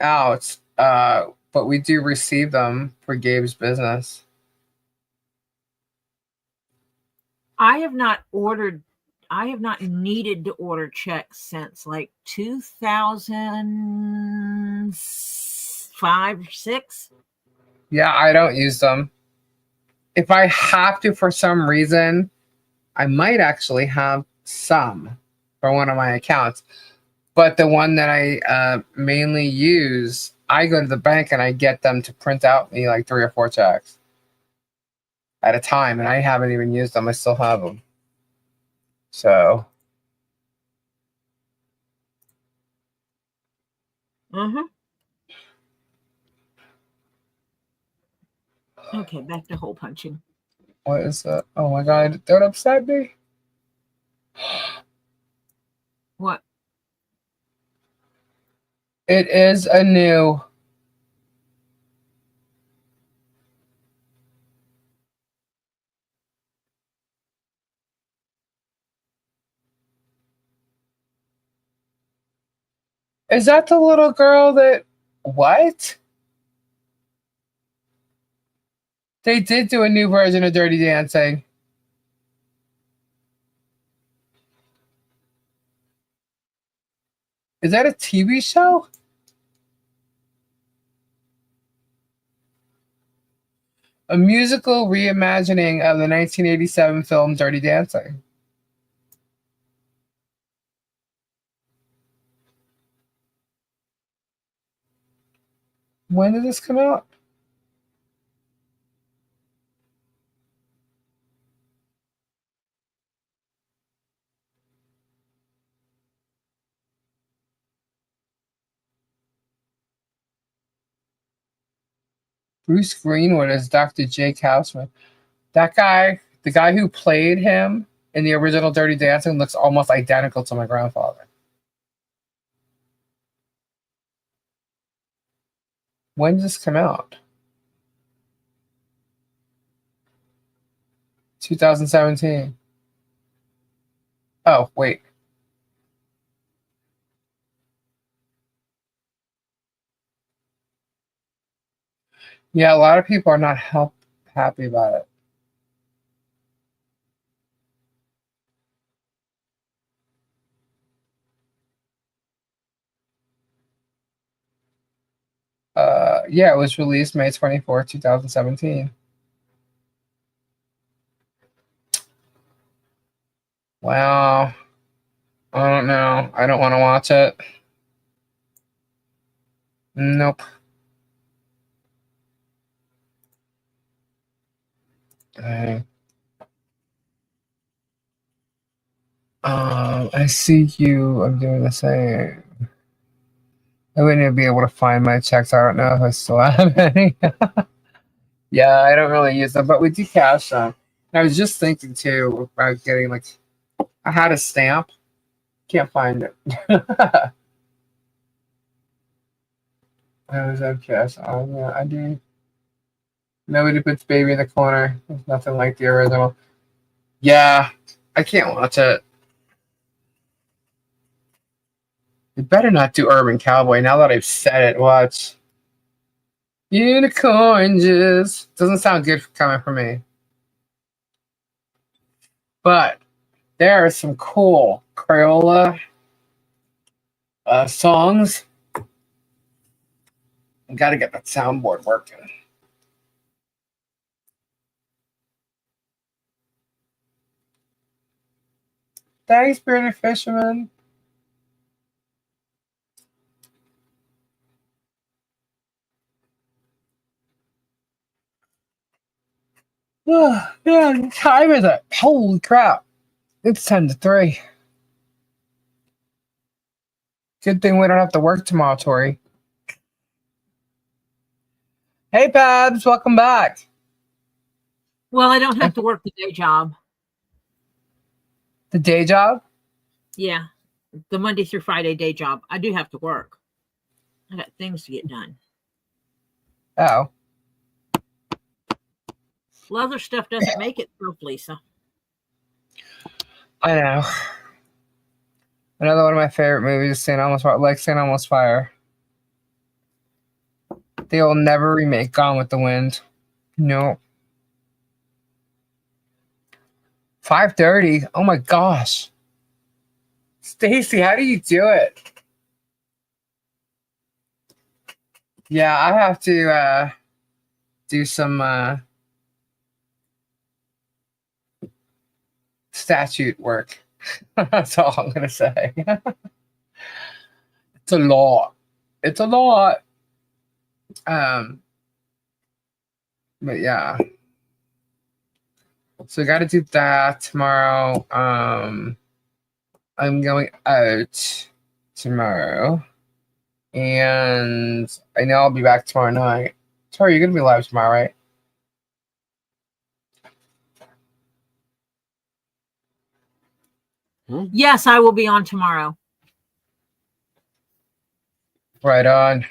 out. But we do receive them for Gabe's business. I have not needed to order checks since like 2005 or 6. Yeah, I don't use them. If I have to for some reason, I might actually have some for one of my accounts. But the one that I mainly use, I go to the bank and I get them to print out me like 3 or 4 checks at a time, and I haven't even used them. I still have them. So. Okay, back to hole punching. What is that? Oh my God, don't upset me. What? It is a new. Is that the little girl that what? They did do a new version of Dirty Dancing. Is that a TV show? A musical reimagining of the 1987 film Dirty Dancing. When did this come out? Bruce Greenwood as Dr. Jake Houseman. That guy, the guy who played him in the original Dirty Dancing, looks almost identical to my grandfather. When did this come out? 2017. Oh, wait. Yeah, a lot of people are not happy about it. Yeah, it was released May 24th, 2017. Wow. I don't know. I don't want to watch it. Nope. Dang. I see you. I'm doing the same. I wouldn't even be able to find my checks. I don't know if I still have any. Yeah, I don't really use them, but we do cash them. And I was just thinking too about getting like, I had a stamp. Can't find it. I always have cash. Oh, yeah, I do. Nobody puts baby in the corner. It's nothing like the original. Yeah, I can't watch it. You better not do Urban Cowboy now that I've said it. Watch. Unicorn just doesn't sound good coming from me. But there are some cool Crayola songs. I gotta get that soundboard working. Thanks, Bearded Fisherman. Oh, man, what time is it? Holy crap. It's 10 to 3. Good thing we don't have to work tomorrow, Tori. Hey, Babs, welcome back. Well, I don't have to work the day job. The day job? Yeah, the Monday through Friday day job. I do have to work. I got things to get done. Oh. Leather stuff doesn't make itself, Lisa. I know. Another one of my favorite movies, St. Elmo's Fire. They will never remake Gone with the Wind. No. 5:30. Oh my gosh. Stacy, how do you do it? Yeah, I have to do some statute work. That's all I'm gonna say. It's a lot. It's a lot. But yeah. So I gotta do that tomorrow. I'm going out tomorrow. And I know I'll be back tomorrow night. Tori, you're gonna be live tomorrow, right? Yes, I will be on tomorrow. Right on.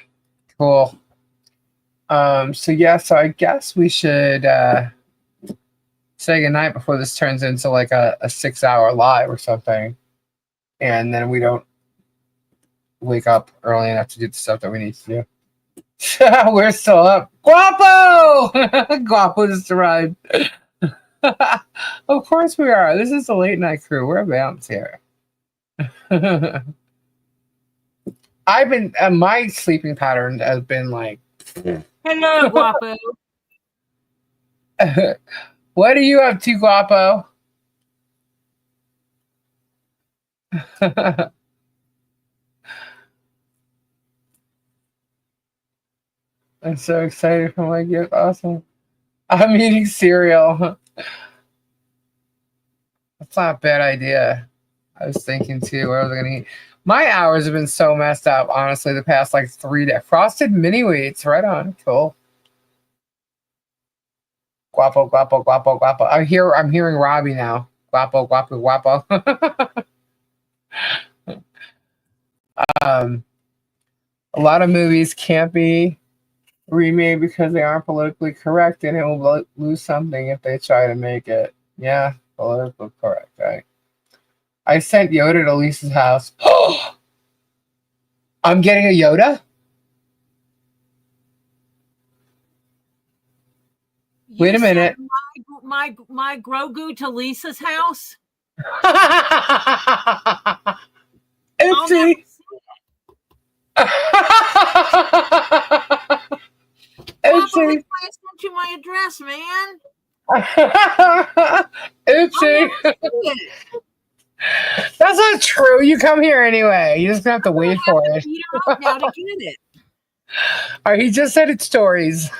Cool. So yeah, so I guess we should say goodnight before this turns into like a 6-hour live or something. And then we don't wake up early enough to do the stuff that we need to do. We're still up. Guapo! Guapo just arrived. Of course we are. This is the late night crew. We're bounced here. I've been my sleeping pattern has been like. Hello, Guapo. What are you up to, Guapo? I'm so excited for my gift. Awesome. I'm eating cereal. That's not a bad idea. I was thinking too, what was I gonna eat? My hours have been so messed up, honestly, the past like 3 days. Frosted mini wheats, right on. Cool. Guapo, guapo, guapo, guapo. I'm hearing Robbie now. Guapo, guapo, guapo. A lot of movies can't be remade because they aren't politically correct, and it will lose something if they try to make it. Yeah, politically correct, right? I sent Yoda to Lisa's house. I'm getting a Yoda? Wait a minute. My Grogu to Lisa's house? Oopsie. Oopsie. I sent you my address, man. Oopsie. That's not true. You come here anyway. You just have to wait for it. You don't know how to get it. All right, he just said it's stories.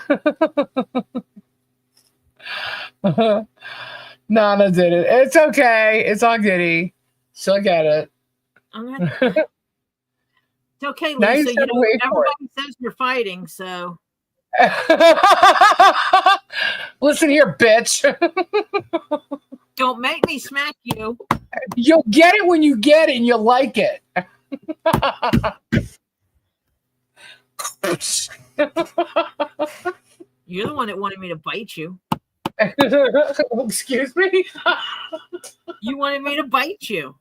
Nana did it. It's okay. It's all goody. She'll get it. It's okay, Now you Lisa. just gotta wait for it. Everybody says you're fighting, so. Listen here, bitch. Don't make me smack you. You'll get it when you get it and you'll like it. You're the one that wanted me to bite you. Excuse me? You wanted me to bite you.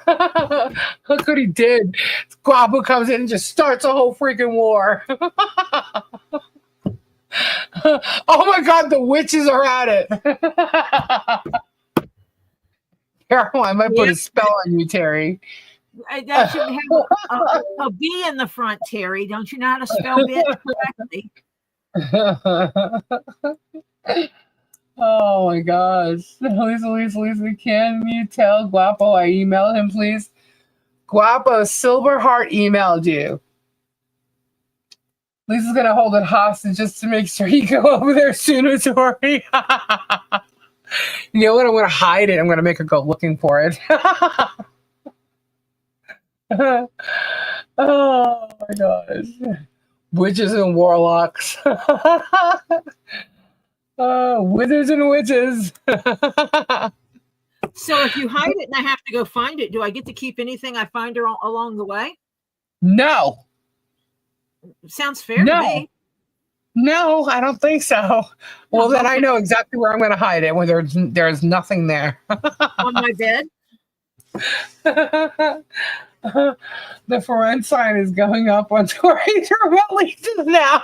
Look what he did. Guapo comes in and just starts a whole freaking war. Oh my god, the witches are at it. Careful, I might put a spell on you, Terry. That should have a B in the front, Terry. Don't you know how to spell bitch correctly? Oh my gosh. Lisa, can you tell Guapo I emailed him, please? Guapo, Silverheart emailed you. Lisa's gonna hold it hostage just to make sure you go over there sooner, Tori. You know what? I'm gonna hide it. I'm gonna make her go looking for it. Oh my gosh. Witches and warlocks. Wizards and witches. So if you hide it and I have to go find it, do I get to keep anything I find along the way? No. Sounds fair to me. No, I don't think so. Well, then I know exactly where I'm going to hide it when there's nothing there. On my bed? The foreign sign is going up on Tori's remote leases now.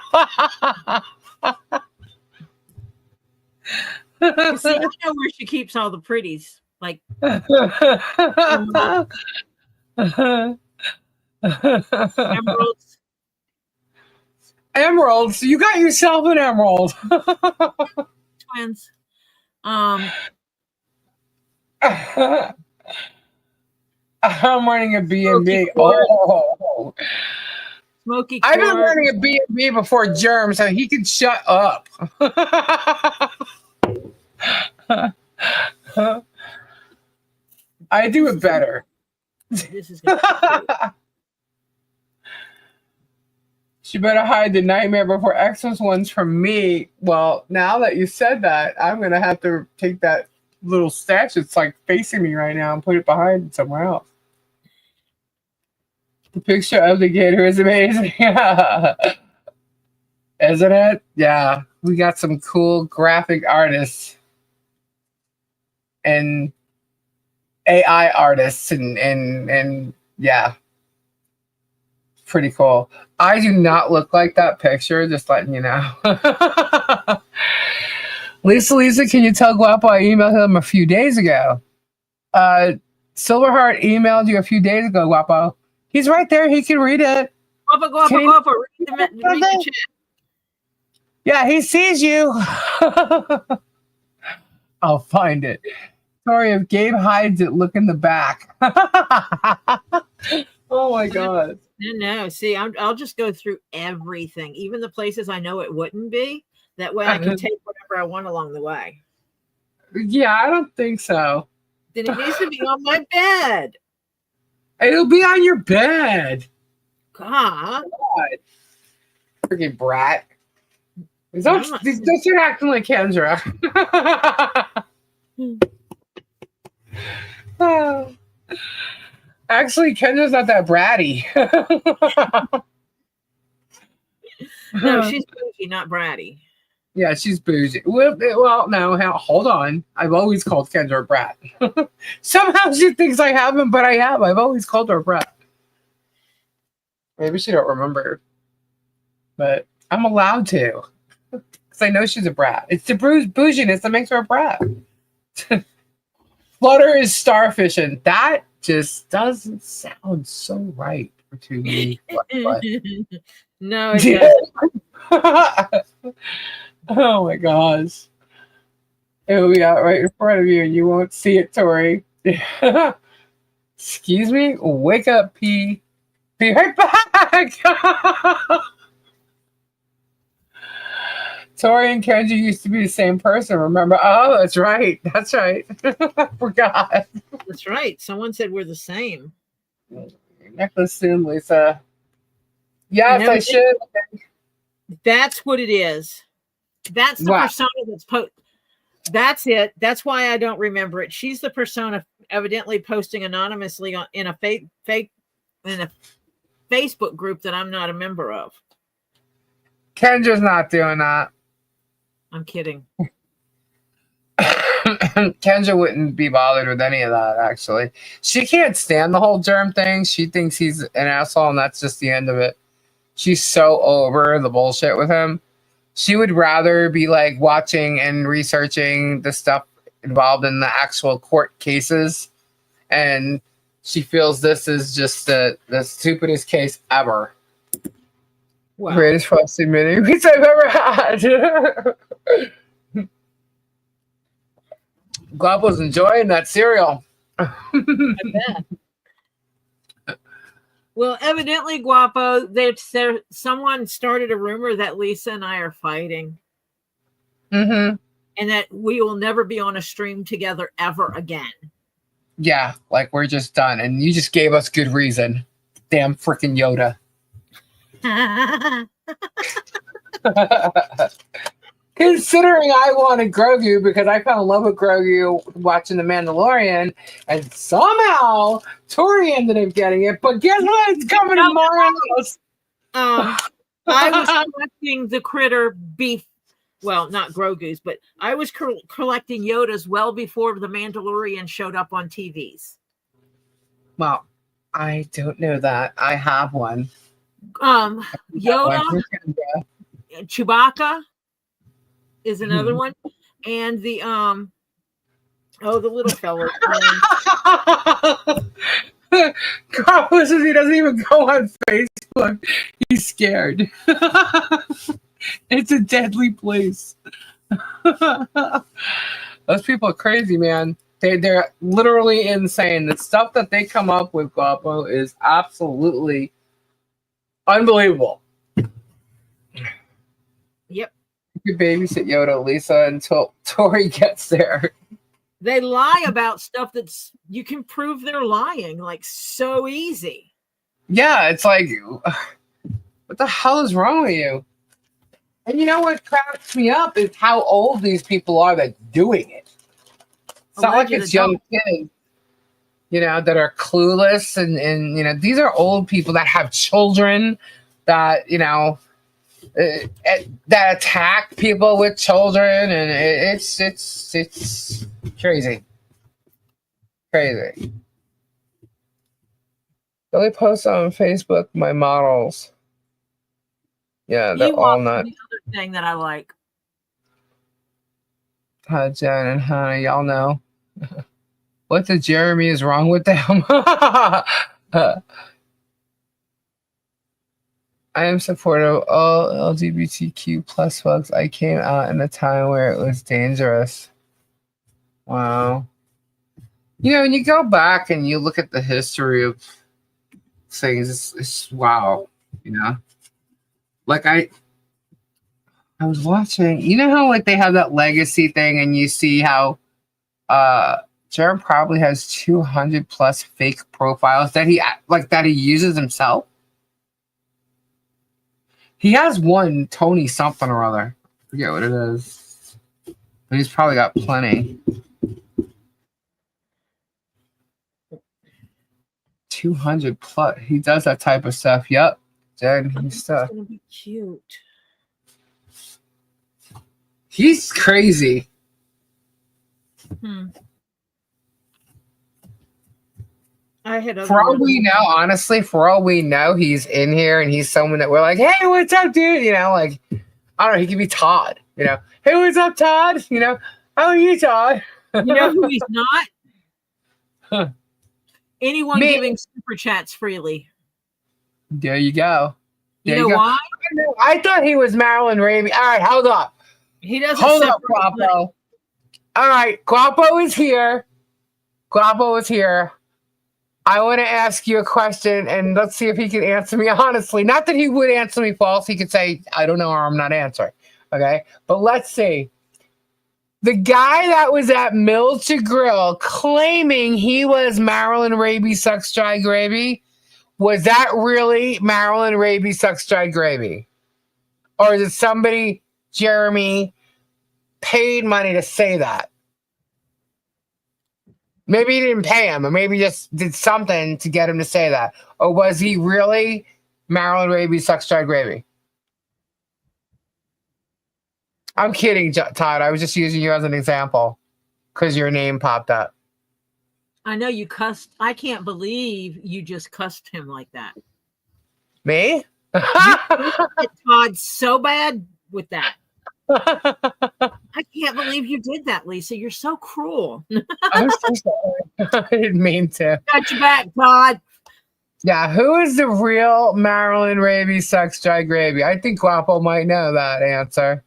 See, I know where she keeps all the pretties. Like emeralds. Emeralds. You got yourself an emerald. Twins. I'm running a B&B. Oh. Smoky I've been Quartz. running a B&B before Germ, so he can shut up. I do it better. This is gonna She better hide the nightmare before Xmas ones from me. Well, now that you said that, I'm going to have to take that little statue that's like facing me right now and put it behind somewhere else. The picture of the gator is amazing. Isn't it? Yeah. We got some cool graphic artists and AI artists and yeah. pretty cool. I do not look like that picture, just letting you know. Lisa, can you tell Guapo I emailed him a few days ago? Silverheart emailed you a few days ago, Guapo. He's right there. He can read it. Guapo, read the chat. Yeah, he sees you. I'll find it. Sorry, if Gabe hides it, look in the back. Oh my God. No. See, I'll just go through everything, even the places I know it wouldn't be. That way I can take whatever I want along the way. Yeah, I don't think so. Then it needs to be on my bed. It'll be on your bed. God. Freaking brat. Don't start acting like Kendra. Actually, Kendra's not that bratty. No, she's bougie, not bratty. Yeah, she's bougie. Well, no, hold on. I've always called Kendra a brat. Somehow she thinks I haven't, but I have. I've always called her a brat. Maybe she don't remember. But I'm allowed to. Because I know she's a brat. It's the bouginess that makes her a brat. Flutter is starfishing. That just doesn't sound so right to me. No, it doesn't. Oh my gosh. It'll be out right in front of you and you won't see it, Tori. Excuse me? Wake up, P. Be right back. Tori and Kenji used to be the same person, remember? Oh, that's right. That's right. I forgot. That's right. Someone said we're the same. Necklace soon, Lisa. Yes, I should. That's what it is. That's the persona that's That's it. That's why I don't remember it. She's the persona evidently posting anonymously in a Facebook group that I'm not a member of. Kendra's not doing that. I'm kidding. Kendra wouldn't be bothered with any of that, actually. She can't stand the whole germ thing. She thinks he's an asshole, and that's just the end of it. She's so over the bullshit with him. She would rather be like watching and researching the stuff involved in the actual court cases. And she feels this is just the stupidest case ever. Wow. Greatest frosted mini pizza I've ever had. Guapo's enjoying that cereal. I bet. Well, evidently, Guapo, someone started a rumor that Lisa and I are fighting. Mm-hmm. And that we will never be on a stream together ever again. Yeah, like we're just done. And you just gave us good reason. Damn freaking Yoda. Considering I wanted Grogu because I fell in love with Grogu watching The Mandalorian, and somehow Tori ended up getting it. But guess what? It's coming to my house. I was collecting the critter beef. Well, not Grogu's, but I was collecting Yodas well before The Mandalorian showed up on TVs. Well, I don't know that. I have one. Yoda, Chewbacca is another one, and the little fellow. Carlos says he doesn't even go on Facebook. He's scared. It's a deadly place. Those people are crazy, man. They're literally insane. The stuff that they come up with, Guapo, is absolutely unbelievable. Yep. You babysit Yoda, Lisa, until Tori gets there. They lie about stuff that's you can prove they're lying like so easy. Yeah, it's like, what the hell is wrong with you? And you know what cracks me up is how old these people are that's doing it. It's not like it's young kids, that are clueless and these are old people that have children that, that attack people with children, and it's crazy. The only post on Facebook, my models. Yeah, they're You all watch not. the other thing that I like. Jen and Hannah, y'all know. What the Jeremy is wrong with them? I am supportive of all LGBTQ plus folks. I came out in a time where it was dangerous. Wow. You know, when you go back and you look at the history of things, it's wow. You know, like I was watching. You know how like they have that legacy thing, and you see how Jared probably has 200 plus fake profiles that he uses himself. He has one Tony something or other. I forget what it is. But he's probably got plenty. 200 plus. He does that type of stuff. Yep. Jen, It's gonna be cute. He's crazy. I had For all we know, honestly, for all we know, he's in here and he's someone that we're like, hey, what's up, dude? You know, like, I don't know, he could be Todd, you know. Hey, what's up, Todd? You know, how are you, Todd? You know who he's not? Huh. Anyone Me. giving super chats freely. There you go. You There know go. why? I thought he was Marilyn Raby. All right, hold up. He doesn't Hold up, separate money. Guapo. All right, Guapo is here. Guapo is here. I want to ask you a question, and let's see if he can answer me honestly. Not that he would answer me false. He could say, I don't know, or I'm not answering. Okay? But let's see. The guy that was at Mills to Grill claiming he was Marilyn Raby Sucks Dry Gravy, was that really Marilyn Raby Sucks Dry Gravy? Or is it somebody, Jeremy, paid money to say that? Maybe he didn't pay him, or maybe just did something to get him to say that. Or was he really Marilyn Raby Sucks Dry Gravy? I'm kidding, Todd. I was just using you as an example because your name popped up. I know you cussed. I can't believe you just cussed him like that. Me? Todd so bad with that. I can't believe you did that, Lisa. You're so cruel. I'm so sorry. I didn't mean to. Got your back, Todd. Yeah, who is the real Marilyn Raby Sucks Dry Gravy? I think Guapo might know that answer.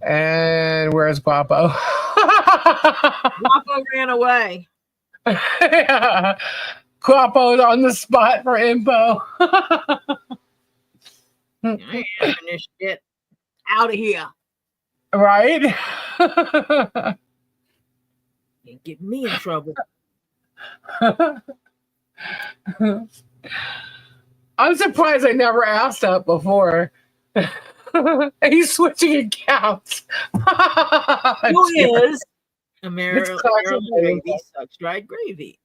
And where's Guapo? Guapo ran away. Yeah. Guapo's on the spot for info. I ain't having this shit out of here. Right? You get me in trouble. I'm surprised I never asked that before. He's switching accounts. Who is Marilyn classic. Raby Sucks Dry Gravy?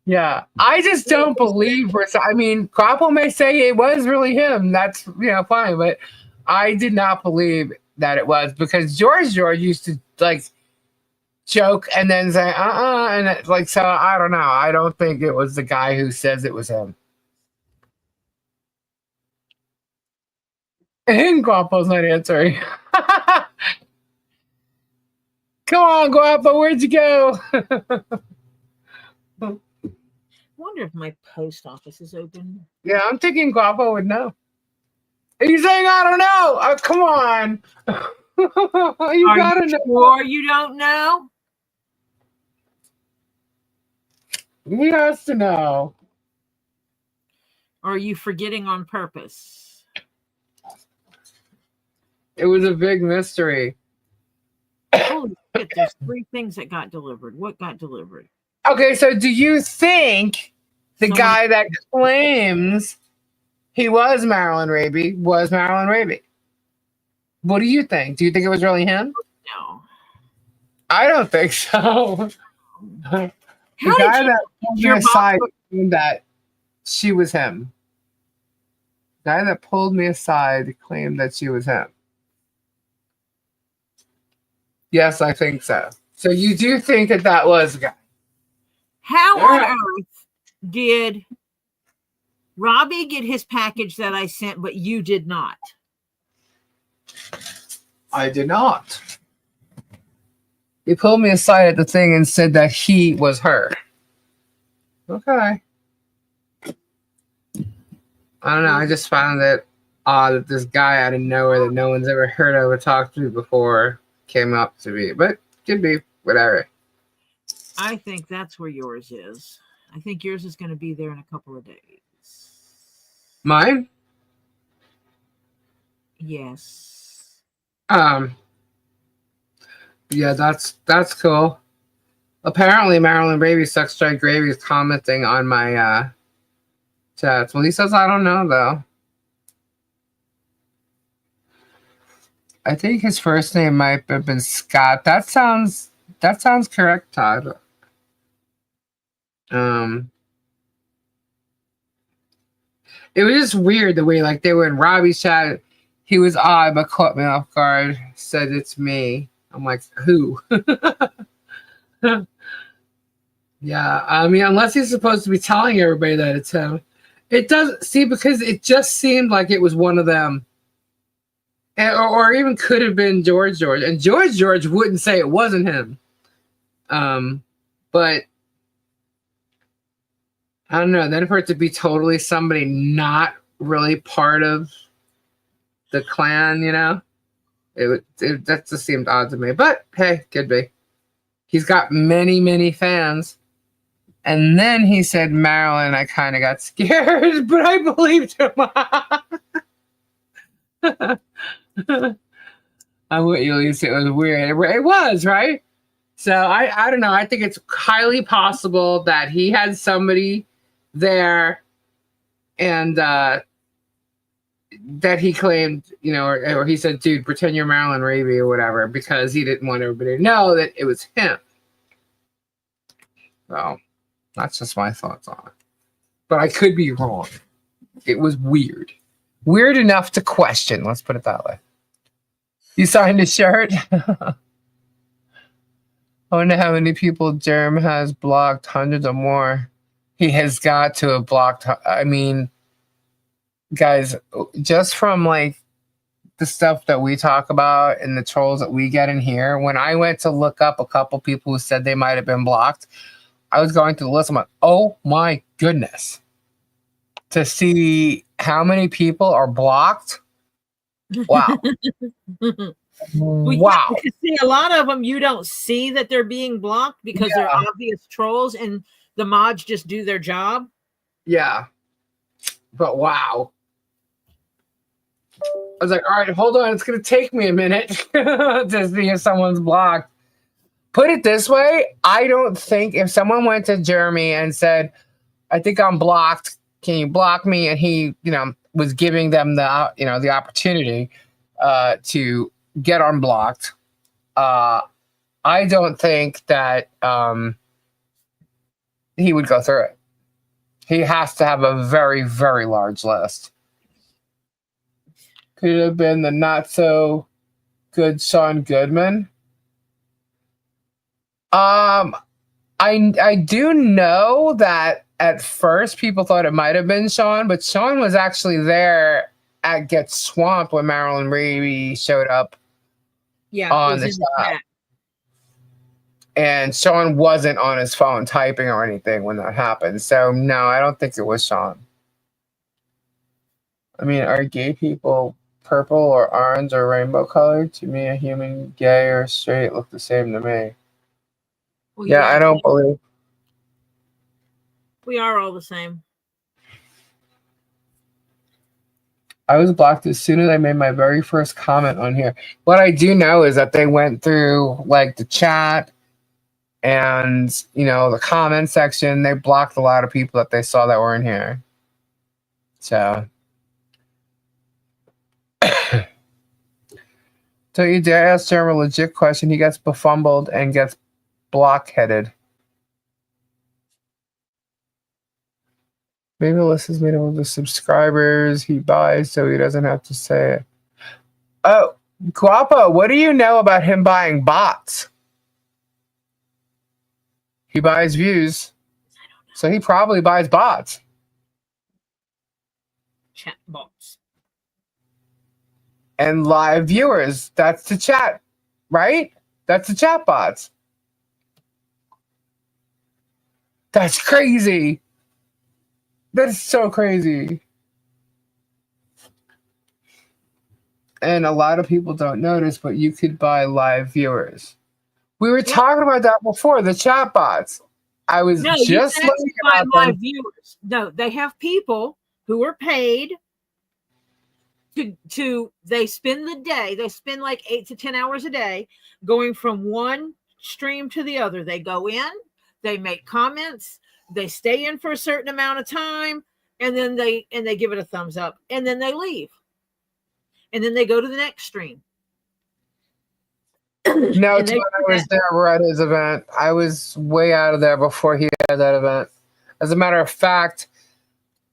Yeah, I just don't believe. I mean, Guapo may say it was really him. That's fine, but I did not believe that it was because George used to like joke and then say and it, like so. I don't know. I don't think it was the guy who says it was him. And Guapo's not answering. Come on, Guapo, where'd you go? Wonder if my post office is open. Yeah, I'm thinking Guapo would know. He's saying, I don't know. Oh, come on. You Are gotta you know. sure you don't know? He has to know. Or are you forgetting on purpose? It was a big mystery. Holy shit, there's 3 things that got delivered. What got delivered? Okay, so do you think the guy that claims he was Marilyn Raby was Marilyn Raby? What do you think? Do you think it was really him? No. I don't think so. The How guy did that pulled me your aside claimed that she was him. The guy that pulled me aside claimed that she was him. Yes, I think so. So you do think that that was a guy? How All on right. earth did Robbie get his package that I sent, but you did not? I did not. He pulled me aside at the thing and said that he was her. Okay. I don't know. I just found it odd that this guy out of nowhere that no one's ever heard of or talked to before came up to me. But could be whatever. I think that's where yours is. I think yours is going to be there in a couple of days. Mine? Yes. Yeah, that's cool. Apparently Marilyn Baby Sucks Straight Gravy is commenting on my chats. Well, he says I don't know though. I think his first name might have been Scott. That sounds correct, Todd. It was just weird the way like they were in Robbie's chat. He was odd but caught me off guard. Said it's me. I'm like, who? Yeah, I mean, unless he's supposed to be telling everybody that it's him. It does see because it just seemed like it was one of them. Or even could have been George. And George wouldn't say it wasn't him. But I don't know. Then for it to be totally somebody not really part of the clan, you know, that just seemed odd to me. But hey, could be. He's got many fans. And then he said Marilyn. I kind of got scared, but I believed him. I'm with you, Lisa. It was weird. It was, right? So I don't know. I think it's highly possible that he had somebody there and that he claimed, you know, or he said, dude, pretend you're Marilyn Raby or whatever, because he didn't want everybody to know that it was him. So that's just my thoughts on it. But I could be wrong. It was weird. Weird enough to question. Let's put it that way. You signed his shirt? I wonder how many people Jerem has blocked. Hundreds or more. He has got to have blocked. I mean, guys, just from like the stuff that we talk about and the trolls that we get in here, when I went to look up a couple people who said they might have been blocked, I was going through the list. I'm like, oh my goodness. To see how many people are blocked. Wow. Wow. You see a lot of them, you don't see that they're being blocked because they're obvious trolls and the mods just do their job. Yeah. But wow. I was like, all right, hold on. It's going to take me a minute to see if someone's blocked. Put it this way. I don't think if someone went to Jeremy and said, I think I'm blocked. Can you block me? And he, you know, was giving them the, you know, the opportunity to get unblocked. I don't think that he would go through it. He has to have a very, very large list. Could it have been the not so good Sean Goodman? I do know that at first people thought it might have been Sean, but Sean was actually there at Get Swamped when Marilyn Raby showed up. Yeah, on the chat. And Sean wasn't on his phone typing or anything when that happened. So no, I don't think it was Sean. I mean, are gay people purple or orange or rainbow colored? To me, a human, gay or straight, look the same to me. Well, yeah, I don't believe. We are all the same. I was blocked as soon as I made my very first comment on here. What I do know is that they went through like the chat and, you know, the comment section. They blocked a lot of people that they saw that were in here. So. So you dare ask Jeremy a legit question. He gets befumbled and gets blockheaded. Maybe Alyssa has made him the subscribers he buys so he doesn't have to say it. Oh, Guapo, what do you know about him buying bots? He buys views, so he probably buys bots. Chat bots. And live viewers, that's the chat, right? That's the chat bots. That's crazy. That is so crazy. And a lot of people don't notice, but you could buy live viewers. We were talking about that before, the chat bots. I was No, you just can actually learning buy about live them. viewers. No, they have people who are paid to they spend the day, they spend like 8 to 10 hours a day going from one stream to the other. They go in, they make comments, they stay in for a certain amount of time, and then they give it a thumbs up, and then they leave. And then they go to the next stream. No, And Todd, I was there at his event. I was way out of there before he had that event. As a matter of fact,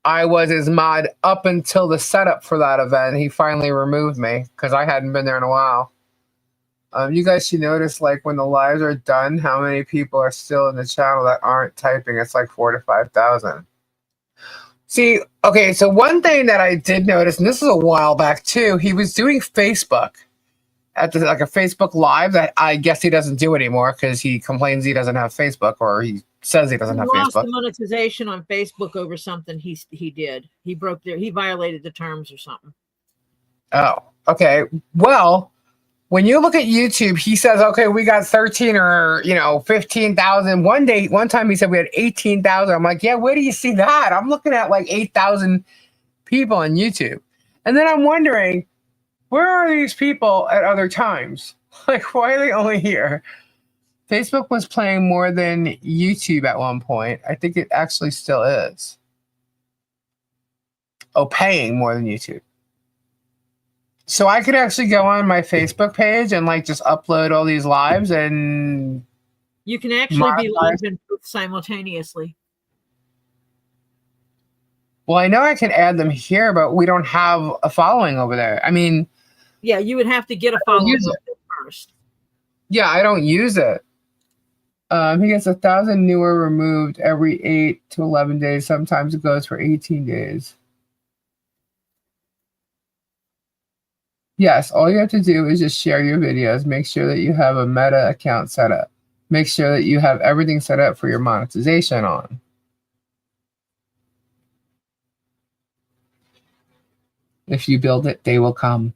I was his mod up until the setup for that event. He finally removed me because I hadn't been there in a while. You guys should notice, like, when the lives are done, how many people are still in the channel that aren't typing. It's like 4,000 to 5,000. See, okay, so one thing that I did notice, and this is a while back too, he was doing Facebook at like a Facebook Live that I guess he doesn't do anymore because he complains he doesn't have Facebook, or he says he doesn't have lost Facebook. the monetization on Facebook over something he did. He violated the terms or something. Oh, okay. Well, when you look at YouTube, he says, okay, we got 13 or 15,000. One time he said we had 18,000. I'm like, yeah, where do you see that? I'm looking at like 8,000 people on YouTube. And then I'm wondering, where are these people at other times? Like, why are they only here? Facebook was playing more than YouTube at one point. I think it actually still is. Oh, paying more than YouTube. So I could actually go on my Facebook page and like just upload all these lives, and you can actually be live and simultaneously. Well, I know I can add them here, but we don't have a following over there. I mean, yeah, you would have to get a following first. Yeah, I don't use it. He gets 1,000 newer removed every 8 to 11 days. Sometimes it goes for 18 days. Yes, all you have to do is just share your videos. Make sure that you have a Meta account set up. Make sure that you have everything set up for your monetization on. If you build it, they will come.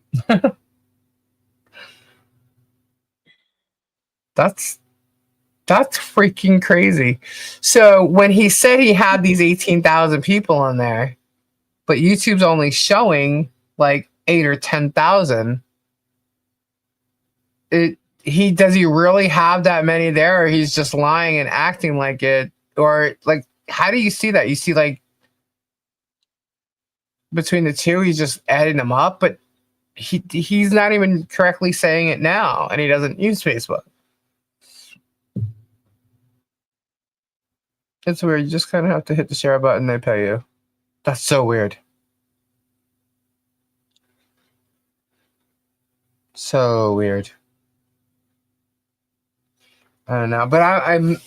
That's freaking crazy. So when he said he had these 18,000 people on there, but YouTube's only showing like 8 or 10,000, does he really have that many there, or he's just lying and acting like it? Or like, how do you see that? You see like between the two, he's just adding them up, but he's not even correctly saying it now, and he doesn't use Facebook. It's weird. You just kind of have to hit the share button, they pay you. That's so weird. So weird. I don't know, but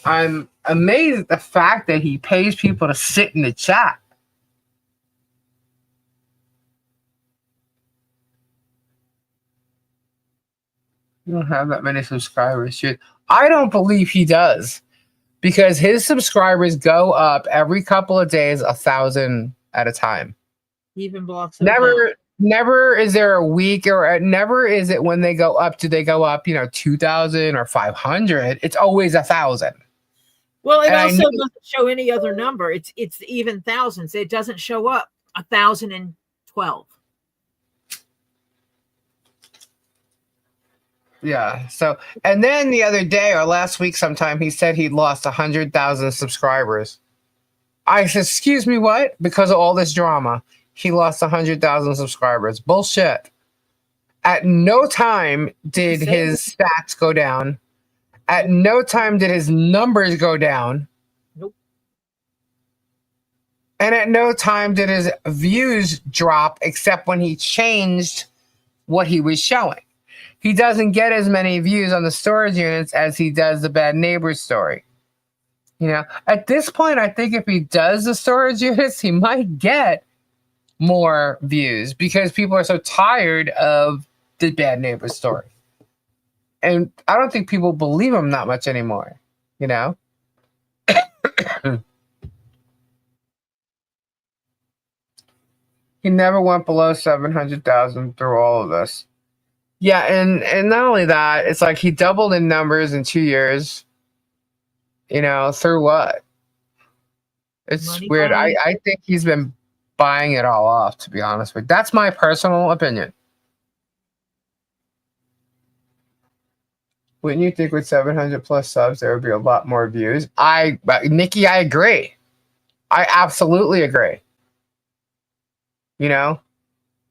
I'm amazed at the fact that he pays people to sit in the chat. You don't have that many subscribers, shoot. I don't believe he does, because his subscribers go up every couple of days, 1,000 at a time. He even blocks. Never is there a week, or never is it when they go up. Do they go up, 2,000 or 500? It's always 1,000. Well, it also doesn't show any other number. It's even thousands. It doesn't show up 1,012. Yeah. So, and then the other day or last week sometime, he said he'd lost 100,000 subscribers. I said, excuse me, what? Because of all this drama, he lost 100,000 subscribers. Bullshit. At no time did his stats go down. At no time did his numbers go down. Nope. And at no time did his views drop, except when he changed what he was showing. he doesn't get as many views on the storage units as he does the bad neighbors story. You know, at this point, I think if he does the storage units, he might get more views because people are so tired of the bad neighbors story. And I don't think people believe him that much anymore, you know? He never went below 700,000 through all of this. Yeah, and not only that, it's like he doubled in numbers in 2 years. You know, through what? It's Money weird. buying. I think he's been buying it all off, to be honest with you. That's my personal opinion. Wouldn't you think with 700 plus subs, there would be a lot more views? Nikki, I agree. I absolutely agree. You know,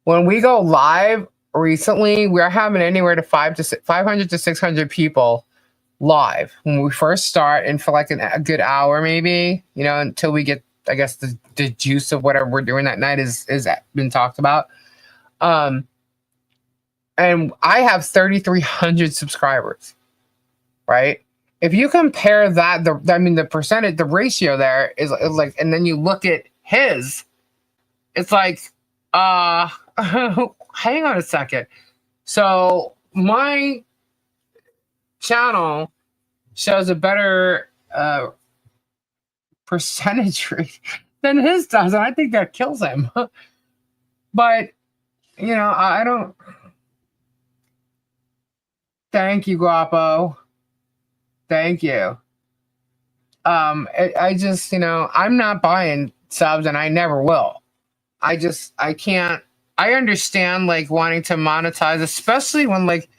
when we go live recently, we're having anywhere to 500 to 600 people live when we first start, and for like a good hour, maybe, you know, until we get, I guess, the juice of whatever we're doing that night is been talked about. And I have 3,300 subscribers, right? If you compare that, the percentage, the ratio there is like, and then you look at his, it's like, hang on a second. So my channel shows a better percentage rate than his does, and I think that kills him. But you know, I don't. Thank you, Guapo. Thank you. I just, you know, I'm not buying subs, and I never will. I can't. I understand like wanting to monetize, especially when like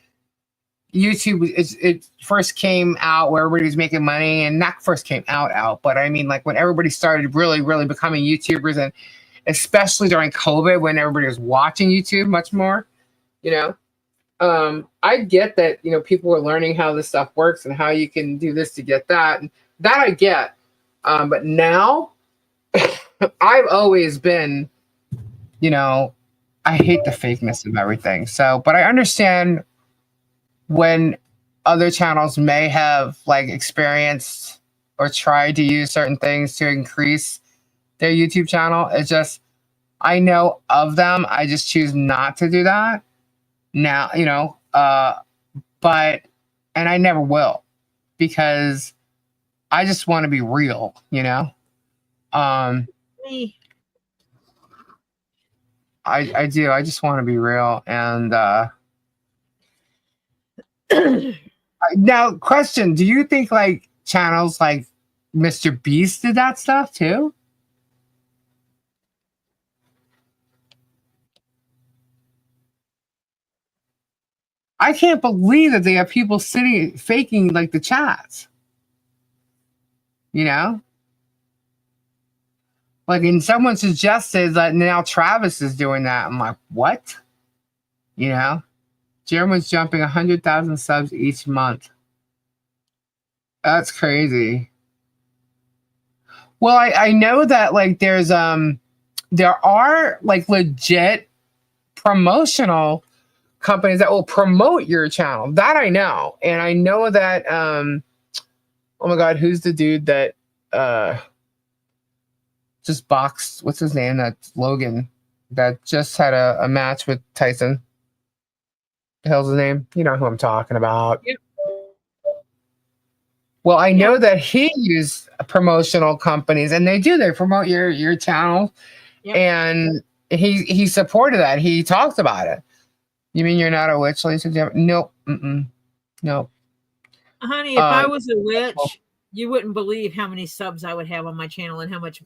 YouTube it first came out where everybody was making money, and not first came out, but I mean like when everybody started really becoming YouTubers, and especially during COVID when everybody was watching YouTube much more, you know. I get that, you know, people are learning how this stuff works and how you can do this to get that. And that I get. But now I've always been, you know, I hate the fakeness of everything. So, but I understand when other channels may have like experienced or tried to use certain things to increase their YouTube channel. It's just, I know of them. I just choose not to do that now, you know, but, and I never will, because I just want to be real, you know? Me. I do. I just want to be real. And now, question: do you think like channels like Mr. Beast did that stuff too? I can't believe that they have people sitting faking like the chats. You know, like, and someone suggested that now Travis is doing that. I'm like, what? You know, Jeremy's jumping 100,000 subs each month. That's crazy. Well, I know that like there are like legit promotional companies that will promote your channel. That I know. And I know that oh my god, who's the dude that just boxed, what's his name? That's Logan, that just had a match with Tyson. The hell's his name? You know who I'm talking about. Yep. Well, I know that he used promotional companies, and they promote your channel. Yep. And he supported that. He talked about it. You mean you're not a witch, Lisa? Nope. Nope. Honey, if I was a witch, you wouldn't believe how many subs I would have on my channel and how much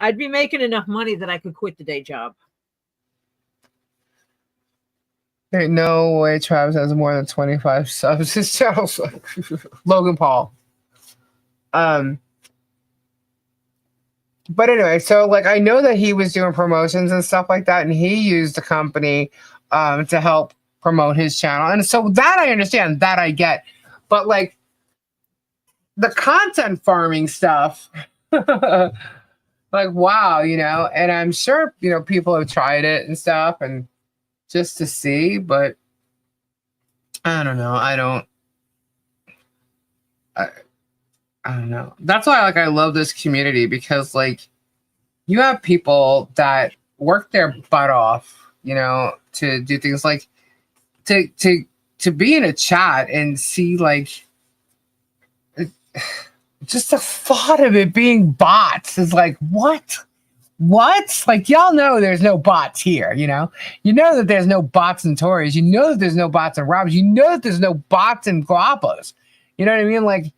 I'd be making enough money that I could quit the day job. Ain't no way Travis has more than 25 subs. His channel's Logan Paul. But anyway, so like I know that he was doing promotions and stuff like that, and he used the company to help promote his channel. And so that I understand, that I get. But like the content farming stuff, like wow, you know, and I'm sure, you know, people have tried it and stuff and just to see, but I don't know. I, I don't know. That's why like I love this community because like you have people that work their butt off, you know, to do things like to to to be in a chat and see like just the thought of it being bots is like what? Like y'all know there's no bots here, you know? You know that there's no bots in Tories. You know that there's no bots in Robs. You know that there's no bots in Guapos. You know what I mean? Like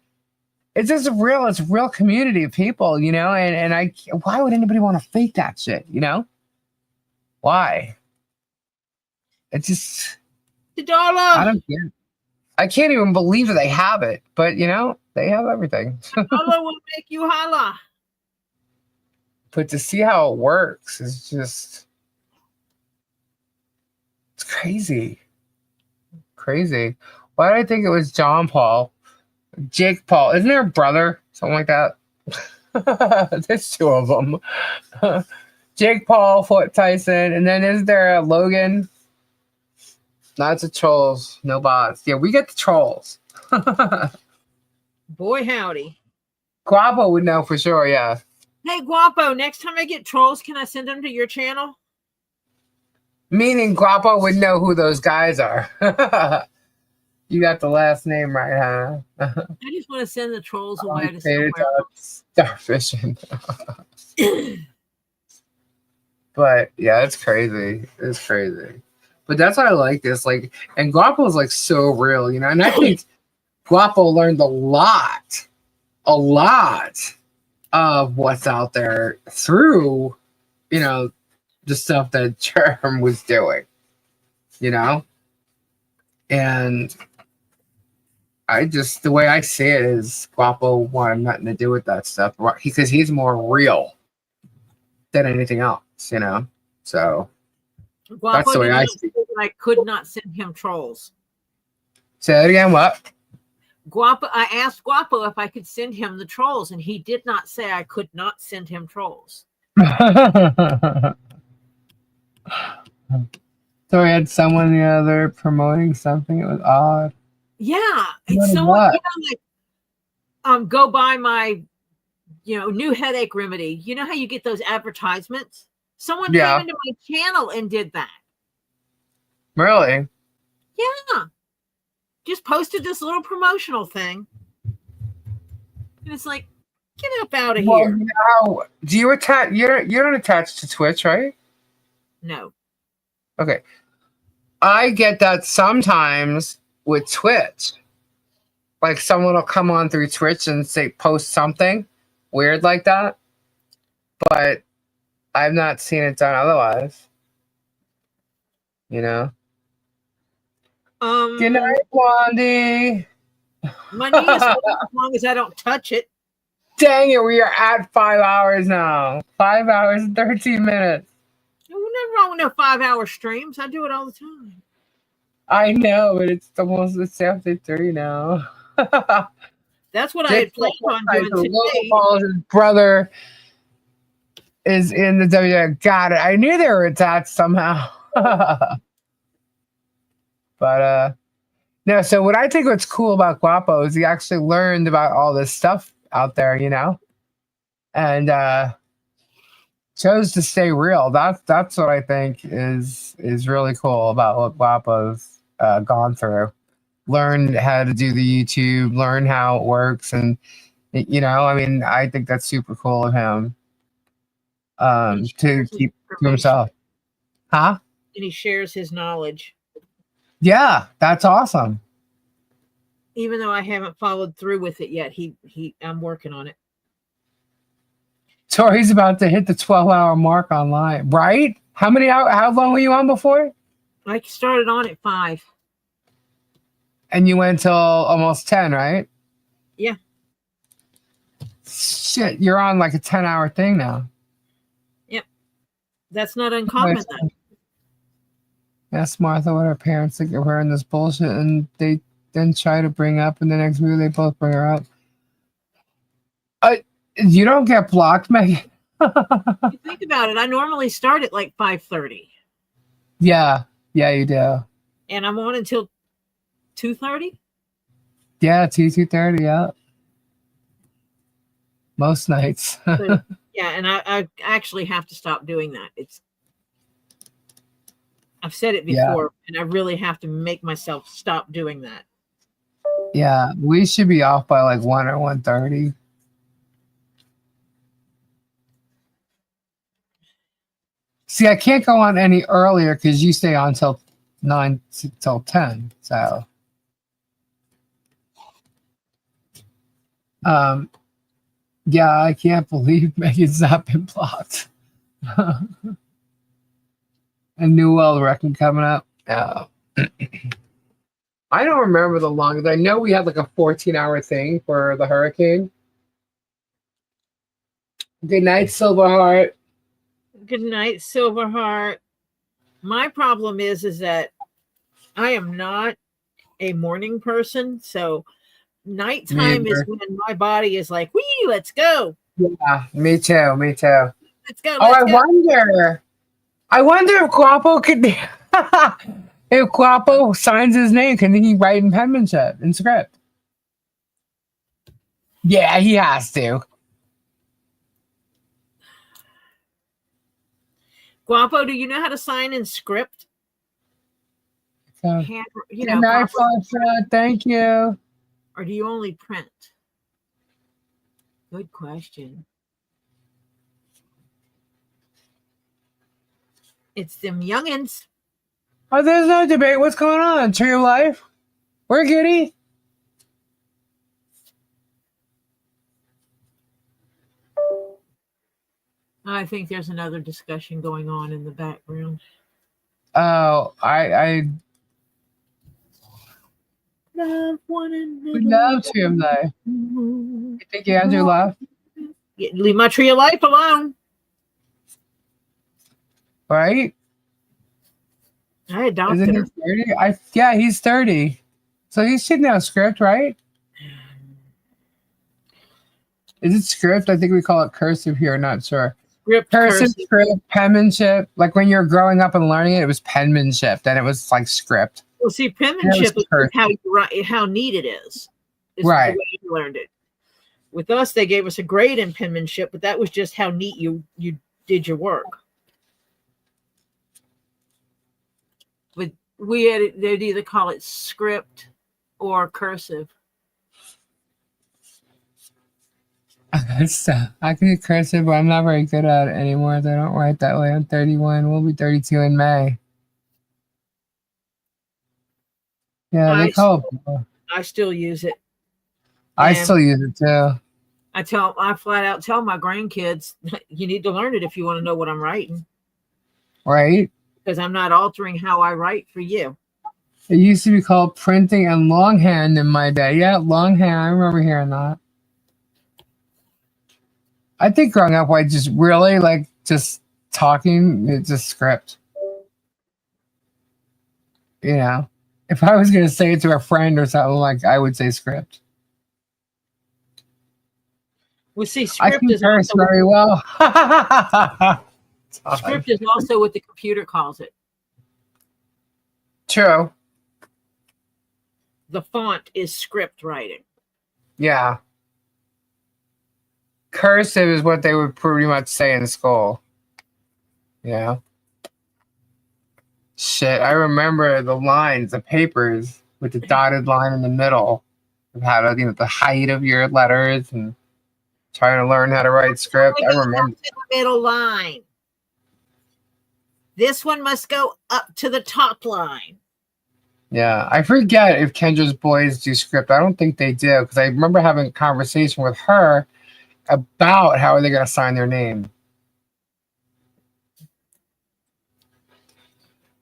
it's just it's a real community of people, you know? And why would anybody want to fake that shit, you know? Why? It just I Dadala, don't get it. I can't even believe that they have it, but you know, they have everything. Dadala will make you holla. But to see how it works is just it's crazy. Crazy. Why did I think it was John Paul? Jake Paul. Isn't there a brother? Something like that. There's two of them. Jake Paul, Foot Tyson, and then is there a Logan? Lots of trolls, no bots. Yeah, we get the trolls. Boy, howdy. Guapo would know for sure, yeah. Hey, Guapo, next time I get trolls, can I send them to your channel? Meaning Guapo would know who those guys are. You got the last name right, huh? I just want to send the trolls away to Tater somewhere. tots, starfishing. But yeah, it's crazy. It's crazy. But that's why I like this. Like, and Guapo is like so real, you know. And I think Guapo learned a lot of what's out there through, you know, the stuff that Germ was doing, you know. And the way I see it is Guapo wanted nothing to do with that stuff because he's more real than anything else, you know. So Guapo that's the way did I not see say that I could not send him trolls. Say it again. What? Guapo, I asked Guapo if I could send him the trolls, and he did not say I could not send him trolls. So we had someone the other promoting something. It was odd. Yeah, it's What? someone, you know, like go buy my, you know, new headache remedy. You know how you get those advertisements? Someone Yeah. came into my channel and did that. Really? Yeah. Just posted this little promotional thing. And it's like, get up out of Well, here. you know, do you attach? You don't attach to Twitch, right? No. Okay. I get that sometimes with Twitch. Like someone will come on through Twitch and say post something weird like that. But I've not seen it done otherwise. You know? Good night, Blondie. My knee is open as long as I don't touch it. Dang it, we are at 5 hours now. 5 hours and 13 minutes. There's nothing wrong with no 5-hour streams. I do it all the time. I know, but it's after 3 now. That's what I had planned on doing today. Paul's brother is in the WWE. Got it. I knew they were attached somehow. But no, so what I think what's cool about Guapo is he actually learned about all this stuff out there, you know, and chose to stay real. That's what I think is really cool about what Guapo's gone through. Learned how to do the YouTube, learn how it works, and you know, I mean, I think that's super cool of him to keep to himself. Huh? And he shares his knowledge. Yeah, that's awesome. Even though I haven't followed through with it yet, I'm working on it. Tori's about to hit the 12-hour mark online, right? How many hours? How long were you on before? I started on at 5. And you went till almost 10, right? Yeah. Shit, you're on like a 10-hour thing now. Yep. That's not uncommon though. Yes, Martha, what her parents think of her and this bullshit, and they then try to bring up in the next video they both bring her up. You don't get blocked, Megan. You think about it, I normally start at like 5:30. Yeah, you do. And I'm on until 2:30. Yeah, 2:30. Yeah, most nights. So, yeah, and I actually have to stop doing that. I've said it Yeah, before, and I really have to make myself stop doing that. yeah. We should be off by like 1 or 1:30. See, I can't go on any earlier because you stay on till 9 till 10. So, um, yeah, I can't believe Megan's not been blocked. A new world record coming up. I don't remember the longest. I know we had like a 14-hour thing for the hurricane. Good night, Silverheart. Good night, Silverheart. My problem is that I am not a morning person, so nighttime is Neither. when my body is like, "Wee, let's go, Yeah, me too. Me too. let's go, Oh, let's I go." wonder. I wonder if Guapo could. If Guapo signs his name, can he write in penmanship in script? Yeah, he has to. Guapo, do you know how to sign in script? So, Hand, good night, proper, Foxtrot. Thank you. or do you only print? Good question. It's them youngins. Oh, there's no debate. What's going on? Tree of Life? We're goody. I think there's another discussion going on in the background. Oh, I Love one another. would love Tree of Life. You think Andrew left? Yeah, leave my tree of life alone. Right? I adopted Isn't he her. 30? Yeah, he's 30. So he should know script, right? Is it script? I think we call it cursive here. Not sure. Script, Cursive, cursive. script, penmanship. Like when you're growing up and learning it, it was penmanship. Then it was like script. Well, see, penmanship is cursive. how you write, how neat it is. Right. The way you learned it. With us, they gave us a grade in penmanship, but that was just how neat you did your work. But they'd either call it script or cursive. I can do cursive, but I'm not very good at it anymore. I don't write that way. I'm 31. We'll be 32 in May. Yeah, they call it. I still use it. I And still use it too. I flat out tell my grandkids, you need to learn it if you want to know what I'm writing, Right? because I'm not altering how I write for you. It used to be called printing and longhand in my day. Yeah, longhand. I remember hearing that. I think growing up, I just really like just talking. It's a script. You know, if I was going to say it to a friend or something, like I would say script. Well, see, I script can is curse also very well. script is also what the computer calls it. True. The font is script writing. Yeah. Cursive is what they would pretty much say in school. Yeah. Shit, I remember the lines, the papers with the dotted line in the middle of how to, the height of your letters and trying to learn how to write script. I remember. To the middle line. This one must go up to the top line. Yeah, I forget if Kendra's boys do script. I don't think they do because I remember having a conversation with her about how are they going to sign their name.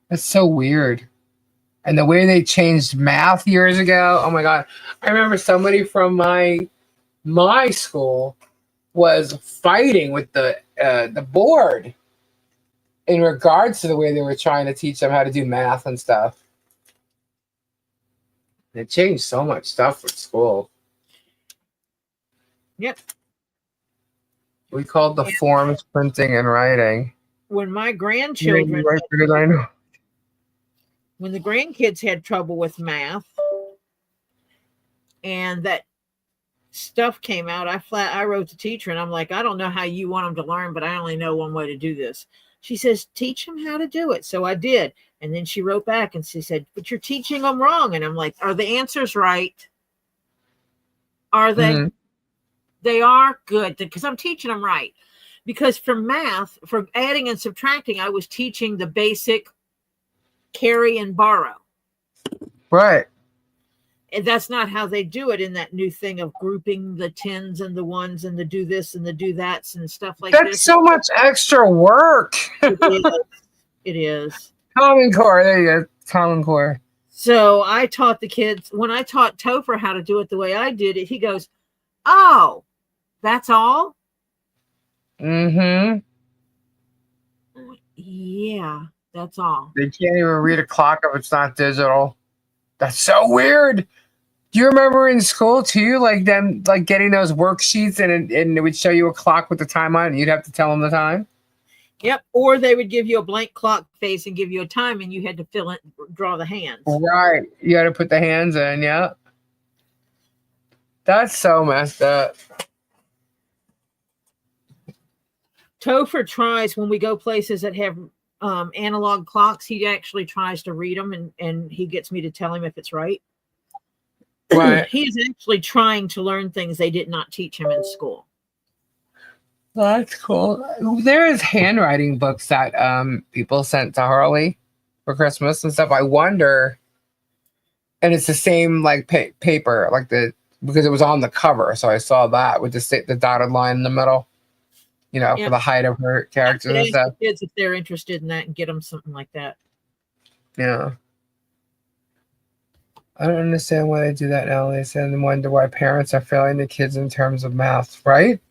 That's so weird. And the way they changed math years ago, oh my God. I remember somebody from my school was fighting with the board in regards to the way they were trying to teach them how to do math and stuff. They changed so much stuff with school. Yep. We called the forms printing and writing. When my grandchildren, Right, because I know. when the grandkids had trouble with math, and that stuff came out, I wrote the teacher and I'm like, I don't know how you want them to learn, but I only know one way to do this. She says, teach them how to do it. So I did. And then she wrote back and she said, but you're teaching them wrong. And I'm like, are the answers right? Are they? Mhm. They are good because I'm teaching them right. Because for math, for adding and subtracting, I was teaching the basic carry and borrow. Right. And that's not how they do it in that new thing of grouping the tens and the ones and the do this and the do that's and stuff like That's this. so much extra work. It is. It is. Common Core. There you go. Common Core. So I taught the kids, when I taught Topher how to do it the way I did it, he goes, oh, that's all? Mm-hmm. Yeah, that's all. They can't even read a clock if it's not digital. That's so weird. Do you remember in school too, like them like getting those worksheets and it would show you a clock with the time on it and you'd have to tell them the time? Yep. Or they would give you a blank clock face and give you a time and you had to fill it, draw the hands. Right. You got to put the hands in. Yeah. That's so messed up. Topher tries when we go places that have analog clocks, he actually tries to read them and he gets me to tell him if it's right. Right. He's actually trying to learn things they did not teach him in school. That's cool. There is handwriting books that people sent to Harley for Christmas and stuff. I wonder, and it's the same like paper, like because it was on the cover, so I saw that with the dotted line in the middle. You know, Yep. for the height of her characters and stuff. Kids, if they're interested in that, and get them something like that. Yeah. I don't understand why they do that now. They said and wonder why parents are failing the kids in terms of math, right?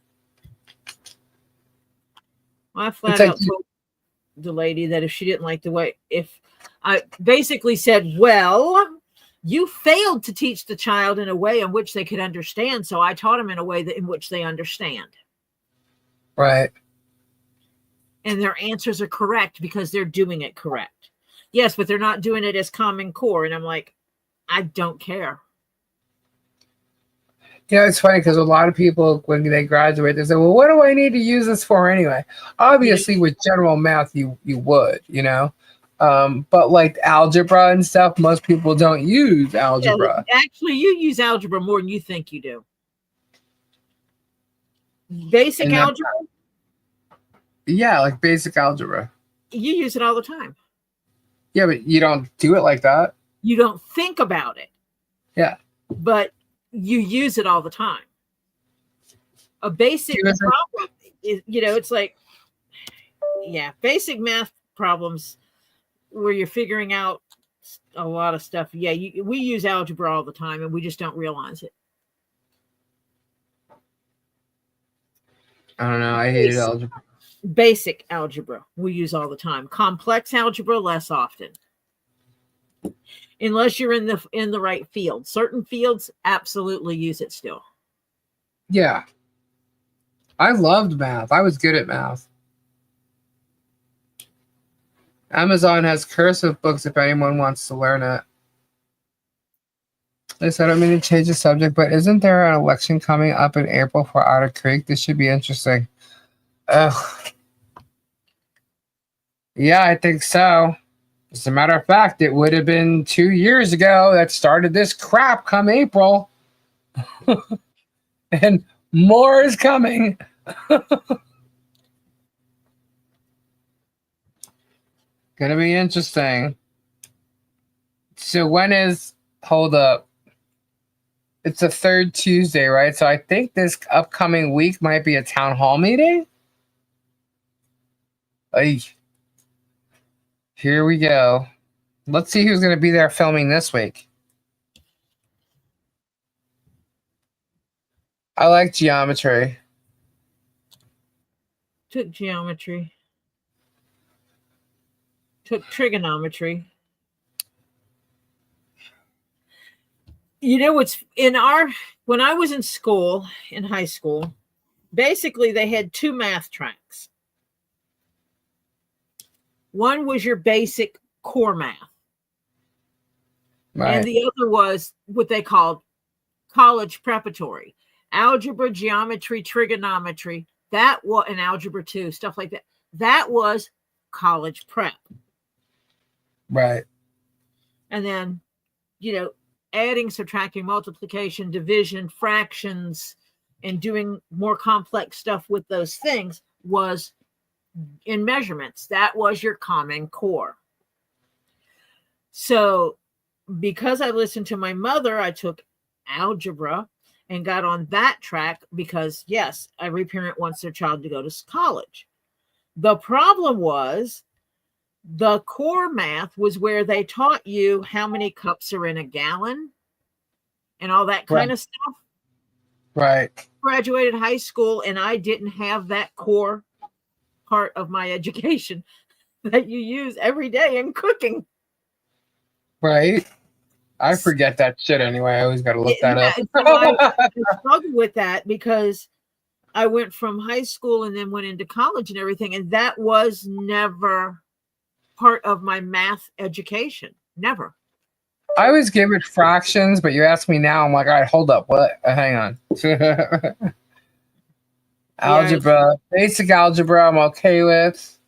I flat out told the lady that if she didn't like the way, if I basically said, well, you failed to teach the child in a way in which they could understand. So I taught them in a way that in which they understand. Right. And their answers are correct because they're doing it correct. Yes, but they're not doing it as Common Core. And I'm like, I don't care. Yeah, it's funny because a lot of people, when they graduate, they say, well, what do I need to use this for anyway? Obviously, with general math, you would, you know. But like algebra and stuff, most people don't use algebra. Yeah, actually, you use algebra more than you think you do. Basic algebra? Yeah, like basic algebra. You use it all the time. Yeah, but you don't do it like that. You don't think about it. Yeah. But you use it all the time. A basic problem is, you know, it's like, yeah, basic math problems where you're figuring out a lot of stuff. Yeah, we use algebra all the time and we just don't realize it. I don't know. I hated algebra. Basic algebra we use all the time. Complex algebra less often. Unless you're in the right field. Certain fields absolutely use it still. Yeah. I loved math. I was good at math. Amazon has cursive books if anyone wants to learn it. Listen, I don't mean to change the subject, but isn't there an election coming up in April for Otter Creek? This should be interesting. Ugh. Yeah, I think so. As a matter of fact, it would have been 2 years ago that started this crap come April. And more is coming. Gonna be interesting. So hold up. It's the third Tuesday, right? So I think this upcoming week might be a town hall meeting. Here we go. Let's see who's going to be there filming this week. I like geometry. Took geometry. Took trigonometry. You know what's when I was in school, in high school, basically they had two math tracks. One was your basic core math. Right. And the other was what they called college preparatory. Algebra, geometry, trigonometry, that was an algebra 2, stuff like that. That was college prep. Right. And then, adding, subtracting, multiplication, division, fractions, and doing more complex stuff with those things was in measurements. That was your Common Core. So because I listened to my mother, I took algebra and got on that track because, yes, every parent wants their child to go to college. The problem was the core math was where they taught you how many cups are in a gallon and all that kind of stuff. Right. Graduated high school and I didn't have that core part of my education that you use every day in cooking. Right. I forget that shit anyway. I always got to look that up. So I struggled with that because I went from high school and then went into college and everything. And that was never part of my math education. Never. I always give it fractions, but you ask me now, I'm like, all right, hold up. What? Hang on. Algebra, basic algebra, I'm okay with,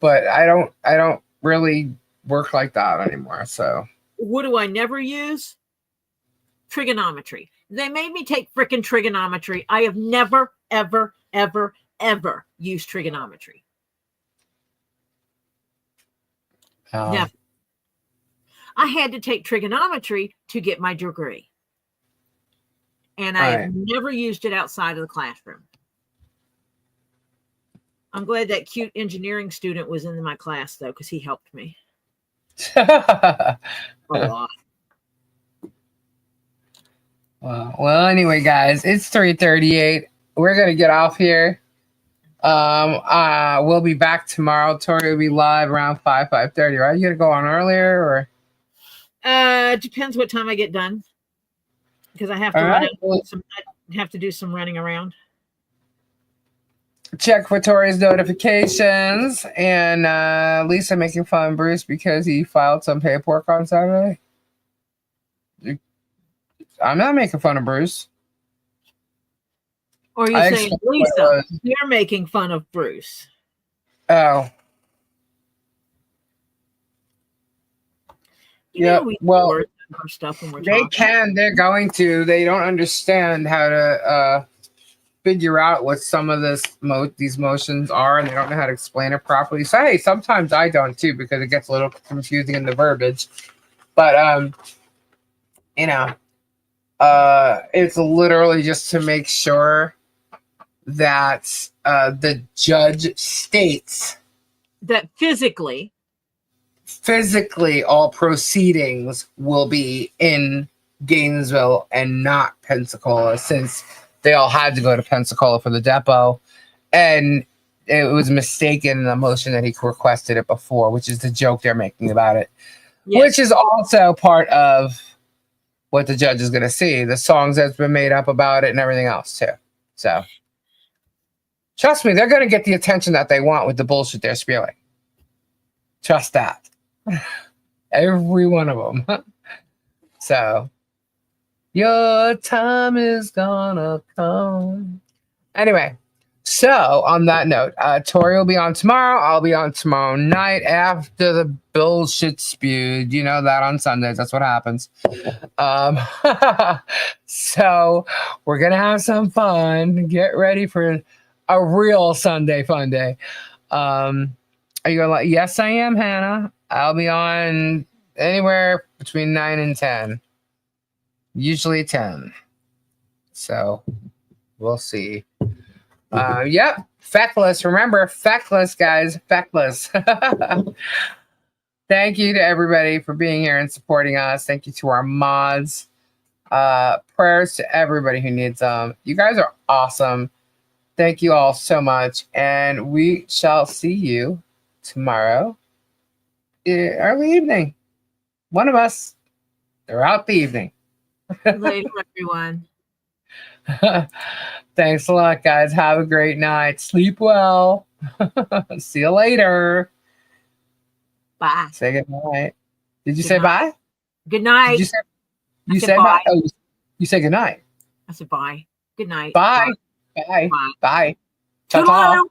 but I don't really work like that anymore. So what do I never use? Trigonometry. They made me take freaking trigonometry. I have never, ever, ever, ever used trigonometry. Never. I had to take trigonometry to get my degree. And I've never used it outside of the classroom. I'm glad that cute engineering student was in my class, though, because he helped me a lot. Well, anyway, guys, it's 3:38. We're going to get off here. We'll be back tomorrow. Tori will be live around 5:30, right? You going to go on earlier or? Depends what time I get done, because I have to I have to do some running around. Check for Tori's notifications and Lisa making fun of Bruce because he filed some paperwork on Saturday. I'm not making fun of Bruce. Or are you saying, Lisa, you're making fun of Bruce? Oh. Yeah, well, stuff when they're going to. They don't understand how to figure out what some of these motions are, and they don't know how to explain it properly. So, hey, sometimes I don't too, because it gets a little confusing in the verbiage. But, it's literally just to make sure that the judge states that physically all proceedings will be in Gainesville and not Pensacola, since they all had to go to Pensacola for the Depo, and it was mistaken in the motion that he requested it before, which is the joke they're making about it, which is also part of what the judge is going to see, the songs that's been made up about it and everything else too. So trust me, they're going to get the attention that they want with the bullshit they're spewing. Trust that. Every one of them. So your time is gonna come. Anyway, so on that note, Tori will be on tomorrow. I'll be on tomorrow night after the bullshit spewed. You know that on Sundays, that's what happens. So we're gonna have some fun. Get ready for a real Sunday fun day. Are you gonna like? Yes, I am, Hannah. I'll be on anywhere between 9 and 10. Usually 10. So we'll see. Yep. Feckless. Remember, feckless, guys. Feckless. Thank you to everybody for being here and supporting us. Thank you to our mods. Prayers to everybody who needs them. You guys are awesome. Thank you all so much. And we shall see you tomorrow. Early evening. One of us throughout the evening. Later, everyone. Thanks a lot, guys. Have a great night. Sleep well. See you later. Bye. Say good night. Did you say bye? Good night. You said bye? Oh, You say good night. I said bye. Good night. Bye. Bye. Bye. Bye. Ta-ta. Ta-ta.